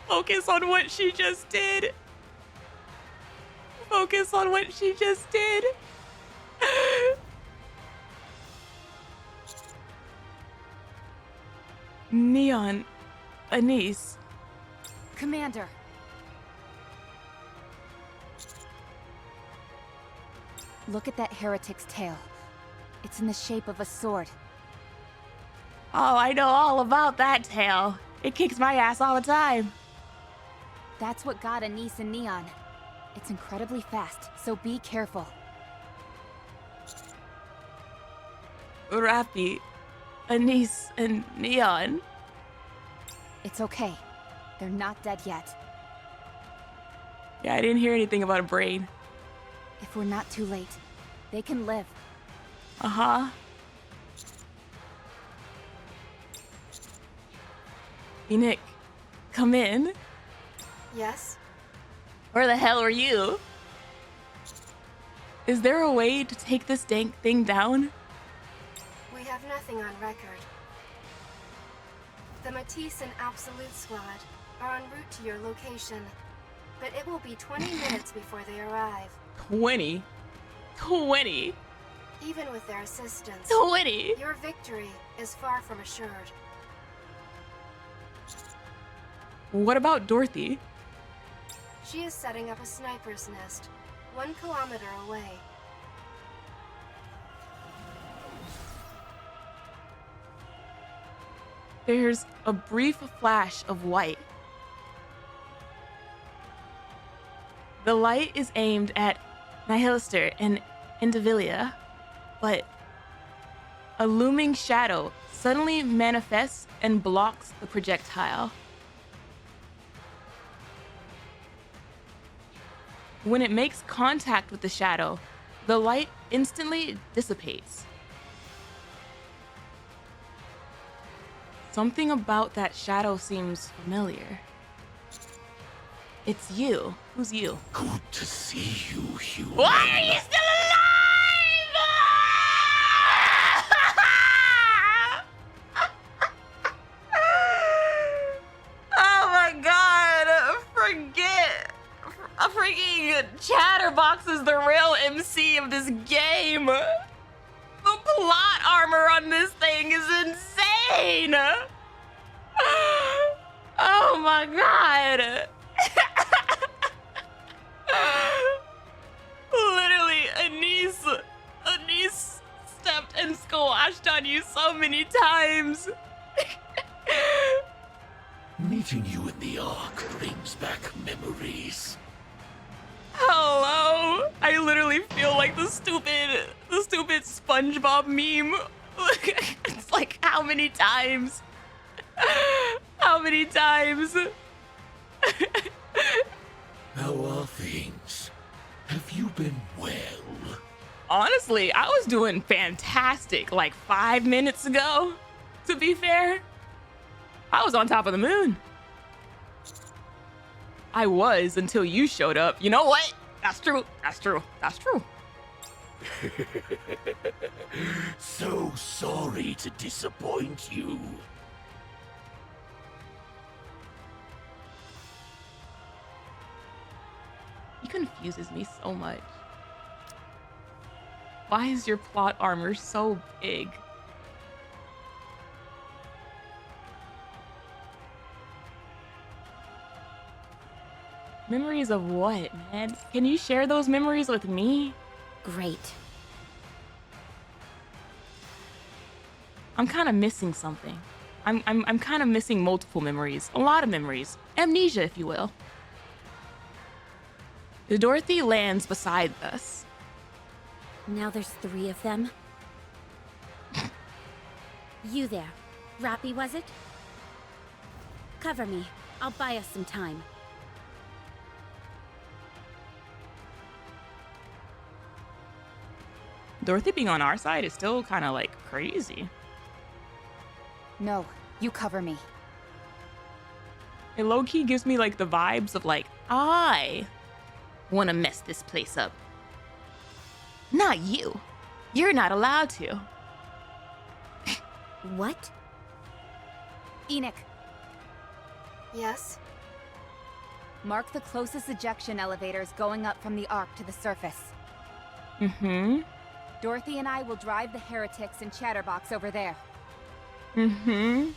[SPEAKER 6] Focus on what she just did. Neon, Anise.
[SPEAKER 14] Commander. Look at that heretic's tail. It's in the shape of a sword.
[SPEAKER 6] Oh, I know all about that tail. It kicks my ass all the time.
[SPEAKER 14] That's what got Anise and Neon. It's incredibly fast, so be careful.
[SPEAKER 6] RAPI, Anise, and Neon.
[SPEAKER 14] It's okay. They're not dead yet.
[SPEAKER 6] Yeah, I didn't hear anything about a brain.
[SPEAKER 14] If we're not too late, they can live.
[SPEAKER 6] Uh-huh. Nick, come in.
[SPEAKER 21] Yes?
[SPEAKER 6] Where the hell are you? Is there a way to take this dank thing down?
[SPEAKER 21] We have nothing on record. The Matisse and Absolute Squad are en route to your location, but it will be 20 minutes before they arrive.
[SPEAKER 6] 20? 20?
[SPEAKER 21] Even with their assistance,
[SPEAKER 6] 20?
[SPEAKER 21] Your victory is far from assured.
[SPEAKER 6] What about Dorothy?
[SPEAKER 21] She is setting up a sniper's nest, 1 kilometer away.
[SPEAKER 6] There's a brief flash of white. The light is aimed at Nihilister and INDIVILIA, but a looming shadow suddenly manifests and blocks the projectile. When it makes contact with the shadow, the light instantly dissipates. Something about that shadow seems familiar. It's you. Who's you?
[SPEAKER 8] Good to see you, Huey.
[SPEAKER 6] Why are you still alive? Oh my god. Forget. A freaking Chatterbox is the real MC of this game. The plot armor on this thing is insane. Oh my god. Literally, Anise stepped and squashed on you so many times.
[SPEAKER 8] Meeting you in the Ark brings back memories.
[SPEAKER 6] Hello? I literally feel like the stupid SpongeBob meme. It's like, how many times? How many times?
[SPEAKER 8] How are things? Have you been well?
[SPEAKER 6] Honestly, I was doing fantastic like 5 minutes ago, to be fair. I was on top of the moon. I was until you showed up. You know what? That's true. That's true. That's true.
[SPEAKER 8] So sorry to disappoint you.
[SPEAKER 6] He confuses me so much. Why is your plot armor so big? Memories of what, man? Can you share those memories with me?
[SPEAKER 19] Great.
[SPEAKER 6] I'm kind of missing something. I'm kind of missing multiple memories. A lot of memories. Amnesia, if you will. Dorothy lands beside us.
[SPEAKER 19] Now there's 3 of them. You there. RAPI, was it? Cover me. I'll buy us some time.
[SPEAKER 6] Dorothy being on our side is still kind of like crazy.
[SPEAKER 14] No, you cover me.
[SPEAKER 6] It low-key gives me like the vibes of like, I want to mess this place up. Not you. You're not allowed to.
[SPEAKER 19] What?
[SPEAKER 14] Enoch.
[SPEAKER 21] Yes?
[SPEAKER 14] Mark the closest ejection elevators going up from the Ark to the surface.
[SPEAKER 6] Mm-hmm.
[SPEAKER 14] Dorothy and I will drive the heretics and Chatterbox over there.
[SPEAKER 6] Mm-hmm.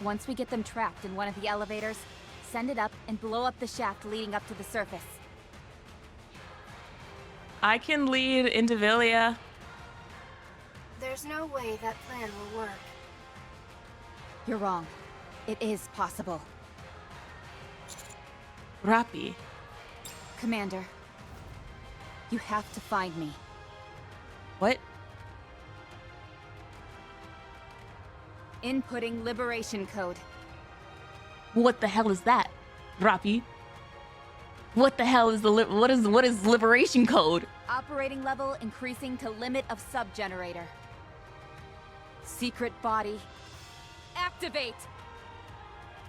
[SPEAKER 14] Once we get them trapped in one of the elevators, send it up and blow up the shaft leading up to the surface.
[SPEAKER 6] I can lead INDIVILIA.
[SPEAKER 21] There's no way that plan will work.
[SPEAKER 14] You're wrong. It is possible.
[SPEAKER 1] RAPI.
[SPEAKER 14] Commander, you have to find me.
[SPEAKER 1] What?
[SPEAKER 14] Inputting liberation code.
[SPEAKER 1] What the hell is that, RAPI? What the hell is what is liberation code?
[SPEAKER 14] Operating level increasing to limit of sub-generator. Secret body. Activate!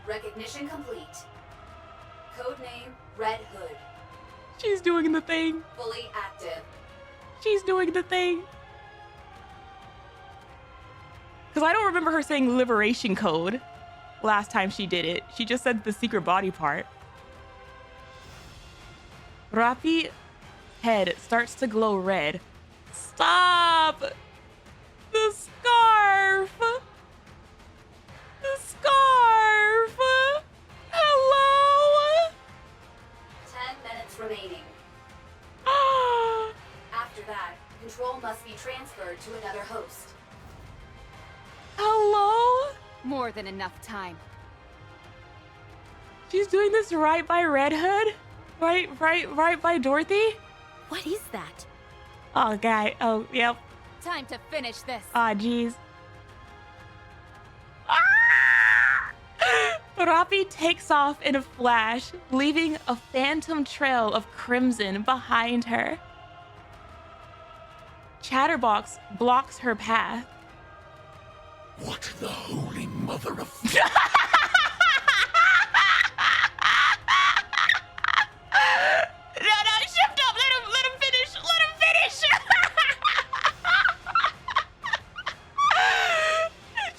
[SPEAKER 12] Recognition complete. Codename Red Hood.
[SPEAKER 1] She's doing the thing.
[SPEAKER 12] Fully active.
[SPEAKER 1] She's doing the thing. Because I don't remember her saying liberation code last time she did it. She just said the secret body part. RAPI head starts to glow red. Stop! The scarf! The scarf! Hello?
[SPEAKER 12] 10 minutes remaining. After that, control must be transferred to another host.
[SPEAKER 1] Hello?
[SPEAKER 14] More than enough time.
[SPEAKER 1] She's doing this right by Red Hood? Right by Dorothy?
[SPEAKER 19] What is that?
[SPEAKER 1] Oh, guy. Oh, yep.
[SPEAKER 14] Time to finish this.
[SPEAKER 1] Ah, jeez. RAPI takes off in a flash, leaving a phantom trail of crimson behind her. Chatterbox blocks her path.
[SPEAKER 8] What the holy mother of...
[SPEAKER 6] No, shift up. Let him finish. Let him finish.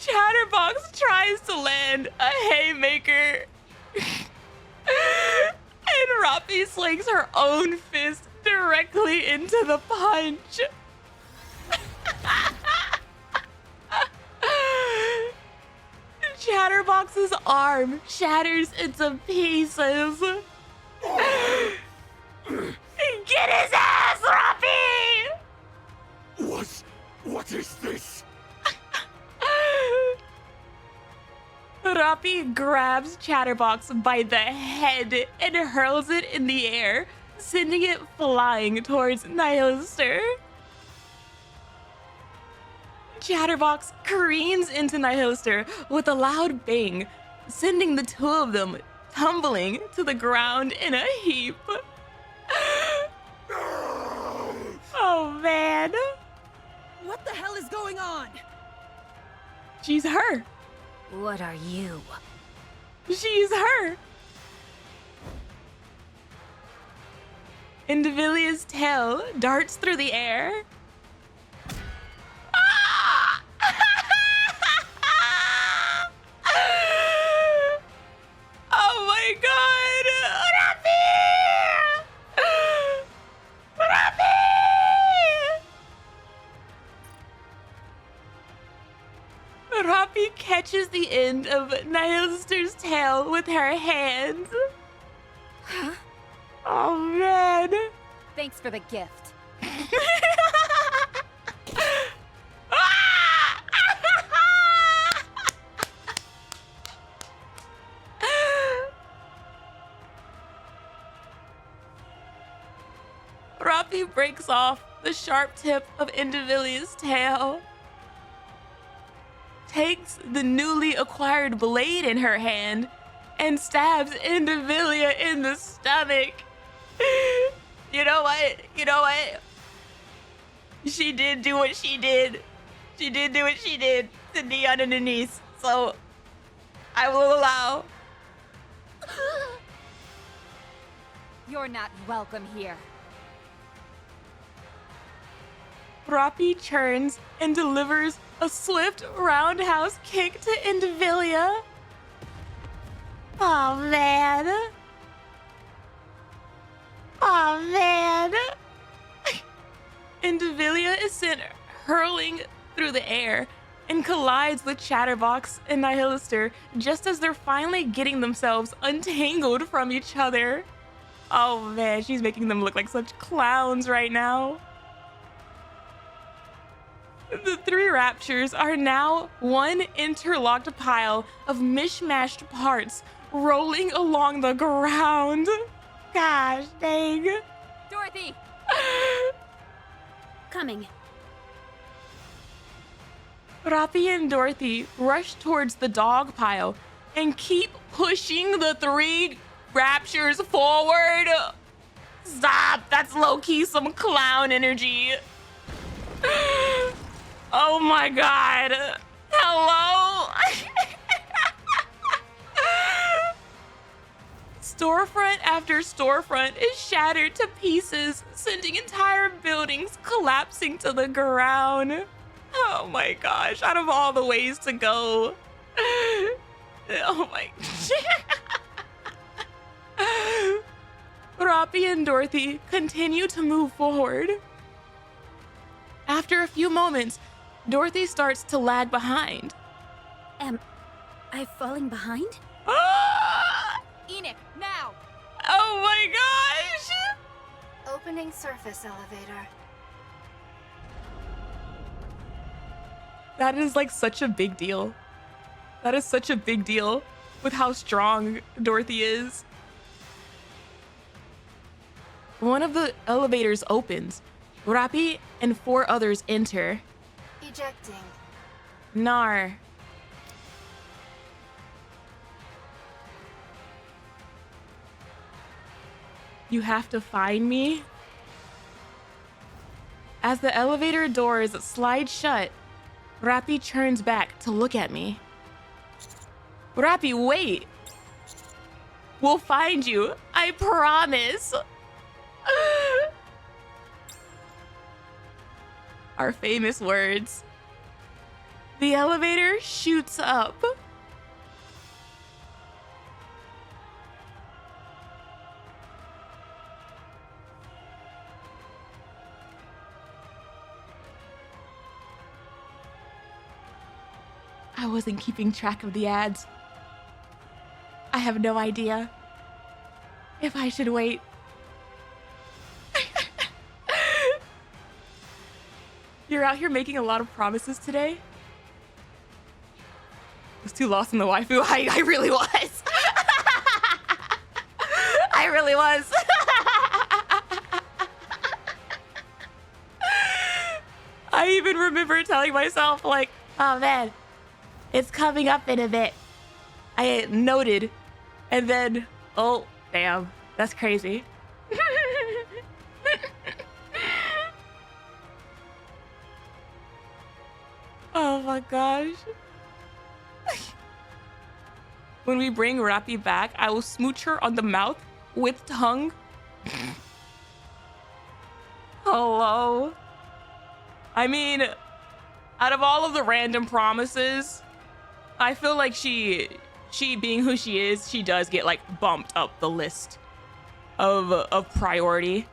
[SPEAKER 1] Chatterbox tries to land a haymaker. And RAPI slings her own fist directly into the punch. Chatterbox's arm shatters into pieces.
[SPEAKER 6] Get his ass, RAPI!
[SPEAKER 8] What is this?
[SPEAKER 1] RAPI grabs Chatterbox by the head and hurls it in the air, sending it flying towards Nihilister. Chatterbox careens into Nihilister with a loud bang, sending the two of them tumbling to the ground in a heap. Oh, man.
[SPEAKER 7] What the hell is going on?
[SPEAKER 1] She's her.
[SPEAKER 19] What are you?
[SPEAKER 1] She's her. Indivilia's tail darts through the air. Oh my god! RAPI! RAPI catches the end of Nihilister's tail with her hands.
[SPEAKER 14] Huh?
[SPEAKER 1] Oh man!
[SPEAKER 14] Thanks for the gift.
[SPEAKER 1] RAPI breaks off the sharp tip of Indivilia's tail, takes the newly acquired blade in her hand, and stabs Indivilia in the stomach. You know what? She did do what she did. She did do what she did to Neon and Denise, so I will allow.
[SPEAKER 14] You're not welcome here.
[SPEAKER 1] RAPI turns and delivers a swift roundhouse kick to Indivilia. Oh man. Oh man. Indivilia is sent hurling through the air and collides with Chatterbox and Nihilister just as they're finally getting themselves untangled from each other. Oh man, she's making them look like such clowns right now. The three Raptures are now one interlocked pile of mishmashed parts
[SPEAKER 6] rolling along the ground. Gosh dang.
[SPEAKER 3] Dorothy!
[SPEAKER 19] Coming.
[SPEAKER 6] Rapi and Dorothy rush towards the dog pile and keep pushing the 3 raptures forward. Stop, that's low-key some clown energy. Oh my god. Hello? Storefront after storefront is shattered to pieces, sending entire buildings collapsing to the ground. Oh my gosh, out of all the ways to go. Oh my. Rapi and Dorothy continue to move forward. After a few moments, Dorothy starts to lag behind.
[SPEAKER 19] Am I falling behind?
[SPEAKER 3] Enoch, now!
[SPEAKER 6] Oh my gosh!
[SPEAKER 21] Opening surface elevator.
[SPEAKER 6] That is like such a big deal. That is such a big deal with how strong Dorothy is. One of the elevators opens. Rapi and 4 others enter.
[SPEAKER 21] Ejecting.
[SPEAKER 6] Naur. You have to find me? As the elevator doors slide shut, Rapi turns back to look at me. Rapi, wait! We'll find you, I promise! Our famous words. The elevator shoots up. I wasn't keeping track of the ads. I have no idea if I should wait. You're out here making a lot of promises today? I was too lost in the waifu. I really was. I really was. I even remember telling myself, like, oh man, it's coming up in a bit. I noted, and then, oh, damn, that's crazy. Oh my gosh. When we bring Rapi back, I will smooch her on the mouth with tongue. Hello. I mean, out of all of the random promises, I feel like she being who she is, she does get like bumped up the list of priority.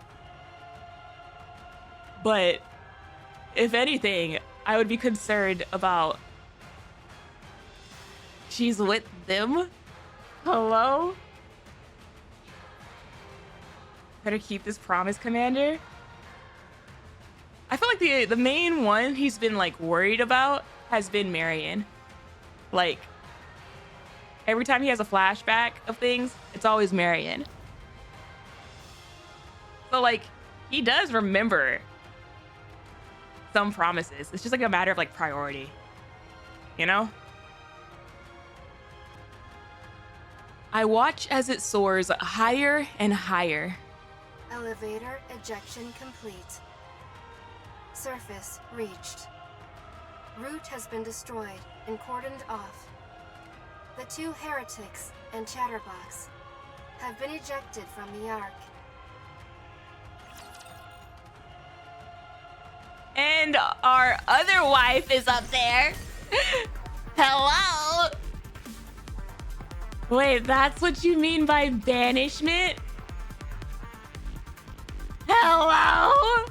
[SPEAKER 6] But if anything, I would be concerned about she's with them. Hello? Better keep this promise, Commander. I feel like the main one he's been like worried about has been Marion. Like, every time he has a flashback of things, it's always Marion. So like, he does remember some promises. It's just like a matter of like priority, you know? I watch as it soars higher and higher.
[SPEAKER 21] Elevator ejection complete. Surface reached. Route has been destroyed and cordoned off. The 2 heretics and Chatterbox have been ejected from the Ark.
[SPEAKER 6] And our other wife is up there. Hello? Wait, that's what you mean by banishment? Hello?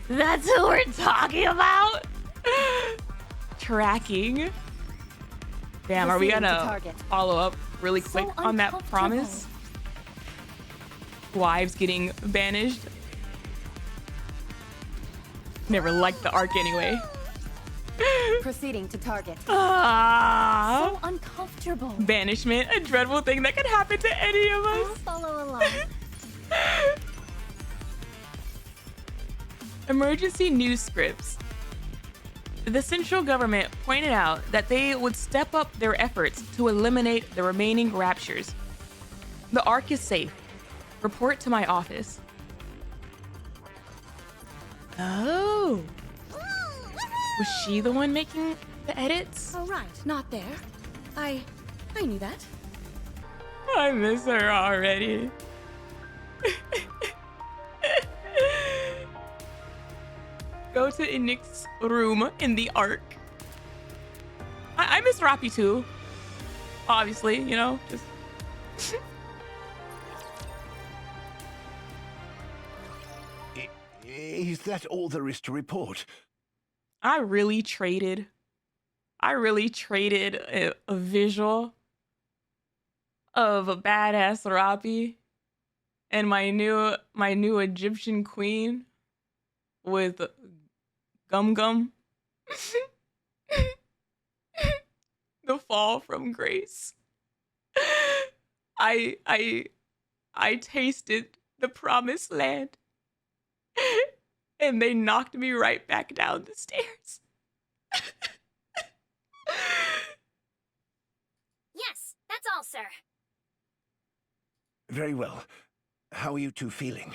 [SPEAKER 6] That's who we're talking about? Tracking. Damn, are we gonna follow up really quick on that promise? Wives getting banished? Never liked the arc anyway.
[SPEAKER 14] Proceeding to target.
[SPEAKER 6] Ah.
[SPEAKER 14] So uncomfortable.
[SPEAKER 6] Banishment, a dreadful thing that could happen to any of us.
[SPEAKER 19] I'll follow along.
[SPEAKER 6] Emergency news scripts. The central government pointed out that they would step up their efforts to eliminate the remaining raptures. The Ark is safe. Report to my office. Oh. Was she the one making the edits?
[SPEAKER 20] Oh, right. Not there. I knew that.
[SPEAKER 6] I miss her already. Go to Inik's room in the Ark. I miss RAPI too. Obviously, you know, just...
[SPEAKER 5] Is that all there is to report?
[SPEAKER 6] I really traded a visual of a badass RAPI and my new Egyptian queen with Gum Gum. The fall from grace. I tasted the promised land. And they knocked me right back down the stairs.
[SPEAKER 19] Yes, that's all, sir.
[SPEAKER 5] Very well. How are you two feeling?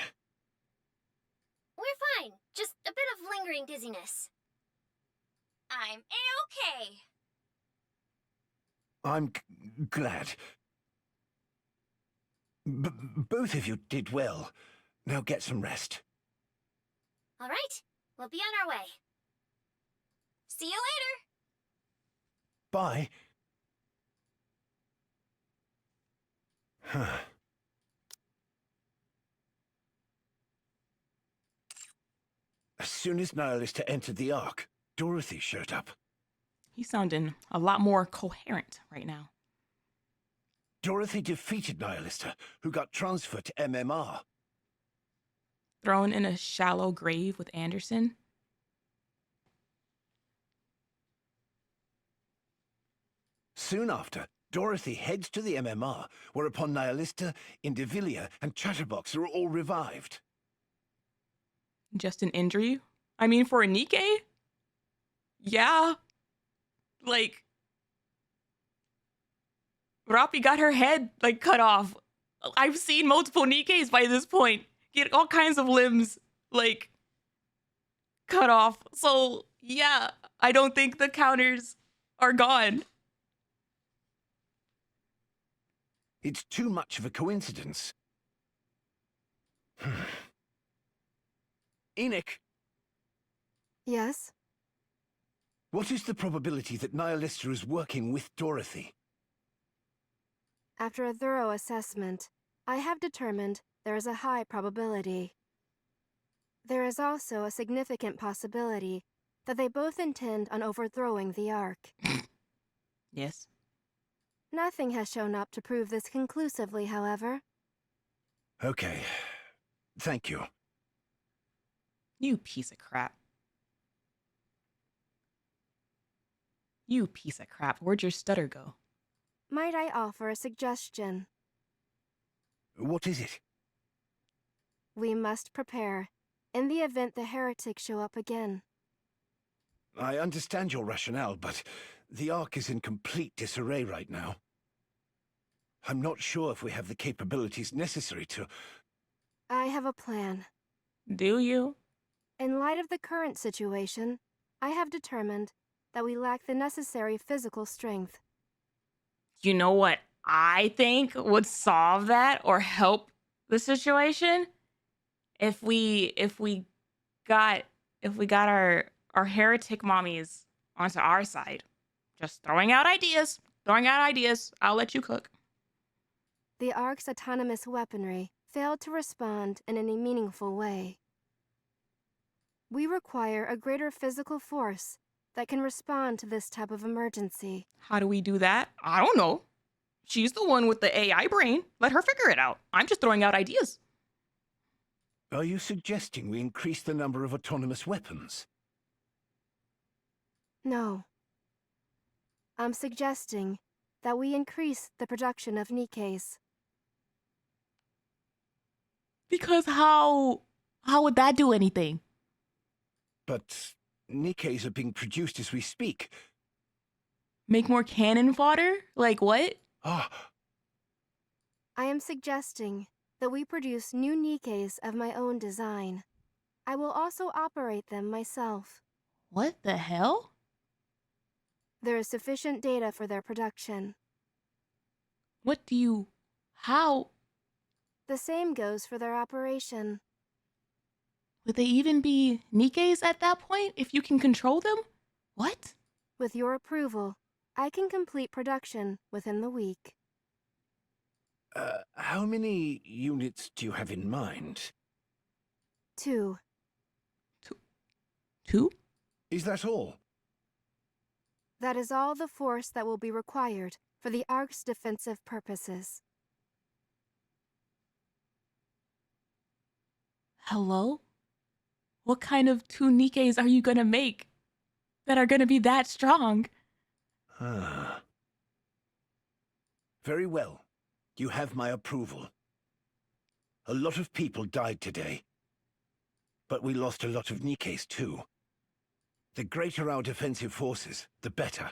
[SPEAKER 19] We're fine. Just a bit of lingering dizziness. I'm A-okay.
[SPEAKER 5] I'm glad. Both of you did well. Now get some rest.
[SPEAKER 19] All right, we'll be on our way. See you later.
[SPEAKER 5] Bye. Huh. As soon as Nihilista entered the Ark, Dorothy showed up.
[SPEAKER 6] He's sounding a lot more coherent right now.
[SPEAKER 5] Dorothy defeated Nihilista, who got transferred to MMR.
[SPEAKER 6] Thrown in a shallow grave with Anderson.
[SPEAKER 5] Soon after, Dorothy heads to the MMR, whereupon Nihilista, INDIVILIA, and Chatterbox are all revived.
[SPEAKER 6] Just an injury? I mean, for a Nikke? Yeah. Like, RAPI got her head, like, cut off. I've seen multiple Nikkes by this point. Get all kinds of limbs, like, cut off. So, yeah, I don't think the counters are gone.
[SPEAKER 5] It's too much of a coincidence. Enoch.
[SPEAKER 21] Yes?
[SPEAKER 5] What is the probability that Nihilista is working with Dorothy?
[SPEAKER 21] After a thorough assessment, I have determined there is a high probability. There is also a significant possibility that they both intend on overthrowing the Ark.
[SPEAKER 6] Yes.
[SPEAKER 21] Nothing has shown up to prove this conclusively, however.
[SPEAKER 5] Okay. Thank you.
[SPEAKER 6] You piece of crap. You piece of crap. Where'd your stutter go?
[SPEAKER 21] Might I offer a suggestion?
[SPEAKER 5] What is it?
[SPEAKER 21] We must prepare, in the event the heretics show up again.
[SPEAKER 5] I understand your rationale, but the Ark is in complete disarray right now. I'm not sure if we have the capabilities necessary to...
[SPEAKER 21] I have a plan.
[SPEAKER 6] Do you?
[SPEAKER 21] In light of the current situation, I have determined that we lack the necessary physical strength.
[SPEAKER 6] You know what I think would solve that or help the situation? If we got our heretic mommies onto our side. Just throwing out ideas. I'll let you cook.
[SPEAKER 21] The Ark's autonomous weaponry failed to respond in any meaningful way. We require a greater physical force that can respond to this type of emergency.
[SPEAKER 6] How do we do that? I don't know. She's the one with the AI brain. Let her figure it out. I'm just throwing out ideas.
[SPEAKER 5] Are you suggesting we increase the number of autonomous weapons?
[SPEAKER 21] No. I'm suggesting that we increase the production of Nikkes.
[SPEAKER 6] Because how would that do anything?
[SPEAKER 5] But Nikkes are being produced as we speak.
[SPEAKER 6] Make more cannon fodder? Like what?
[SPEAKER 5] Ah.
[SPEAKER 21] I am suggesting that we produce new Nikkes of my own design. I will also operate them myself.
[SPEAKER 6] What the hell?
[SPEAKER 21] There is sufficient data for their production.
[SPEAKER 6] What do you... How?
[SPEAKER 21] The same goes for their operation.
[SPEAKER 6] Would they even be Nikkes at that point if you can control them? What?
[SPEAKER 21] With your approval, I can complete production within the week.
[SPEAKER 5] How many units do you have in mind?
[SPEAKER 21] 2.
[SPEAKER 6] 2?
[SPEAKER 5] Is that all?
[SPEAKER 21] That is all the force that will be required for the Ark's defensive purposes.
[SPEAKER 6] Hello? What kind of 2 Nikkes are you gonna make that are gonna be that strong?
[SPEAKER 5] Very well. You have my approval. A lot of people died today. But we lost a lot of Nikkes too. The greater our defensive forces, the better.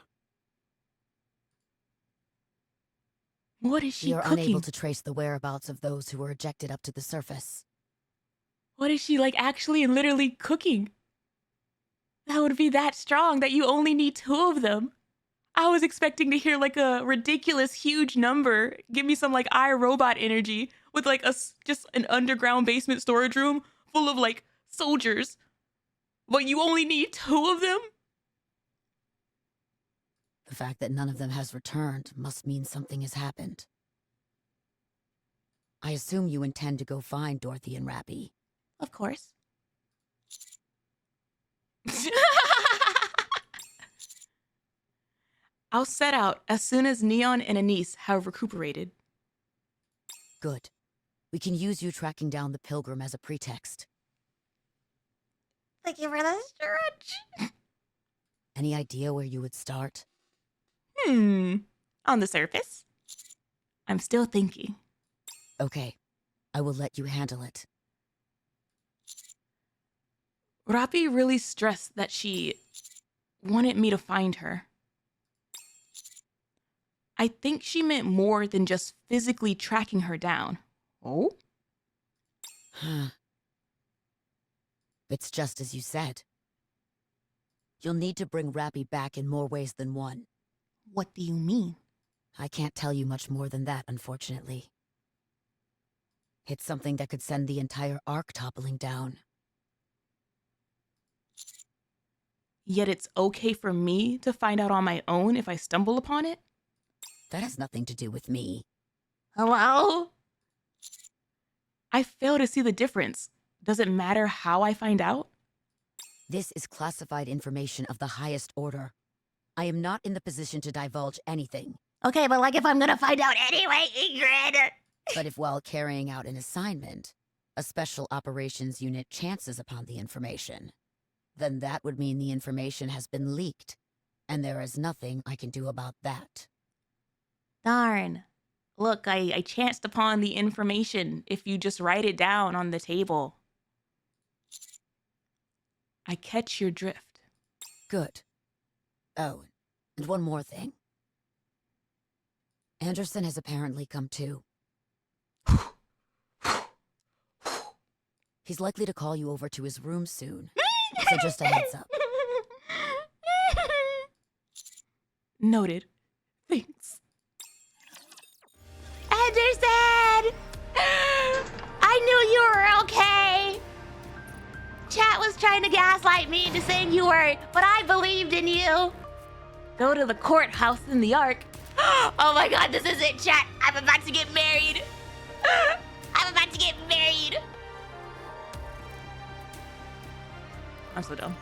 [SPEAKER 6] What is she
[SPEAKER 12] You're
[SPEAKER 6] cooking?
[SPEAKER 12] unable to trace the whereabouts of those who were ejected up to the surface.
[SPEAKER 6] What is she, like, actually and literally cooking? That would be that strong that you only need 2 of them. I was expecting to hear, like, a ridiculous huge number. Give me some, like, iRobot energy with, like, just an underground basement storage room full of, like, soldiers. But you only need 2 of them?
[SPEAKER 12] The fact that none of them has returned must mean something has happened. I assume you intend to go find Dorothy and RAPI.
[SPEAKER 6] Of course. I'll set out as soon as Neon and Anise have recuperated.
[SPEAKER 12] Good. We can use you tracking down the Pilgrim as a pretext.
[SPEAKER 11] Thank you for the stretch.
[SPEAKER 12] Any idea where you would start?
[SPEAKER 6] On the surface. I'm still thinking.
[SPEAKER 12] Okay. I will let you handle it.
[SPEAKER 6] RAPI really stressed that she wanted me to find her. I think she meant more than just physically tracking her down. Oh?
[SPEAKER 12] It's just as you said. You'll need to bring RAPI back in more ways than one.
[SPEAKER 6] What do you mean?
[SPEAKER 12] I can't tell you much more than that, unfortunately. It's something that could send the entire Ark toppling down.
[SPEAKER 6] Yet it's okay for me to find out on my own if I stumble upon it?
[SPEAKER 12] That has nothing to do with me.
[SPEAKER 6] Hello? I fail to see the difference. Does it matter how I find out?
[SPEAKER 12] This is classified information of the highest order. I am not in the position to divulge anything.
[SPEAKER 11] Okay, but like if I'm gonna find out anyway, Ingrid!
[SPEAKER 12] But if while carrying out an assignment, a special operations unit chances upon the information, then that would mean the information has been leaked, and there is nothing I can do about that.
[SPEAKER 6] Darn. Look, I chanced upon the information if you just write it down on the table. I catch your drift.
[SPEAKER 12] Good. Oh, and one more thing. Anderson has apparently come to. He's likely to call you over to his room soon, so just a heads up.
[SPEAKER 6] Noted. Thanks.
[SPEAKER 11] Anderson! I knew you were okay! Chat was trying to gaslight me into saying you weren't, but I believed in you!
[SPEAKER 6] Go to the courthouse in the Ark.
[SPEAKER 11] Oh my god, this is it, chat! I'm about to get married! I'm about to get married!
[SPEAKER 6] I'm so dumb.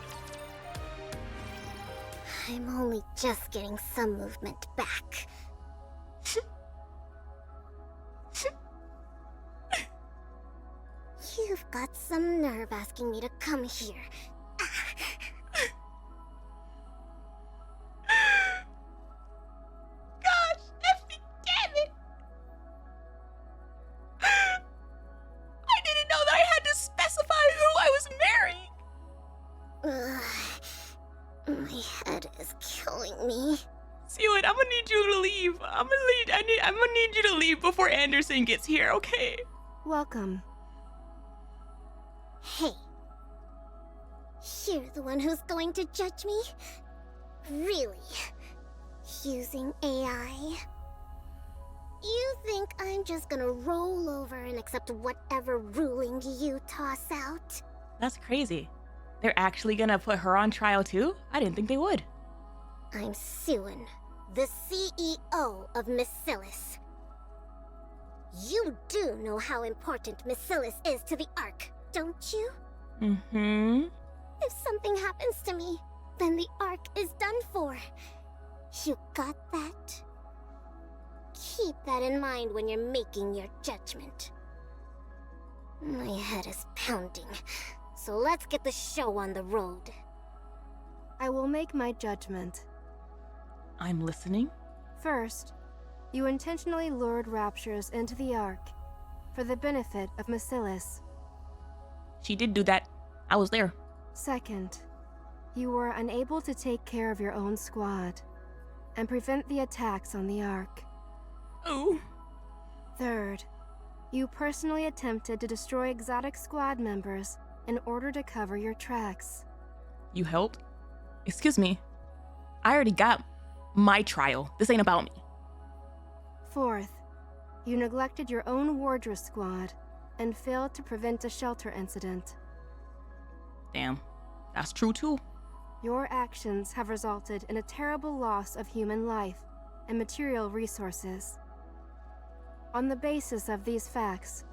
[SPEAKER 19] I'm only just getting some movement back. You've got some nerve asking me to come here. My head is killing me.
[SPEAKER 6] Syuen, I'm gonna need you to leave. I'm gonna need you to leave before Anderson gets here, okay?
[SPEAKER 21] Welcome.
[SPEAKER 19] Hey. You're the one who's going to judge me? Really? Using AI? You think I'm just gonna roll over and accept whatever ruling you toss out?
[SPEAKER 6] That's crazy. They're actually gonna put her on trial too? I didn't think they would.
[SPEAKER 19] I'm Syuen, the CEO of Miscellus. You do know how important Miscellus is to the Ark, don't you?
[SPEAKER 6] Mm-hmm.
[SPEAKER 19] If something happens to me, then the Ark is done for. You got that? Keep that in mind when you're making your judgment. My head is pounding, so let's get the show on the road.
[SPEAKER 21] I will make my judgment.
[SPEAKER 6] I'm listening.
[SPEAKER 21] First, you intentionally lured raptures into the Ark for the benefit of Miscellus.
[SPEAKER 6] She did do that. I was there.
[SPEAKER 21] Second, you were unable to take care of your own squad and prevent the attacks on the Ark.
[SPEAKER 6] Oh.
[SPEAKER 21] Third, you personally attempted to destroy exotic squad members in order to cover your tracks.
[SPEAKER 6] You helped? Excuse me. I already got my trial. This ain't about me.
[SPEAKER 21] Fourth, you neglected your own wardress squad and failed to prevent a shelter incident.
[SPEAKER 6] Damn, that's true too.
[SPEAKER 21] Your actions have resulted in a terrible loss of human life and material resources. On the basis of these facts,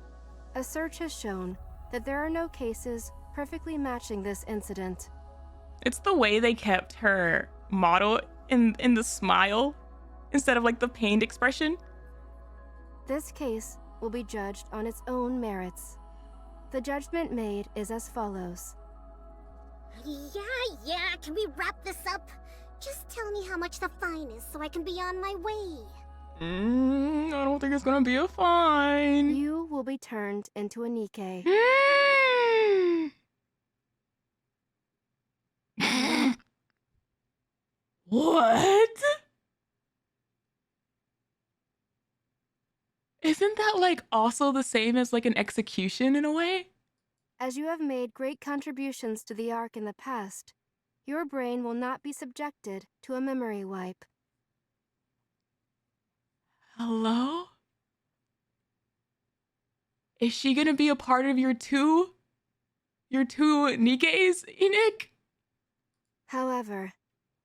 [SPEAKER 21] a search has shown that there are no cases perfectly matching this incident.
[SPEAKER 6] It's the way they kept her model in the smile instead of like the pained expression.
[SPEAKER 21] This case will be judged on its own merits. The judgment made is as follows.
[SPEAKER 19] Yeah, can we wrap this up? Just tell me how much the fine is so I can be on my way.
[SPEAKER 6] I don't think it's gonna be a fine.
[SPEAKER 21] You will be turned into a Nikke.
[SPEAKER 6] What? Isn't that like also the same as like an execution in a way?
[SPEAKER 21] As you have made great contributions to the Ark in the past, your brain will not be subjected to a memory wipe.
[SPEAKER 6] Hello? Is she gonna be a part of your two Nikkes, Enoch?
[SPEAKER 21] However,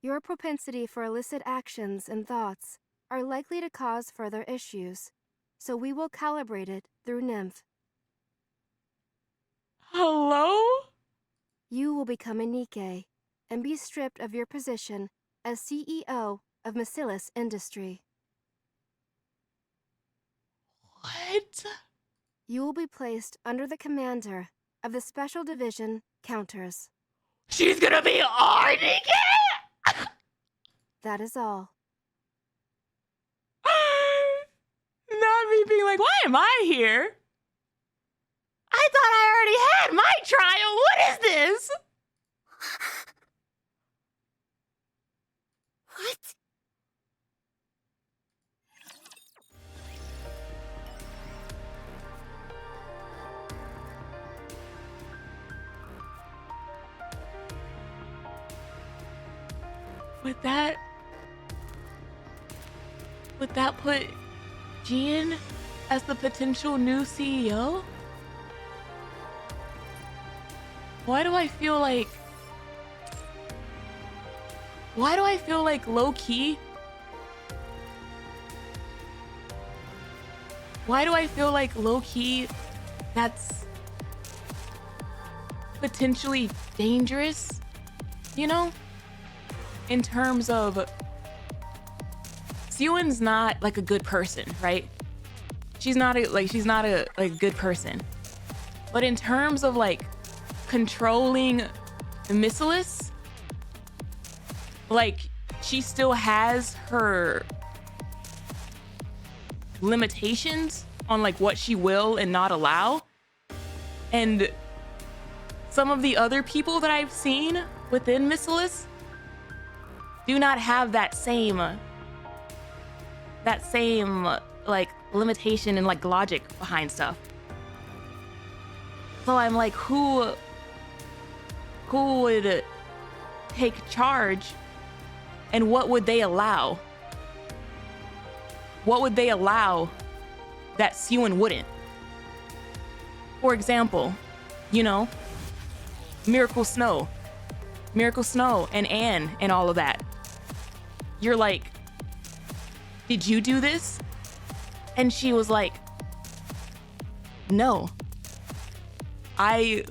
[SPEAKER 21] your propensity for illicit actions and thoughts are likely to cause further issues, so we will calibrate it through Nymph.
[SPEAKER 6] Hello?
[SPEAKER 21] You will become a Nikke and be stripped of your position as CEO of Miscellus Industry.
[SPEAKER 6] What?
[SPEAKER 21] You will be placed under the commander of the Special Division Counters.
[SPEAKER 6] She's gonna be our Nikke?
[SPEAKER 21] That is all.
[SPEAKER 6] Not me being like, why am I here? I thought I already had my trial. What is this?
[SPEAKER 19] What?
[SPEAKER 6] Would that put Jean as the potential new CEO? Why do I feel like low-key? Why do I feel like low-key that's potentially dangerous? You know? In terms of Syuen's not like a good person, right? She's not a good person. But in terms of like controlling Miscellus, like she still has her limitations on like what she will and not allow. And some of the other people that I've seen within Miscellus, do not have that same like limitation and like logic behind stuff. So I'm like, who would take charge, and what would they allow? What would they allow that Syuen wouldn't? For example, you know, Miracle Snow and Anne and all of that. You're like, did you do this? And she was like, no. I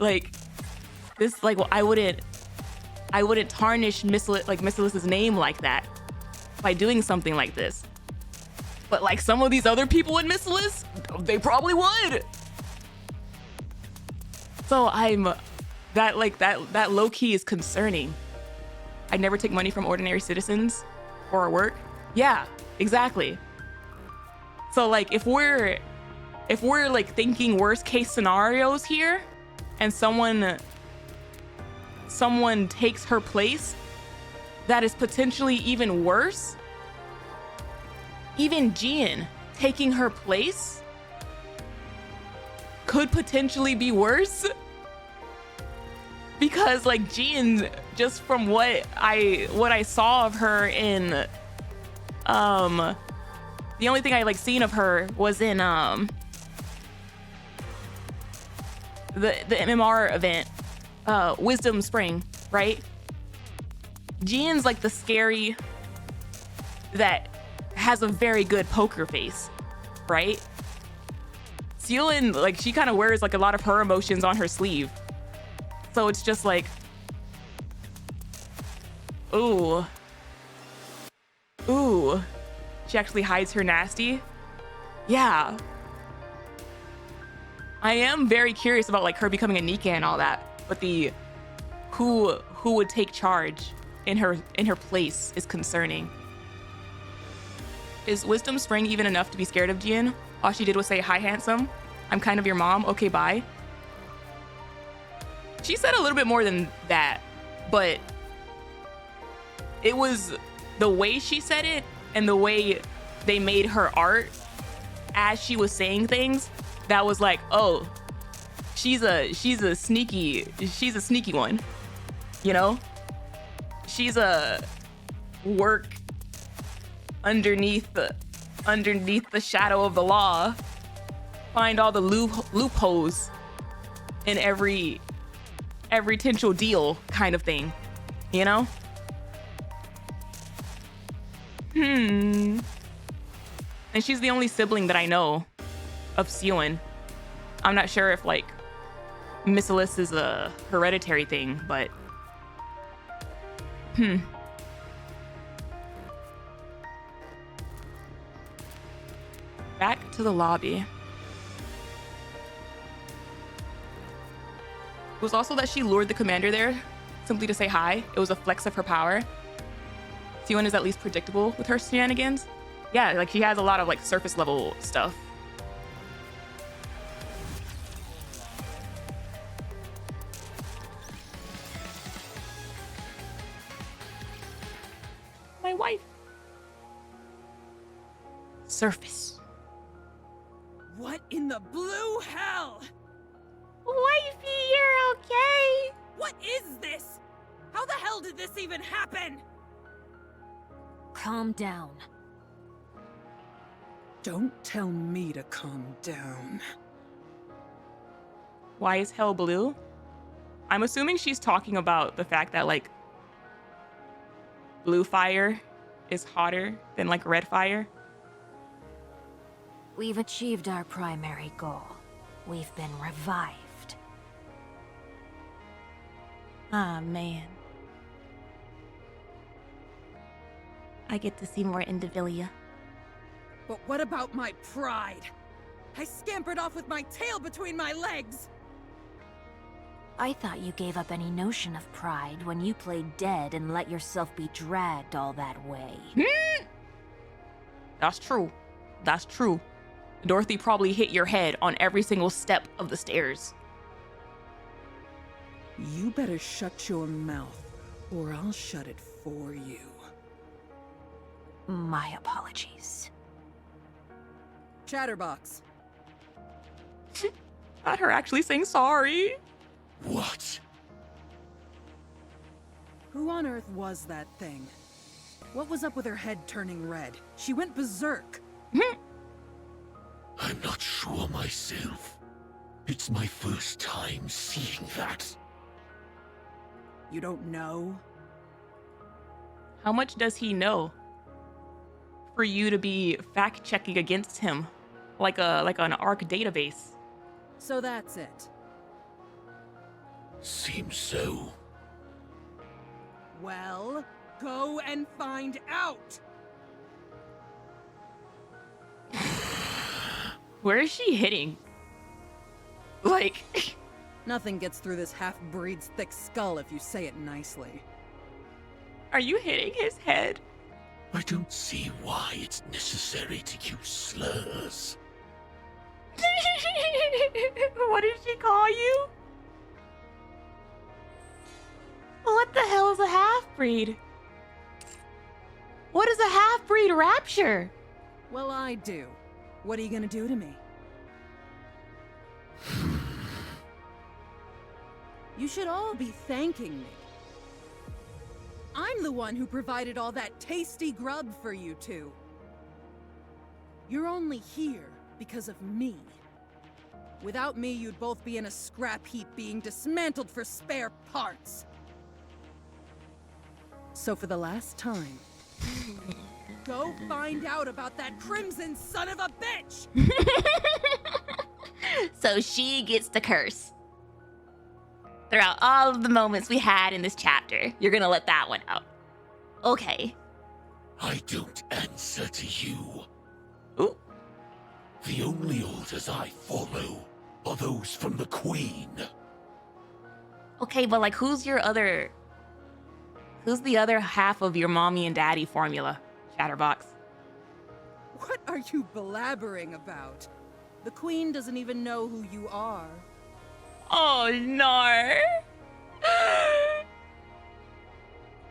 [SPEAKER 6] wouldn't tarnish Miss Alyssa's name like that by doing something like this. But like some of these other people in Miss Alyss, they probably would. So that low key is concerning. I'd never take money from ordinary citizens for our work. Yeah, exactly. So like if we're like thinking worst case scenarios here, and someone takes her place, that is potentially even worse. Even Jian taking her place could potentially be worse. Because like Jian, just from what I saw of her in the only thing I like seen of her was in the MMR event, Wisdom Spring, right? Jian's like the scary that has a very good poker face, right? Syuen, like she kind of wears like a lot of her emotions on her sleeve. So it's just like, ooh. She actually hides her nasty. Yeah. I am very curious about like her becoming a Nikke and all that, but the who would take charge in her place is concerning. Is Wisdom Spring even enough to be scared of Jian? All she did was say, "Hi, handsome. I'm kind of your mom. Okay, bye." She said a little bit more than that, but it was the way she said it and the way they made her art as she was saying things that was like, oh, she's a sneaky one, you know? She's a work underneath the shadow of the law, find all the loopholes in every potential deal kind of thing, you know? And she's the only sibling that I know of Syuen. I'm not sure if like Miss Alyss is a hereditary thing, but Back to the lobby. It was also that she lured the commander there simply to say hi. It was a flex of her power. Syuen is at least predictable with her shenanigans. Yeah, like she has a lot of like surface level stuff. My wife. Surface.
[SPEAKER 7] What in the blue hell?
[SPEAKER 11] Wifey, you're okay?
[SPEAKER 7] What is this? How the hell did this even happen?
[SPEAKER 17] Calm down.
[SPEAKER 7] Don't tell me to calm down.
[SPEAKER 6] Why is hell blue? I'm assuming she's talking about the fact that like blue fire is hotter than like red fire.
[SPEAKER 4] We've achieved our primary goal. We've been revived.
[SPEAKER 11] Ah, man. I get to see more INDIVILIA.
[SPEAKER 7] But what about my pride? I scampered off with my tail between my legs!
[SPEAKER 4] I thought you gave up any notion of pride when you played dead and let yourself be dragged all that way.
[SPEAKER 6] That's true. That's true. Dorothy probably hit your head on every single step of the stairs.
[SPEAKER 7] You better shut your mouth, or I'll shut it for you.
[SPEAKER 4] My apologies.
[SPEAKER 7] Chatterbox.
[SPEAKER 6] Not her actually saying sorry.
[SPEAKER 8] What?
[SPEAKER 7] Who on earth was that thing? What was up with her head turning red? She went berserk.
[SPEAKER 8] I'm not sure myself. It's my first time seeing that.
[SPEAKER 7] You don't know?
[SPEAKER 6] How much does he know for you to be fact-checking against him like an ARC database?
[SPEAKER 7] So that's it.
[SPEAKER 8] Seems so.
[SPEAKER 7] Well, go and find out!
[SPEAKER 6] Where is she hitting? Like...
[SPEAKER 7] Nothing gets through this half-breed's thick skull if you say it nicely.
[SPEAKER 6] Are you hitting his head?
[SPEAKER 8] I don't see why it's necessary to use slurs.
[SPEAKER 6] What did she call you? What the hell is a half-breed? What is a half-breed rapture?
[SPEAKER 7] Well, I do. What are you gonna do to me? You should all be thanking me. I'm the one who provided all that tasty grub for you two. You're only here because of me. Without me, you'd both be in a scrap heap being dismantled for spare parts. So for the last time, go find out about that crimson son of a bitch!
[SPEAKER 6] So she gets the curse. Throughout all of the moments we had in this chapter, you're gonna let that one out. Okay.
[SPEAKER 8] I don't answer to you.
[SPEAKER 6] Ooh.
[SPEAKER 8] The only orders I follow are those from the Queen.
[SPEAKER 6] Okay, but like who's the other half of your mommy and daddy formula, Chatterbox?
[SPEAKER 7] What are you blabbering about? The Queen doesn't even know who you are.
[SPEAKER 6] Oh, no.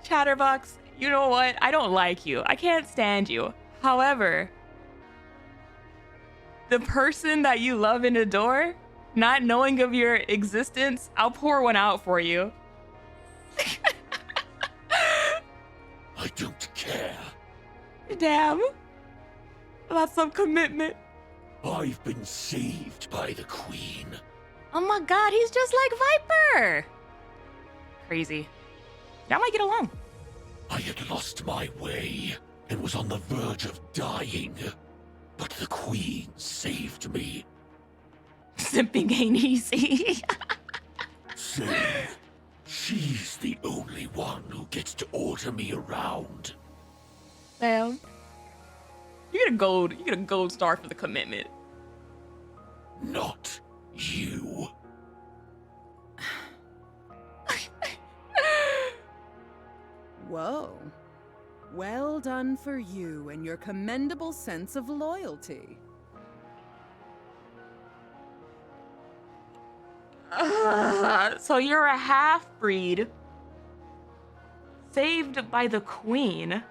[SPEAKER 6] Chatterbox, you know what? I don't like you. I can't stand you. However, the person that you love and adore, not knowing of your existence, I'll pour one out for you.
[SPEAKER 8] I don't care.
[SPEAKER 6] Damn. That's some commitment.
[SPEAKER 8] I've been saved by the Queen.
[SPEAKER 6] Oh my god, he's just like Viper! Crazy. Y'all might get along.
[SPEAKER 8] I had lost my way and was on the verge of dying, but the Queen saved me.
[SPEAKER 6] Simping ain't easy.
[SPEAKER 8] So, she's the only one who gets to order me around.
[SPEAKER 6] Damn. You get a gold star for the commitment.
[SPEAKER 8] Not you.
[SPEAKER 7] Whoa. Well done for you and your commendable sense of loyalty.
[SPEAKER 6] So you're a half-breed saved by the Queen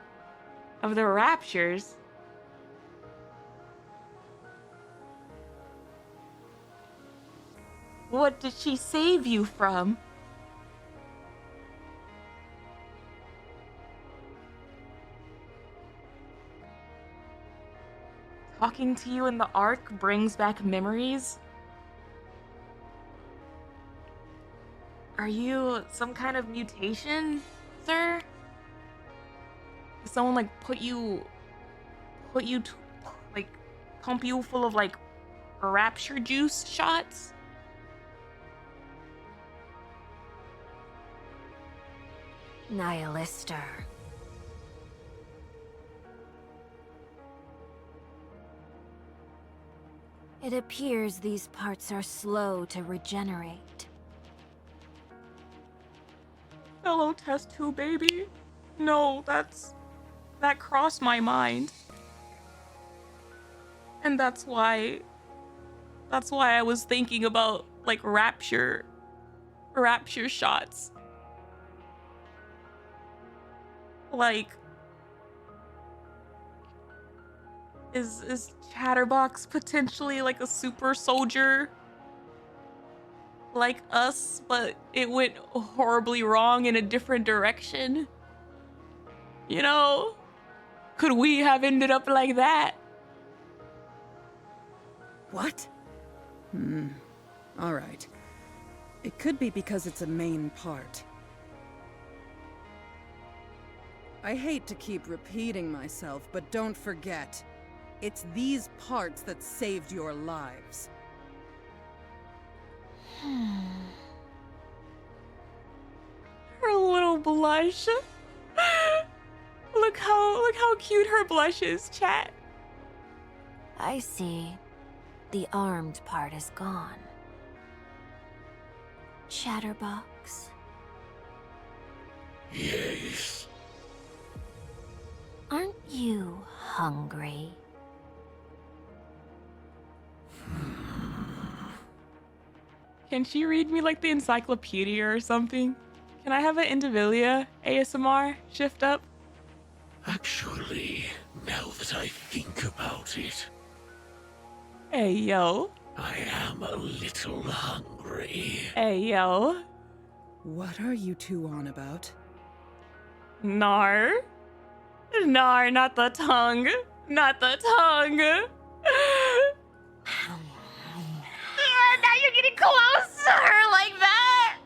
[SPEAKER 6] of the Raptures. What did she save you from? Talking to you in the Ark brings back memories? Are you some kind of mutation, sir? Did someone like put you like pump you full of like rapture juice shots?
[SPEAKER 4] Nihilister. It appears these parts are slow to regenerate.
[SPEAKER 6] Fellow test tube baby. No, that crossed my mind. And that's why I was thinking about like rapture shots. Is Chatterbox potentially like a super soldier like us, but it went horribly wrong in a different direction? You know? Could we have ended up like that?
[SPEAKER 7] What? Alright. It could be because it's a main part. I hate to keep repeating myself, but don't forget, it's these parts that saved your lives.
[SPEAKER 6] Her little blush. Look how cute her blush is, chat.
[SPEAKER 4] I see. The armed part is gone. Chatterbox.
[SPEAKER 8] Yes.
[SPEAKER 4] Aren't you hungry?
[SPEAKER 6] Can she read me like the encyclopedia or something? Can I have an INDIVILIA ASMR shift up?
[SPEAKER 8] Actually, now that I think about it...
[SPEAKER 6] Hey, yo.
[SPEAKER 8] I am a little hungry.
[SPEAKER 6] Hey, yo.
[SPEAKER 7] What are you two on about?
[SPEAKER 6] Naur. Naur, not the tongue. Not the tongue. Now you're getting close to her like that.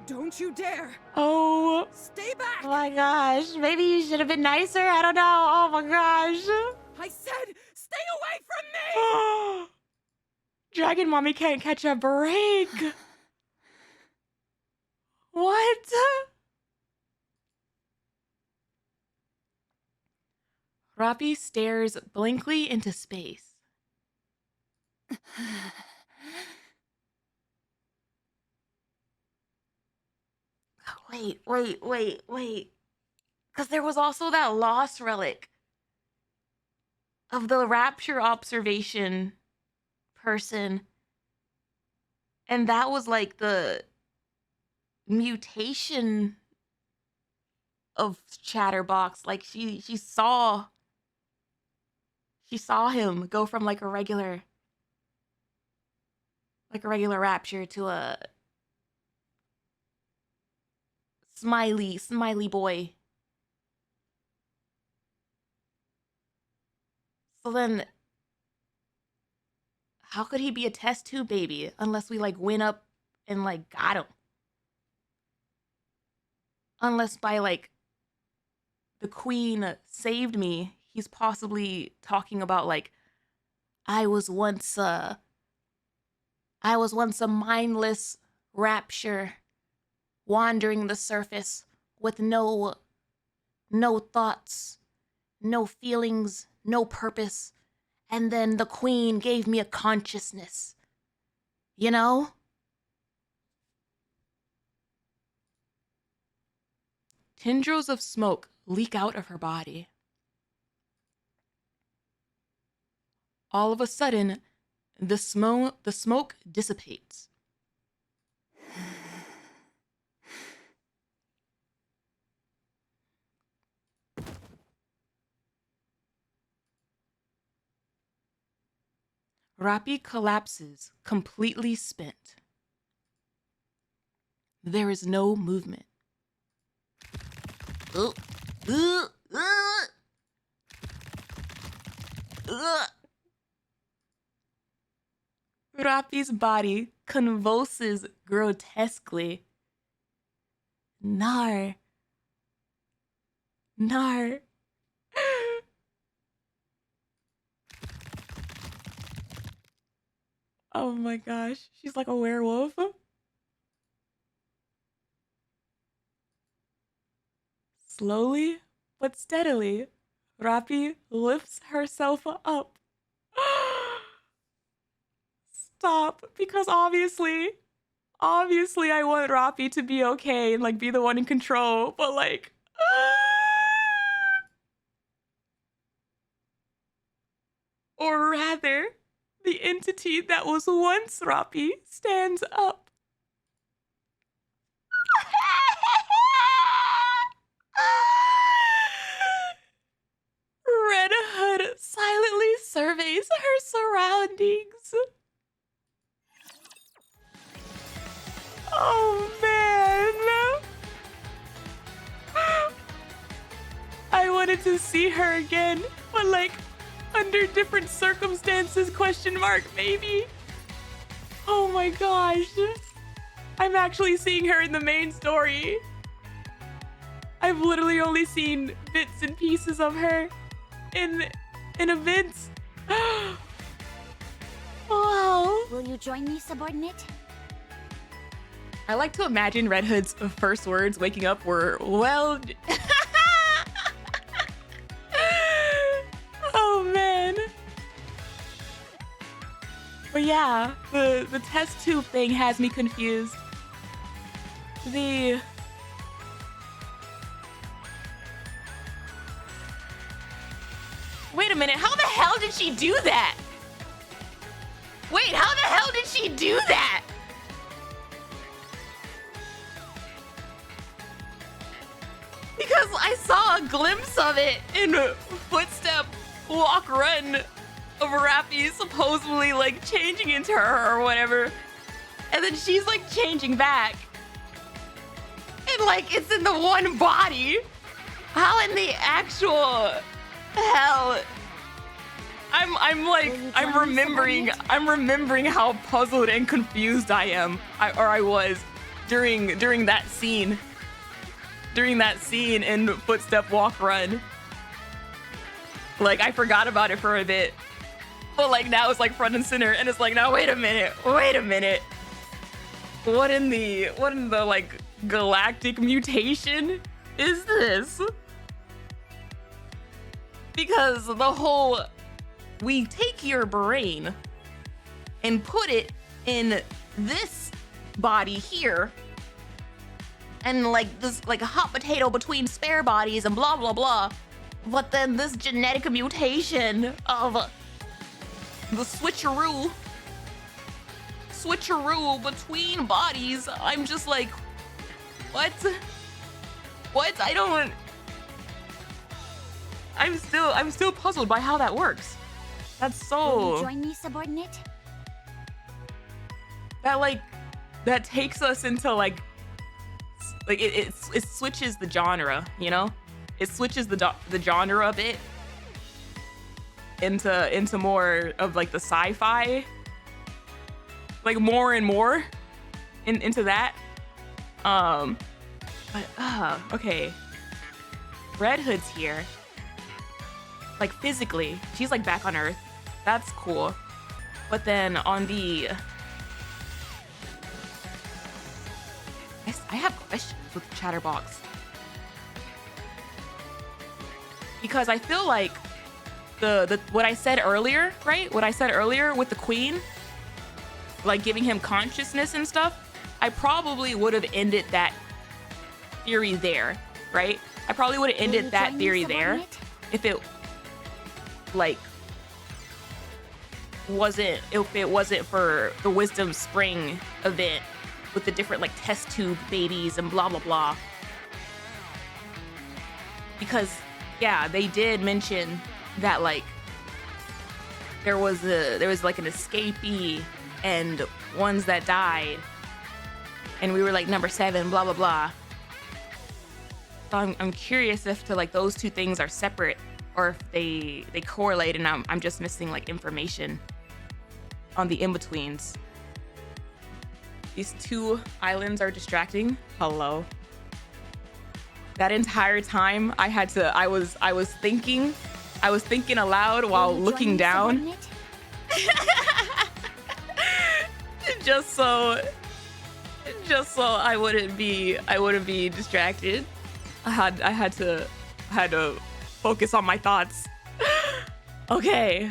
[SPEAKER 7] Don't you dare!
[SPEAKER 6] Oh.
[SPEAKER 7] Stay back!
[SPEAKER 6] Oh my gosh. Maybe you should have been nicer. I don't know. Oh my gosh.
[SPEAKER 7] I said, stay away from me!
[SPEAKER 6] Dragon Mommy can't catch a break. What? RAPI stares blankly into space. Wait. Because there was also that lost relic of the rapture observation person. And that was like the mutation of Chatterbox. Like she saw him go from like a regular rapture to a smiley boy. So then how could he be a test tube baby unless we like went up and like got him? Unless by like the queen saved me, he's possibly talking about like I was once a mindless rapture wandering the surface with no thoughts, no feelings, no purpose. And then the queen gave me a consciousness. You know? Tendrils of smoke leak out of her body. All of a sudden, the smoke dissipates. RAPI collapses, completely spent. There is no movement. RAPI's body convulses grotesquely. Naur. Oh my gosh, she's like a werewolf. Slowly but steadily, RAPI lifts herself up. Stop, because obviously I want RAPI to be okay and like be the one in control, but like or rather, the entity that was once RAPI stands up. these are her surroundings. Oh man. I wanted to see her again, but like under different circumstances, question mark, maybe. Oh my gosh. I'm actually seeing her in the main story. I've literally only seen bits and pieces of her in events. Wow.
[SPEAKER 10] Will you join me, subordinate?
[SPEAKER 6] I like to imagine Red Hood's first words waking up were, well... Oh man. But yeah, the test tube thing has me confused. Wait a minute, how the hell did she do that? Wait, how the hell did she do that? Because I saw a glimpse of it in Footstep Walk Run of RAPI supposedly like changing into her or whatever. And then she's like changing back. And like it's in the one body. How in the actual hell? I'm remembering how puzzled and confused I was during that scene. During that scene in Footstep Walk Run. Like I forgot about it for a bit. But like now it's like front and center and it's like, now wait a minute. What in the like galactic mutation is this? Because the whole, we take your brain and put it in this body here, and like this, like a hot potato between spare bodies and blah blah blah. But then this genetic mutation of the switcheroo between bodies, I'm just like, what? I'm still puzzled by how that works. That's so...
[SPEAKER 10] Will you join me, subordinate?
[SPEAKER 6] That takes us into like it switches the genre, you know? It switches the genre a bit into more of like the sci-fi, like more and more into that. Okay. Red Hood's here. Like physically, she's like back on Earth. That's cool. But then on the... I have questions with Chatterbox. Because I feel like what I said earlier, right? What I said earlier with the Queen, like giving him consciousness and stuff, I probably would have ended that theory there, right? I probably would have ended that theory there if it like if it wasn't for the Wisdom Spring event with the different like test tube babies and blah blah blah. Because yeah, they did mention that like there was like an escapee and ones that died, and we were like number 7, blah blah blah. So I'm curious if to like those two things are separate, or if they correlate and I'm just missing like information on the in-betweens. These 2 islands are distracting. Hello. That entire time I was thinking aloud while looking down. just so I wouldn't be distracted. I had to focus on my thoughts. Okay.